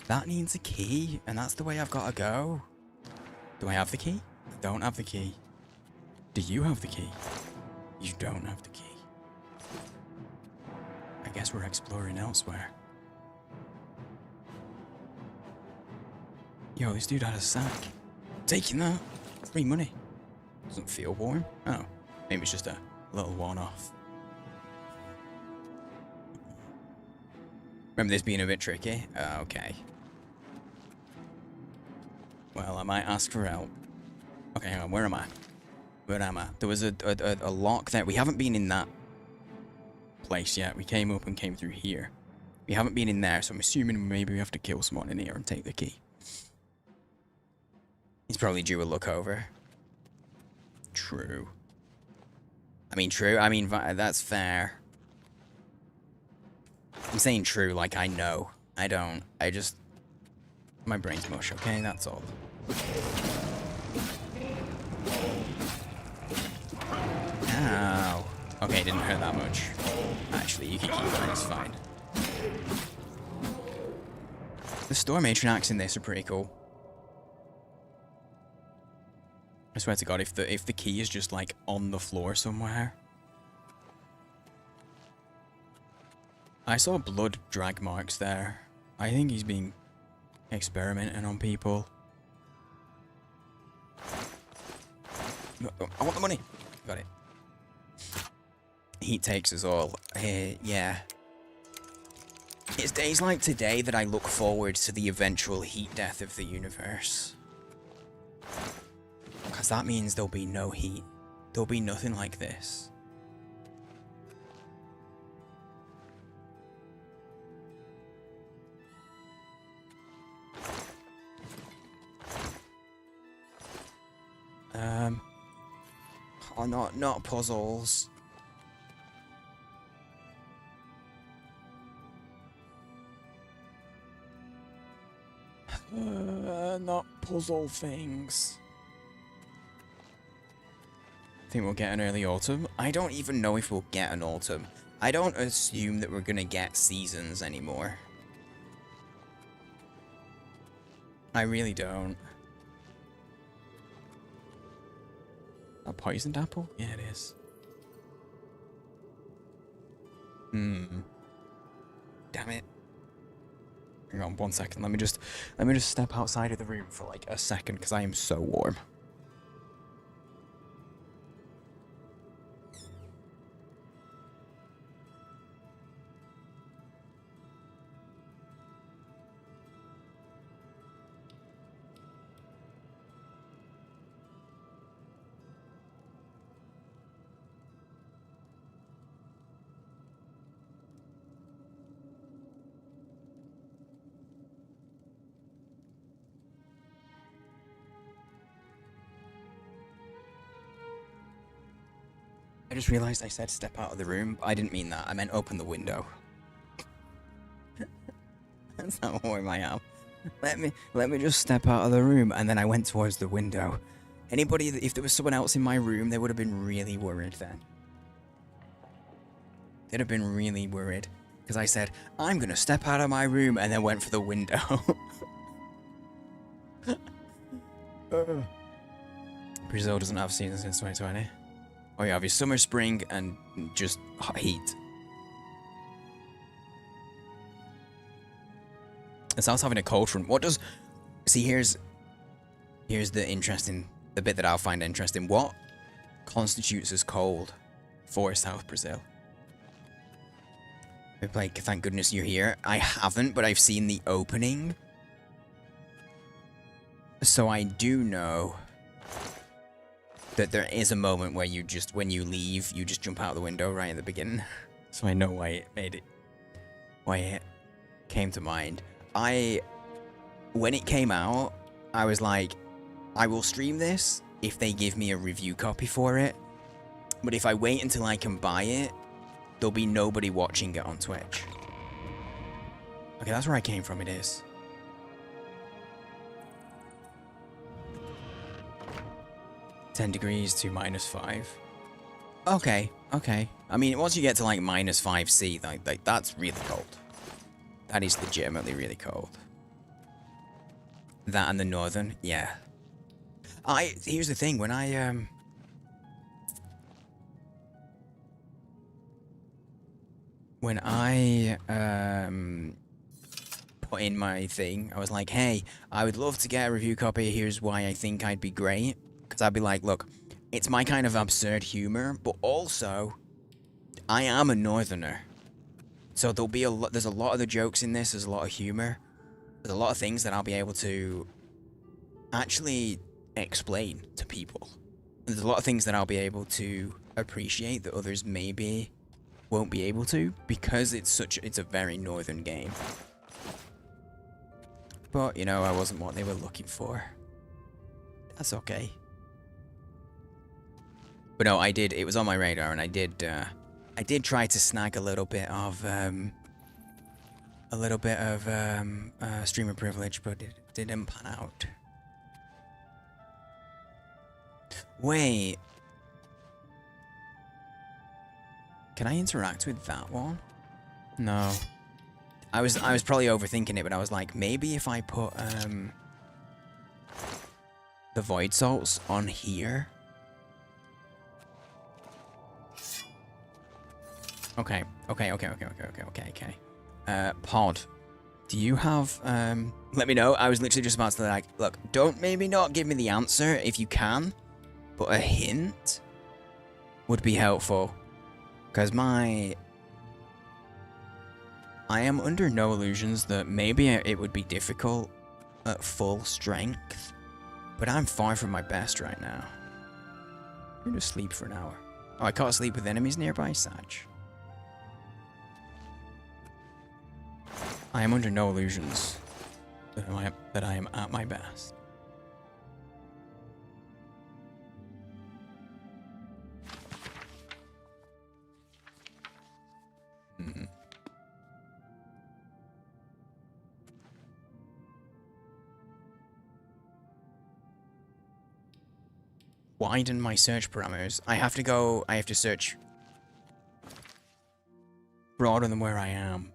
That needs a key, and that's the way I've got to go. Do I have the key? I don't have the key. Do you have the key? You don't have the key. I guess we're exploring elsewhere. Yo, this dude had a sack. Taking that. Free money. Doesn't feel warm. Oh, maybe it's just a little one-off. Remember this being a bit tricky? Okay. Well, I might ask for help. Okay, hang on. Where am I? Where am I? There was a lock there. We haven't been in that place yet. We came up and came through here. We haven't been in there, so I'm assuming maybe we have to kill someone in here and take the key. He's probably due a look over. True. I mean, true. I mean, that's fair. I'm saying true like I know. I don't. I just... My brain's mush, okay? That's all. Ow. Okay, it didn't hurt that much. Actually, you can keep going, it's fine. The store matriarchs in this are pretty cool. I swear to God, if the key is just like on the floor somewhere. I saw blood drag marks there. I think he's been experimenting on people. I want the money. Got it. Heat takes us all. Yeah. It's days like today that I look forward to the eventual heat death of the universe. Because that means there'll be no heat. There'll be nothing like this. Oh, not puzzles. Not puzzle things. Think we'll get an early autumn? I don't even know if we'll get an autumn. I don't assume that we're gonna get seasons anymore. I really don't. A poisoned apple? Yeah, it is. Damn it. Hang on 1 second. Let me just step outside of the room for like a second because I am so warm. just realized I said step out of the room. I didn't mean that. I meant open the window. That's how warm I am. Let me just step out of the room, and then I went towards the window. Anybody, if there was someone else in my room, they would have been really worried then. They'd have been really worried. Because I said, I'm going to step out of my room, and then went for the window. Brazil doesn't have seasons since 2020. Oh yeah, obviously summer, spring, and just hot heat. It sounds having a cold front. What does... See, here's the bit that I'll find interesting. What constitutes as cold for South Brazil? We played Thank Goodness You're Here. I haven't, but I've seen the opening. So I do know that there is a moment where you just, when you leave, you just jump out the window right at the beginning. So I know why it came to mind. When it came out, I was like, I will stream this if they give me a review copy for it. But if I wait until I can buy it, there'll be nobody watching it on Twitch. Okay, that's where I came from, it is. -10 degrees to -5. Okay, okay. I mean, once you get to like -5C, like that's really cold. That is legitimately really cold. That and the northern, yeah. Here's the thing, when I put in my thing, I was like, hey, I would love to get a review copy, here's why I think I'd be great. Because I'd be like, look, it's my kind of absurd humor, but also, I am a northerner. So there'll be there's a lot of the jokes in this, there's a lot of humor. There's a lot of things that I'll be able to actually explain to people. There's a lot of things that I'll be able to appreciate that others maybe won't be able to, because it's a very northern game. But, you know, I wasn't what they were looking for. That's okay. But no, it was on my radar, and I did try to snag a little bit of streamer privilege, but it didn't pan out. Wait. Can I interact with that one? No. I was probably overthinking it, but I was like, maybe if I put the void salts on here. Okay. Pod, do you have, let me know. I was literally just about to like, look, maybe not give me the answer if you can, but a hint would be helpful. Because I am under no illusions that maybe it would be difficult at full strength, but I'm far from my best right now. I'm gonna sleep for an hour. Oh, I can't sleep with enemies nearby, Sag. I am under no illusions that I am at my best. Widen my search parameters. I have to search broader than where I am.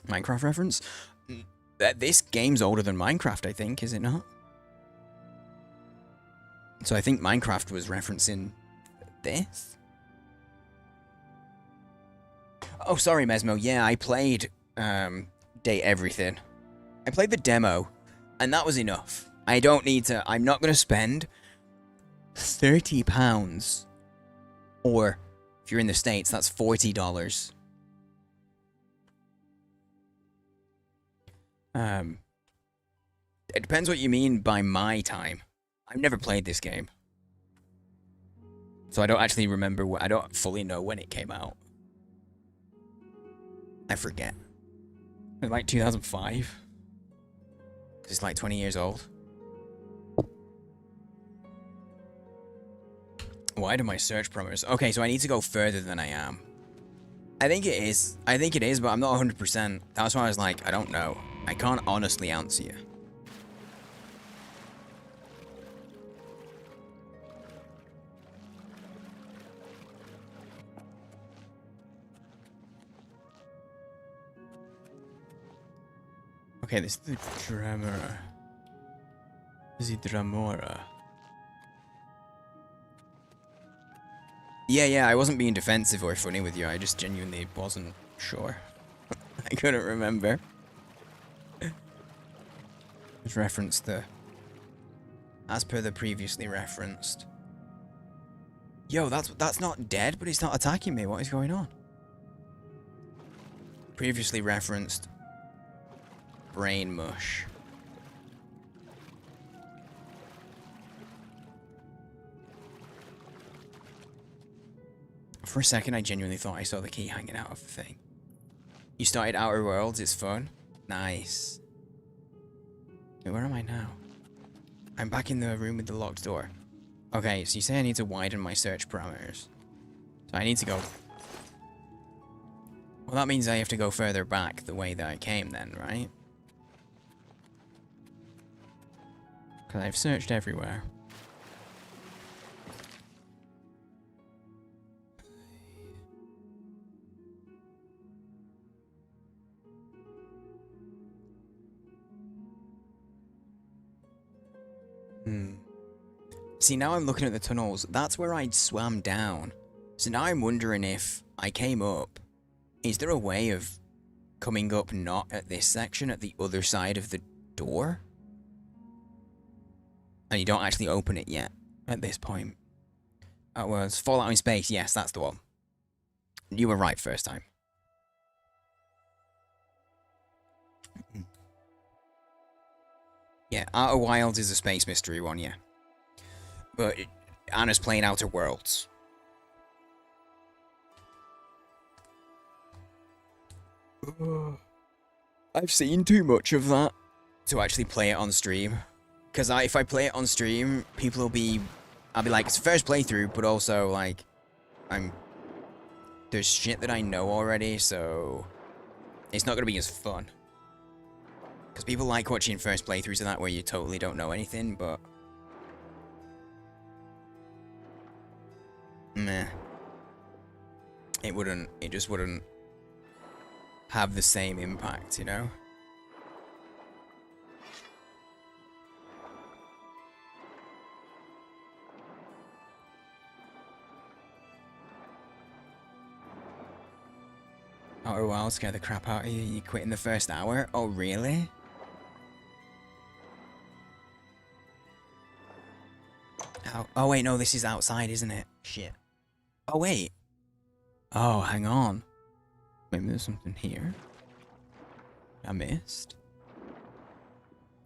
Minecraft reference? This game's older than Minecraft, I think, is it not? So I think Minecraft was referencing this? Oh, sorry, Mesmo. Yeah, I played Date Everything. I played the demo, and that was enough. I don't need to... I'm not going to spend £30. Or, if you're in the States, that's $40. It depends what you mean by my time. I've never played this game. So I don't actually remember... I don't fully know when it came out. I forget. Like 2005? It's like 20 years old. Why do my search parameters? Okay, so I need to go further than I am. I think it is. I think it is, but I'm not 100%. That's why I was like, I don't know. I can't honestly answer you. Okay, this is the Dramora. This is the Dramora. Yeah, I wasn't being defensive or funny with you. I just genuinely wasn't sure. I couldn't remember. Just referenced the... As per the previously referenced. Yo, that's not dead, but it's not attacking me. What is going on? Previously referenced... Brain mush. For a second, I genuinely thought I saw the key hanging out of the thing. You started Outer Worlds, it's fun. Nice. Wait, where am I now? I'm back in the room with the locked door. Okay, so you say I need to widen my search parameters. So I need to go... Well, that means I have to go further back the way that I came then, right? Because I've searched everywhere. See, now I'm looking at the tunnels. That's where I'd swam down. So now I'm wondering if I came up. Is there a way of coming up not at this section, at the other side of the door? And you don't actually open it yet at this point. That was Fallout in Space. Yes, that's the one. You were right first time. Yeah, Outer Wilds is a space mystery one, yeah. But Anna's playing Outer Worlds. I've seen too much of that to actually play it on stream. Because if I play it on stream, people will be... I'll be like, it's the first playthrough, but also, like... There's shit that I know already, so... It's not going to be as fun. Because people like watching first playthroughs of that where you totally don't know anything, but... Meh. It just wouldn't have the same impact, you know? Outer Wilds scare the crap out of you. You quit in the first hour? Oh, really? Oh, wait, no, this is outside, isn't it? Shit. Oh, wait. Oh, hang on. Maybe there's something here. I missed.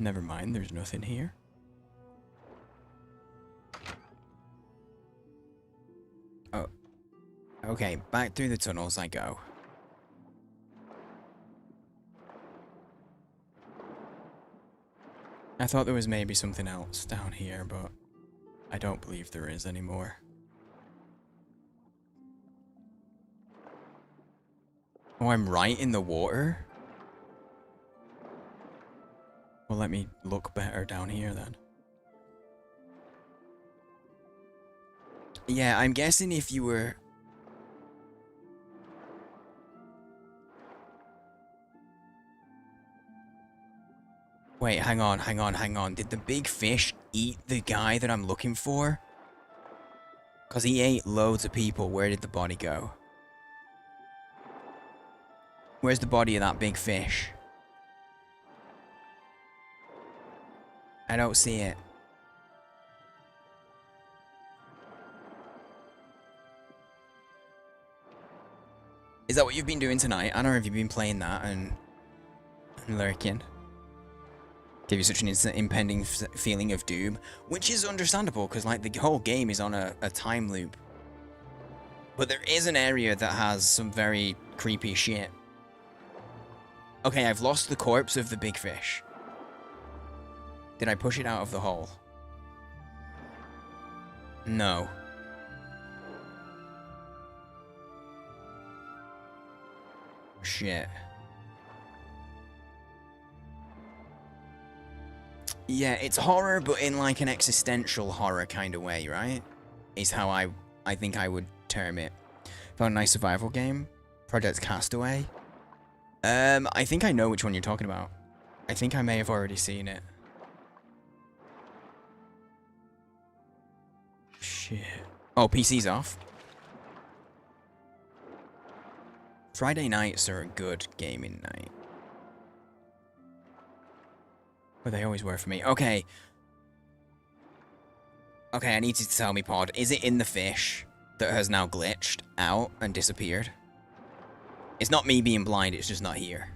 Never mind, there's nothing here. Oh. Okay, back through the tunnels I go. I thought there was maybe something else down here, but I don't believe there is anymore. Oh, I'm right in the water? Well, let me look better down here then. Yeah, I'm guessing if you were... Wait, hang on. Did the big fish eat the guy that I'm looking for? Because he ate loads of people. Where did the body go? Where's the body of that big fish? I don't see it. Is that what you've been doing tonight? Anna, have you been playing that and lurking? Give you such an impending feeling of doom, which is understandable because like the whole game is on a time loop. But there is an area that has some very creepy shit. Okay, I've lost the corpse of the big fish. Did I push it out of the hole? No. shit. Yeah, it's horror, but in like an existential horror kind of way, right? Is how I think I would term it. Found a nice survival game. Project Castaway. I think I know which one you're talking about. I think I may have already seen it. Shit. Oh, PC's off. Friday nights are a good gaming night. But they always were for me. Okay. Okay, I need you to tell me, Pod. Is it in the fish that has now glitched out and disappeared? It's not me being blind, it's just not here.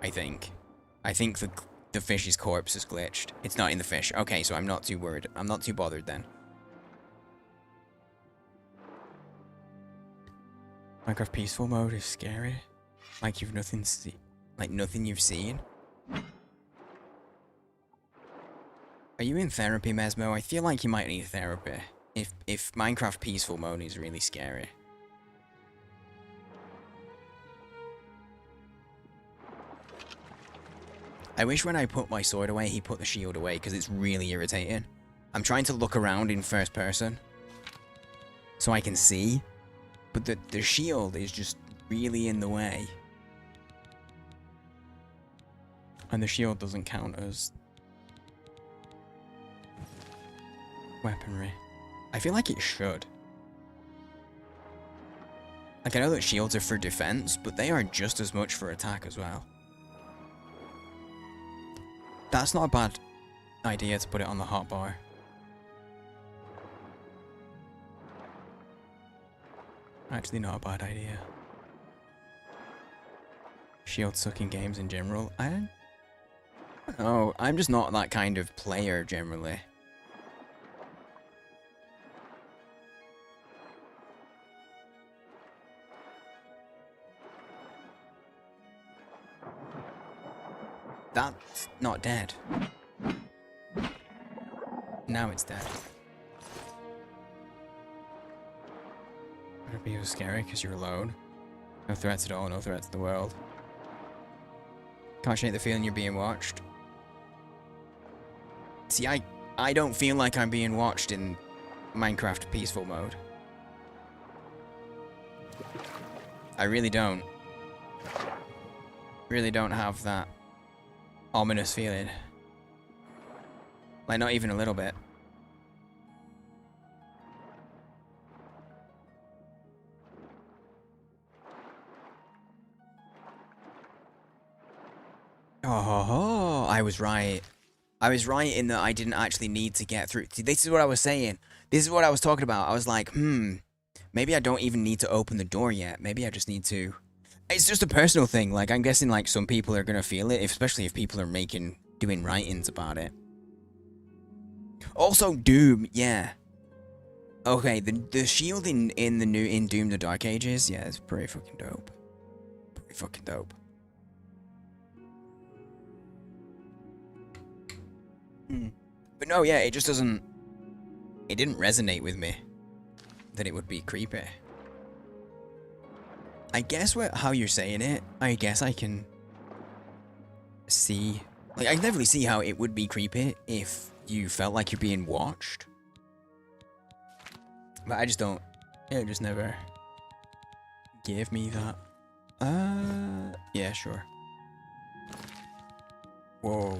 I think. I think the fish's corpse is glitched. It's not in the fish. Okay, so I'm not too worried. I'm not too bothered then. Minecraft peaceful mode is scary. Like you've nothing nothing you've seen. Are you in therapy, Mesmo? I feel like you might need therapy. If Minecraft peaceful mode is really scary. I wish when I put my sword away, he put the shield away, because it's really irritating. I'm trying to look around in first person, so I can see, but the shield is just really in the way. And the shield doesn't count as weaponry. I feel like it should. Like, I know that shields are for defense, but they are just as much for attack as well. That's not a bad idea to put it on the hotbar. Actually, not a bad idea. Shield sucking games in general. I don't know. I'm just not that kind of player generally. That's not dead. Now it's dead. It'll be so scary because you're alone. No threats at all, no threats to the world. Can't shake the feeling you're being watched. See, I don't feel like I'm being watched in Minecraft peaceful mode. I really don't. Really don't have that ominous feeling. Like, not even a little bit. Oh, I was right. I was right in that I didn't actually need to get through. See, this is what I was saying. This is what I was talking about. I was like, maybe I don't even need to open the door yet. Maybe I just need to... It's just a personal thing. Like, I'm guessing, like, some people are gonna feel it, especially if people are doing write-ins about it. Also, Doom, yeah. Okay, the shield in Doom the Dark Ages, yeah, it's pretty fucking dope. Pretty fucking dope. But no, yeah, it just doesn't... It didn't resonate with me that it would be creepy. I guess how you're saying it, I guess I can see... Like, I can definitely see how it would be creepy if you felt like you're being watched. But I just don't... It just never gave me that. Yeah, sure. Whoa.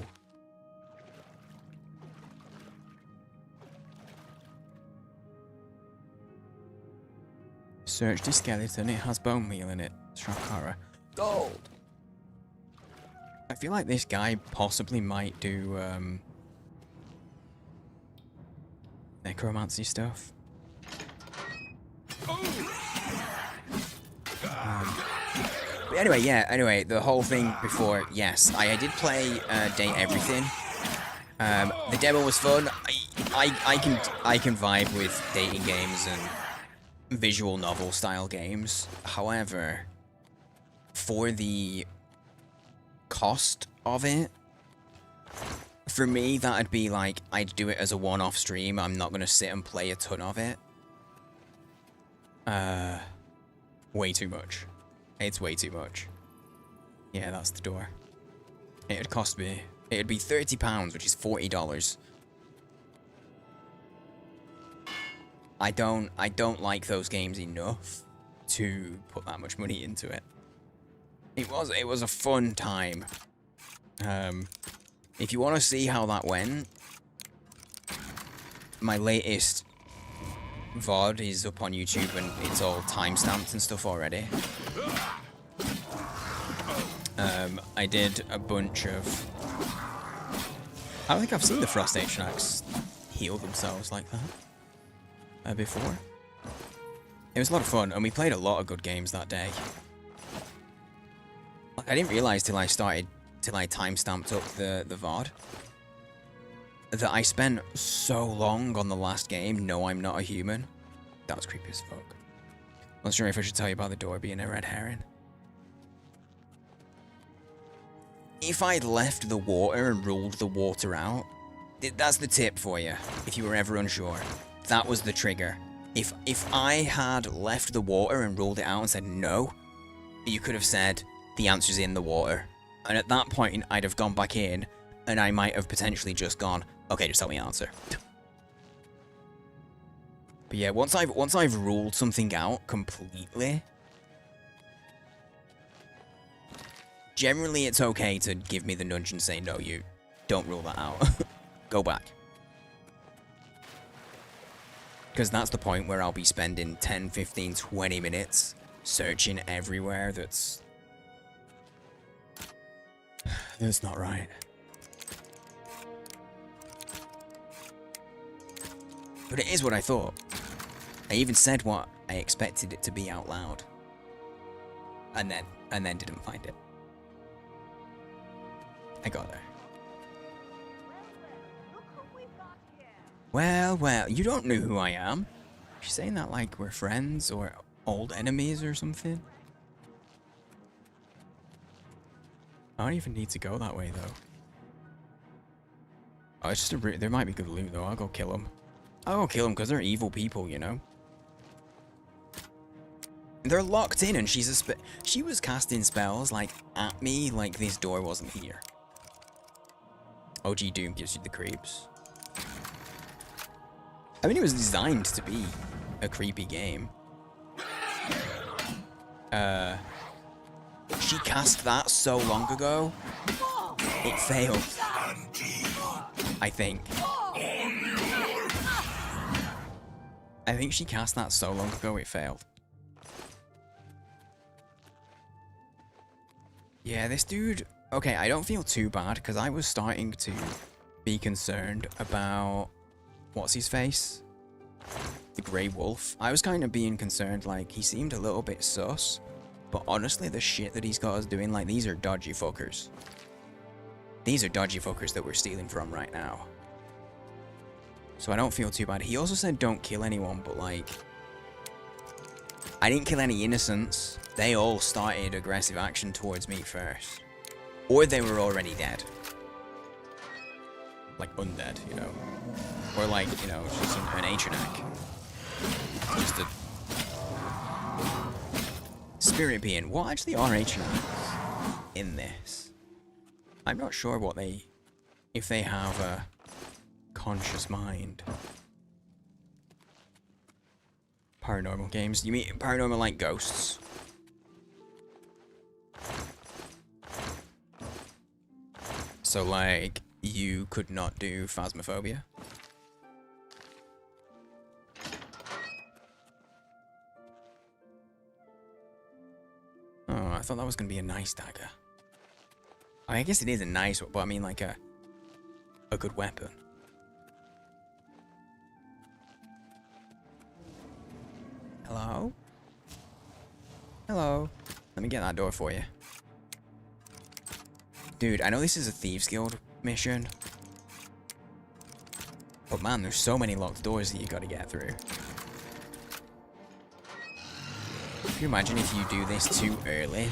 Search the skeleton, it has bone meal in it. Shrakara. Gold! I feel like this guy possibly might do, necromancy stuff. But anyway, yeah, the whole thing before, yes, I did play, Date Everything. The demo was fun. I can vibe with dating games and visual novel style games. However, for the cost of it, for me, that'd be like, I'd do it as a one-off stream. I'm not gonna sit and play a ton of it. Way too much. It's way too much. Yeah, that's the door. It'd cost me... It'd be £30, which is $40. I don't like those games enough to put that much money into it. It was a fun time. If you want to see how that went, my latest VOD is up on YouTube and it's all timestamped and stuff already. I did a bunch of... I don't think I've seen the Frost Atriox heal themselves like that before. It was a lot of fun, and we played a lot of good games that day. I didn't realize till I timestamped up the VOD, that I spent so long on the last game, No I'm Not a Human. That was creepy as fuck. Not sure if I should tell you about the door being a red herring. If I'd left the water and ruled the water out, that's the tip for you, if you were ever unsure. That was the trigger. If I had left the water and ruled it out and said no, you could have said the answer's in the water. And at that point, I'd have gone back in, and I might have potentially just gone, okay, just tell me the answer. But yeah, once I've ruled something out completely, generally it's okay to give me the nudge and say, no, you don't rule that out. Go back. Because that's the point where I'll be spending 10, 15, 20 minutes searching everywhere that's not right. But it is what I thought. I even said what I expected it to be out loud. And then didn't find it. I got there. Well, you don't know who I am. You're saying that like we're friends or old enemies or something? I don't even need to go that way, though. Oh, it's just there might be good loot, though. I'll go kill them. I'll go kill them because they're evil people, you know? They're locked in and she was casting spells, like, at me, like this door wasn't here. OG Doom gives you the creeps. I mean, it was designed to be a creepy game. She cast that so long ago, it failed. I think. I think she cast that so long ago, it failed. Yeah, this dude... Okay, I don't feel too bad, because I was starting to be concerned about... What's his face? The Grey Wolf. I was kind of being concerned, like, he seemed a little bit sus. But honestly, the shit that he's got us doing, like, these are dodgy fuckers. These are dodgy fuckers that we're stealing from right now. So I don't feel too bad. He also said don't kill anyone, but, like... I didn't kill any innocents. They all started aggressive action towards me first. Or they were already dead. Like, undead, you know? Or like, you know, just an atriox. Just a... Spirit being. What actually are atriox in this? I'm not sure what they... If they have a conscious mind. Paranormal games. You mean paranormal like ghosts? So like, you could not do Phasmophobia? Oh, I thought that was going to be a nice dagger. I guess it is a nice one, but I mean like a good weapon. Hello? Hello? Let me get that door for you. Dude, I know this is a Thieves Guild mission. But man, there's so many locked doors that you gotta get through. Can you imagine if you do this too early?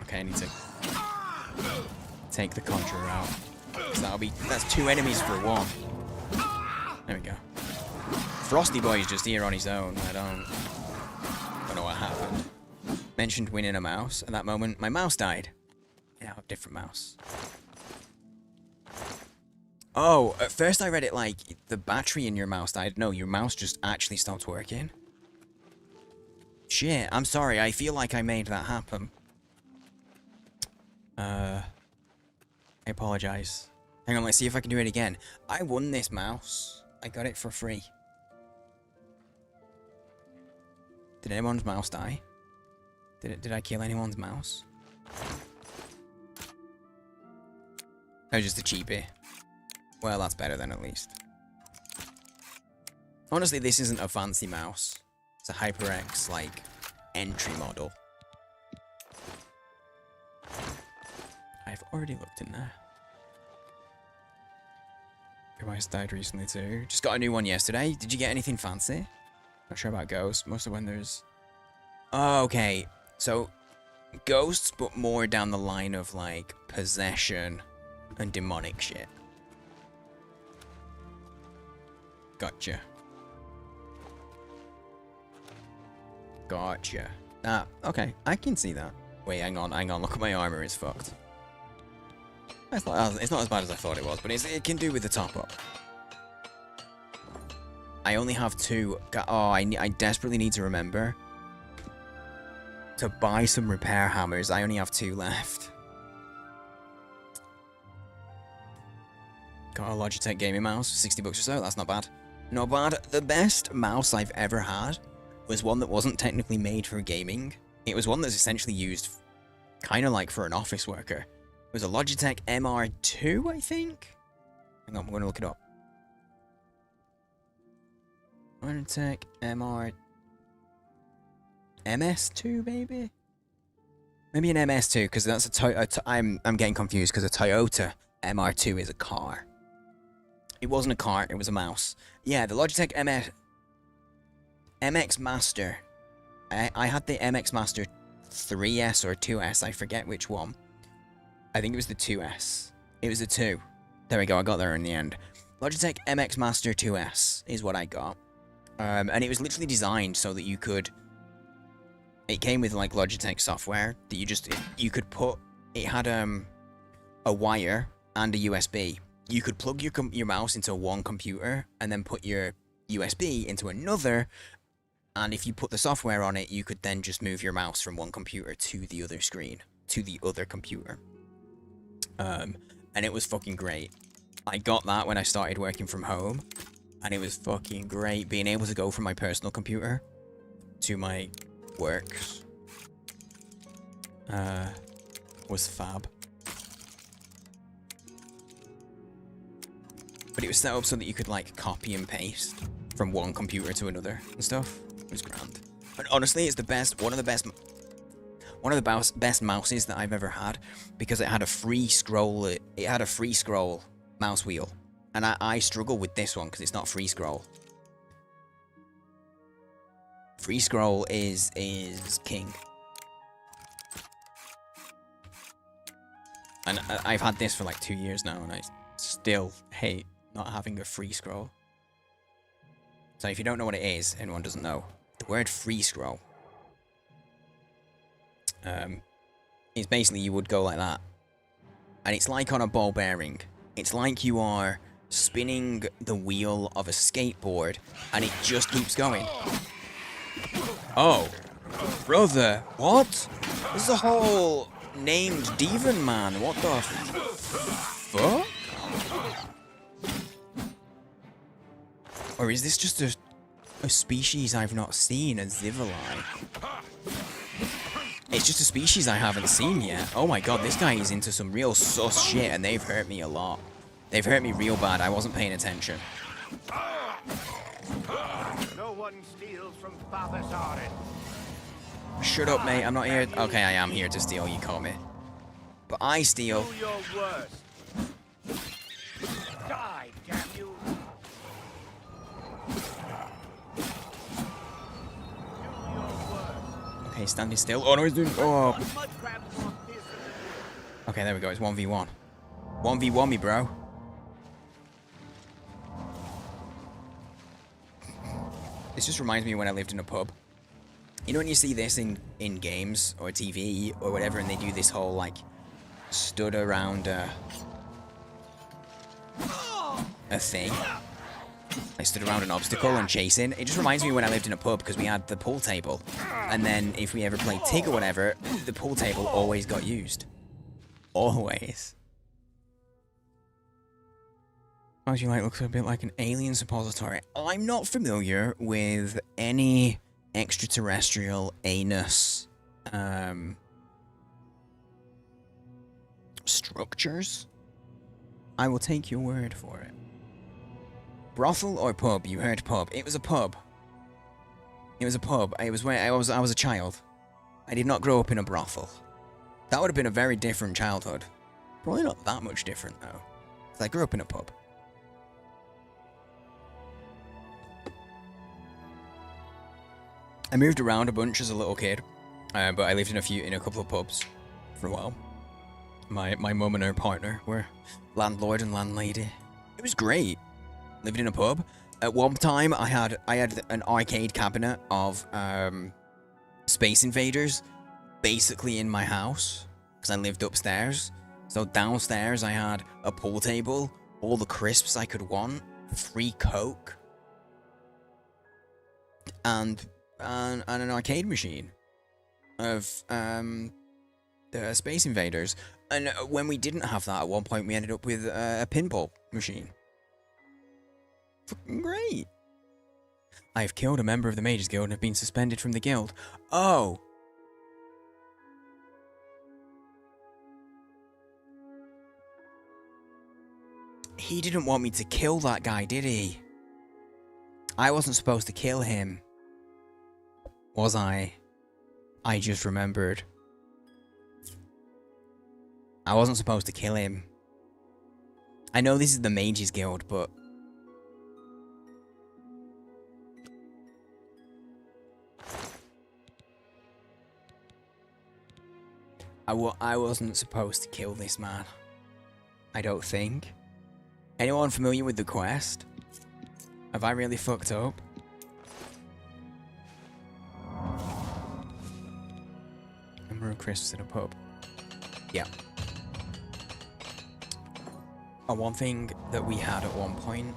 Okay, I need to take the Conjurer out. So that's 2 enemies for 1. There we go. Frosty Boy is just here on his own. I don't know what happened. Mentioned winning a mouse. At that moment, my mouse died. Yeah, I have a different mouse. Oh, at first I read it like the battery in your mouse died. No, your mouse just actually stopped working. Shit, I'm sorry. I feel like I made that happen. I apologize. Hang on, let's see if I can do it again. I won this mouse. I got it for free. Did anyone's mouse die? Did I kill anyone's mouse? Oh, just a cheapie. Well, that's better then, at least. Honestly, this isn't a fancy mouse. It's a HyperX, like, entry model. I've already looked in there. Your mouse died recently too. Just got a new one yesterday. Did you get anything fancy? Not sure about ghosts. Most of when there's... Oh, okay. So, ghosts, but more down the line of, like, possession and demonic shit. Gotcha. Gotcha. Ah, okay. I can see that. Wait, hang on. Look at my armor. It's fucked. It's not as bad as I thought it was, but it can do with the top up. I only have 2. Oh, I desperately need to remember to buy some repair hammers. I only have 2 left. Got a Logitech gaming mouse, 60 bucks or so. That's not bad. Not bad. The best mouse I've ever had was one that wasn't technically made for gaming. It was one that's essentially used kind of like for an office worker. It was a Logitech MR2, I think? Hang on, I'm going to look it up. Logitech MR... MS2, maybe? Maybe an MS2, because that's a Toyota... I'm getting confused, because a Toyota MR2 is a car. It wasn't a car, it was a mouse. Yeah, the Logitech MX Master. I had the MX Master 3S or 2S, I forget which one. I think it was the 2S. It was the 2. There we go, I got there in the end. Logitech MX Master 2S is what I got. And it was literally designed so that you could... It came with, like, Logitech software that you could put... It had, a wire and a USB. You could plug your mouse into one computer and then put your USB into another, and if you put the software on it, you could then just move your mouse from one computer to the other screen, to the other computer. And it was fucking great. I got that when I started working from home, and it was fucking great being able to go from my personal computer to my works. Was fab. But it was set up so that you could, like, copy and paste from one computer to another and stuff. It was grand. And honestly, it's the best, one of the best mouses that I've ever had, because it had a free scroll, it had a free scroll mouse wheel. And I struggle with this one because it's not free scroll. Free scroll is king. And I've had this for like 2 years now, and I still hate not having a free scroll. So if you don't know what it is, anyone doesn't know, the word free scroll is basically you would go like that. And it's like on a ball bearing. It's like you are spinning the wheel of a skateboard, and it just keeps going. Oh, brother, what? There's a whole named Demon Man. What the fuck? Or is this just a species I've not seen, a Zivali? It's just a species I haven't seen yet. Oh my god, this guy is into some real sus shit, and they've hurt me a lot. They've hurt me real bad. I wasn't paying attention. No one steals from Father Zarin. Shut up, mate. I'm not here. Okay, I am here to steal. You caught me. But I steal. Do your worst. Die, damn you. Okay, standing still. Oh no, he's doing. Oh. Okay, there we go. It's 1v1. 1v1 me, bro. This just reminds me of when I lived in a pub. You know when you see this in games or TV or whatever, and they do this whole like stood around a thing. I stood around an obstacle and chasing. It just reminds me when I lived in a pub because we had the pool table. And then if we ever played Tig or whatever, the pool table always got used. Always. As you like, looks a bit like an alien suppository. I'm not familiar with any extraterrestrial anus structures. I will take your word for it. Brothel or pub? You heard pub. It was a pub. It was a pub. It was where I was a child. I did not grow up in a brothel. That would have been a very different childhood. Probably not that much different though. 'Cause I grew up in a pub. I moved around a bunch as a little kid, but I lived in a couple of pubs for a while. My mum and her partner were landlord and landlady. It was great. Lived in a pub. At one time, I had an arcade cabinet of Space Invaders, basically in my house, because I lived upstairs. So downstairs, I had a pool table, all the crisps I could want, free Coke, and an arcade machine of the Space Invaders. And when we didn't have that, at one point we ended up with a pinball machine. Fucking great. I have killed a member of the Mages Guild and have been suspended from the guild. Oh. He didn't want me to kill that guy, did he? I wasn't supposed to kill him. Was I? I just remembered. I wasn't supposed to kill him. I know this is the Mages Guild, but... I wasn't supposed to kill this man. I don't think. Anyone familiar with the quest? Have I really fucked up? Number of crisps in a pub. Yeah. One thing that we had at one point,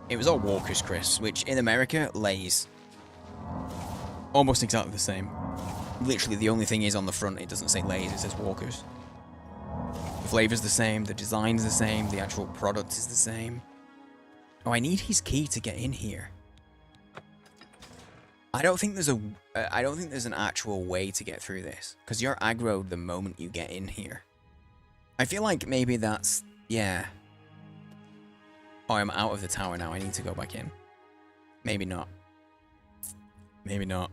it was all Walker's crisps, which in America, Lay's. Almost exactly the same. Literally the only thing is on the front, it doesn't say Lay's, it says Walker's. The flavor's the same, the design's the same, the actual product is the same. Oh, I need his key to get in here. I don't think there's an actual way to get through this, because you're aggroed the moment you get in here. I feel like maybe that's, yeah. Oh, I'm out of the tower now, I need to go back in. Maybe not. Maybe not.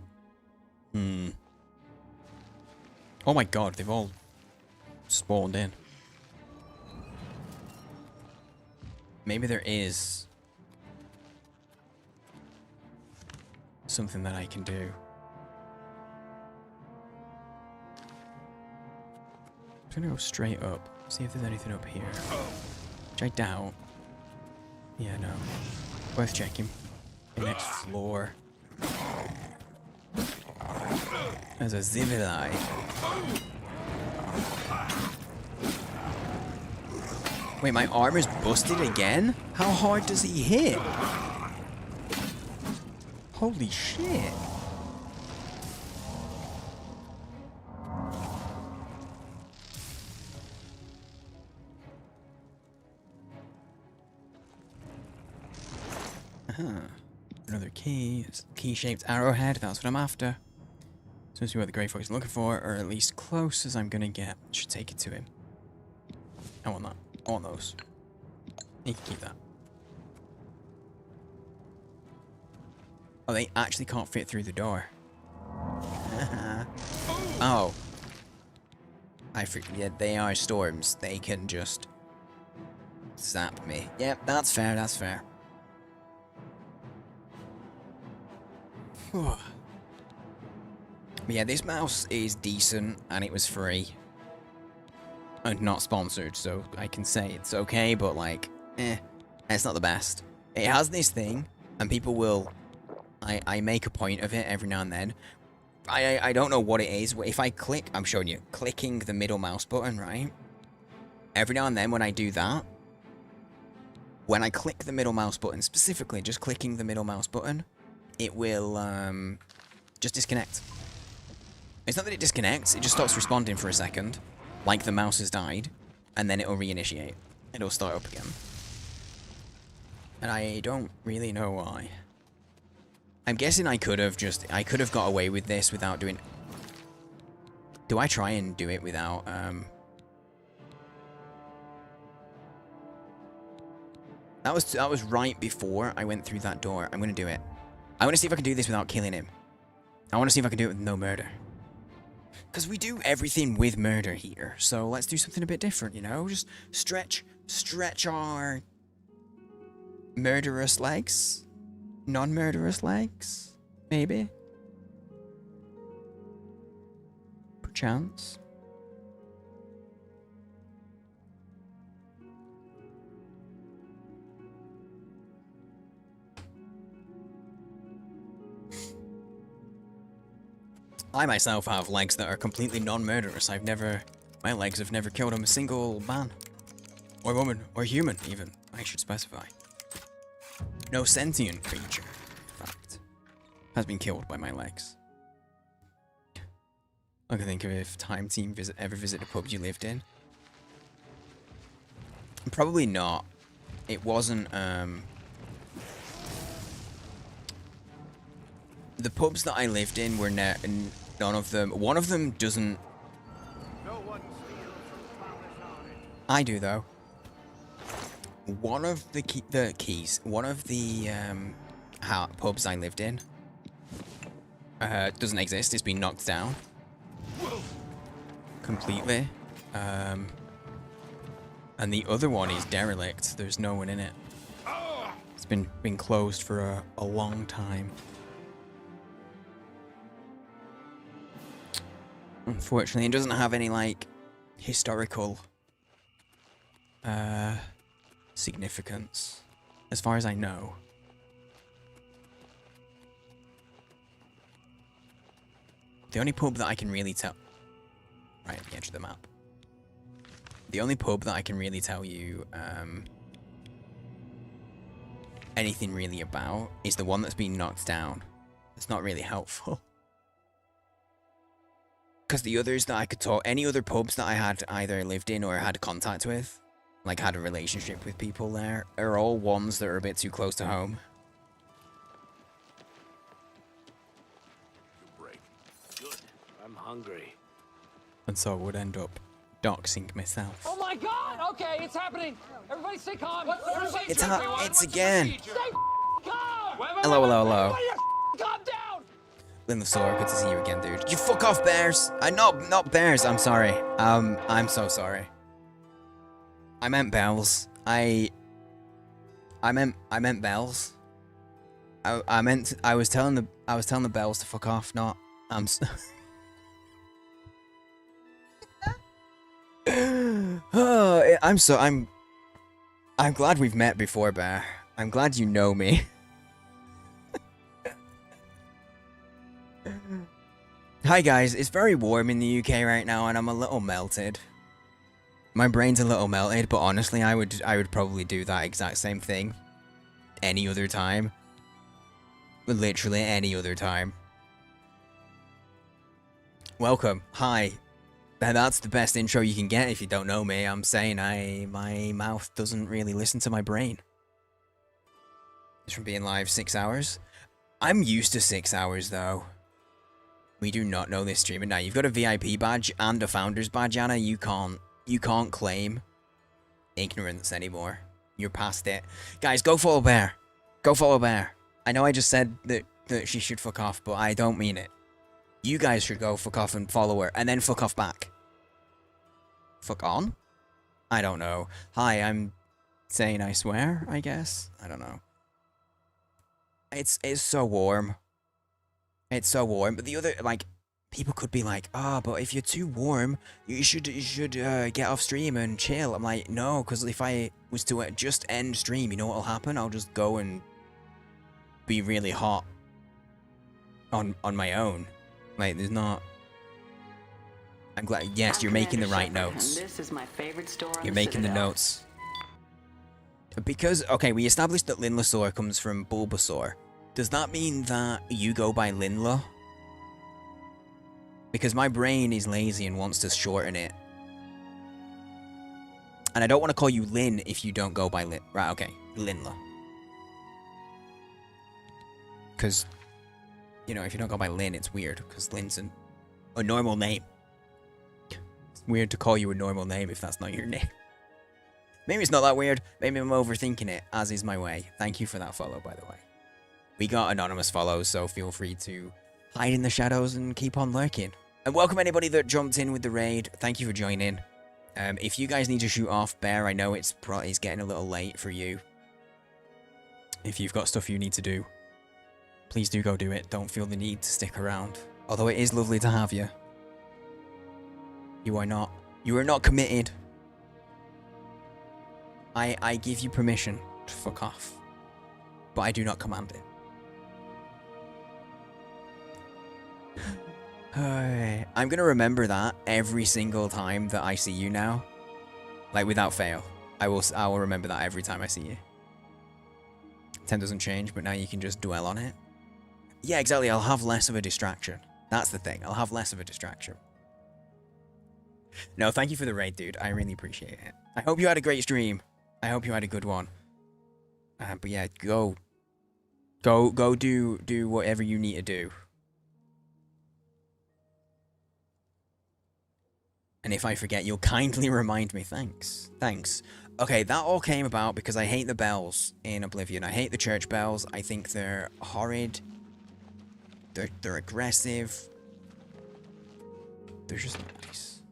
Oh my god, they've all spawned in. Maybe there is something that I can do. I'm gonna go straight up, see if there's anything up here. Which I doubt. Yeah, no. Worth checking. The next floor. There's a Zivilai. Wait, my armor's busted again? How hard does he hit? Holy shit. Another key. It's a key-shaped arrowhead. That's what I'm after. Seems to be what the Grey Fox is looking for, or at least close as I'm gonna get. Should take it to him. I want that. I want those. You can keep that. Oh, they actually can't fit through the door. Oh. Yeah, they are storms. They can just zap me. Yep, that's fair, that's fair. But yeah, this mouse is decent, and it was free. And not sponsored, so I can say it's okay, but like, it's not the best. It has this thing, and people will I make a point of it every now and then. I don't know what it is. If I click, I'm showing you, clicking the middle mouse button, right? Every now and then when I do that, when I click the middle mouse button, specifically just clicking the middle mouse button, it will just disconnect. It's not that it disconnects, it just stops responding for a second, like the mouse has died, and then it'll reinitiate. It'll start up again. And I don't really know why. I'm guessing I could have got away with this without doing... Do I try and do it without, That was right before I went through that door. I'm gonna do it. I wanna see if I can do this without killing him. I wanna see if I can do it with no murder. Because we do everything with murder here, so let's do something a bit different, you know? Just stretch our murderous legs. Non-murderous legs, maybe. Perchance. I myself have legs that are completely non-murderous. My legs have never killed a single man. Or woman, or human, even, I should specify. No sentient creature, in fact, has been killed by my legs. I can think of if Time Team ever visited a pub you lived in. Probably not. It wasn't, the pubs that I lived in were none of them. One of them doesn't. I do though. One of the keys. One of the pubs I lived in doesn't exist. It's been knocked down completely. And the other one is derelict. There's no one in it. It's been closed for a long time. Unfortunately, it doesn't have any, like, historical significance, as far as I know. The only pub that I can really tell... Right at the edge of the map. The only pub that I can really tell you anything really about is the one that's been knocked down. It's not really helpful. Because the others that I could talk, any other pubs that I had either lived in or had contact with, like had a relationship with people there, are all ones that are a bit too close to home. Break. Good. I'm hungry. And so I would end up doxing myself. Oh my god! Okay, it's happening! Everybody stay calm! It's again! Stay calm! Hello, hello, hello. Calm down! Linlosaur, good to see you again, dude. You fuck off, bears! Not bears, I'm sorry. I'm so sorry. I meant bells. I meant bells. I was telling the bells to fuck off, not... I'm glad we've met before, Bear. I'm glad you know me. Hi guys, it's very warm in the UK right now and I'm a little melted. My brain's a little melted, but honestly I would probably do that exact same thing any other time. Literally any other time. Welcome. Hi. That's the best intro you can get if you don't know me. I'm saying my mouth doesn't really listen to my brain. It's from being live 6 hours. I'm used to 6 hours though. We do not know this streamer. Now you've got a VIP badge and a founder's badge, Anna. You can't claim ignorance anymore. You're past it. Guys, go follow Bear. Go follow Bear. I know I just said that she should fuck off, but I don't mean it. You guys should go fuck off and follow her, and then fuck off back. Fuck on? I don't know. Hi, I'm saying I swear, I guess? I don't know. It's so warm. It's so warm, but the other, like, people could be like, oh, but if you're too warm, you should get off stream and chill. I'm like, no, because if I was to just end stream, you know what'll happen? I'll just go and be really hot on my own. Like, there's not... I'm glad... Yes, you're making the right notes. This is my favorite store on You're making the notes. Because, okay, we established that Linlasaur comes from Bulbasaur. Does that mean that you go by Linla? Because my brain is lazy and wants to shorten it. And I don't want to call you Lin if you don't go by Lin. Right, okay. Linla. Because, you know, if you don't go by Lin, it's weird. Because Lin's a normal name. It's weird to call you a normal name if that's not your name. Maybe it's not that weird. Maybe I'm overthinking it, as is my way. Thank you for that follow, by the way. We got anonymous follows, so feel free to hide in the shadows and keep on lurking. And welcome anybody that jumped in with the raid. Thank you for joining. If you guys need to shoot off, Bear, I know it's getting a little late for you. If you've got stuff you need to do, please do go do it. Don't feel the need to stick around. Although it is lovely to have you. You are not committed. I give you permission to fuck off. But I do not command it. I'm gonna remember that every single time that I see you now. Like, without fail. I will remember that every time I see you. 10 doesn't change, but now you can just dwell on it. Yeah, exactly. I'll have less of a distraction. That's the thing. I'll have less of a distraction. No, thank you for the raid, dude. I really appreciate it. I hope you had a great stream. I hope you had a good one. But yeah, go do whatever you need to do. And if I forget, you'll kindly remind me. Thanks. Thanks. Okay, that all came about because I hate the bells in Oblivion. I hate the church bells. I think they're horrid. They're aggressive. They're just nice.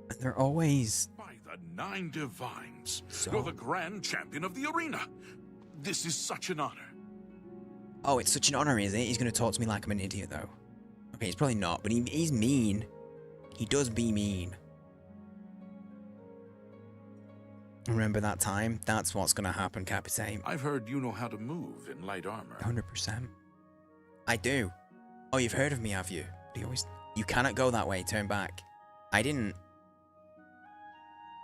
And they're always... By the 9 divines, you're the grand champion of the arena. This is such an honor. Oh, it's such an honor, is it? He's going to talk to me like I'm an idiot, though. Okay, he's probably not, but he's mean. He does be mean. Remember that time? That's what's going to happen, Captain. I've heard you know how to move in light armor. 100%. I do. Oh, you've heard of me, have you? You cannot go that way. Turn back. I didn't.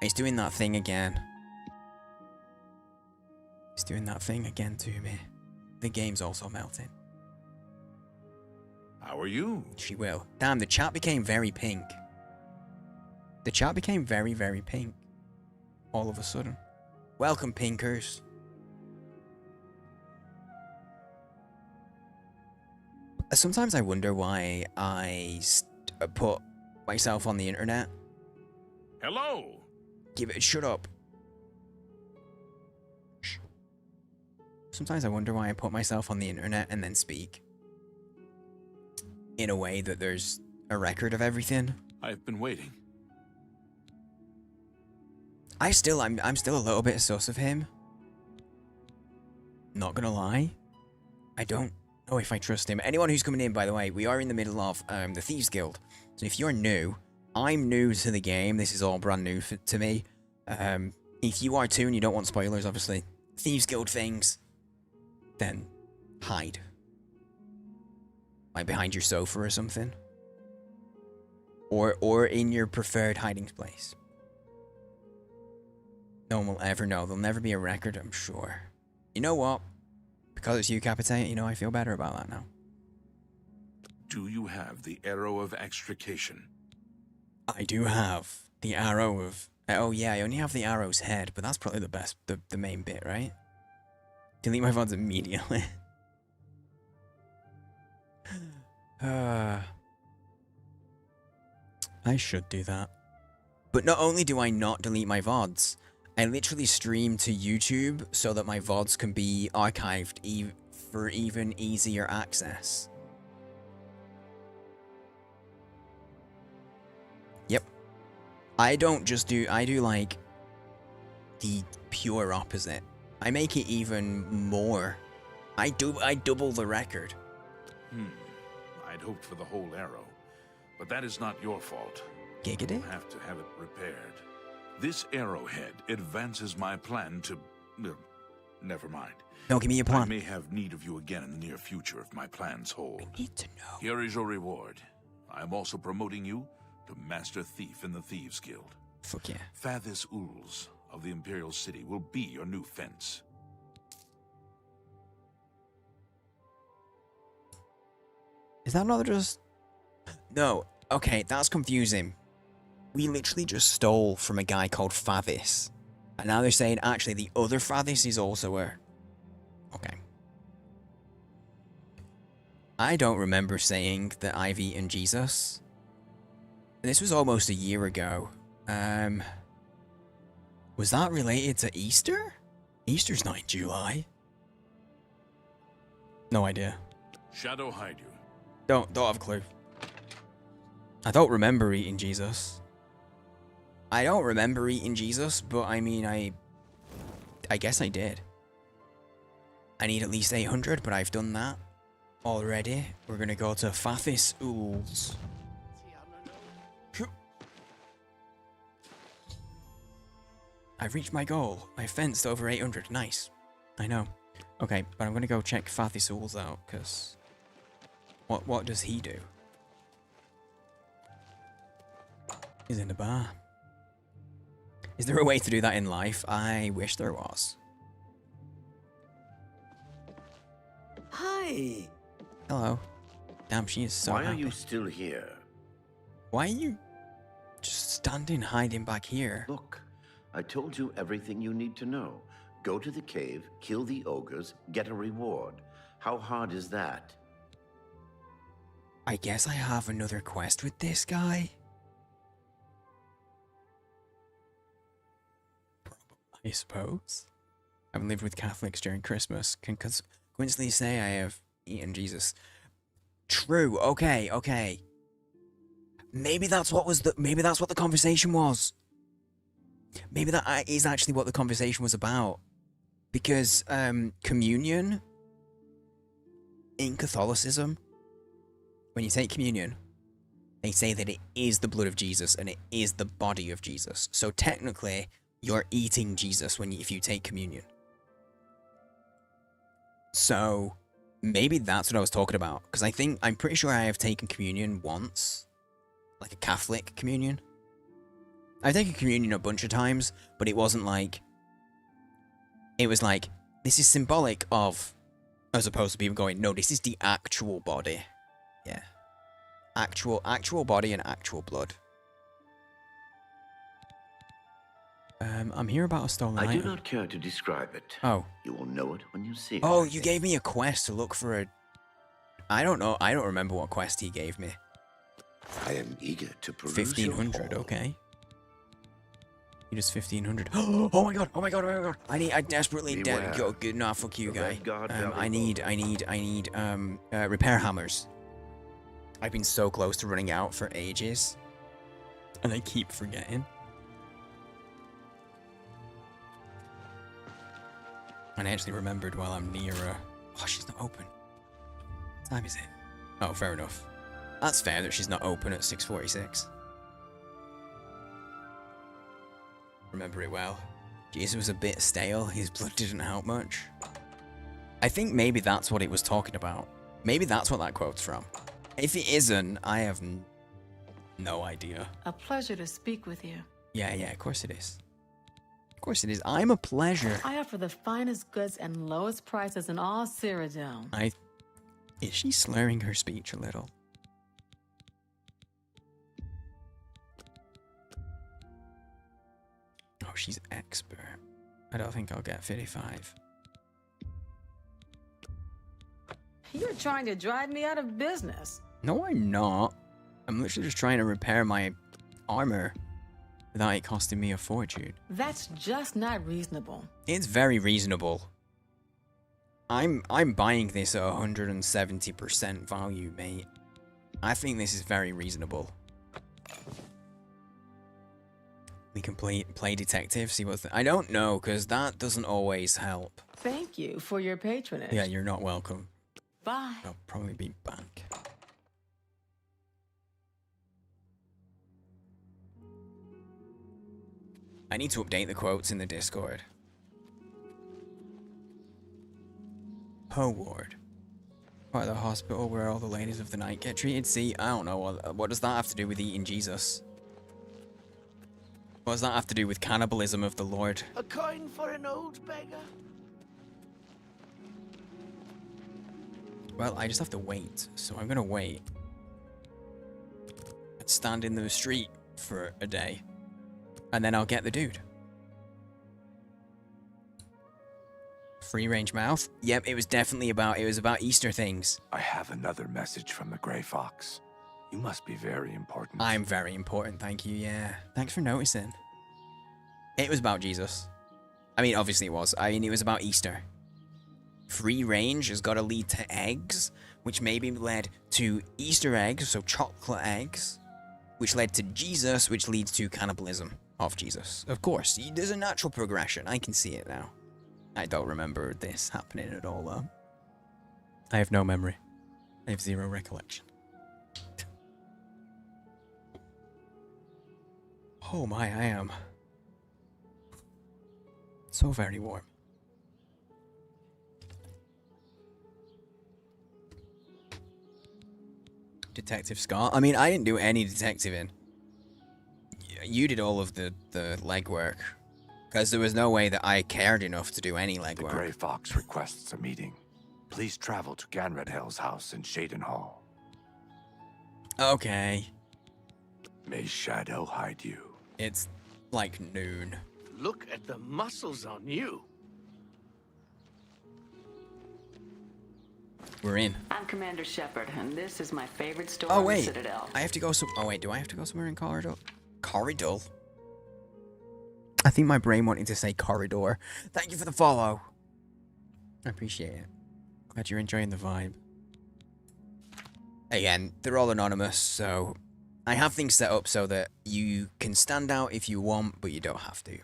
He's doing that thing again. He's doing that thing again to me. The game's also melting. How are you? She will. Damn, the chat became very pink. The chat became very, very pink. All of a sudden. Welcome, pinkers. Sometimes I wonder why I put myself on the internet. Hello. Shut up. Shh. Sometimes I wonder why I put myself on the internet and then speak. In a way that there's a record of everything. I've been waiting. I'm still a little bit sus of him. Not gonna lie. I don't know if I trust him. Anyone who's coming in, by the way, we are in the middle of the Thieves Guild. So if you're new, I'm new to the game. This is all brand new to me. If you are too and you don't want spoilers, obviously, Thieves Guild things, then hide. Like behind your sofa or something. Or in your preferred hiding place. No one will ever know. There'll never be a record, I'm sure. You know what? Because it's you, Capitate, you know, I feel better about that now. Do you have the arrow of extrication? I do have the arrow of... Oh yeah, I only have the arrow's head, but that's probably the best, the main bit, right? Delete my VODs immediately. I should do that. But not only do I not delete my VODs, I literally stream to YouTube so that my VODs can be archived for even easier access. Yep. I do like the pure opposite. I make it even more. I double the record. I'd hoped for the whole arrow, but that is not your fault. Giggity? You'll have to have it repaired. This arrowhead advances my plan to Never mind. No, give me your plan. I may have need of you again in the near future if my plans hold. I need to know. Here is your reward. I am also promoting you to Master Thief in the Thieves Guild. Fuck yeah. Fathis Uls of the Imperial City will be your new fence. Is that not just... No. Okay, that's confusing. We literally just stole from a guy called Fathis. And now they're saying, actually, the other Fathis is also a... Okay. I don't remember saying that I've eaten Jesus. This was almost a year ago. Was that related to Easter? Easter's not in July. No idea. Shadow hide you. Don't have a clue. I don't remember eating Jesus. I don't remember eating Jesus, but I mean, I guess I did. I need at least 800, but I've done that already. We're gonna go to Fathis Uls. I've reached my goal. I fenced over 800. Nice. I know. Okay, but I'm gonna go check Fathis Uls out, because... What does he do? He's in the bar. Is there a way to do that in life? I wish there was. Hi. Hello. Damn, she is so Why happy. are you still here? Why are you just standing, hiding back here? Look, I told you everything you need to know. Go to the cave, kill the ogres, get a reward. How hard is that? I guess I have another quest with this guy. I suppose. I've lived with Catholics during Christmas. Can coincidentally say I have eaten Jesus. True. Okay. Okay. Maybe that's what was the. Maybe that's what the conversation was. Maybe that is actually what the conversation was about. Because communion in Catholicism, when you take communion, they say that it is the blood of Jesus and it is the body of Jesus. So technically, you're eating Jesus if you take communion. So maybe that's what I was talking about. Because I'm pretty sure I have taken communion once, like a Catholic communion. I've taken communion a bunch of times, but it wasn't like. It was like, this is symbolic of, as opposed to people going, no, this is the actual body. Yeah. Actual body and actual blood. I'm here about a stolen item. I do not care to describe it. Oh. You will know it when you see it. Oh, you gave me a quest to look for a... I don't know. I don't remember what quest he gave me. I am eager to peruse 1500, okay. He does 1500. Oh my god, oh my god, oh my god. I desperately go good. Nah, fuck you, guy. I need repair hammers. I've been so close to running out for ages. And I keep forgetting. And I actually remembered while I'm near oh, she's not open. What time is it? Oh, fair enough. That's fair that she's not open at 6:46. Remember it well. Jesus was a bit stale. His blood didn't help much. I think maybe that's what it was talking about. Maybe that's what that quote's from. If it isn't, I have no idea. A pleasure to speak with you. Yeah, of course it is. Of course it is. I'm a pleasure. I offer the finest goods and lowest prices in all Cyrodiil. Is she slurring her speech a little? Oh, she's expert. I don't think I'll get 55. You're trying to drive me out of business. No, I'm not. I'm literally just trying to repair my armor without it costing me a fortune. That's just not reasonable. It's very reasonable. I'm buying this at 170% value, mate. I think this is very reasonable. We can play detective, see what... I don't know, because that doesn't always help. Thank you for your patronage. Yeah, you're not welcome. Bye. I'll probably be back. I need to update the quotes in the Discord. Poe ward. Part of the hospital where all the ladies of the night get treated. See, I don't know. What does that have to do with eating Jesus? What does that have to do with cannibalism of the Lord? A coin for an old beggar? Well, I just have to wait. So I'm gonna wait. And stand in the street for a day. And then I'll get the dude. Free range mouth? Yep, it was definitely about Easter things. I have another message from the Grey Fox. You must be very important. I'm very important, thank you, yeah. Thanks for noticing. It was about Jesus. I mean, obviously it was. I mean, it was about Easter. Free range has got to lead to eggs, which maybe led to Easter eggs, so chocolate eggs, which led to Jesus, which leads to cannibalism of Jesus. Of course, there's a natural progression. I can see it now. I don't remember this happening at all, though. I have no memory. I have zero recollection. Oh my, I am so very warm. Detective Scott? I mean, I didn't do any detectiving. You did all of the legwork. Because there was no way that I cared enough to do any legwork. The Grey Fox requests a meeting. Please travel to Ganredhell's house in Shaden Hall. Okay. May Shadow hide you. It's like noon. Look at the muscles on you. We're in. I'm Commander Shepard, and this is my favorite store Oh on the wait, Citadel. I have to go oh wait, do I have to go somewhere in Corridor? Corridor? I think my brain wanted to say corridor. Thank you for the follow. I appreciate it. Glad you're enjoying the vibe. Again, they're all anonymous, so I have things set up so that you can stand out if you want, but you don't have to.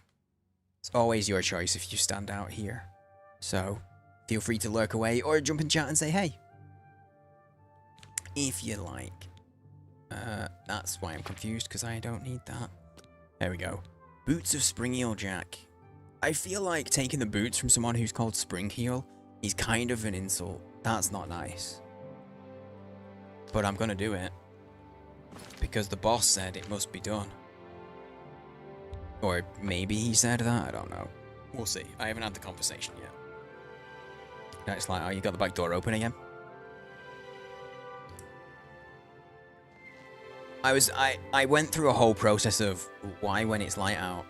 It's always your choice if you stand out here. So, feel free to lurk away or jump in chat and say hey. If you like. That's why I'm confused, because I don't need that. There we go. Boots of Springheel Jack. I feel like taking the boots from someone who's called Springheel is kind of an insult. That's not nice. But I'm gonna do it. Because the boss said it must be done. Or maybe he said that, I don't know. We'll see. I haven't had the conversation yet. It's like, oh, you got the back door open again? I went through a whole process of why when it's light out,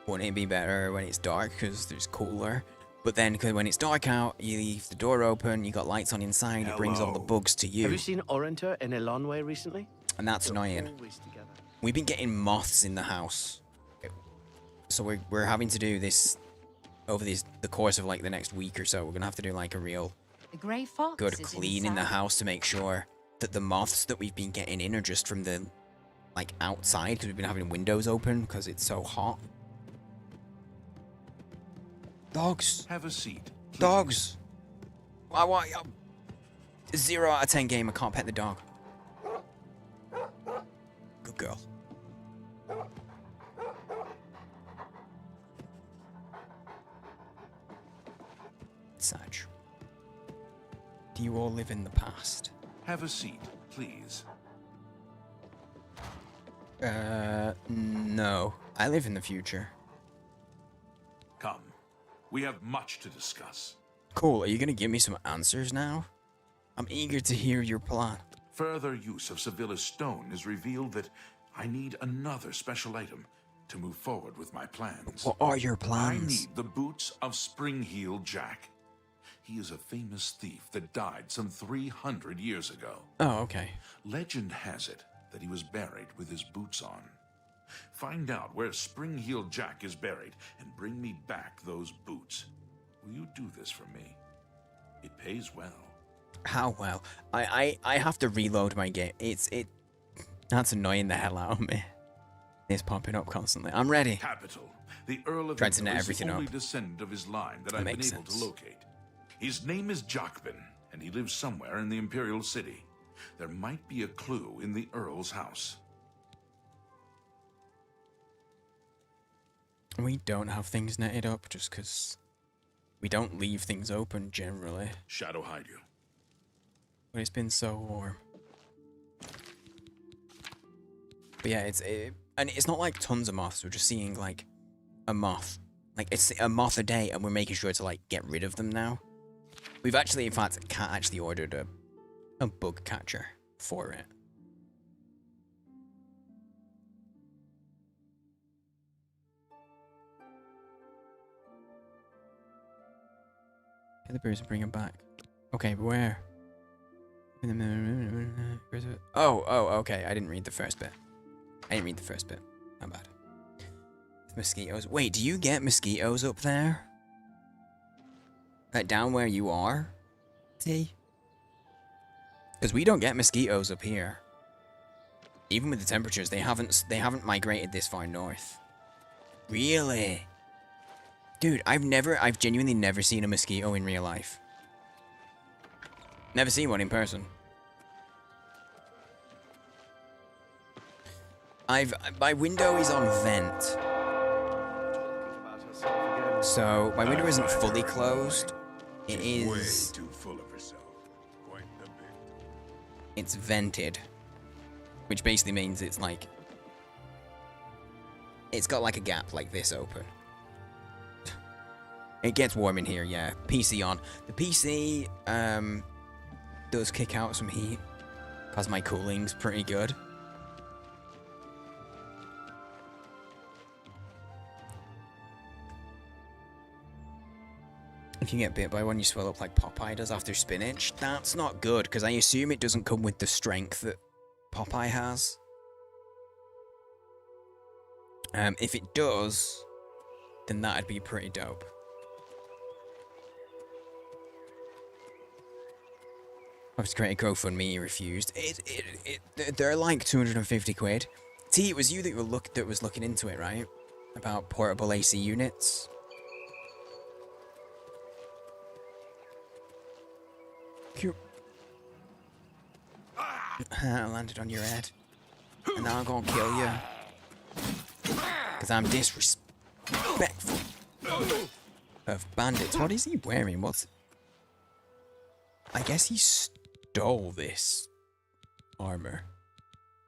wouldn't it be better when it's dark because there's cooler? But then when it's dark out, you leave the door open, you got lights on inside, it brings all the bugs to you. Have you seen Orinter and Elonway recently? And that's annoying. We've been getting moths in the house. So we're having to do this over the course of like the next week or so. We're gonna have to do like a real The Grey Fox good is clean in the inside. house to make sure that the moths that we've been getting in are just from the like outside, because we've been having windows open because it's so hot. Dogs. Have a seat. Please. Dogs. I want 0 out of 10 game. I can't pet the dog. Good girl. Sag. Do you all live in the past? Have a seat, please. No. I live in the future. Come. We have much to discuss. Cool. Are you gonna give me some answers now? I'm eager to hear your plan. Further use of Sevilla's stone has revealed that I need another special item to move forward with my plans. What are your I plans? need the boots of Springheel Jack. He is a famous thief that died some 300 years ago. Oh, okay. Legend has it that he was buried with his boots on. Find out where Springheel Jack is buried and bring me back those boots. Will you do this for me? It pays well. How well? I have to reload my game. That's annoying the hell out of me. It's popping up constantly. I'm ready. Capital. The Earl of Tried to Inver net is everything the only up. descendant of his line that That I've been makes able sense. to locate. His name is Jacobin, and he lives somewhere in the Imperial City. There might be a clue in the Earl's house. We don't have things netted up just because We don't leave things open generally. Shadow hide you. But it's been so warm. But yeah, and it's not like tons of moths. We're just seeing like a moth. Like it's a moth a day, and we're making sure to like get rid of them now. We've actually, in fact, Cat actually ordered a bug catcher for it. Get the birds and bring them back. Okay, but where? Oh, okay. I didn't read the first bit. My bad. Mosquitoes. Wait, do you get mosquitoes up there? Like down where you are? See? Because we don't get mosquitoes up here. Even with the temperatures, they haven't migrated this far north. Really? Dude, I've genuinely never seen a mosquito in real life. Never seen one in person. My window is on vent. So my window isn't fully closed. It is way too full of herself. Quite the bit. It's vented. Which basically means it's like it's got like a gap like this open. It gets warm in here, yeah. PC on. The PC does kick out some heat because my cooling's pretty good. If you get bit by one, you swell up like Popeye does after spinach. That's not good, because I assume it doesn't come with the strength that Popeye has. If it does, then that'd be pretty dope. I was creating a GoFundMe, he refused. They're like 250 quid. T, it was you that was looking into it, right? About portable AC units. Cute. I landed on your head. And now I'm gonna kill you. Because I'm disrespectful of bandits. What is he wearing? What's... I guess he stole this armor.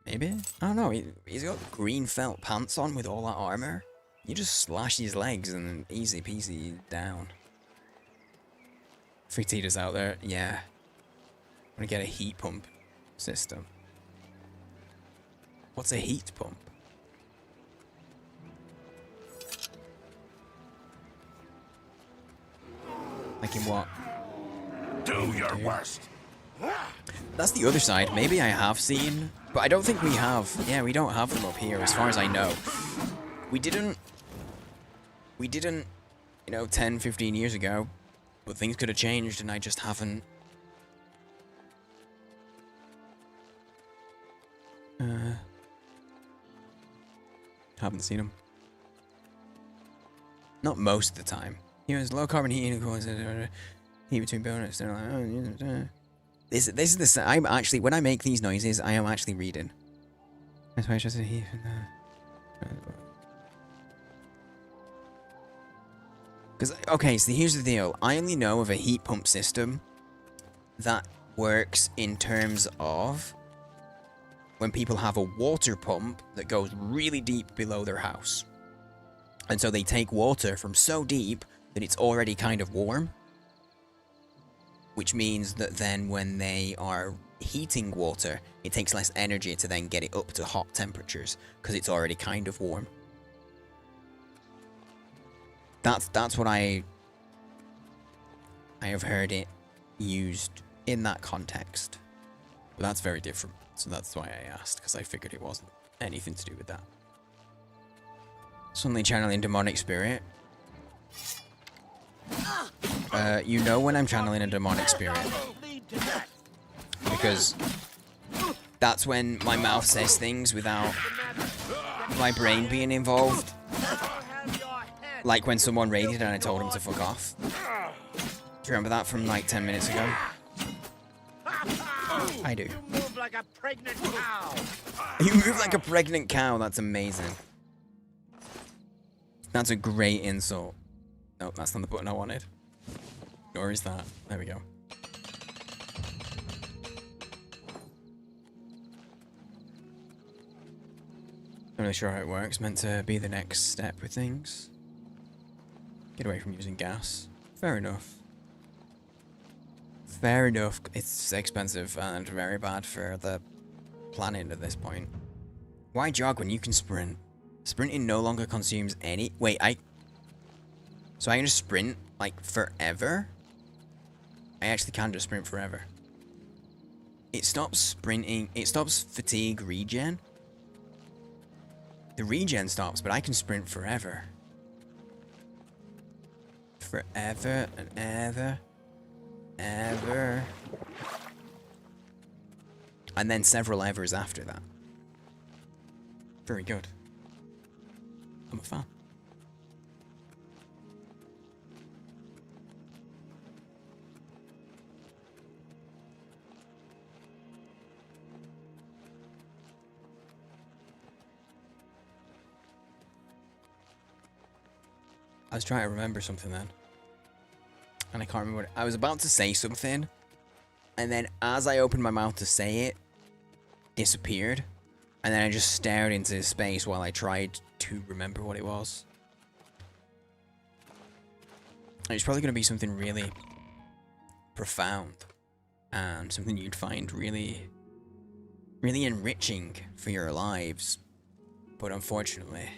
Maybe? I don't know. He's got green felt pants on with all that armor. You just slash his legs and easy peasy down. Frititas out there. Yeah. I'm gonna get a heat pump system. What's a heat pump? Like in what? Do your worst. That's the other side. Maybe I have seen, but I don't think we have. Yeah, we don't have them up here as far as I know. We didn't, you know, 10, 15 years ago, but things could have changed and I just haven't. Haven't seen them. Not most of the time. You know, it's low carbon heating, of course. Heat between bonus. They're like, oh, this is the. I'm actually, when I make these noises, I am actually reading. That's why I just heat. Because okay, so here's the deal. I only know of a heat pump system that works in terms of when people have a water pump that goes really deep below their house. And so they take water from so deep that it's already kind of warm. Which means that then when they are heating water, it takes less energy to then get it up to hot temperatures, because it's already kind of warm. That's what I have heard it used in that context. But that's very different. So that's why I asked, because I figured it wasn't anything to do with that. Suddenly channeling demonic spirit. You know when I'm channeling a demonic spirit. Because that's when my mouth says things without my brain being involved. Like when someone raided and I told him to fuck off. Do you remember that from like 10 minutes ago? I do. You move like a pregnant cow. You move like a pregnant cow. That's amazing. That's a great insult. Nope, that's not the button I wanted. Or is that? There we go. Not really sure how it works. Meant to be the next step with things. Get away from using gas. Fair enough. Fair enough. It's expensive and very bad for the planet at this point. Why jog when you can sprint? Sprinting no longer consumes any... Wait, So I can just sprint, like, forever? I actually can just sprint forever. It stops sprinting... It stops fatigue regen? The regen stops, but I can sprint forever. Forever and ever. Ever. And then several evers after that. Very good. I'm a fan. I was trying to remember something then. And I can't remember what... I was about to say something. And then as I opened my mouth to say it, disappeared. And then I just stared into space while I tried to remember what it was. It's probably going to be something really profound. And something you'd find really, really enriching for your lives. But unfortunately,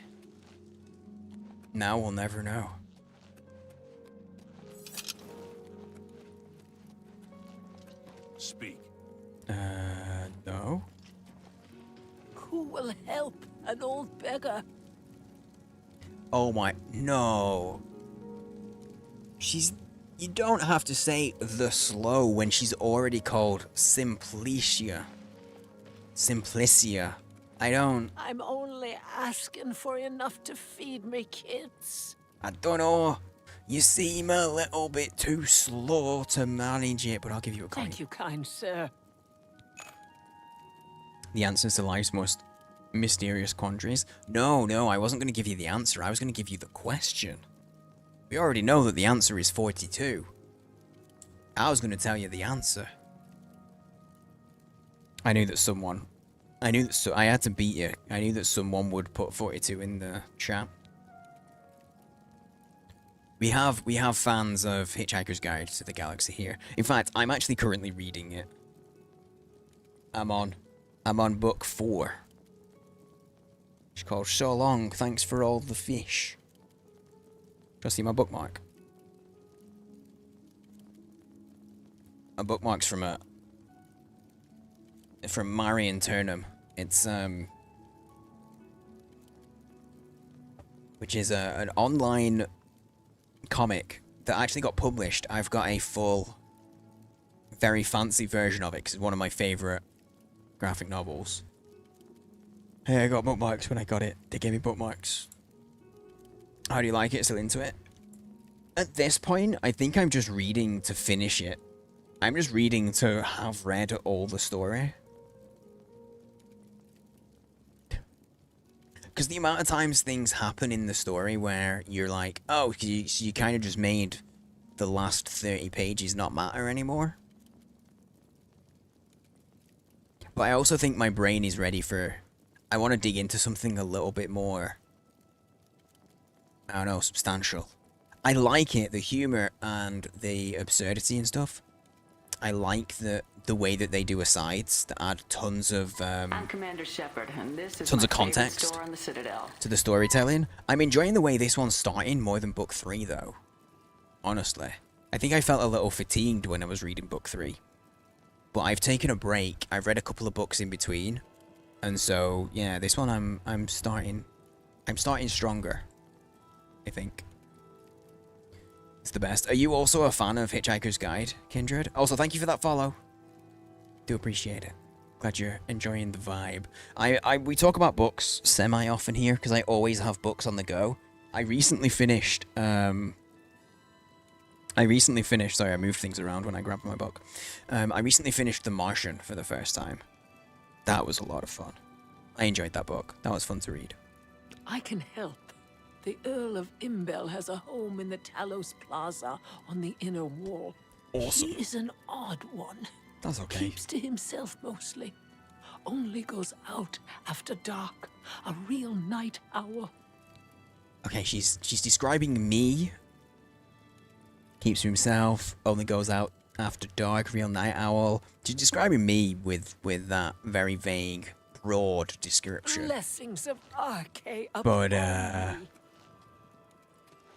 now we'll never know. Speak. No. Who will help an old beggar? Oh my... No. She's... You don't have to say the slow when she's already called Simplicia. Simplicia. I don't... I'm only asking for enough to feed me kids. I don't know. You seem a little bit too slow to manage it, but I'll give you a coin. Thank you, kind sir. The answers to life's most mysterious quandaries? No, I wasn't going to give you the answer. I was going to give you the question. We already know that the answer is 42. I was going to tell you the answer. I knew that someone... I had to beat you. I knew that someone would put 42 in the chat. We have fans of Hitchhiker's Guide to the Galaxy here. In fact, I'm actually currently reading it. I'm on book 4. It's called So Long, Thanks for All the Fish. Do you see my bookmark? My bookmark's from Marion Turnham. It's which is an online comic that actually got published. I've got a full, very fancy version of it because it's one of my favorite graphic novels. Hey, I got bookmarks when I got it. They gave me bookmarks. How do you like it? Still into it? At this point, I think I'm just reading to finish it. I'm just reading to have read all the story. Because the amount of times things happen in the story where you're like, oh, you kind of just made the last 30 pages not matter anymore. But I also think my brain is ready for... I want to dig into something a little bit more... I don't know, substantial. I like it, the humor and the absurdity and stuff. I like the way that they do asides that add tons of I'm Commander Shepard, and this is tons my of context favorite store on the Citadel. to the storytelling. I'm enjoying the way this one's starting more than book 3 though. Honestly. I think I felt a little fatigued when I was reading book 3. But I've taken a break. I've read a couple of books in between. And so, yeah, this one I'm starting stronger. I think. It's the best. Are you also a fan of Hitchhiker's Guide, Kindred? Also, thank you for that follow. Do appreciate it. Glad you're enjoying the vibe. We talk about books semi-often here, because I always have books on the go. I recently finished, sorry, I moved things around when I grabbed my book. I recently finished The Martian for the first time. That was a lot of fun. I enjoyed that book. That was fun to read. I can help. The Earl of Imbel has a home in the Talos Plaza on the inner wall. Awesome. He is an odd one. That's okay. Keeps to himself mostly. Only goes out after dark. A real night owl. Okay, she's describing me. Keeps to himself, only goes out after dark, real night owl. She's describing me with that very vague, broad description. Blessings of Arche upon But, me.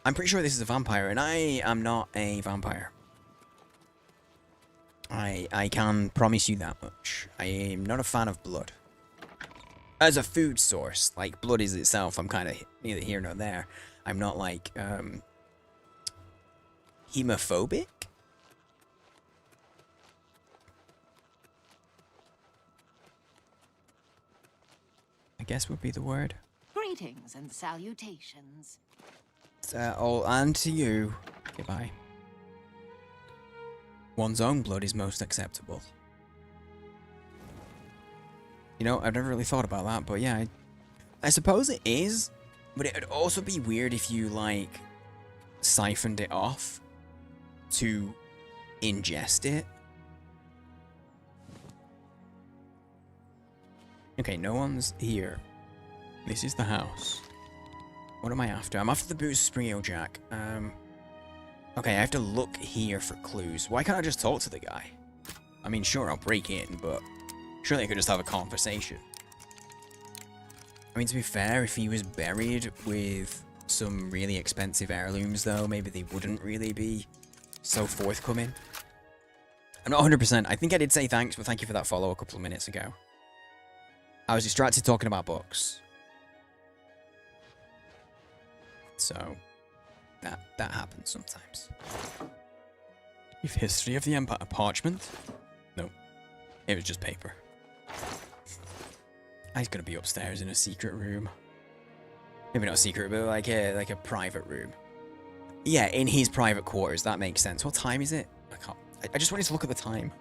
I'm pretty sure this is a vampire, and I am not a vampire. I can promise you that much. I am not a fan of blood. As a food source, like blood is itself, I'm kind of neither here nor there. I'm not like, hemophobic? I guess would be the word. Greetings and salutations. Oh, and to you. Goodbye. One's own blood is most acceptable. You know, I've never really thought about that, but yeah, I suppose it is. But it would also be weird if you, like, siphoned it off to ingest it. Okay, no one's here. This is the house. What am I after? I'm after the boots of Spring Ale Jack. Okay, I have to look here for clues. Why can't I just talk to the guy? I mean, sure, I'll break in, but surely I could just have a conversation. I mean, to be fair, if he was buried with some really expensive heirlooms, though, maybe they wouldn't really be so forthcoming. I'm not 100%. I think I did say thanks, but thank you for that follow a couple of minutes ago. I was distracted talking about books. So, that happens sometimes. If history of the Empire parchment? No. It was just paper. He's gonna be upstairs in a secret room. Maybe not a secret, but like a private room. Yeah, in his private quarters, that makes sense. What time is it? I just wanted to look at the time.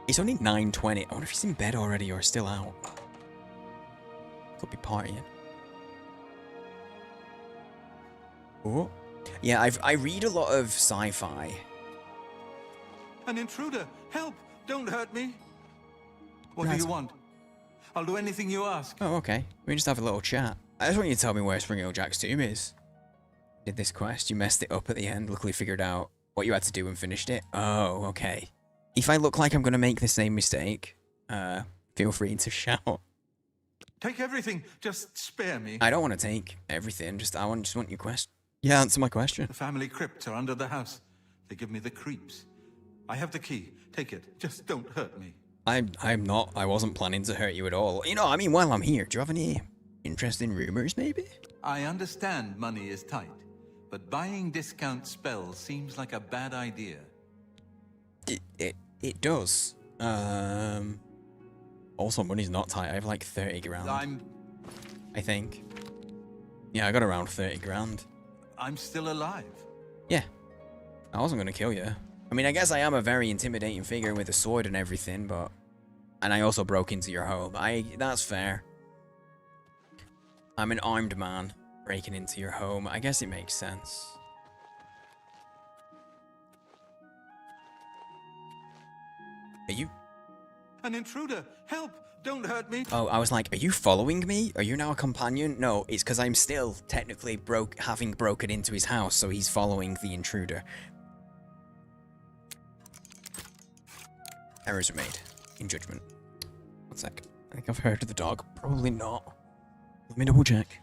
It's only 9:20. I wonder if he's in bed already or still out. Could be partying. Oh. Yeah, I read a lot of sci-fi. An intruder! Help! Don't hurt me! What do you want? I'll do anything you ask. Oh, okay. We can just have a little chat. I just want you to tell me where Spring Ale Jack's tomb is. Did this quest, you messed it up at the end, luckily figured out what you had to do and finished it. Oh, okay. If I look like I'm gonna make the same mistake, feel free to shout. Take everything, just spare me. I don't want to take everything, just want your question. Yeah, answer my question. The family crypts are under the house. They give me the creeps. I have the key. Take it. Just don't hurt me. I'm not. I wasn't planning to hurt you at all. You know, I mean, while I'm here, do you have any interesting rumors, maybe? I understand money is tight, but buying discount spells seems like a bad idea. It does. Also, money's not tight. I have like 30 grand. I think. Yeah, I got around 30 grand. I'm still alive. Yeah. I wasn't gonna kill you. I mean, I guess I am a very intimidating figure with a sword and everything, but... And I also broke into your home. That's fair. I'm an armed man breaking into your home. I guess it makes sense. Are you... An intruder! Help! Don't hurt me! Oh, I was like, are you following me? Are you now a companion? No, it's because I'm still technically having broken into his house, so he's following the intruder. Errors are made in judgment. 1 sec. I think I've heard of the dog. Probably not. Let me double check.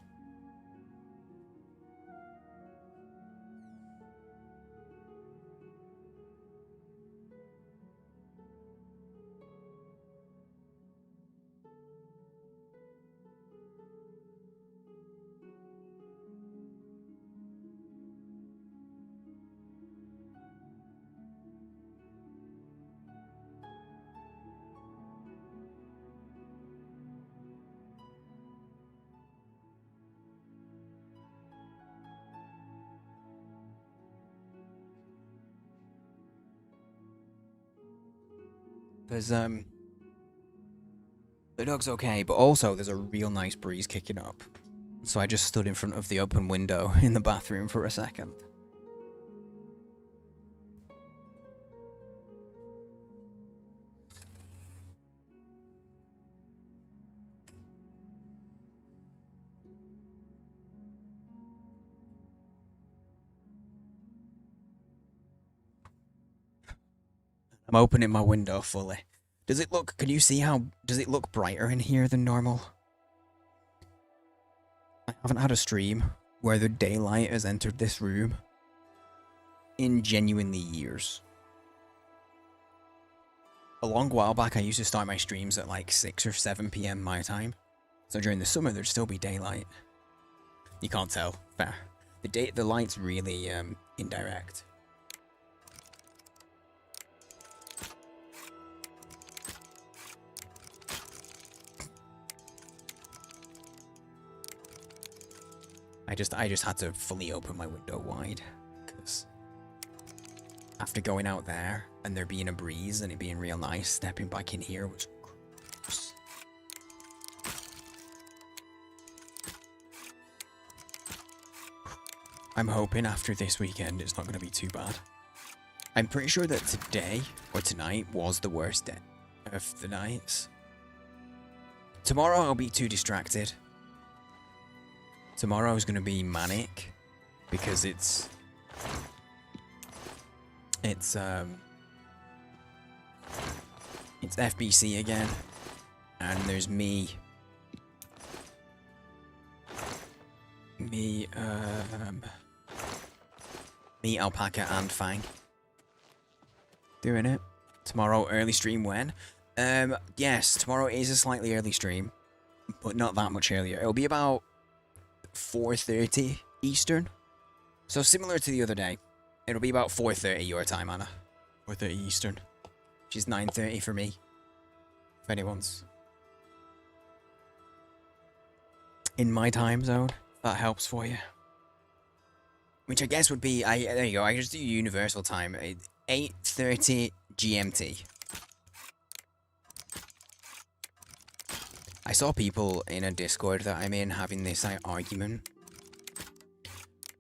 There's, the dog's okay, but also there's a real nice breeze kicking up. So I just stood in front of the open window in the bathroom for a second. I'm opening my window fully. Does it look, can you see how, does it look brighter in here than normal? I haven't had a stream where the daylight has entered this room in genuinely years. A long while back, I used to start my streams at like 6 or 7 PM my time. So during the summer, there'd still be daylight. You can't tell. Fair. The light's really indirect. I just had to fully open my window wide, because after going out there and there being a breeze and it being real nice, stepping back in here was gross. I'm hoping after this weekend it's not going to be too bad. I'm pretty sure that today or tonight was the worst day of the nights. Tomorrow I'll be too distracted. Tomorrow is going to be manic because it's FBC again, and there's me, Alpaca, and Fang doing it. Tomorrow, early stream when? Yes, tomorrow is a slightly early stream, but not that much earlier. It'll be about 4:30 Eastern. So similar to the other day. It'll be about 4:30 your time, Anna. 4:30 Eastern. Which is 9:30 for me. If anyone's in my time zone, if that helps for you. Which I guess would be, there you go, I just do universal time. 8:30 GMT. I saw people in a Discord that I'm in having this argument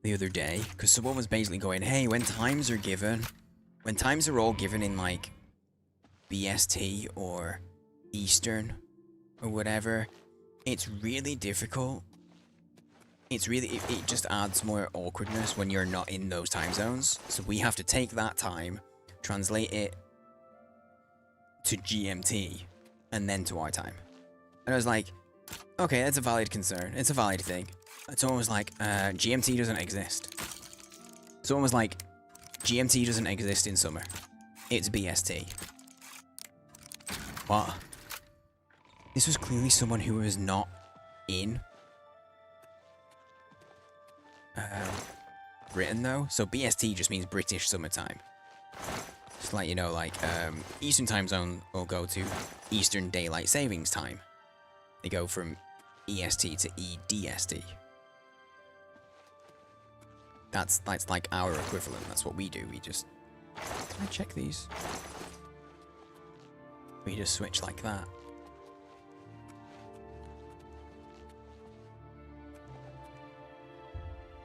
the other day, because someone was basically going, hey, when times are all given in like BST or Eastern or whatever, it's really difficult. It just adds more awkwardness when you're not in those time zones. So we have to take that time, translate it to GMT, and then to our time. And I was like, okay, that's a valid concern. It's a valid thing. And someone was like, GMT doesn't exist. Someone was like, GMT doesn't exist in summer. It's BST. What? This was clearly someone who was not in Britain though. So BST just means British summertime. Just to let you know, like, Eastern time zone will go to Eastern Daylight Savings Time. They go from EST to EDST. That's like our equivalent. That's what we do. We just... Can I check these? We just switch like that.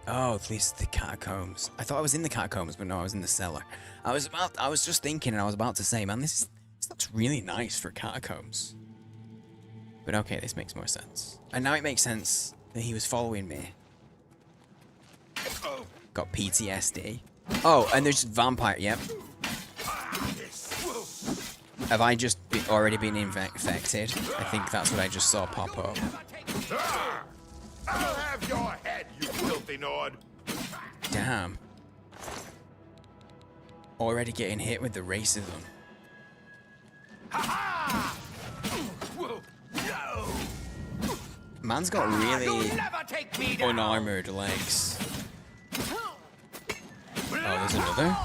Oh, at least the catacombs. I thought I was in the catacombs, but no, I was in the cellar. I was just thinking, and I was about to say, man, this looks really nice for catacombs. But okay, this makes more sense. And now it makes sense that he was following me. Got PTSD. Oh, and there's vampire, yep. Have I just already been infected? I think that's what I just saw pop up. I'll have your head, you filthy Nord. Damn. Already getting hit with the racism. Man's got really unarmored legs. Oh, there's another?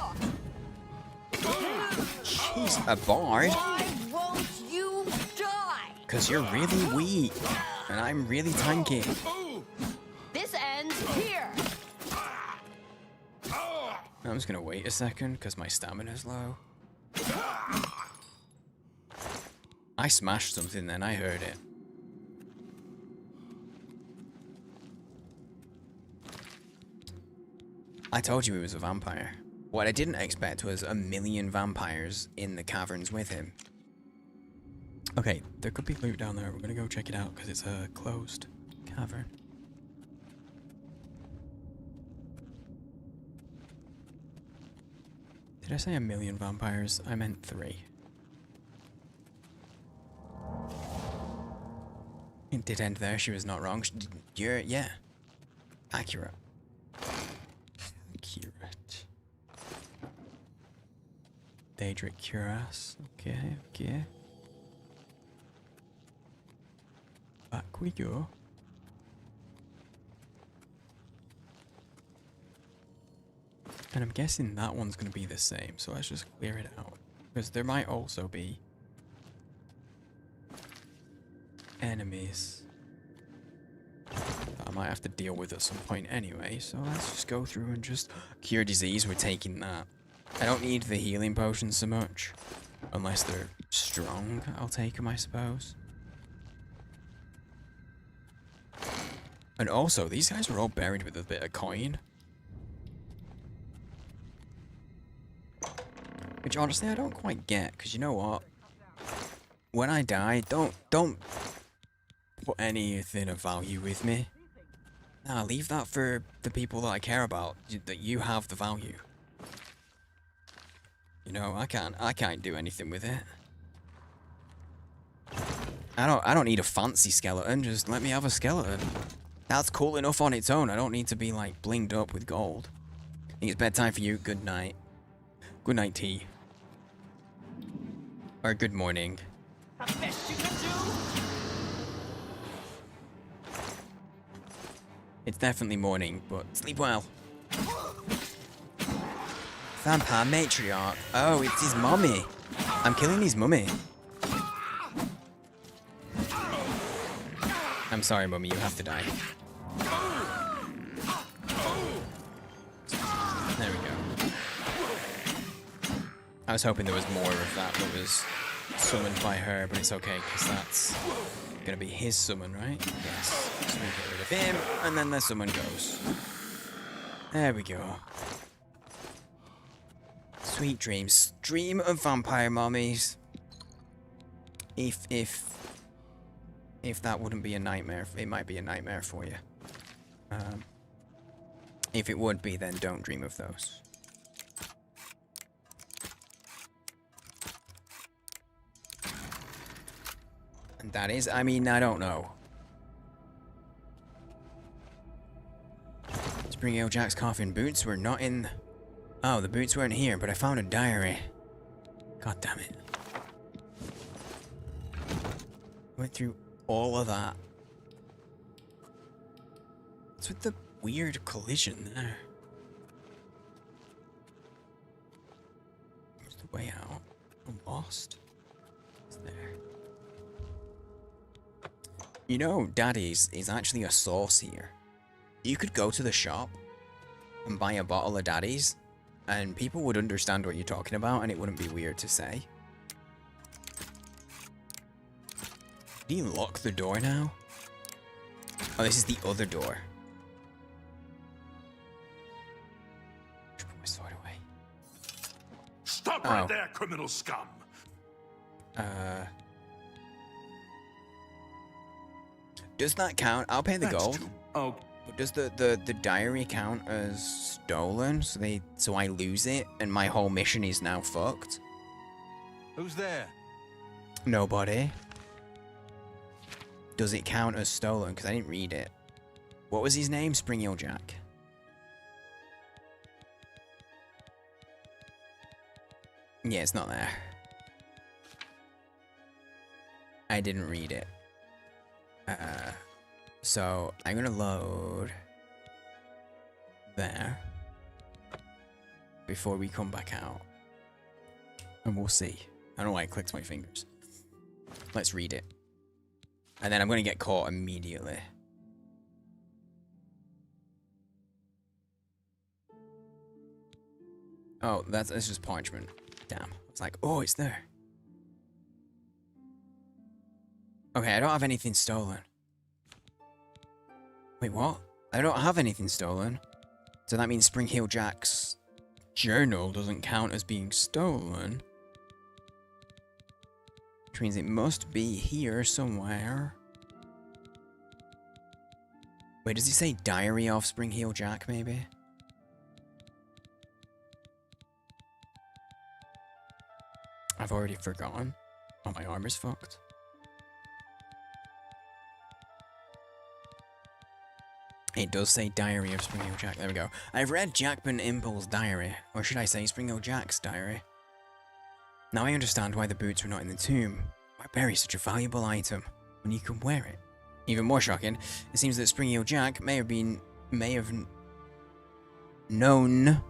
Jeez, a bard? Why won't you die? Because you're really weak, and I'm really tanky. This ends here. I'm just gonna wait a second, because my stamina's low. I smashed something then, I heard it. I told you he was a vampire. What I didn't expect was 1,000,000 vampires in the caverns with him. Okay, there could be loot down there. We're gonna go check it out because it's a closed cavern. Did I say 1,000,000 vampires? I meant 3. It did end there. She was not wrong. Yeah. Accurate. Accurate. Daedric cuirass. Okay. Back we go. And I'm guessing that one's going to be the same, so let's just clear it out. Because there might also be enemies that I might have to deal with at some point anyway, so let's just go through and just cure disease. We're taking that. I don't need the healing potions so much, unless they're strong. I'll take them, I suppose. And also, these guys are all buried with a bit of coin. Which honestly I don't quite get, because you know what? When I die, don't put anything of value with me. Nah, leave that for the people that I care about, that you have the value. You know, I can't do anything with it. I don't need a fancy skeleton, just let me have a skeleton. That's cool enough on its own. I don't need to be like blinged up with gold. I think it's bedtime for you. Good night. Good night, tea. Or good morning. The best you can do? It's definitely morning, but sleep well. Vampire matriarch. Oh, it's his mummy. I'm killing his mummy. I'm sorry, mummy, you have to die. There we go. I was hoping there was more of that was summoned by her, but it's okay, because that's gonna be his summon, right? Yes. So we get rid of him, and then the summon goes. There we go. Sweet dreams. Dream of vampire mummies. If that wouldn't be a nightmare, it might be a nightmare for you. If it would be, then don't dream of those. And that is, I mean, I don't know. Spring Jack's coffin boots were not in... Oh, the boots weren't here, but I found a diary. God damn it. Went through all of that. What's with the weird collision there? Where's the way out? I'm lost. It's there. You know, Daddy's is actually a sauce here. You could go to the shop and buy a bottle of Daddy's, and people would understand what you're talking about, and it wouldn't be weird to say. Did he lock the door now? Oh, this is the other door. Put my sword away. Stop right there, criminal scum! Does that count? I'll pay the gold. Oh. Does the diary count as stolen? So I lose it and my whole mission is now fucked? Who's there? Nobody. Does it count as stolen? Because I didn't read it. What was his name? Spring Jack. Yeah, it's not there. I didn't read it. So I'm gonna load there before we come back out, and we'll see. I don't know why I clicked my fingers. Let's read it, and then I'm gonna get caught immediately. Oh, that's just parchment. Damn. I was like, oh, it's there. Okay, I don't have anything stolen. Wait, what? I don't have anything stolen. So that means Spring Heel Jack's journal doesn't count as being stolen. Which means it must be here somewhere. Wait, does he say Diary of Spring Heel Jack, maybe? I've already forgotten. Oh, my armor's fucked. It does say Diary of Spring Heel Jack. There we go. I've read Jackman Impul's diary. Or should I say Spring Heel Jack's diary. Now I understand why the boots were not in the tomb. Why bury such a valuable item when you can wear it? Even more shocking, it seems that Spring Heel Jack may have known,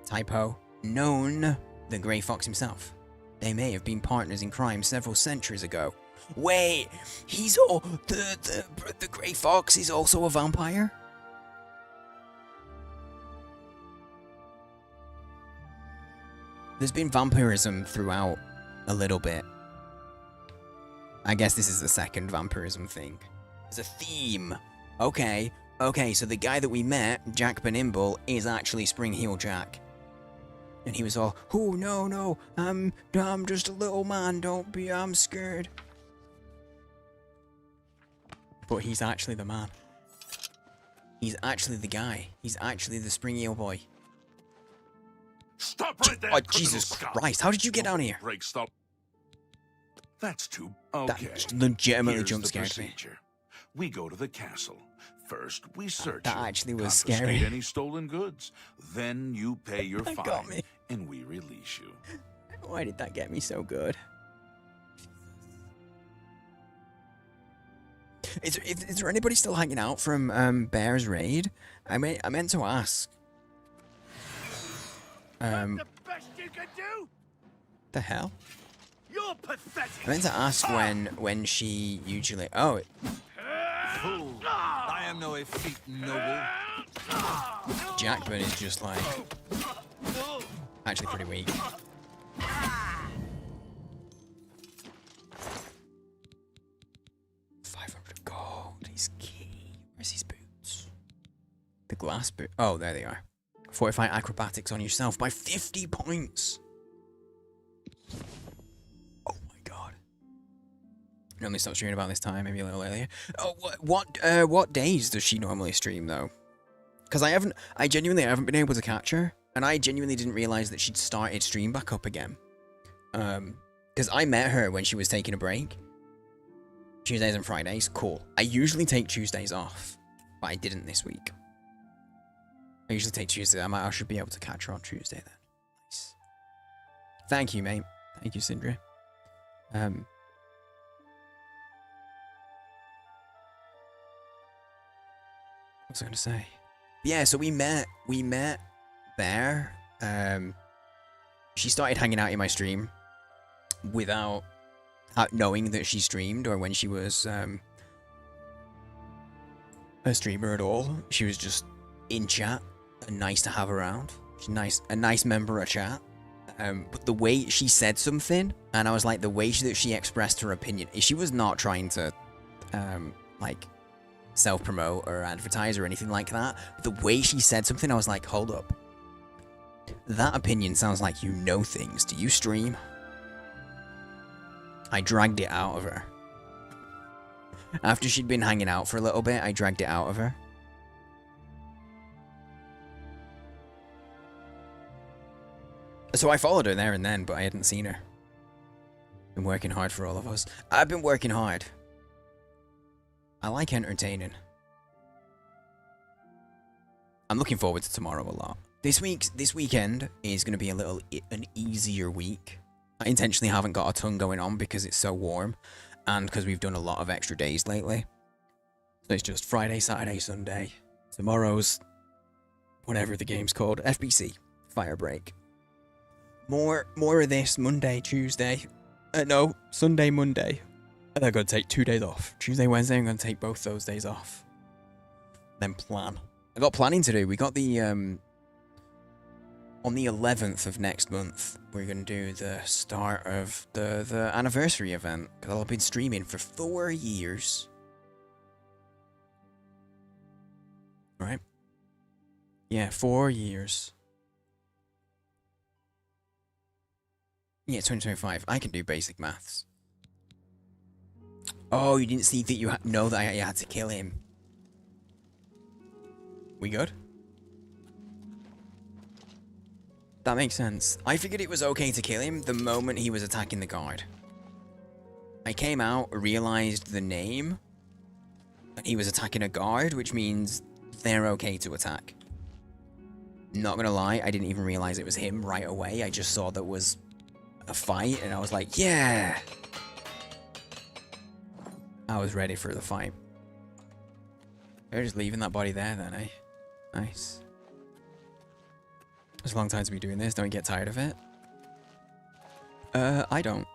typo, known the Grey Fox himself. They may have been partners in crime several centuries ago. Wait, he's all the Grey Fox is also a vampire? There's been vampirism throughout a little bit. I guess this is the second vampirism thing. There's a theme. Okay, so the guy that we met, Jack Benimble, is actually Spring Heel Jack. And he was all, oh, no, I'm just a little man, don't be, I'm scared. But he's actually the man. He's actually the guy. He's actually the Spring Heel boy. Stop right there! Oh, Jesus Christ, how did you get down here? Break, stop. That's too... Okay. That legitimately Here's jump the scared me. procedure. We go to the castle. First, we search That you, actually was confiscate scary. any stolen goods. Then you pay your That fine, got me. and we release you. Why did that get me so good? Is there anybody still hanging out from Bear's raid? I meant to ask. The best you can do? The hell? You're pathetic. I meant to ask when she usually. Oh, Fool. I am no effete noble. Jackman is just like actually pretty weak. 500 gold. He's key. Where's his boots? The glass boot. Oh, there they are. Fortify acrobatics on yourself by 50 points. Oh my god. Normally stop streaming about this time, maybe a little earlier. Oh, what days does she normally stream though? Because I genuinely haven't been able to catch her, and I genuinely didn't realize that she'd started stream back up again. Because I met her when she was taking a break. Tuesdays and Fridays, cool. I usually take Tuesdays off, but I didn't this week. I usually take Tuesday. I should be able to catch her on Tuesday then. Nice. Thank you, mate. Thank you, Sindri. What was I gonna say? Yeah, so we met there. She started hanging out in my stream without knowing that she streamed or when she was a streamer at all. She was just in chat and nice to have around. She's a nice member of chat. But the way she said something, and I was like, the way that she expressed her opinion, she was not trying to like self-promote or advertise or anything like that. The way she said something, I was like, hold up. That opinion sounds like you know things. Do you stream? I dragged it out of her. After she'd been hanging out for a little bit, I dragged it out of her. So I followed her there and then, but I hadn't seen her. Been working hard for all of us. I've been working hard. I like entertaining. I'm looking forward to tomorrow a lot. This weekend is going to be an easier week. I intentionally haven't got a ton going on because it's so warm, and because we've done a lot of extra days lately. So it's just Friday, Saturday, Sunday. Tomorrow's whatever the game's called, FBC, Fire Break. More of this Monday, Tuesday. No, Sunday, Monday. And I'm going to take 2 days off. Tuesday, Wednesday, I'm going to take both those days off. Then plan. I got planning to do. We got the, on the 11th of next month, we're going to do the start of the anniversary event. Because I've been streaming for 4 years. Right? Yeah, 4 years. Yeah, 2025. I can do basic maths. Oh, you didn't see that you know that I had to kill him. We good? That makes sense. I figured it was okay to kill him the moment he was attacking the guard. I came out, realized the name, and he was attacking a guard, which means they're okay to attack. Not gonna lie, I didn't even realize it was him right away. I just saw that was a fight, and I was like, yeah! I was ready for the fight. They're just leaving that body there then, eh? Nice. It's a long time to be doing this. Don't get tired of it. I don't.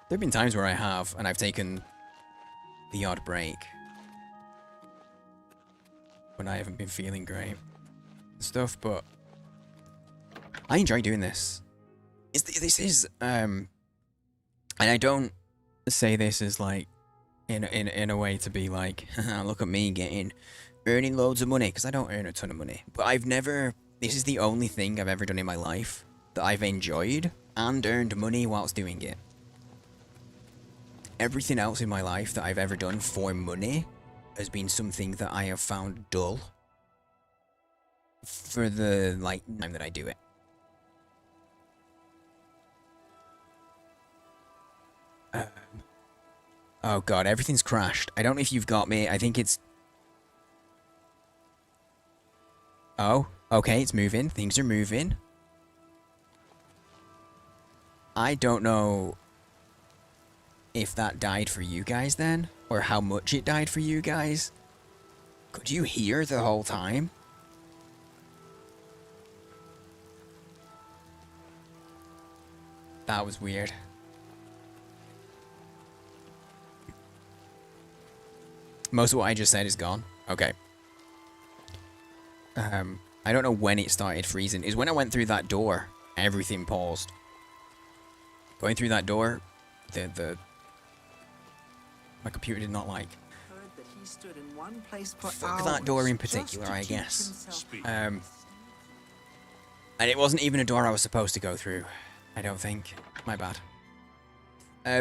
There have been times where I have, and I've taken the odd break. When I haven't been feeling great. Stuff, but I enjoy doing this. This is, and I don't say this as like, in a way to be like, look at me earning loads of money, because I don't earn a ton of money. But this is the only thing I've ever done in my life that I've enjoyed and earned money whilst doing it. Everything else in my life that I've ever done for money has been something that I have found dull for the, time that I do it. Oh god, everything's crashed. I don't know if you've got me. I think it's... Oh, okay, it's moving. Things are moving. I don't know if that died for you guys then, or how much it died for you guys. Could you hear the whole time? That was weird. Most of what I just said is gone. Okay. I don't know when it started freezing. Is when I went through that door, everything paused. Going through that door, my computer did not like. Heard that he stood in one place for Fuck that door in particular, I guess. And it wasn't even a door I was supposed to go through. I don't think. My bad.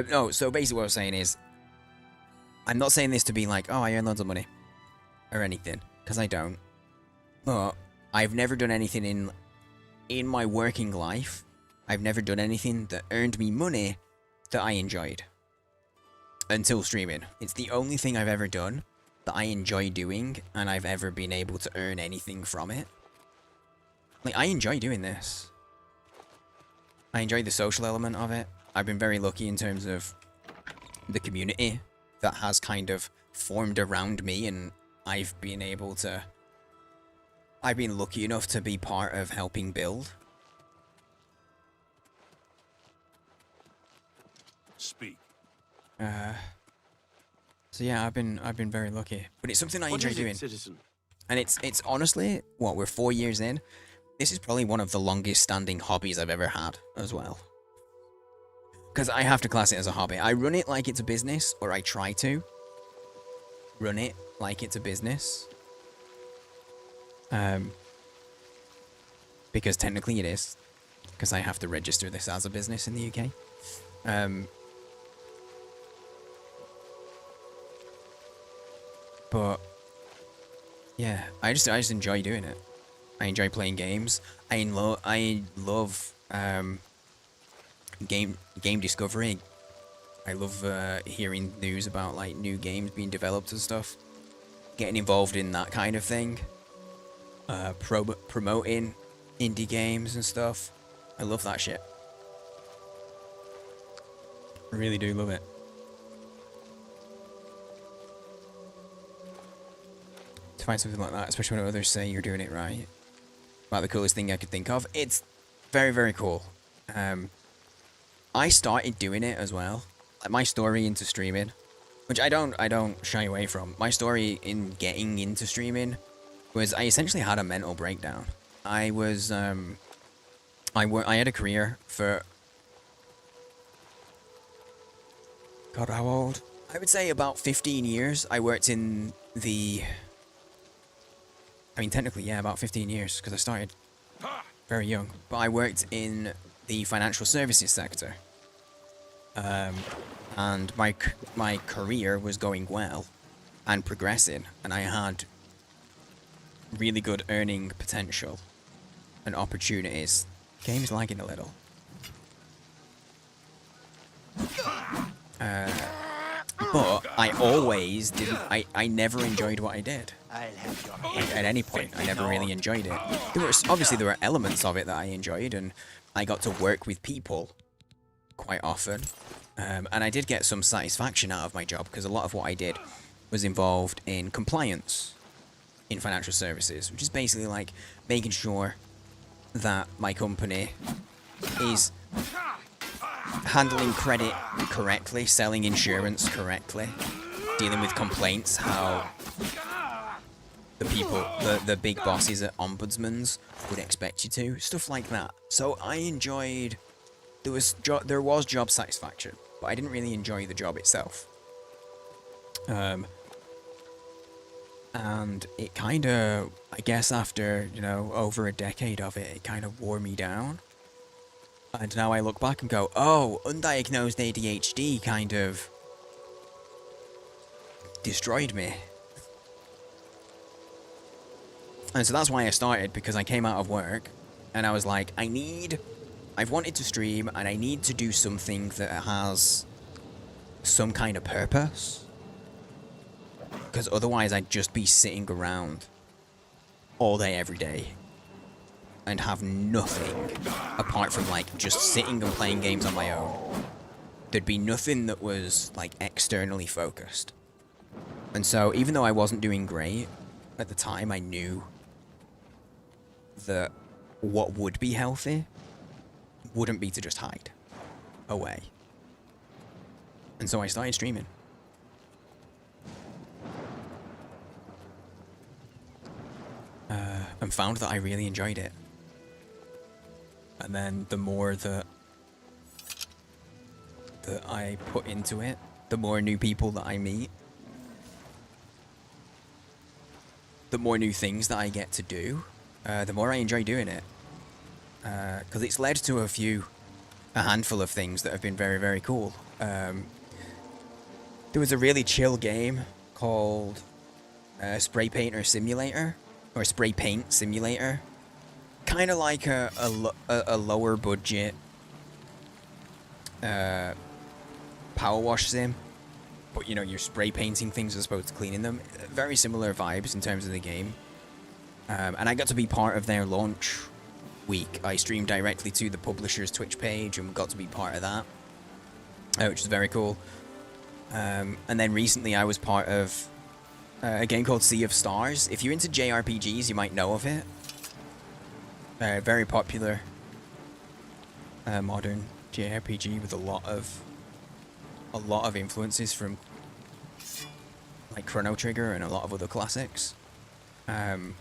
No, so basically what I was saying is, I'm not saying this to be like, oh, I earn loads of money. Or anything. Because I don't. But I've never done anything in my working life. I've never done anything that earned me money that I enjoyed. Until streaming. It's the only thing I've ever done that I enjoy doing, and I've ever been able to earn anything from it. I enjoy doing this. I enjoy the social element of it. I've been very lucky in terms of the community that has kind of formed around me, and I've been lucky enough to be part of helping build. Speak. So yeah, I've been very lucky, but it's something I enjoy doing. Citizen? And it's honestly, we're 4 years in. This is probably one of the longest standing hobbies I've ever had as well. Because I have to class it as a hobby. I run it like it's a business, or I try to run it like it's a business. Because technically it is. Because I have to register this as a business in the UK. But yeah, I just enjoy doing it. I enjoy playing games. I love game discovery. I love hearing news about new games being developed and stuff. Getting involved in that kind of thing. Promoting indie games and stuff. I love that shit. I really do love it. To find something like that, especially when others say you're doing it right. About the coolest thing I could think of. It's very, very cool. I started doing it as well. Like my story into streaming, which I don't shy away from. My story in getting into streaming was I essentially had a mental breakdown. I was I had a career for, God, how old? I would say about 15 years. I worked in the I mean, technically, yeah, about 15 years, because I started very young. But I worked in the financial services sector. And my career was going well and progressing, and I had really good earning potential and opportunities. Game's lagging a little. But I always didn't. I never enjoyed what I did. Like, at any point, I never really enjoyed it. Obviously there were elements of it that I enjoyed, and I got to work with people quite often. And I did get some satisfaction out of my job, because a lot of what I did was involved in compliance in financial services, which is basically like making sure that my company is handling credit correctly, selling insurance correctly, dealing with complaints, how the people, the big bosses at ombudsmans would expect you to, stuff like that. So I enjoyed, there was job satisfaction, but I didn't really enjoy the job itself. And it kind of, I guess after, you know, over a decade of it, it kind of wore me down. And now I look back and go, oh, undiagnosed ADHD kind of destroyed me. And so that's why I started, because I came out of work and I was like, I've wanted to stream and I need to do something that has some kind of purpose. Because otherwise I'd just be sitting around all day, every day, and have nothing apart from, like, just sitting and playing games on my own. There'd be nothing that was, like, externally focused. And so, even though I wasn't doing great at the time, I knew that what would be healthy wouldn't be to just hide away. And so I started streaming. And found that I really enjoyed it. And then the more that I put into it, the more new people that I meet, the more new things that I get to do, the more I enjoy doing it. Because it's led to a handful of things that have been very, very cool. There was a really chill game called Spray Painter Simulator, or Spray Paint Simulator. Kind of like a lower budget power wash sim, but you know, you're spray painting things as opposed to cleaning them. Very similar vibes in terms of the game. And I got to be part of their launch week. I streamed directly to the publisher's Twitch page and got to be part of that, which is very cool. And then recently I was part of a game called Sea of Stars. If you're into JRPGs, you might know of it. Very popular modern JRPG with a lot of influences from like Chrono Trigger and a lot of other classics. It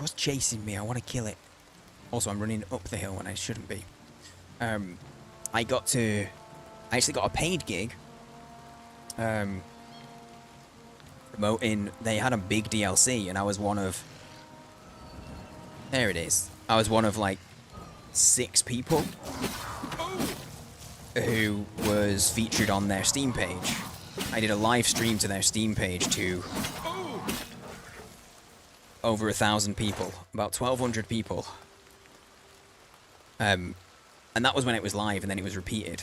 was chasing me. I want to kill it. Also, I'm running up the hill when I shouldn't be. I actually got a paid gig. Promoting, they had a big DLC, and I was one of, there it is, I was one of like 6 people who was featured on their Steam page. I did a live stream to their Steam page to over 1,000 people, about 1,200 people, and that was when it was live, and then it was repeated.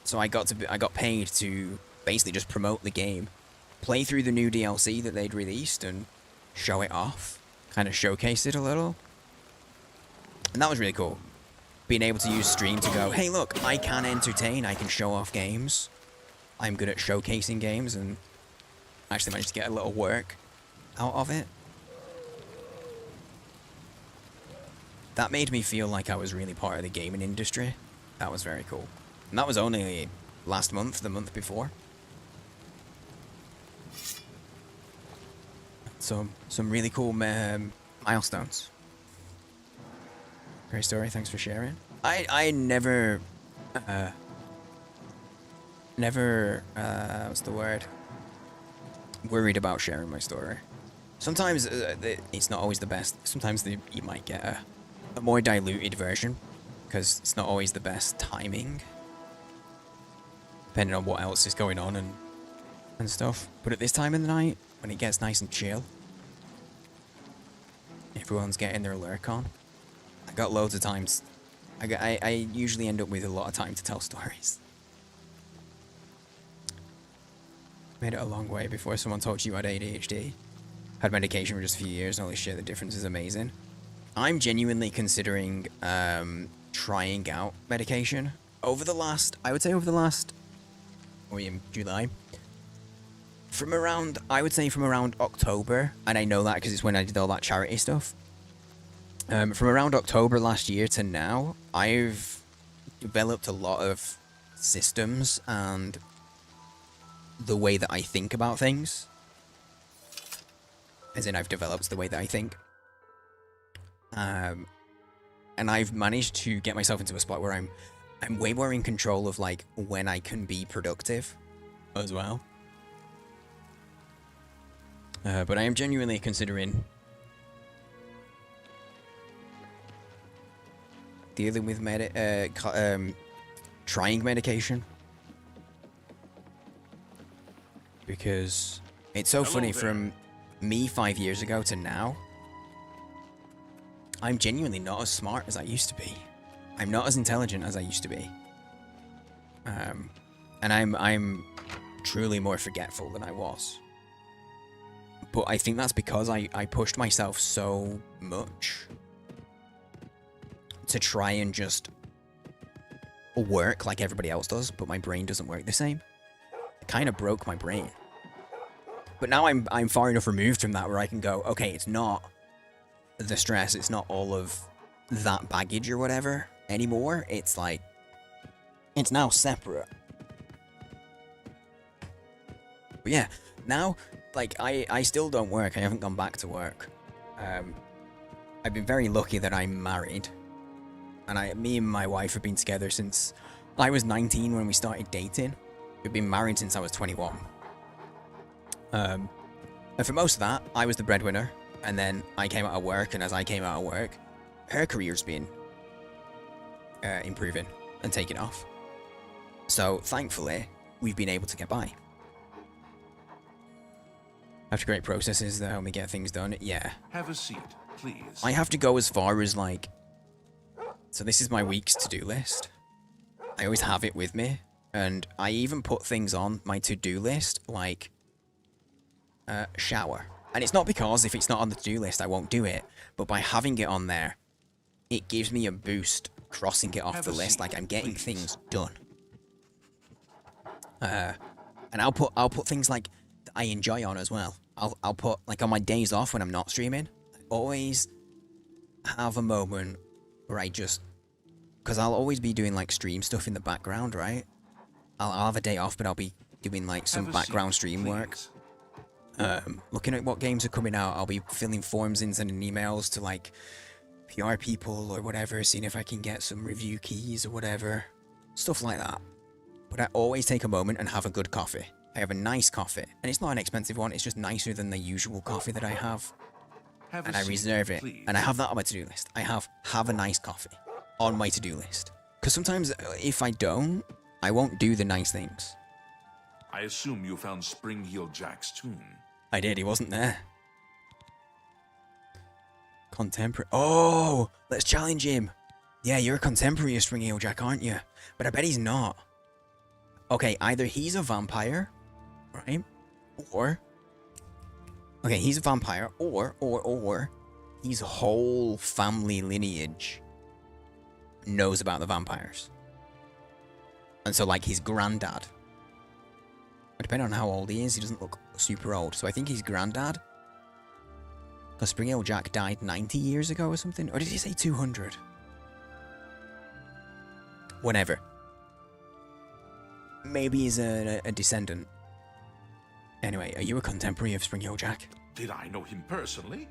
So I got paid to basically just promote the game, play through the new DLC that they'd released, and show it off, kind of showcase it a little. And that was really cool. Being able to use stream to go, hey look, I can entertain, I can show off games. I'm good at showcasing games, and actually managed to get a little work out of it. That made me feel like I was really part of the gaming industry. That was very cool. And that was only last month, the month before. Some really cool milestones. Great story, thanks for sharing. I never, what's the word? worried about sharing my story. Sometimes it's not always the best. Sometimes you might get a more diluted version, because it's not always the best timing, depending on what else is going on and stuff. But at this time of the night, when it gets nice and chill, everyone's getting their lurk on. I got loads of times. I usually end up with a lot of time to tell stories. Made it a long way before someone told you I had ADHD. Had medication for just a few years, and holy shit, the difference is amazing. I'm genuinely considering trying out medication over the last, I would say over the last, we're in July. I would say from around October, and I know that because it's when I did all that charity stuff. From around October last year to now, I've developed a lot of systems and the way that I think about things. As in, I've developed the way that I think. And I've managed to get myself into a spot where I'm way more in control of, like, when I can be productive as well. But I am genuinely considering dealing with trying medication, because it's so funny from me 5 years ago to now. I'm genuinely not as smart as I used to be. I'm not as intelligent as I used to be. And I'm truly more forgetful than I was. But I think that's because I pushed myself so much to try and just work like everybody else does, but my brain doesn't work the same. It kind of broke my brain. But now I'm far enough removed from that where I can go, okay, it's not the stress, it's not all of that baggage or whatever anymore. It's like, it's now separate. But yeah, now, like, I still don't work. I haven't gone back to work. I've been very lucky that I'm married. And me and my wife have been together since I was 19 when we started dating. We've been married since I was 21. And for most of that, I was the breadwinner. And then I came out of work, and as I came out of work, her career's been improving and taking off. So, thankfully, we've been able to get by. I have to create processes that help me get things done. Yeah. Have a seat, please. I have to go as far as, like... So this is my week's to-do list. I always have it with me. And I even put things on my to-do list, like... shower. And it's not because if it's not on the to-do list, I won't do it. But by having it on there, it gives me a boost crossing it off the list. Like, I'm getting things done. And I'll put things like that I enjoy on as well. I'll put, like, on my days off when I'm not streaming, I always have a moment where I just, because I'll always be doing, like, stream stuff in the background, right? I'll have a day off, but I'll be doing, like, some background stream work. Looking at what games are coming out. I'll be filling forms in, sending emails to, like, PR people or whatever, seeing if I can get some review keys or whatever. Stuff like that. But I always take a moment and have a good coffee. I have a nice coffee. And it's not an expensive one, it's just nicer than the usual coffee that I have. And I reserve it. And I have that on my to-do list. I have a nice coffee on my to-do list. Because sometimes if I don't, I won't do the nice things. I assume you found Spring-Heel Jack's tomb. I did, he wasn't there. Contemporary. Oh, let's challenge him. Yeah, you're a contemporary of Spring-Heel Jack, aren't you? But I bet he's not. Okay, either he's a vampire, right? Or... Okay, he's a vampire, or his whole family lineage knows about the vampires. And so, like, his granddad... Depending on how old he is, he doesn't look super old. So I think his granddad... Because Spring-Heel Jack died 90 years ago or something? Or did he say 200? Whatever. Maybe he's a descendant. Anyway, are you a contemporary of Spring-Heel Jack? Did I know him personally?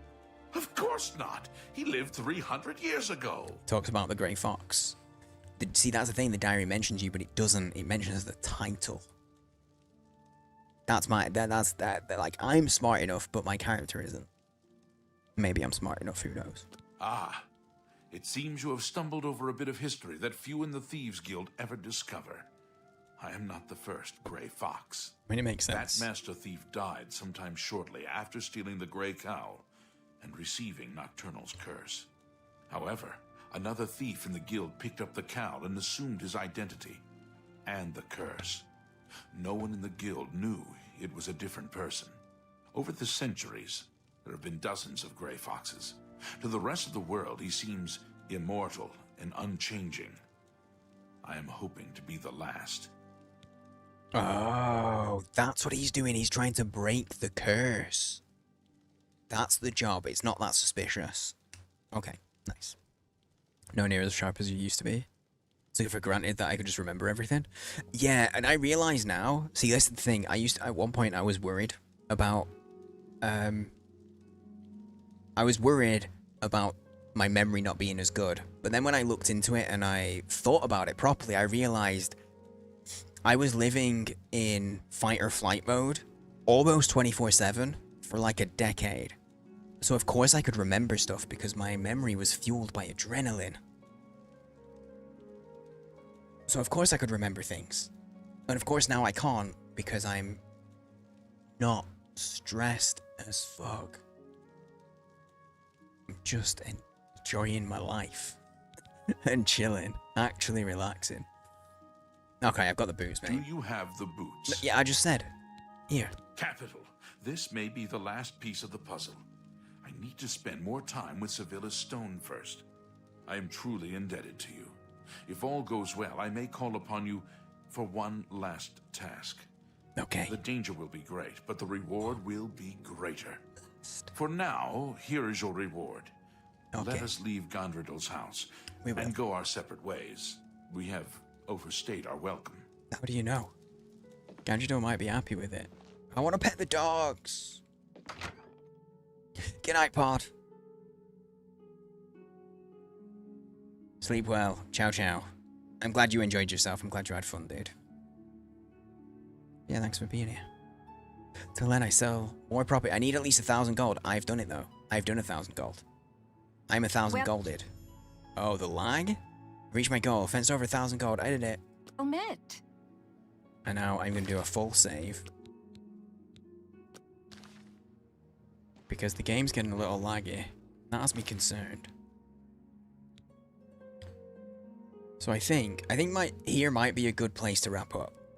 Of course not. He lived 300 years ago. Talks about the Grey Fox. See, that's the thing. The diary mentions you, but it doesn't. It mentions the title. That's like, I'm smart enough, but my character isn't. Maybe I'm smart enough, who knows? Ah, it seems you have stumbled over a bit of history that few in the Thieves Guild ever discover. I am not the first Grey Fox. I mean, it makes sense. That master thief died sometime shortly after stealing the Grey Cow and receiving Nocturnal's curse. However, another thief in the guild picked up the cow and assumed his identity and the curse. No one in the guild knew it was a different person. Over the centuries, there have been dozens of Grey Foxes. To the rest of the world, he seems immortal and unchanging. I am hoping to be the last. Oh, that's what he's doing. He's trying to break the curse. That's the job. It's not that suspicious. Okay, nice. No near as sharp as you used to be. Took it for granted that I could just remember everything. Yeah, and I realize now. See, that's the thing. At one point I was worried about my memory not being as good. But then when I looked into it and I thought about it properly, I realized I was living in fight or flight mode almost 24/7 for like a decade. So of course I could remember stuff because my memory was fueled by adrenaline. So of course I could remember things. And of course now I can't because I'm not stressed as fuck. I'm just enjoying my life and chilling, actually relaxing. Okay, I've got the boots, mate. Do you have the boots? Yeah, I just said. Here. Capital. This may be the last piece of the puzzle. I need to spend more time with Sevilla's stone first. I am truly indebted to you. If all goes well, I may call upon you for one last task. Okay. The danger will be great, but the reward will be greater. For now, here is your reward. Okay. Let us leave Gondredal's house and go our separate ways. We have overstayed our welcome. How do you know? Gondredal might be happy with it. I want to pet the dogs. Good night, Pod. Sleep well. Ciao, ciao. I'm glad you enjoyed yourself. I'm glad you had fun, dude. Yeah, thanks for being here. Till then, I sell more property. I need at least 1,000 gold. I've done it, though. I've done 1,000 gold. I'm 1,000 golded. Oh, the lag? Reach my goal. Fenced over 1,000 gold. I did it. Well met. And now I'm going to do a full save. Because the game's getting a little laggy. That has me concerned. So I think here might be a good place to wrap up.